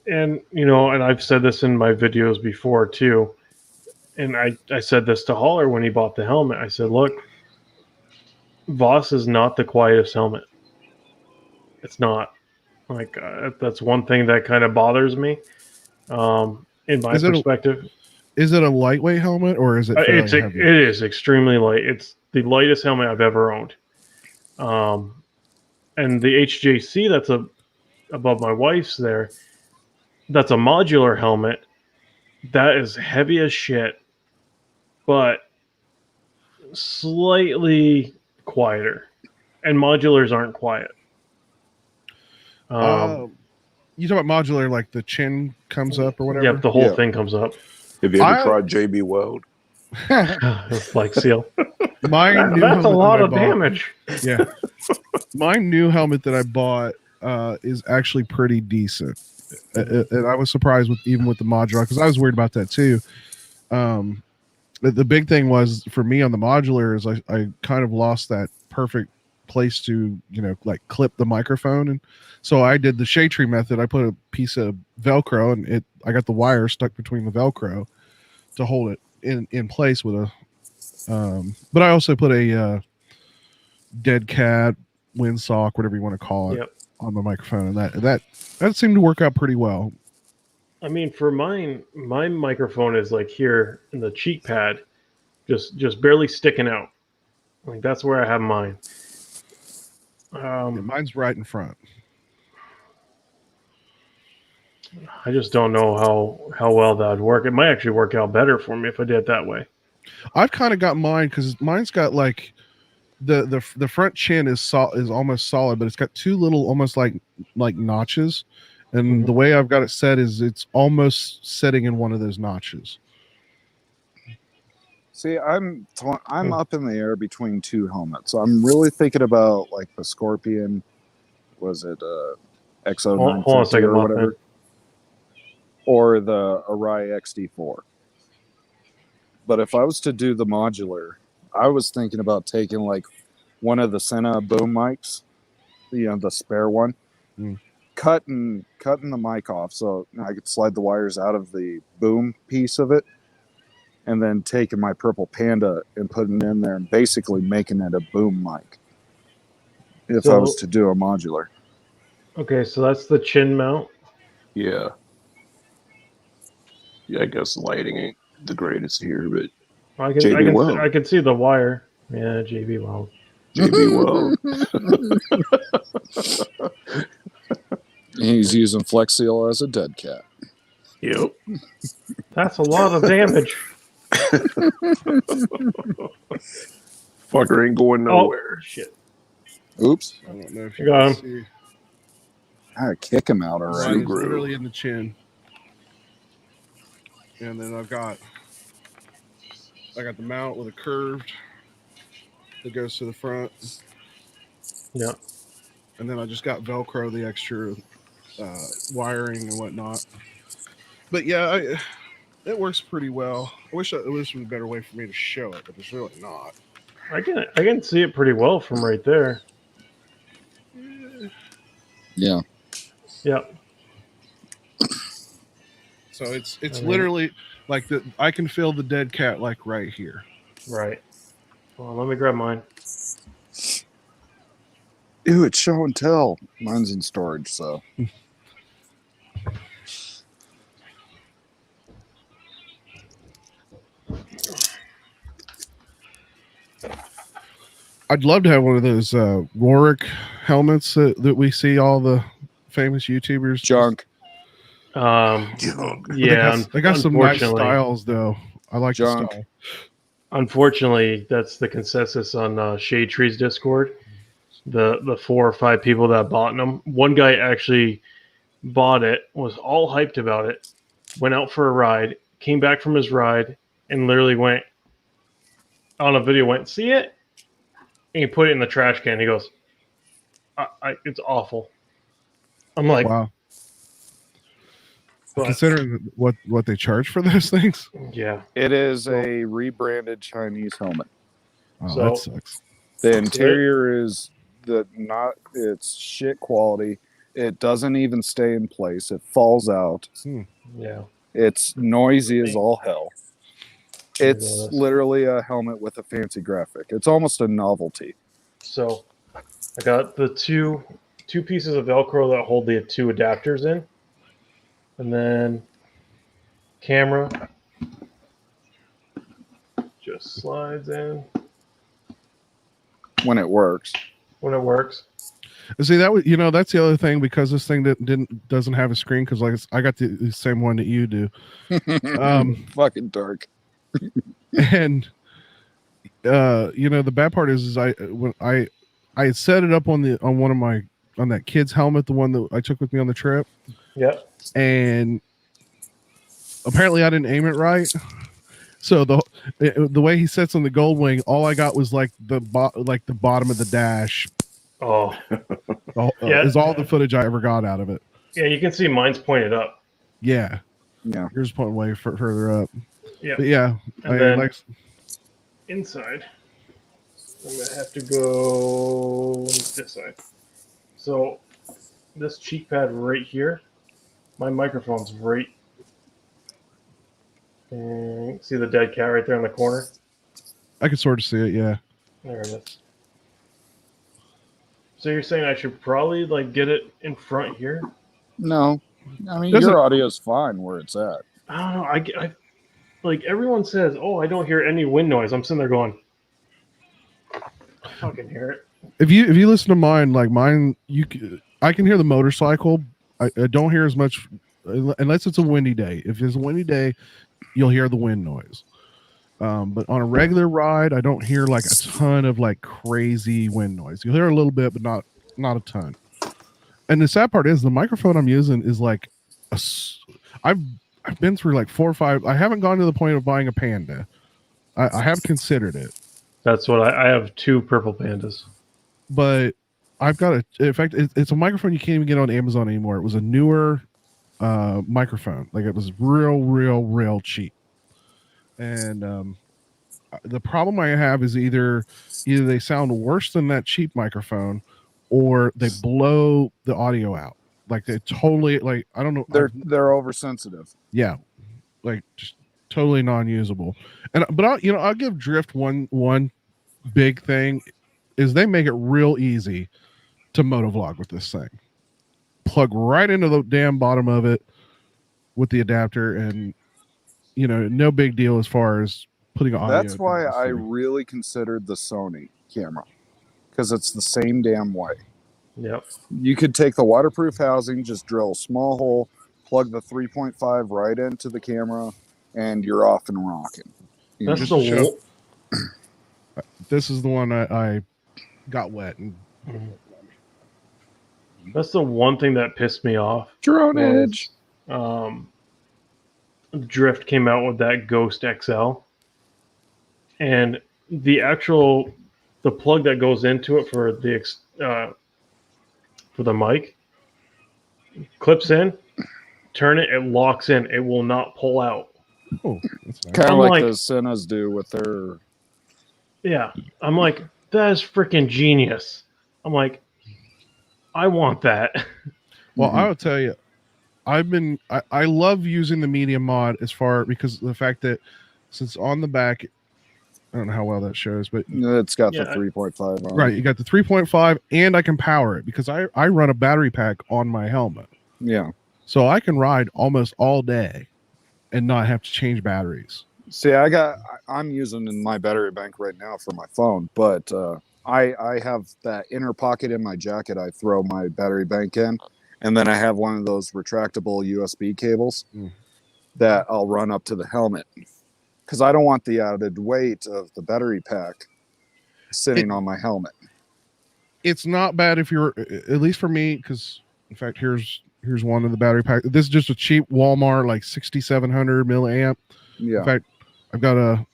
S2: and and I've said this in my videos before too. And I said this to Holler when he bought the helmet. I said, look, Voss is not the quietest helmet. It's not. Like, that's one thing that kind of bothers me, in my perspective.
S6: Is it a lightweight helmet or is it fairly heavy?
S2: It is extremely light. It's the lightest helmet I've ever owned. And the HJC that's above my wife's there, that's a modular helmet. That is heavy as shit, but slightly quieter. And modulars aren't quiet.
S6: You talk about modular, like the chin comes up or whatever?
S2: Yep, the whole thing comes up.
S11: Have you ever tried JB Weld?
S2: Like Seal.
S6: That's
S2: a lot of damage.
S6: Yeah. My new helmet that I bought is actually pretty decent. And I was surprised even with the modular, because I was worried about that too. The big thing was for me on the modular is I kind of lost that perfect place to like clip the microphone, and so I did the shade tree method. I put a piece of Velcro and I got the wire stuck between the Velcro to hold it in place with a but I also put a dead cat windsock, whatever you want to call it, on the microphone, and that seemed to work out pretty well.
S2: I mean, for mine, my microphone is like here in the cheek pad, just barely sticking out. Like that's where I have mine.
S6: Mine's right in front.
S2: I just don't know how well that would work. It might actually work out better for me if I did it that way.
S6: I've kind of got mine because mine's got like the front chin is almost solid, but it's got two little almost like notches, and the way I've got it set is it's almost setting in one of those notches.
S9: See, I'm up in the air between two helmets. So I'm really thinking about like the Scorpion. Was it XO950
S2: hold on a second,
S9: or whatever, or the Arai XD4? But if I was to do the modular, I was thinking about taking like one of the Sena boom mics, the spare one, cutting the mic off so I could slide the wires out of the boom piece of it, and then taking my Purple Panda and putting it in there and basically making it a boom mic if I was to do a modular.
S2: Okay, so that's the chin mount.
S11: Yeah. Yeah, I guess the lighting ain't the greatest here, but
S2: I can see the wire. Yeah, JB Weld.
S11: JB Weld.
S9: He's using Flex Seal as a dead cat.
S11: Yep.
S2: That's a lot of damage.
S11: Fucker ain't going nowhere.
S2: Oh, shit.
S9: Oops.
S6: I don't know if
S2: you got him.
S6: See.
S9: I kick him out already.
S6: It's literally in the chin. And then I got the mount with a curved that goes to the front.
S2: Yeah.
S6: And then I just got Velcro, the extra wiring and whatnot. But yeah, it works pretty well. I wish there was a better way for me to show it, but there's really not.
S2: I can see it pretty well from right there.
S9: Yeah.
S2: Yep.
S6: So it's literally like I can feel the dead cat like right here.
S2: Right. Well, let me grab mine.
S9: Ew, it's show and tell. Mine's in storage, so.
S6: I'd love to have one of those Rorik helmets that we see all the famous YouTubers.
S9: Junk.
S2: Yeah,
S6: They got some nice
S2: unfortunately.
S6: styles though. I like the
S9: Junk.
S6: style.
S2: Unfortunately, that's the consensus on Shade Tree's Discord. The 4 or 5 people that bought them. One guy actually bought it, was all hyped about it, went out for a ride, came back from his ride, and literally went on a video, went, see it? And he put it in the trash can. He goes, it's awful. I'm like,
S6: Wow.
S2: but,
S6: Considering what they charge for those things.
S2: yeah.
S9: It is a rebranded Chinese helmet.
S6: Oh,
S2: So-
S6: that sucks.
S9: The interior is it's shit quality. It doesn't even stay in place. It falls out.
S2: Yeah.
S9: It's noisy as all hell. It's
S2: Yes.
S9: literally a helmet with a fancy graphic. It's almost a novelty.
S2: So I got the two pieces of Velcro that hold the 2 adapters in. And then camera just slides in
S9: When it works.
S2: when it works.
S6: See, that was, that's the other thing, because this thing doesn't have a screen, because like I got the same one that you do.
S9: Fucking dark.
S6: And the bad part is I had set it up on that kid's helmet, the one that I took with me on the trip,
S2: Yep.
S6: and apparently I didn't aim it right. So the way he sits on the gold wing, all I got was like the bottom of the dash.
S2: Oh.
S6: Yeah, is all the footage I ever got out of it.
S2: Yeah, you can see mine's pointed up.
S6: Yeah.
S9: Yeah.
S6: Yours pointing way further up.
S2: Yeah.
S6: But yeah.
S2: And then inside, I'm going to have to go this side. So this cheek pad right here, my microphone's right. And see the dead cat right there in the corner?
S6: I could sort of see it, yeah.
S2: There it is. So you're saying I should probably get it in front here?
S9: No. I mean,
S6: Doesn't-
S9: your audio's fine where it's at.
S2: I don't know. I like everyone says, oh, I don't hear any wind noise. I'm sitting there going, I fucking hear it.
S6: If you listen to mine, I can hear the motorcycle. I don't hear as much unless it's a windy day. If it's a windy day, you'll hear the wind noise. But on a regular ride, I don't hear like a ton of like crazy wind noise. You'll hear a little bit, but not a ton. And the sad part is the microphone I'm using is like I've been through like 4 or 5. I haven't gone to the point of buying a Panda. I have considered it.
S2: That's what I have 2 purple pandas.
S6: But I've got in fact, it's a microphone you can't even get on Amazon anymore. It was a newer microphone. Like it was real cheap. And the problem I have is either they sound worse than that cheap microphone, or they blow the audio out. Like they totally I don't know.
S9: They're oversensitive.
S6: Yeah, like just totally non-usable. But I'll give Drift one big thing is they make it real easy to motovlog with this thing. Plug right into the damn bottom of it with the adapter, and no big deal as far as putting audio.
S9: That's why I really considered the Sony camera, because it's the same damn way.
S2: Yep.
S9: You could take the waterproof housing, just drill a small hole, plug the 3.5 right into the camera, and you're off and rocking.
S2: This
S6: is the one I got wet. And
S2: that's the one thing that pissed me off.
S9: Drone Edge.
S2: Drift came out with that Ghost XL, and the plug that goes into it for the mic clips in, turn it, it locks in, it will not pull out.
S6: Oh, that's nice.
S9: Kind of like the Sennas do with their.
S2: Yeah, I'm like, that is freaking genius. I'm like, I want that.
S6: Well, I will tell you, I love using the media mod because of the fact that since on the back, I don't know how well that shows, but
S9: it's got the 3.5 on.
S6: Right, you got the 3.5, and I can power it because I run a battery pack on my helmet.
S9: Yeah.
S6: So I can ride almost all day and not have to change batteries.
S9: See, I'm using my battery bank right now for my phone, but I have that inner pocket in my jacket. I throw my battery bank in, and then I have one of those retractable USB cables that I'll run up to the helmet because I don't want the added weight of the battery pack sitting on my helmet.
S6: It's not bad if you're, at least for me, because in fact, here's one of the battery pack. This is just a cheap Walmart, like 6,700 milliamp.
S9: Yeah.
S6: In fact, I've got a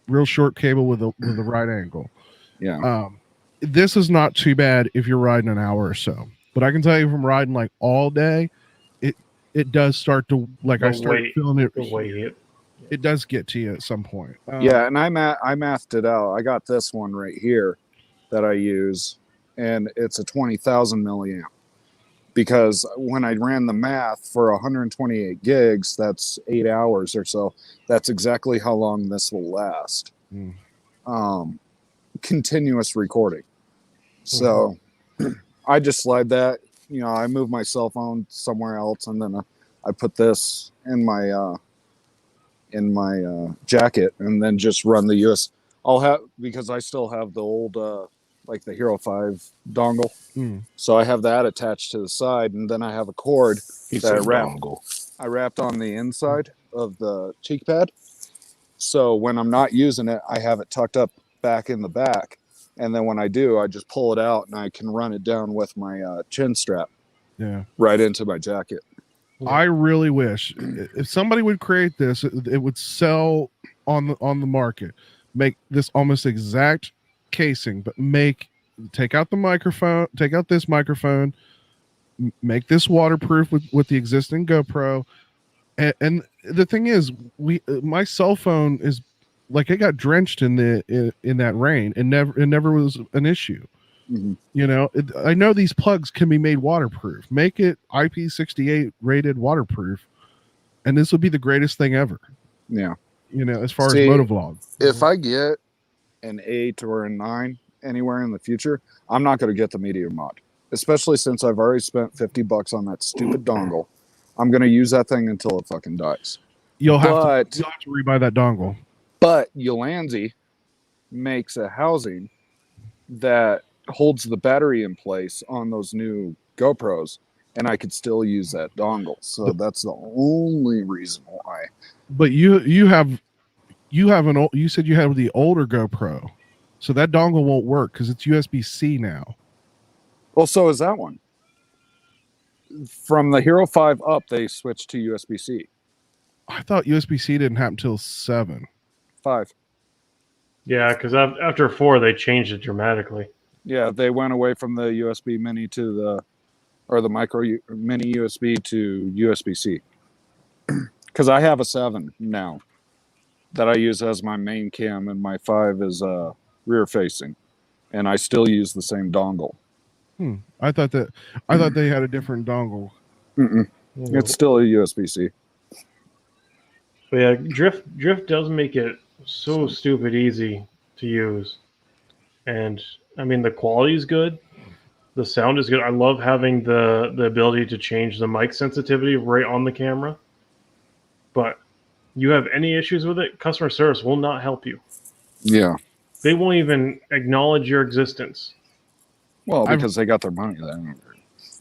S6: real short cable with a right angle.
S9: Yeah.
S6: This is not too bad if you're riding an hour or so. But I can tell you from riding like all day, it does start to, like, I start feeling it.
S2: The weight.
S6: It does get to you at some point.
S9: Yeah, and I mathed it out. I got this one right here that I use, and it's a 20,000 milliamp. Because when I ran the math for 128 gigs, that's 8 hours or so. That's exactly how long this will last. Continuous recording. So I just slide that. I move my cell phone somewhere else, and then I put this in my jacket, and then just run the US. I'll have, because I still have the old like the Hero 5 dongle. So I have that attached to the side, and then I have a cord that I wrapped on the inside of the cheek pad. So when I'm not using it, I have it tucked up back in the back. And then when I do, I just pull it out and I can run it down with my chin strap.
S6: Yeah.
S9: Right into my jacket.
S6: I really wish if somebody would create this, it would sell on the market. Make this almost exact casing, but take out this microphone, make this waterproof with the existing GoPro. And the thing is, my cell phone is like, it got drenched in that rain, and it never was an issue. I know these plugs can be made waterproof. Make it IP68 rated waterproof, and this would be the greatest thing ever.
S9: Yeah.
S6: As far as motovlog.
S9: If I get an 8 or a 9 anywhere in the future, I'm not going to get the medium mod, especially since I've already spent $50 on that stupid dongle. I'm going to use that thing until it fucking dies.
S6: You'll have to rebuy that dongle.
S9: But Ulanzi makes a housing that holds the battery in place on those new GoPros, and I could still use that dongle. So that's the only reason why.
S6: But you said you have the older GoPro, so that dongle won't work because it's USB-C now.
S9: Well, so is that one. From the Hero 5 up, they switched to USB-C.
S6: I thought USB-C didn't happen until 7.
S9: 5.
S2: Yeah, because after 4, they changed it dramatically.
S9: Yeah, they went away from the USB mini to the micro mini USB to USB-C. Because I have a 7 now that I use as my main cam, and my 5 is rear facing, and I still use the same dongle.
S6: I thought they had a different dongle.
S9: It's still a USB-C.
S2: But yeah, drift does make it so stupid easy to use, and I mean the quality is good, the sound is good. I love having the ability to change the mic sensitivity right on the camera. But you have any issues with it, customer service will not help you.
S9: Yeah,
S2: they won't even acknowledge your existence.
S9: Well, because they got their money then.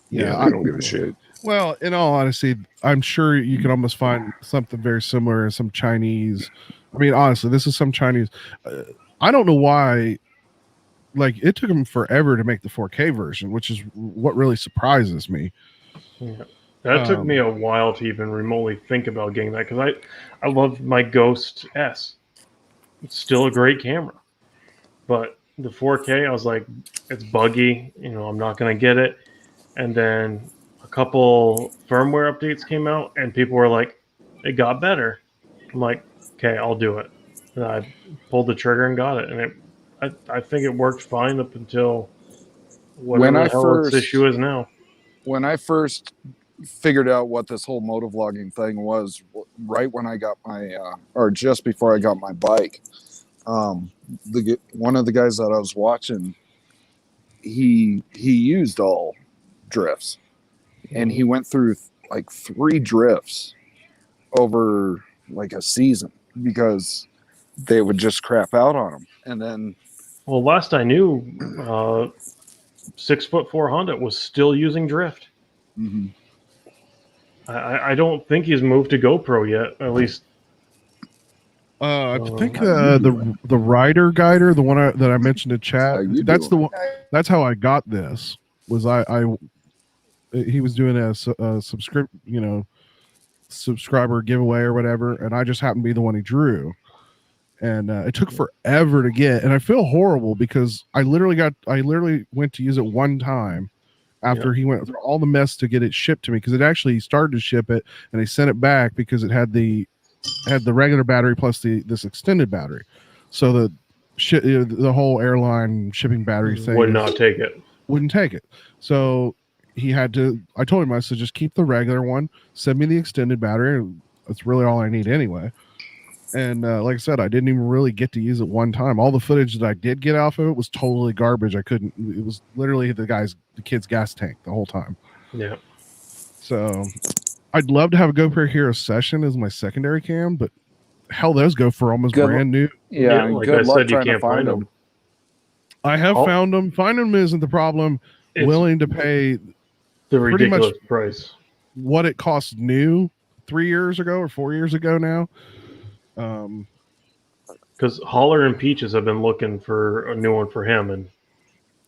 S11: Yeah, I don't give a shit.
S6: Well, in all honesty, I'm sure you can almost find something very similar in some Chinese. I mean, honestly, this is some Chinese. I don't know why. Like, it took them forever to make the 4K version, which is what really surprises me.
S2: Yeah. That took me a while to even remotely think about getting that, because I love my Ghost S. It's still a great camera. But the 4K, I was like, it's buggy. I'm not going to get it. And then a couple firmware updates came out, and people were like, it got better. I'm like, okay, I'll do it. And I pulled the trigger and got it. And I think it worked fine up until whatever the hell its issue is now.
S9: When I first figured out what this whole motovlogging thing was, right when I got my, or just before I got my bike, one of the guys that I was watching, he used all drifts, and he went through like 3 drifts over like a season because they would just crap out on him. And then
S2: Well, last I knew, 6'4" Honda was still using drift.
S9: Hmm.
S2: I don't think he's moved to GoPro yet. At least
S6: I think
S9: How you
S6: the rider guider, the one that I mentioned in chat,
S9: How you
S6: that's the
S9: doing?
S6: one. That's how I got this. Was he was doing a subscriber giveaway or whatever, and I just happened to be the one he drew. And it took forever to get, and I feel horrible because I literally went to use it one time after he went through all the mess to get it shipped to me, because it actually started to ship it and they sent it back because it had the regular battery plus this extended battery. So the whole airline shipping battery thing
S2: would not take it.
S6: Wouldn't take it. So I told him, I said, just keep the regular one, send me the extended battery. That's really all I need anyway. And like I said, I didn't even really get to use it one time. All the footage that I did get off of it was totally garbage. It was literally the kid's gas tank the whole time.
S2: Yeah.
S6: So I'd love to have a GoPro Hero Session as my secondary cam, but hell, those go for almost brand new.
S9: Yeah,
S2: like
S9: good
S2: I
S9: luck
S2: said, you
S9: trying to
S2: can't
S9: find
S2: find
S9: them.
S2: them.
S6: I have found them. Finding them isn't the problem.
S2: It's
S6: willing to pay
S2: the
S6: pretty much
S2: ridiculous price.
S6: what it cost new 3 years ago or 4 years ago now.
S2: Because Holler and Peaches have been looking for a new one for him, and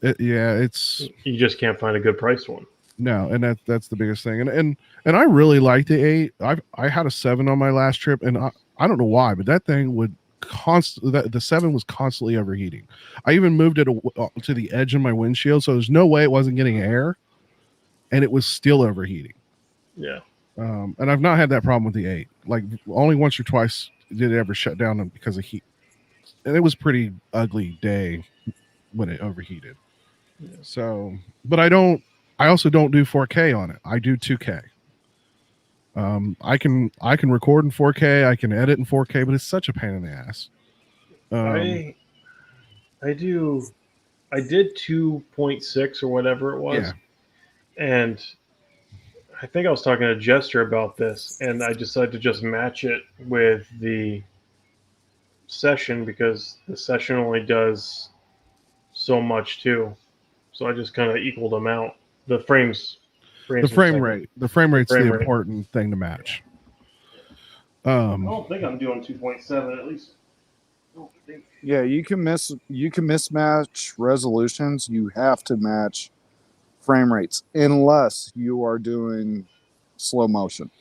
S6: it's
S2: you just can't find a good priced one.
S6: No, and that's the biggest thing. And I really like the 8. I had a 7 on my last trip, and I don't know why, but that thing would the 7 was constantly overheating. I even moved it to the edge of my windshield, so there's no way it wasn't getting air, and it was still overheating.
S2: Yeah.
S6: And I've not had that problem with the 8. Like only once or twice did it ever shut down because of heat, and it was pretty ugly day when it overheated.
S2: Yeah.
S6: So, but I also don't do 4K on it. I do 2K. I can record in 4K. I can edit in 4K, but it's such a pain in the ass.
S2: I did 2.6 or whatever it was, and I think I was talking to Jester about this, and I decided to just match it with the session because the session only does so much too. So I just kind of equaled them out. The frames.
S6: The frame rate's the important thing to match.
S2: I don't think I'm doing 2.7 at least.
S9: Yeah, you can mismatch resolutions. You have to match frame rates unless you are doing slow motion.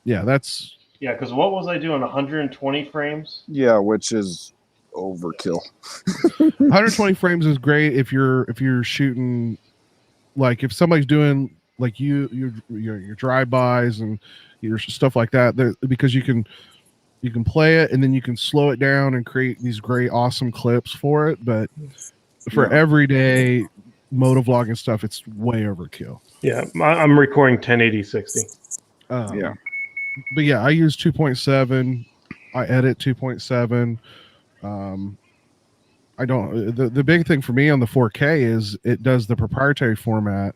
S6: Yeah, that's
S2: because what was I doing? 120 frames?
S9: Yeah, which is overkill.
S6: 120 frames is great if you're shooting, like if somebody's doing like your drive-bys and your stuff like that, because you can play it and then you can slow it down and create these great awesome clips for it. But for everyday motovlogging stuff, it's way overkill.
S2: Yeah, I'm recording 1080 60.
S9: Yeah,
S6: but yeah, I use 2.7. I edit 2.7. I don't. The big thing for me on the 4K is it does the proprietary format,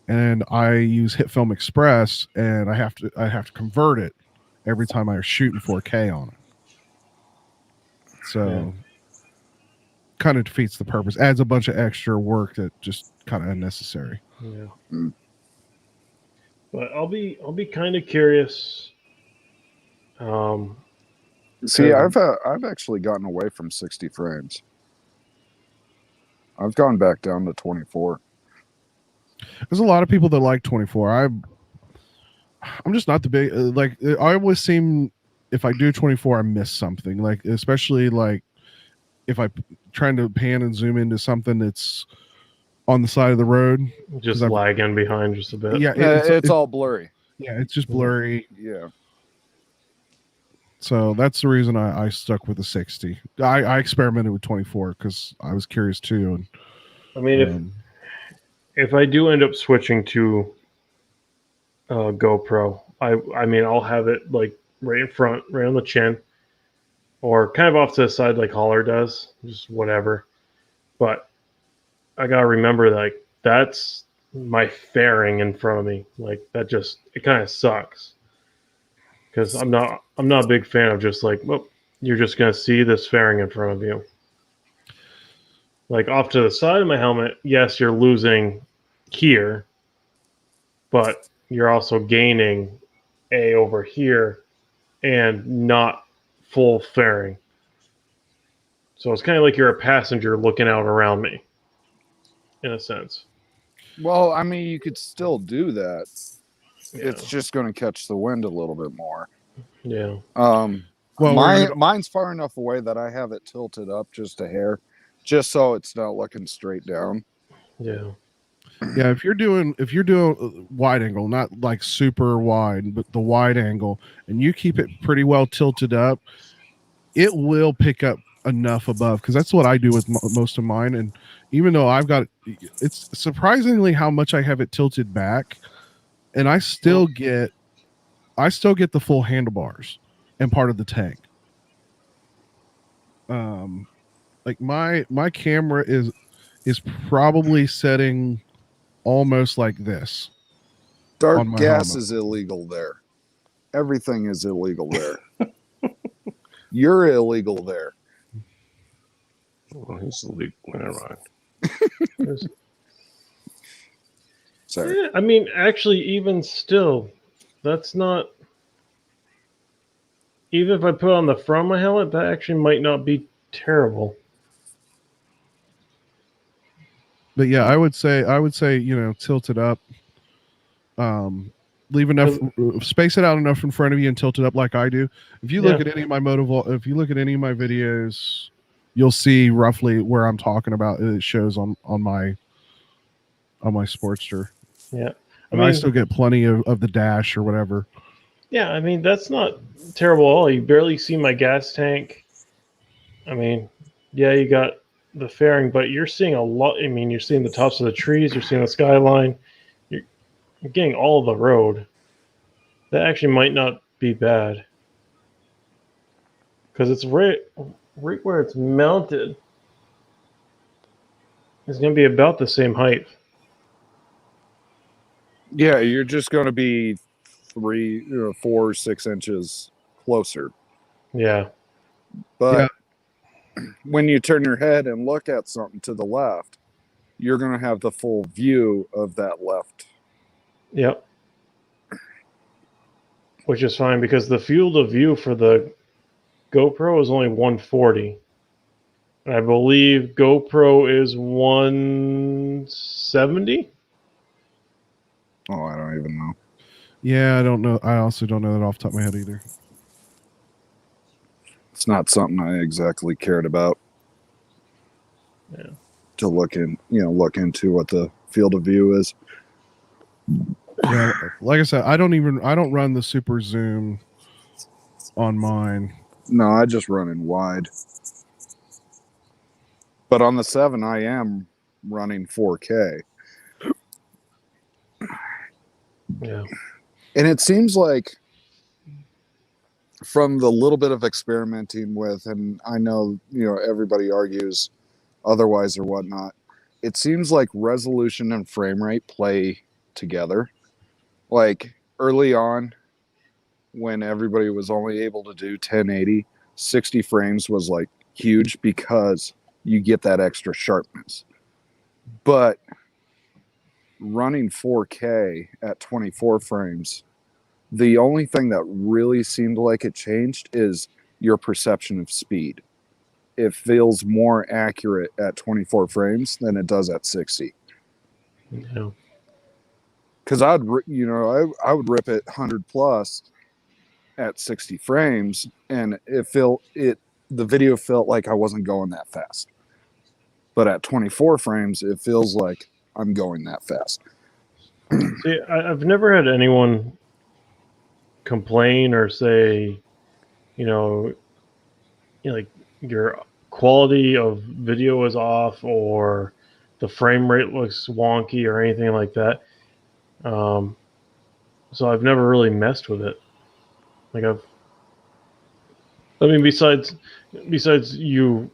S6: and I use HitFilm Express, and I have to convert it every time I shoot in 4K on it. So kind of defeats the purpose. Adds a bunch of extra work that just kind of unnecessary.
S2: Yeah. But I'll be kind of curious.
S9: See, I've actually gotten away from 60 frames. I've gone back down to 24.
S6: There's a lot of people that like 24. I'm just not the big like. I always seem, if I do 24, I miss something. Like especially like if I'm trying to pan and zoom into something that's on the side of the road,
S2: just lagging behind just a bit.
S6: Yeah,
S9: it's all blurry.
S6: Yeah, it's just blurry.
S9: Yeah.
S6: So that's the reason I stuck with the 60. I experimented with 24 because I was curious too. And
S2: I mean, if I do end up switching to GoPro, I mean I'll have it like right in front, right on the chin, or kind of off to the side like Holler does, just whatever. But I gotta remember like that's my fairing in front of me. Like that just it kind of sucks. Because I'm not a big fan of just like, well, you're just gonna see this fairing in front of you. Like off to the side of my helmet, yes, you're losing here, but you're also gaining A over here and not full fairing. So it's kind of like you're a passenger looking out around me, in a sense.
S9: Well, I mean, you could still do that.
S2: Yeah.
S9: It's just going to catch the wind a little bit more.
S2: Yeah.
S6: Well,
S9: Mine's far enough away that I have it tilted up just a hair, just so it's not looking straight down.
S2: Yeah.
S6: yeah, if you're doing wide angle, not like super wide, but the wide angle, and you keep it pretty well tilted up, it will pick up enough above, because that's what I do with most of mine. And even though it's surprisingly how much I have it tilted back, and I still get the full handlebars and part of the tank. Like my camera is probably setting almost like this.
S9: Dark
S6: on my
S9: gas
S6: helmet.
S9: is illegal there. Everything is illegal there. You're illegal there.
S11: Well, he's illegal. Never mind.
S9: Sorry.
S2: Yeah, I mean, actually, even still, that's not. Even if I put on the front of my helmet, that actually might not be terrible.
S6: But yeah, I would say tilt it up. Leave enough, space it out enough in front of you and tilt it up like I do. If you look at any of my if you look at any of my videos, you'll see roughly where I'm talking about. It shows on my Sportster.
S2: Yeah,
S6: I still get plenty of the dash or whatever.
S2: Yeah, I mean, that's not terrible at all. You barely see my gas tank. I mean, yeah, you got the fairing, but you're seeing a lot. I mean, you're seeing the tops of the trees, you're seeing the skyline, you're getting all of the road. That actually might not be bad, because it's right where it's mounted. It's going to be about the same height.
S9: Yeah, you're just going to be 4 or 6 inches closer.
S2: Yeah.
S9: But when you turn your head and look at something to the left, you're going to have the full view of that left.
S2: Yep. Which is fine, because the field of view for the GoPro is only 140. And I believe GoPro is 170.
S9: Oh, I don't even know.
S6: Yeah, I don't know. I also don't know that off the top of my head either.
S9: It's not something I exactly cared about.
S2: Yeah.
S9: To look into what the field of view is.
S6: Yeah, like I said, I don't run the super zoom on mine.
S9: No, I just run in wide. But on the 7, I am running 4K.
S2: Yeah.
S9: And it seems like, from the little bit of experimenting with, and I know, everybody argues otherwise or whatnot, it seems like resolution and frame rate play together. Like early on, when everybody was only able to do 1080, 60 frames was like huge, because you get that extra sharpness. But running 4K at 24 frames, the only thing that really seemed like it changed is your perception of speed. It feels more accurate at 24 frames than it does at 60.
S2: Yeah.
S9: Because I would rip it 100 plus at 60 frames, and the video felt like I wasn't going that fast. But at 24 frames, it feels like I'm going that fast.
S2: See, I've never had anyone complain or say, like your quality of video is off, or the frame rate looks wonky, or anything like that. So I've never really messed with it. Besides you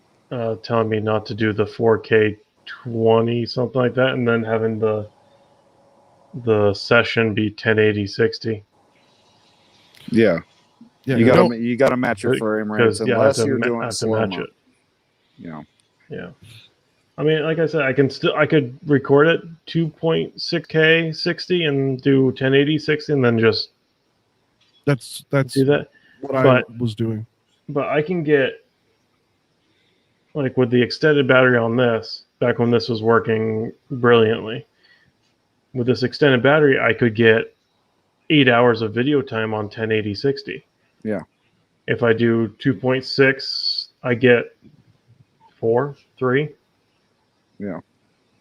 S2: telling me not to do the 4K 20 something like that, and then having the session be 1080 60.
S9: Yeah.
S6: Yeah,
S9: you gotta match your frame rates, unless you're doing slow-mo.
S2: Yeah. I mean, like I said, I could record it 2.6K 60 and do 1080 60 and then just
S6: That's
S2: do that.
S6: what I
S2: But
S6: was doing.
S2: but I can get, like, with the extended battery on this, back when this was working brilliantly, with this extended battery, I could get 8 hours of video time on 1080 60.
S9: Yeah.
S2: If I do 2.6, I get 4, 3.
S9: Yeah.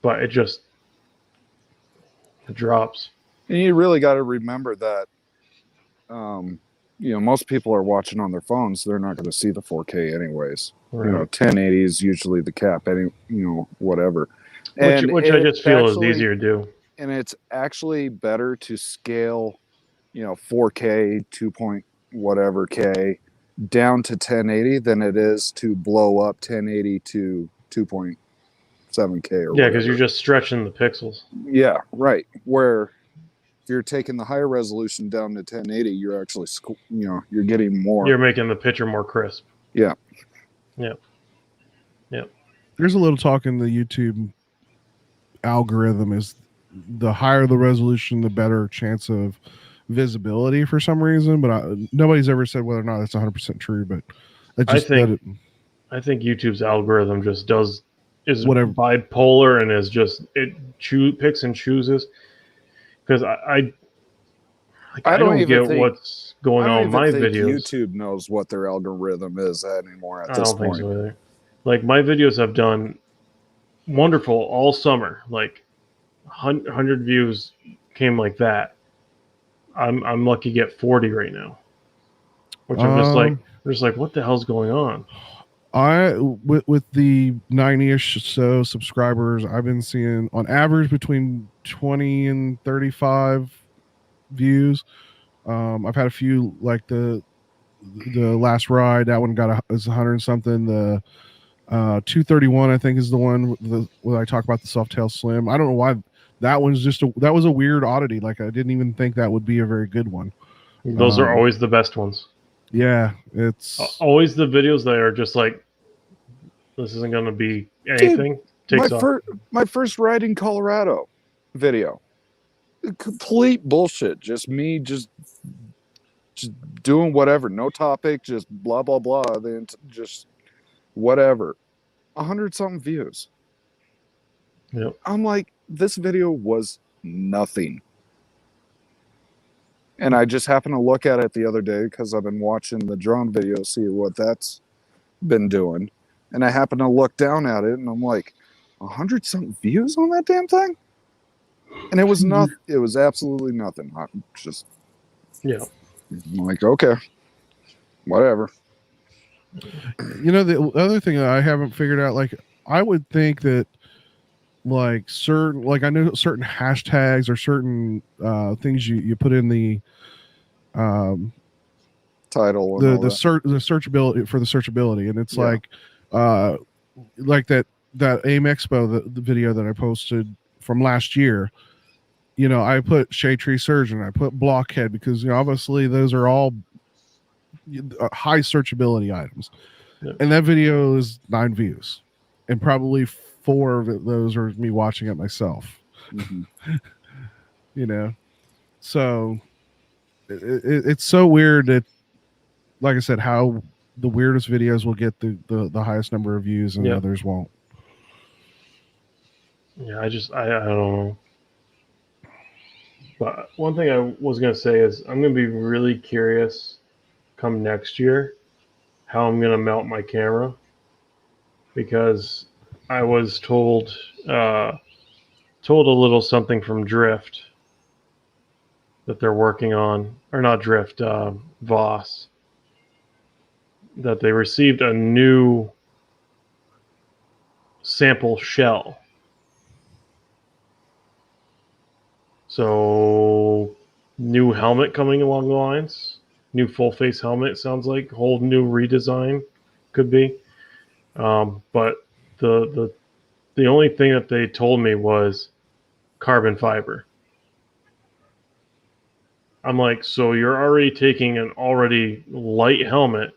S2: But it drops.
S9: And you really got to remember that, most people are watching on their phones. They're not going to see the 4K anyways.
S2: Right.
S9: 1080 is usually the cap. Whatever.
S2: Which I just feel is easier to do.
S9: And it's actually better to scale, 4K, 2 point whatever K down to 1080 than it is to blow up 1080 to 2.7K or
S2: Yeah, because you're just stretching the pixels.
S9: Yeah, right. Where if you're taking the higher resolution down to 1080, you're actually, you're getting more.
S2: You're making the picture more crisp.
S9: Yeah.
S2: Yep.
S6: There's a little talk in the YouTube algorithm is the higher the resolution, the better chance of visibility for some reason. But nobody's ever said whether or not that's 100% true. But
S2: I think YouTube's algorithm just is
S6: whatever
S2: bipolar and is just picks and chooses. Because I don't get what's going on in my videos.
S9: YouTube knows what their algorithm is anymore at
S2: this point. I don't think so either. Like, my videos have done wonderful all summer. Like 100 views came like that. I'm lucky to get 40 right now, which I'm just like, what the hell's going on?
S6: With the 90-ish so subscribers, I've been seeing on average between 20 and 35 views. I've had a few, like the last ride, that one is 100 and something. The 231, I think, is the one where I talk about the Softail Slim. I don't know why that one's that was a weird oddity. Like, I didn't even think that would be a very good one.
S2: Those are always the best ones.
S6: Yeah, it's
S2: always the videos that are just like, this isn't going to be anything.
S9: Dude, my first ride in Colorado video, complete bullshit. Just me, just doing whatever, no topic, just blah blah blah. Then just whatever, 100-something views.
S2: Yep.
S9: I'm like, this video was nothing. And I just happened to look at it the other day because I've been watching the drone video, see what that's been doing. And I happened to look down at it and I'm like, 100-something views on that damn thing? And it was nothing. It was absolutely nothing. I'm just, I'm like, okay, whatever.
S6: The other thing that I haven't figured out, like, I would think that, like, I know certain hashtags or certain things you put in the
S9: title,
S6: the searchability for the searchability, and it's like that AIM Expo, the video that I posted from last year. I put Shade Tree Surgeon, I put Blockhead, because obviously those are all high searchability items.
S2: Yep.
S6: And that video is 9 views, and probably 4 of those are me watching it myself.
S9: Mm-hmm.
S6: So it's so weird that, like I said, how the weirdest videos will get the highest number of views and others won't.
S2: Yeah, I don't know. But one thing I was going to say is I'm going to be really curious come next year how I'm going to mount my camera, because I was told a little something from Drift that they're working on, or not Drift, Voss, that they received a new sample shell. So, new helmet coming along the lines. New full face helmet, sounds like. Whole new redesign, could be. But the only thing that they told me was carbon fiber. I'm like, so you're already taking an already light helmet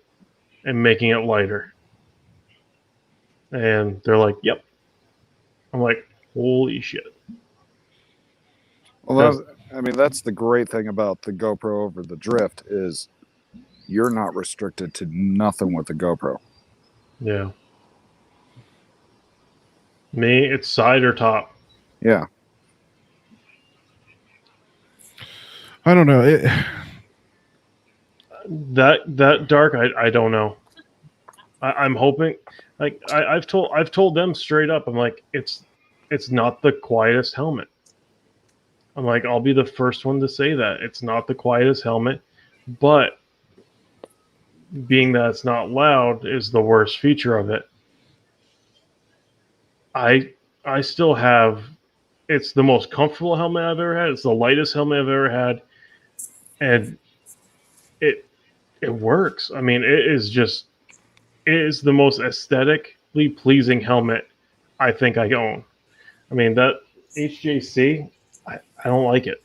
S2: and making it lighter? And they're like, yep. I'm like, holy shit.
S9: Well, that's the great thing about the GoPro over the Drift is you're not restricted to nothing with the GoPro.
S2: Yeah. Me, it's side or top.
S9: Yeah.
S6: I don't know.
S2: That dark, I don't know. I'm hoping. Like I've told them straight up. I'm like, it's not the quietest helmet. I'm like, I'll be the first one to say that it's not the quietest helmet, but being that it's not loud is the worst feature of it. I still have. It's the most comfortable helmet I've ever had. It's the lightest helmet I've ever had, and it works. I mean, it is the most aesthetically pleasing helmet I think I own. I mean, that HJC, I don't like it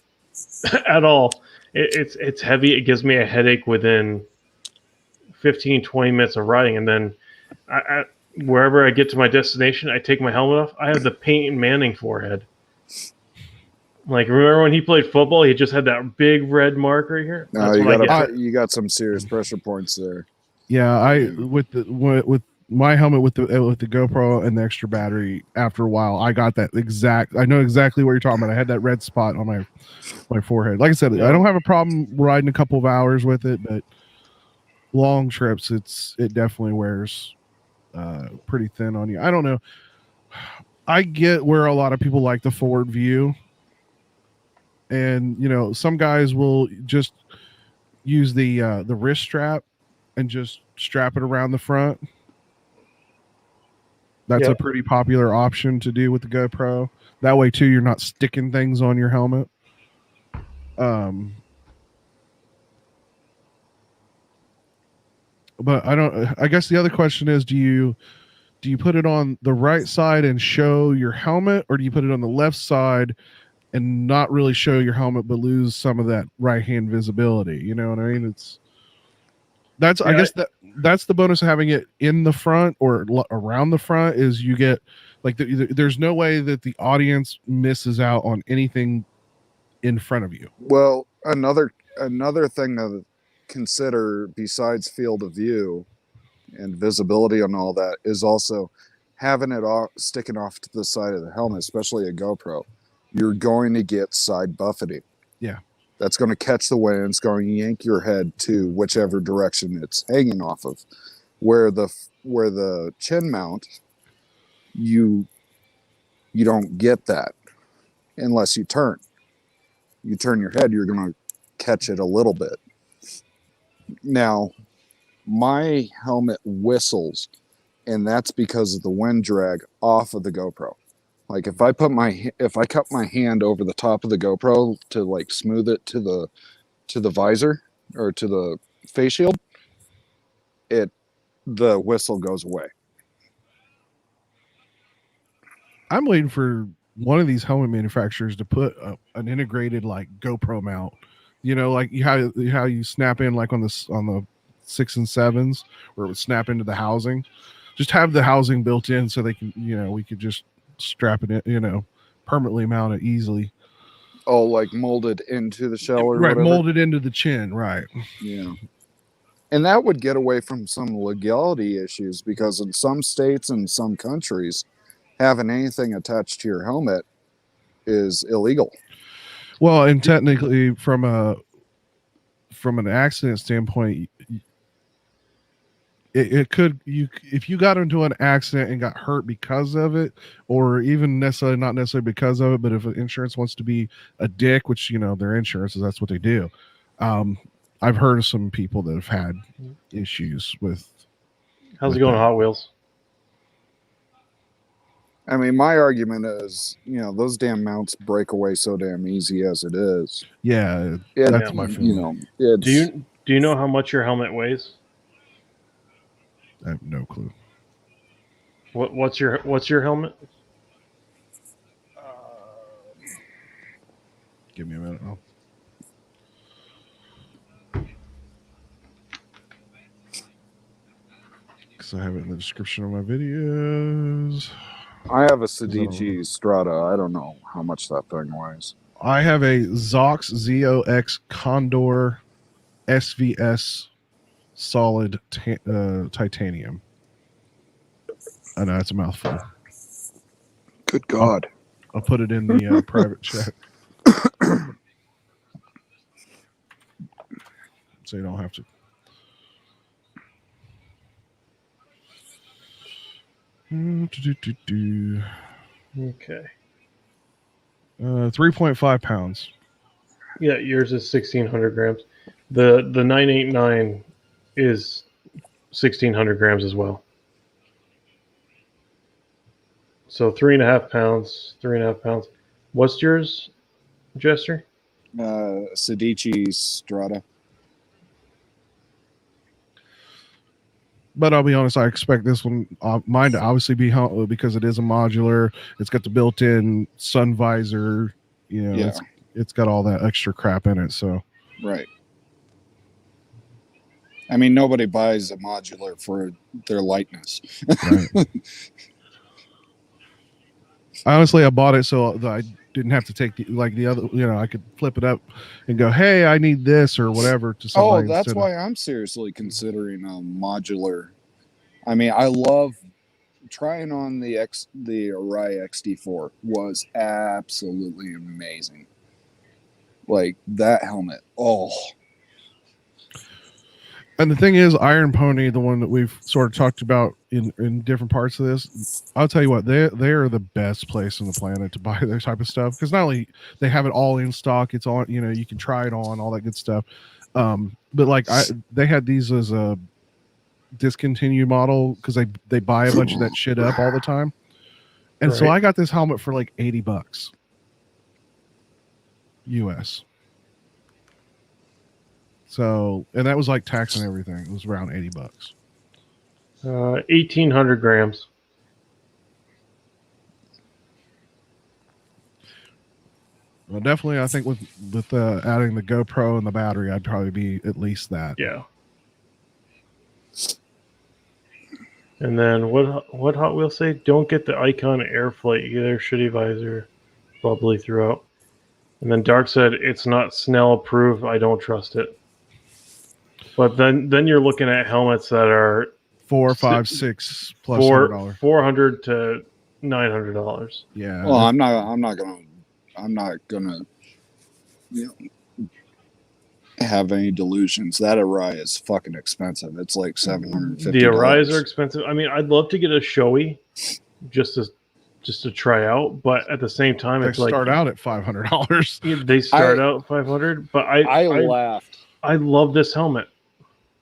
S2: at all. It's heavy. It gives me a headache within 15, 20 minutes of riding. And then wherever I get to my destination, I take my helmet off. I have the Peyton Manning forehead. Like, remember when he played football? He just had that big red mark right here.
S9: No, you got some serious pressure points there.
S6: Yeah, with my helmet with the GoPro and the extra battery. After a while, I got that exact. I know exactly what you're talking about. I had that red spot on my forehead. Like I said, I don't have a problem riding a couple of hours with it, but long trips, it definitely wears pretty thin on you. I don't know. I get where a lot of people like the forward view, and some guys will just use the wrist strap and just strap it around the front. That's a pretty popular option to do with the GoPro. That way too, you're not sticking things on your helmet. But I guess the other question is, do you put it on the right side and show your helmet, or do you put it on the left side and not really show your helmet but lose some of that right hand visibility? You know what I mean? I guess that's the bonus of having it in the front or around the front is you get like there's no way that the audience misses out on anything in front of you.
S9: Well, another thing to consider besides field of view and visibility and all that is also having it sticking off to the side of the helmet, especially a GoPro. You're going to get side buffeting.
S6: Yeah.
S9: That's going to catch the wind. It's going to yank your head to whichever direction it's hanging off of. Where the chin mount, you don't get that unless you turn. You turn your head, you're going to catch it a little bit. Now, my helmet whistles, and that's because of the wind drag off of the GoPro. Like if I cut my hand over the top of the GoPro to like smooth it to the visor or to the face shield, the whistle goes away.
S6: I'm waiting for one of these helmet manufacturers to put an integrated like GoPro mount. Like how you snap in like on the 6 and 7s where it would snap into the housing. Just have the housing built in so they can, we could just strap it in, permanently mount it easily.
S9: Oh, like molded into the shell or
S6: right,
S9: whatever?
S6: Molded into the chin, right.
S9: Yeah. And that would get away from some legality issues because in some states and some countries, having anything attached to your helmet is illegal.
S6: Well, and technically from an accident standpoint, it could if you got into an accident and got hurt because of it, or even not necessarily because of it, but if insurance wants to be a dick, which their insurance is, that's what they do. I've heard of some people that have had issues with.
S2: How's it going, Hot Wheels?
S9: I mean, my argument is, those damn mounts break away so damn easy as it is.
S6: Yeah, that's my feeling.
S2: Do you know how much your helmet weighs?
S6: I have no clue.
S2: What's your helmet?
S6: Give me a minute. Because I have it in the description of my videos.
S9: I have a Sedici Strata. I don't know how much that thing weighs.
S6: I have a Zox ZOX Condor SVS solid titanium. I know it's a mouthful.
S9: Good God.
S6: I'll put it in the private chat. So you don't have to.
S2: Okay.
S6: 3.5 pounds.
S2: Yeah, yours is 1,600 grams. The 989 is 1,600 grams as well. So 3.5 pounds. 3.5 pounds. What's yours, Jester?
S9: Sedici Strata.
S6: But I'll be honest, I expect this one, mine to obviously be because it is a modular. It's got the built-in sun visor. You know,
S9: Yeah.
S6: it's got all that extra crap in it. So
S9: Right. I mean, nobody buys a modular for their lightness.
S6: right. Honestly, I bought it so that I didn't have to take the other. You know, I could flip it up and go, "Hey, I need this" or whatever to somebody.
S9: Oh, that's why I'm seriously considering a modular. I mean, I love trying on the Arai XD4 was absolutely amazing. Like that helmet. Oh.
S6: And the thing is, Iron Pony, the one that we've sort of talked about in different parts of this, I'll tell you what, they are the best place on the planet to buy this type of stuff, because not only they have it all in stock, it's all, you know, you can try it on, all that good stuff. But like they had these as a discontinued model because they buy a bunch of that shit up all the time, and so I got this helmet for like $80 US. So, and that was like tax and everything. It was around $80.
S2: 1,800 grams.
S6: Well, definitely, I think with adding the GoPro and the battery, I'd probably be at least that.
S2: Yeah. And then what Hot Wheels say? Don't get the Icon Airflight either. Shitty visor, bubbly throughout. And then Dark said it's not Snell approved. I don't trust it. But then you're looking at helmets that are
S6: $4, $5, $6 plus
S2: $400 to $900.
S6: Yeah.
S9: Well, I'm not gonna have any delusions. That Arai is fucking expensive. It's like $750.
S2: The Arais are expensive. I mean, I'd love to get a Shoei just to try out, but at the same time,
S6: they start out at $500.
S2: They start out $500, but I
S9: laughed.
S2: I love this helmet.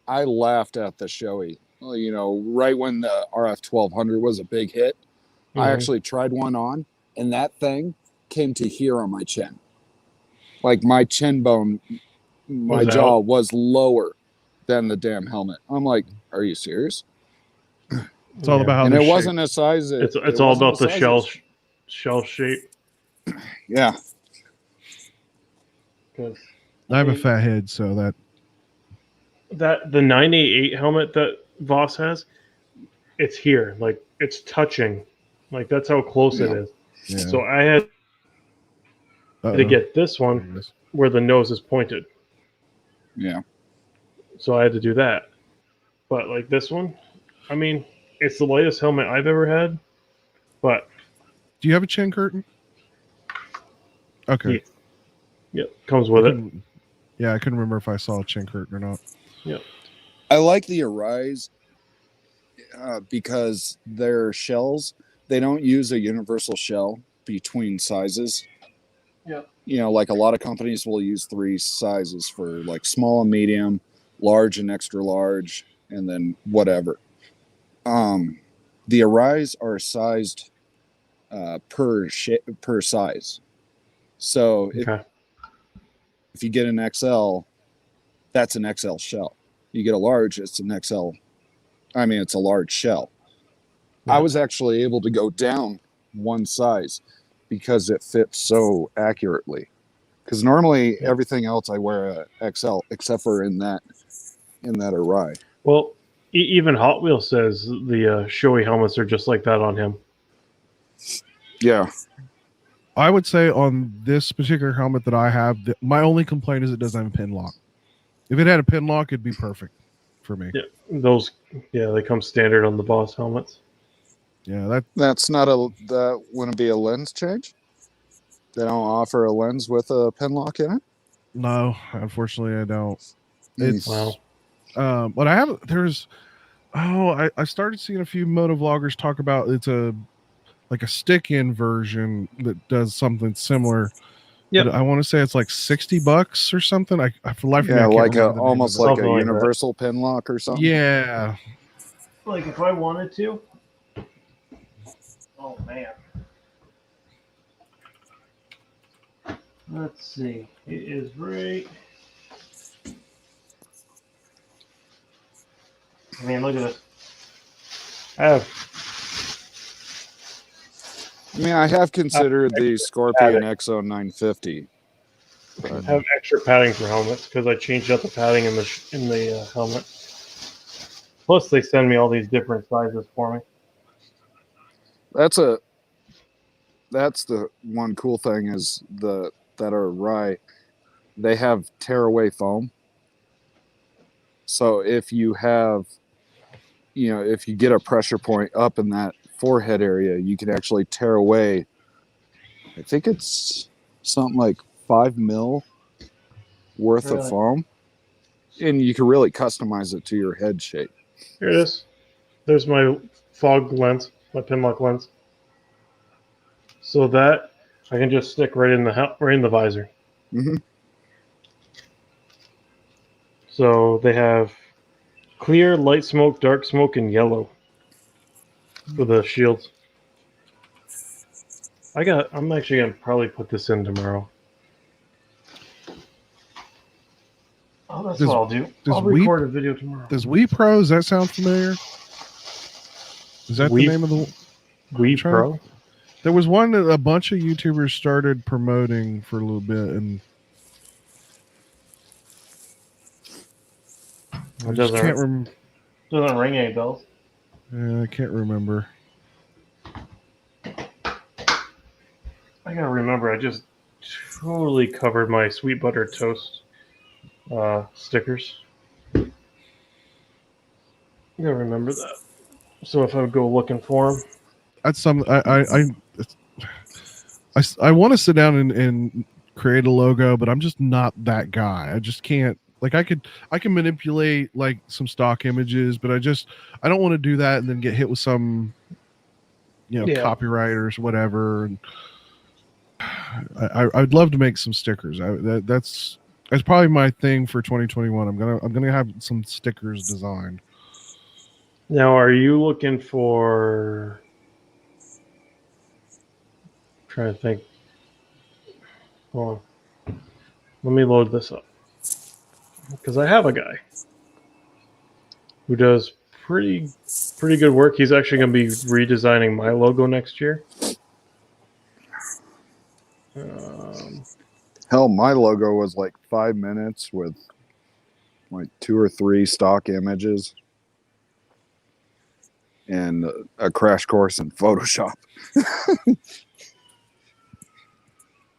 S9: I laughed at the Shoei. Well, you know, right when the RF 1200 was a big hit, I actually tried one on, and that thing came to here on my chin. Like my chin bone, my jaw was lower than the damn helmet. I'm like, are you serious?
S6: It's all about how.
S9: And it wasn't a size.
S2: It's all about the shell shape.
S9: Yeah.
S6: I have a fat head, so that
S2: the 988 helmet that Voss has, it's here, like it's touching, like that's how close it is.
S6: Yeah.
S2: So I had to get this one where the nose is pointed.
S9: Yeah.
S2: So I had to do that. But like this one, I mean, it's the lightest helmet I've ever had. But
S6: do you have a chin curtain? Okay.
S2: Yep, comes with it.
S6: Yeah, I couldn't remember if I saw a chin curtain or not.
S2: Yep.
S9: I like the Arais because their shells, they don't use a universal shell between sizes.
S2: Yeah.
S9: You know, like a lot of companies will use 3 sizes for like small and medium, large and extra large, and then whatever. The Arais are sized per size. So if you get an XL, that's an XL shell. You get a large, it's an XL. I mean, it's a large shell. Yeah. I was actually able to go down one size because it fits so accurately. Because normally everything else I wear a XL, except for in that Arai.
S2: Well, even Hot Wheels says the Shoei helmets are just like that on him.
S9: Yeah.
S6: I would say on this particular helmet that I have, my only complaint is it doesn't have a pin lock. If it had a pin lock, it'd be perfect for me.
S2: Yeah, those. Yeah, they come standard on the Boss helmets.
S6: Yeah,
S9: That's not a. That wouldn't be a lens change. They don't offer a lens with a pin lock in it.
S6: no, unfortunately, I don't. It's
S2: Wow.
S6: but I have. There's. Oh, I started seeing a few motovloggers talk about it's a like a stick-in version that does something similar.
S2: Yep.
S6: I want to say it's like $60 or something. For life of me, I
S9: Yeah,
S6: can't
S9: like
S6: remember the name of
S9: almost
S6: it.
S9: like
S2: Something
S9: a
S2: like that.
S9: universal pin lock or something.
S6: Yeah.
S2: Like if I wanted to. Oh man. Let's see. It is right. I mean, look at this.
S9: I mean, I have considered the Scorpion XO 950.
S2: I have extra padding for helmets because I changed out the padding in the helmet. Plus, they send me all these different sizes for me.
S9: That's the one cool thing is that are right. They have tear away foam. So if you have, if you get a pressure point up in that forehead area, you can actually tear away. I think it's something like 5 mil worth of foam, and you can really customize it to your head shape.
S2: Here it is. There's my fog lens, my pinlock lens. So that I can just stick right in the visor.
S9: Mm-hmm.
S2: So they have clear, light smoke, dark smoke, and yellow for the shields. I'm actually gonna probably put this in tomorrow. Oh, that's what I'll do. I'll record a video tomorrow.
S6: Does Wii Pro, does that sound familiar? Is that the name of the
S2: Wii Pro?
S6: There was one that a bunch of YouTubers started promoting for a little bit, and I just can't remember.
S2: Doesn't ring any bells.
S6: I can't remember.
S2: I gotta remember. I just totally covered my sweet butter toast stickers. I gotta remember that. So if I would go looking for them,
S6: That's some. I want to sit down and create a logo, but I'm just not that guy. I just can't. Like I can manipulate like some stock images, but I don't want to do that and then get hit with some, copyright or whatever. And I'd love to make some stickers. That's probably my thing for 2021. I'm gonna have some stickers designed.
S2: now are you looking for? I'm trying to think. Hold on. Let me load this up because I have a guy who does pretty good work. He's actually going to be redesigning my logo next year.
S9: Hell, my logo was like 5 minutes with like 2 or 3 stock images and a crash course in Photoshop.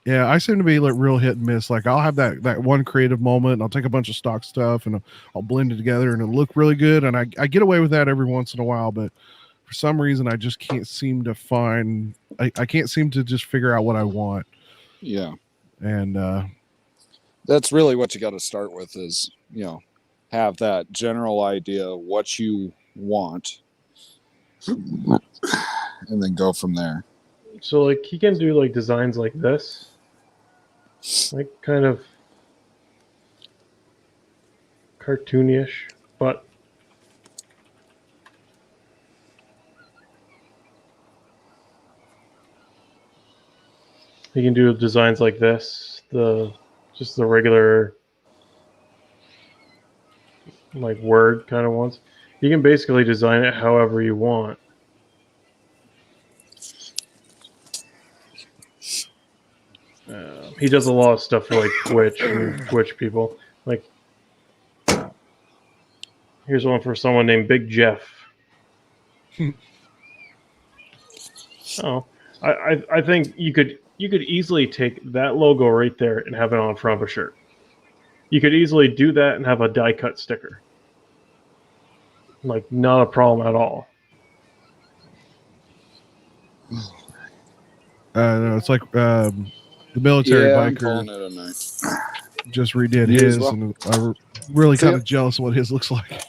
S6: Yeah, I seem to be like real hit and miss. Like I'll have that one creative moment, and I'll take a bunch of stock stuff and I'll blend it together, and it'll look really good. And I get away with that every once in a while, but for some reason, I just can't seem to find. I can't seem to just figure out what I want.
S9: Yeah,
S6: and
S9: that's really what you got to start with is have that general idea of what you want, and then go from there.
S2: So like he can do like designs like this. Like kind of cartoonish, but he can do designs like this, just the regular like word kind of ones. You can basically design it however you want. He does a lot of stuff for like Twitch and Twitch people. Like, here's one for someone named Big Jeff. Oh, I think you could easily take that logo right there and have it on front of a shirt. You could easily do that and have a die cut sticker. Like, not a problem at all.
S6: No, it's like the military
S9: Yeah, I'm
S6: biker
S9: calling it a night.
S6: just redid
S9: You as
S6: his,
S9: well.
S6: and I'm really
S9: See
S6: kind
S9: ya.
S6: of jealous of what his looks like.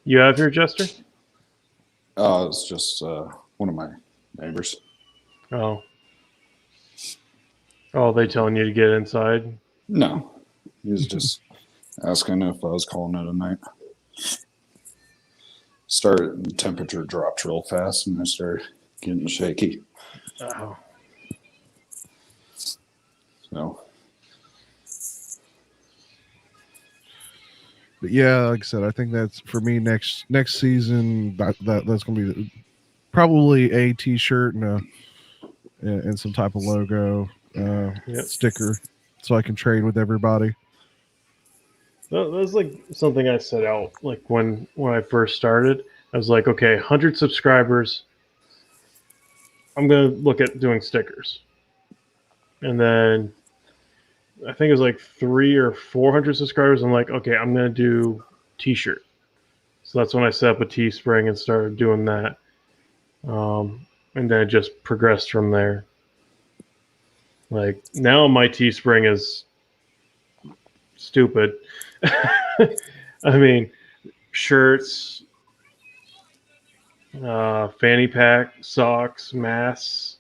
S2: You have your Jester?
S9: It's just one of my neighbors.
S2: Oh. Oh, they telling you to get inside?
S9: No, he was just asking if I was calling it a night. The temperature dropped real fast, and I started getting shaky.
S2: Oh.
S9: So
S6: But yeah, like I said, I think that's for me next season. That's going to be probably a T-shirt and some type of logo sticker, so I can trade with everybody.
S2: That's like something I set out like when I first started. I was like, okay, 100 subscribers. I'm gonna look at doing stickers, and then I think it was like 300 or 400 subscribers. I'm like, okay, I'm gonna do T-shirt. So that's when I set up a Teespring and started doing that, and then it just progressed from there. Like now, my Teespring is stupid. I mean, shirts, fanny pack, socks, masks.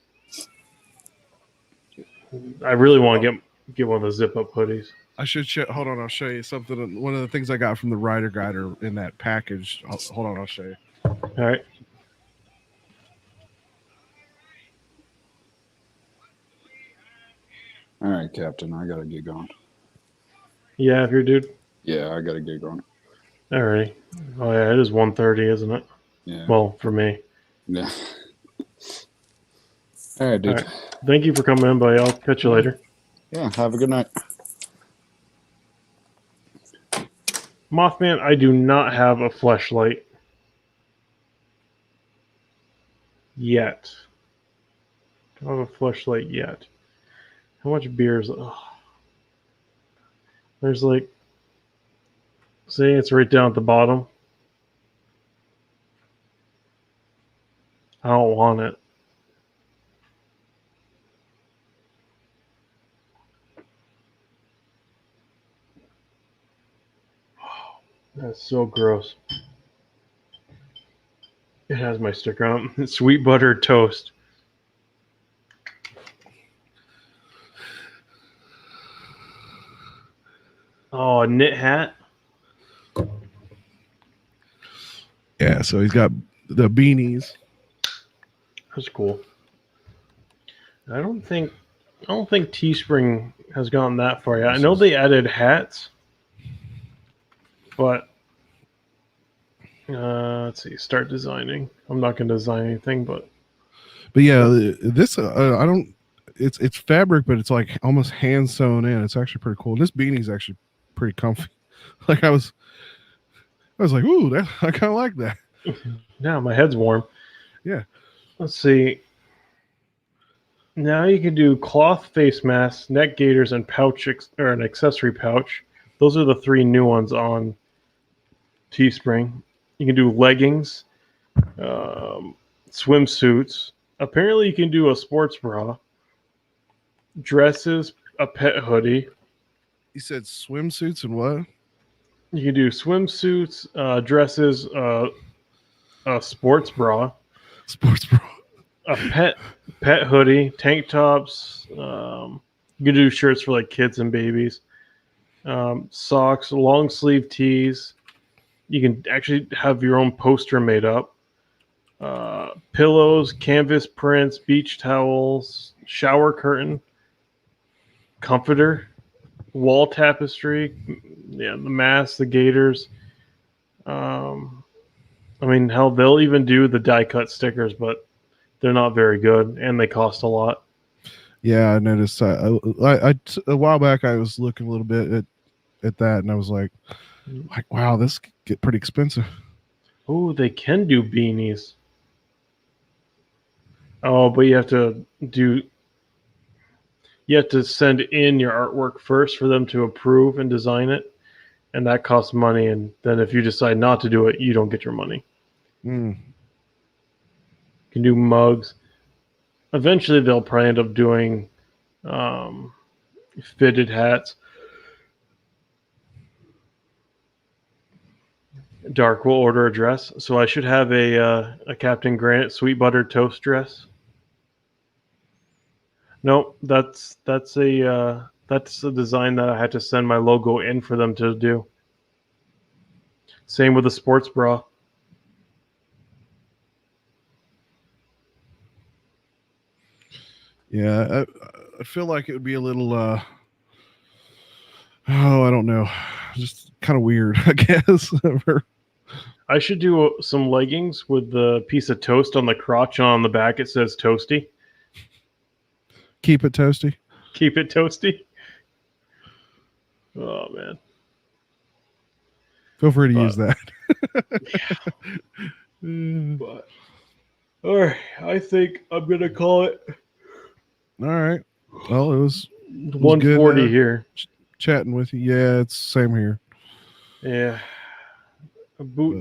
S2: I really want to get one of the zip up hoodies.
S6: I should hold on. I'll show you something. One of the things I got from the Rider Guide are in that package. Hold on. I'll show you.
S2: All right.
S9: all right, Captain, I gotta get going.
S2: Yeah, if you're dude.
S9: Yeah, I gotta get going.
S2: All right. Oh yeah, it is 1:30, isn't it?
S9: Yeah.
S2: Well, for me.
S9: Yeah. All right, dude.
S2: All right. Thank you for coming in, buddy. I'll catch you later.
S9: Yeah. Have a good night.
S2: Mothman, I do not have a fleshlight yet. Don't have a fleshlight yet. How much beer is? Oh. There's like, see, it's right down at the bottom. I don't want it. Oh, that's so gross. It has my sticker on it. Sweet buttered toast. Oh, a knit hat.
S6: Yeah, so he's got the beanies.
S2: That's cool. I don't think Teespring has gone that far yet. I know they added hats, but let's see. Start designing. I'm not going to design anything, but
S6: yeah, this I don't. It's fabric, but it's like almost hand sewn in. It's actually pretty cool. This beanie's actually pretty comfy. Like I was like, ooh, I kind of like that.
S2: now my head's warm.
S6: Yeah.
S2: Let's see. Now you can do cloth face masks, neck gaiters, and or an accessory pouch. Those are the 3 new ones on Teespring. You can do leggings, swimsuits. Apparently, you can do a sports bra, dresses, a pet hoodie.
S6: You said swimsuits and what?
S2: You can do swimsuits, dresses, a sports bra, a pet hoodie, tank tops. You can do shirts for like kids and babies, socks, long sleeve tees. You can actually have your own poster made up. Pillows, canvas prints, beach towels, shower curtain, comforter, wall tapestry, yeah, the masks, the gaiters. I mean, hell, they'll even do the die cut stickers, but they're not very good and they cost a lot.
S6: Yeah, I noticed. A while back, I was looking a little bit at that, and I was like, wow, this get pretty expensive.
S2: Oh, they can do beanies. Oh, but you have to send in your artwork first for them to approve and design it, and that costs money. And then if you decide not to do it, you don't get your money.
S6: Mm.
S2: You can do mugs. Eventually, they'll probably end up doing fitted hats. Dark will order a dress, so I should have a Captain Grant sweet buttered toast dress. No, that's a design that I had to send my logo in for them to do. Same with the sports bra.
S6: Yeah, I feel like it would be a little. I don't know, just kind of weird, I guess.
S2: I should do some leggings with the piece of toast on the crotch, and on the back it says "Toasty."
S6: Keep it toasty.
S2: Keep it toasty. Oh man.
S6: Feel free to use that.
S2: But all right, I think I'm gonna call it.
S6: All right. Well, it was
S2: 1:40
S6: good,
S2: here.
S6: Chatting with you. Yeah, it's same here.
S2: Yeah.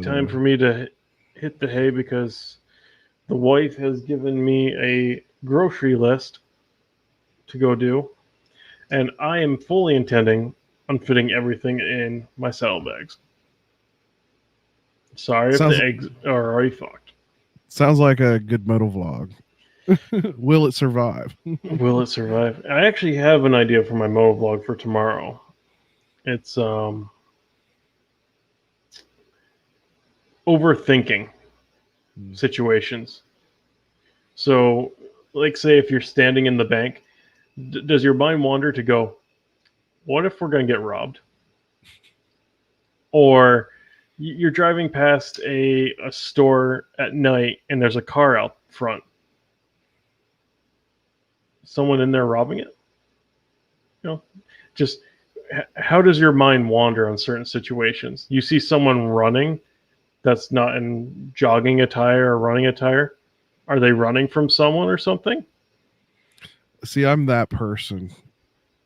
S2: Time for me to hit the hay because the wife has given me a grocery list to go do, and I am fully intending on fitting everything in my saddlebags. Sorry if the eggs are already fucked.
S6: Sounds like a good moto vlog. Will it survive?
S2: Will it survive? I actually have an idea for my moto vlog for tomorrow. It's overthinking situations. So, like, say if you're standing in the bank, does your mind wander to go, what if we're going to get robbed? Or you're driving past a store at night and there's a car out front. Someone in there robbing it? You know, just how does your mind wander on certain situations? You see someone running that's not in jogging attire or running attire. Are they running from someone or something?
S6: See, I'm that person.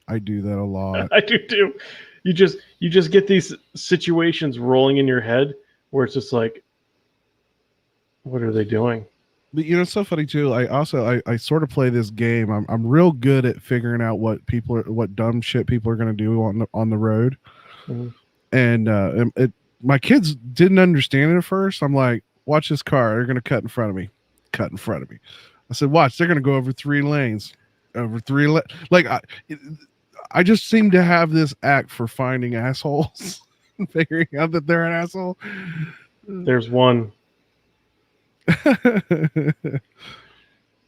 S6: I do that a lot.
S2: I do too. You just get these situations rolling in your head where it's just like, what are they doing?
S6: But it's so funny too. I sort of play this game. I'm real good at figuring out what dumb shit people are going to do on the road.
S2: Mm-hmm.
S6: And my kids didn't understand it at first. I'm like, watch this car. They're going to cut in front of me. Cut in front of me. I said, watch. They're going to go over 3 lanes. Like I just seem to have this act for finding assholes and figuring out that they're an asshole.
S2: There's one.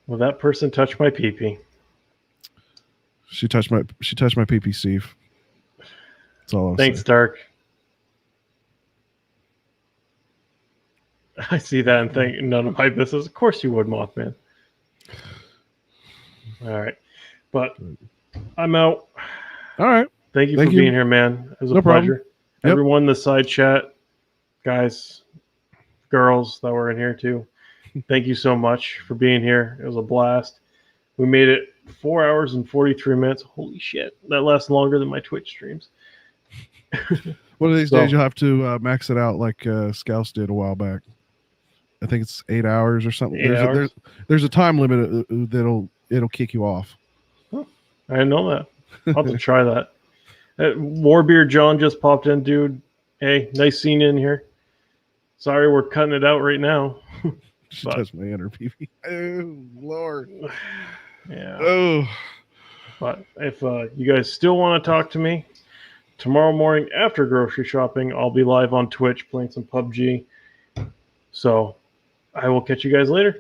S2: Well, that person touched my pee-pee.
S6: She touched my pee-pee, Steve. That's all.
S2: Thanks, Dark. I see that and think none of my business. Of course you would, Mothman. All right, but I'm out.
S6: All right.
S2: Thank you for being here, man. It was a pleasure.
S6: Yep.
S2: Everyone in the side chat, guys, girls that were in here too. Thank you so much for being here. It was a blast. We made it 4 hours and 43 minutes. Holy shit. That lasts longer than my Twitch streams.
S6: One of these days you'll have to max it out like Scouse did a while back. I think it's 8 hours or something. There's a time limit it'll kick you off.
S2: Huh. I didn't know that. I'll have to try that. Warbeard John just popped in, dude. Hey, nice seeing you in here. Sorry, we're cutting it out right now.
S6: She touched my inner pee-pee. Oh, Lord.
S2: Yeah.
S6: Oh.
S2: But if you guys still want to talk to me, tomorrow morning after grocery shopping, I'll be live on Twitch playing some PUBG. So I will catch you guys later.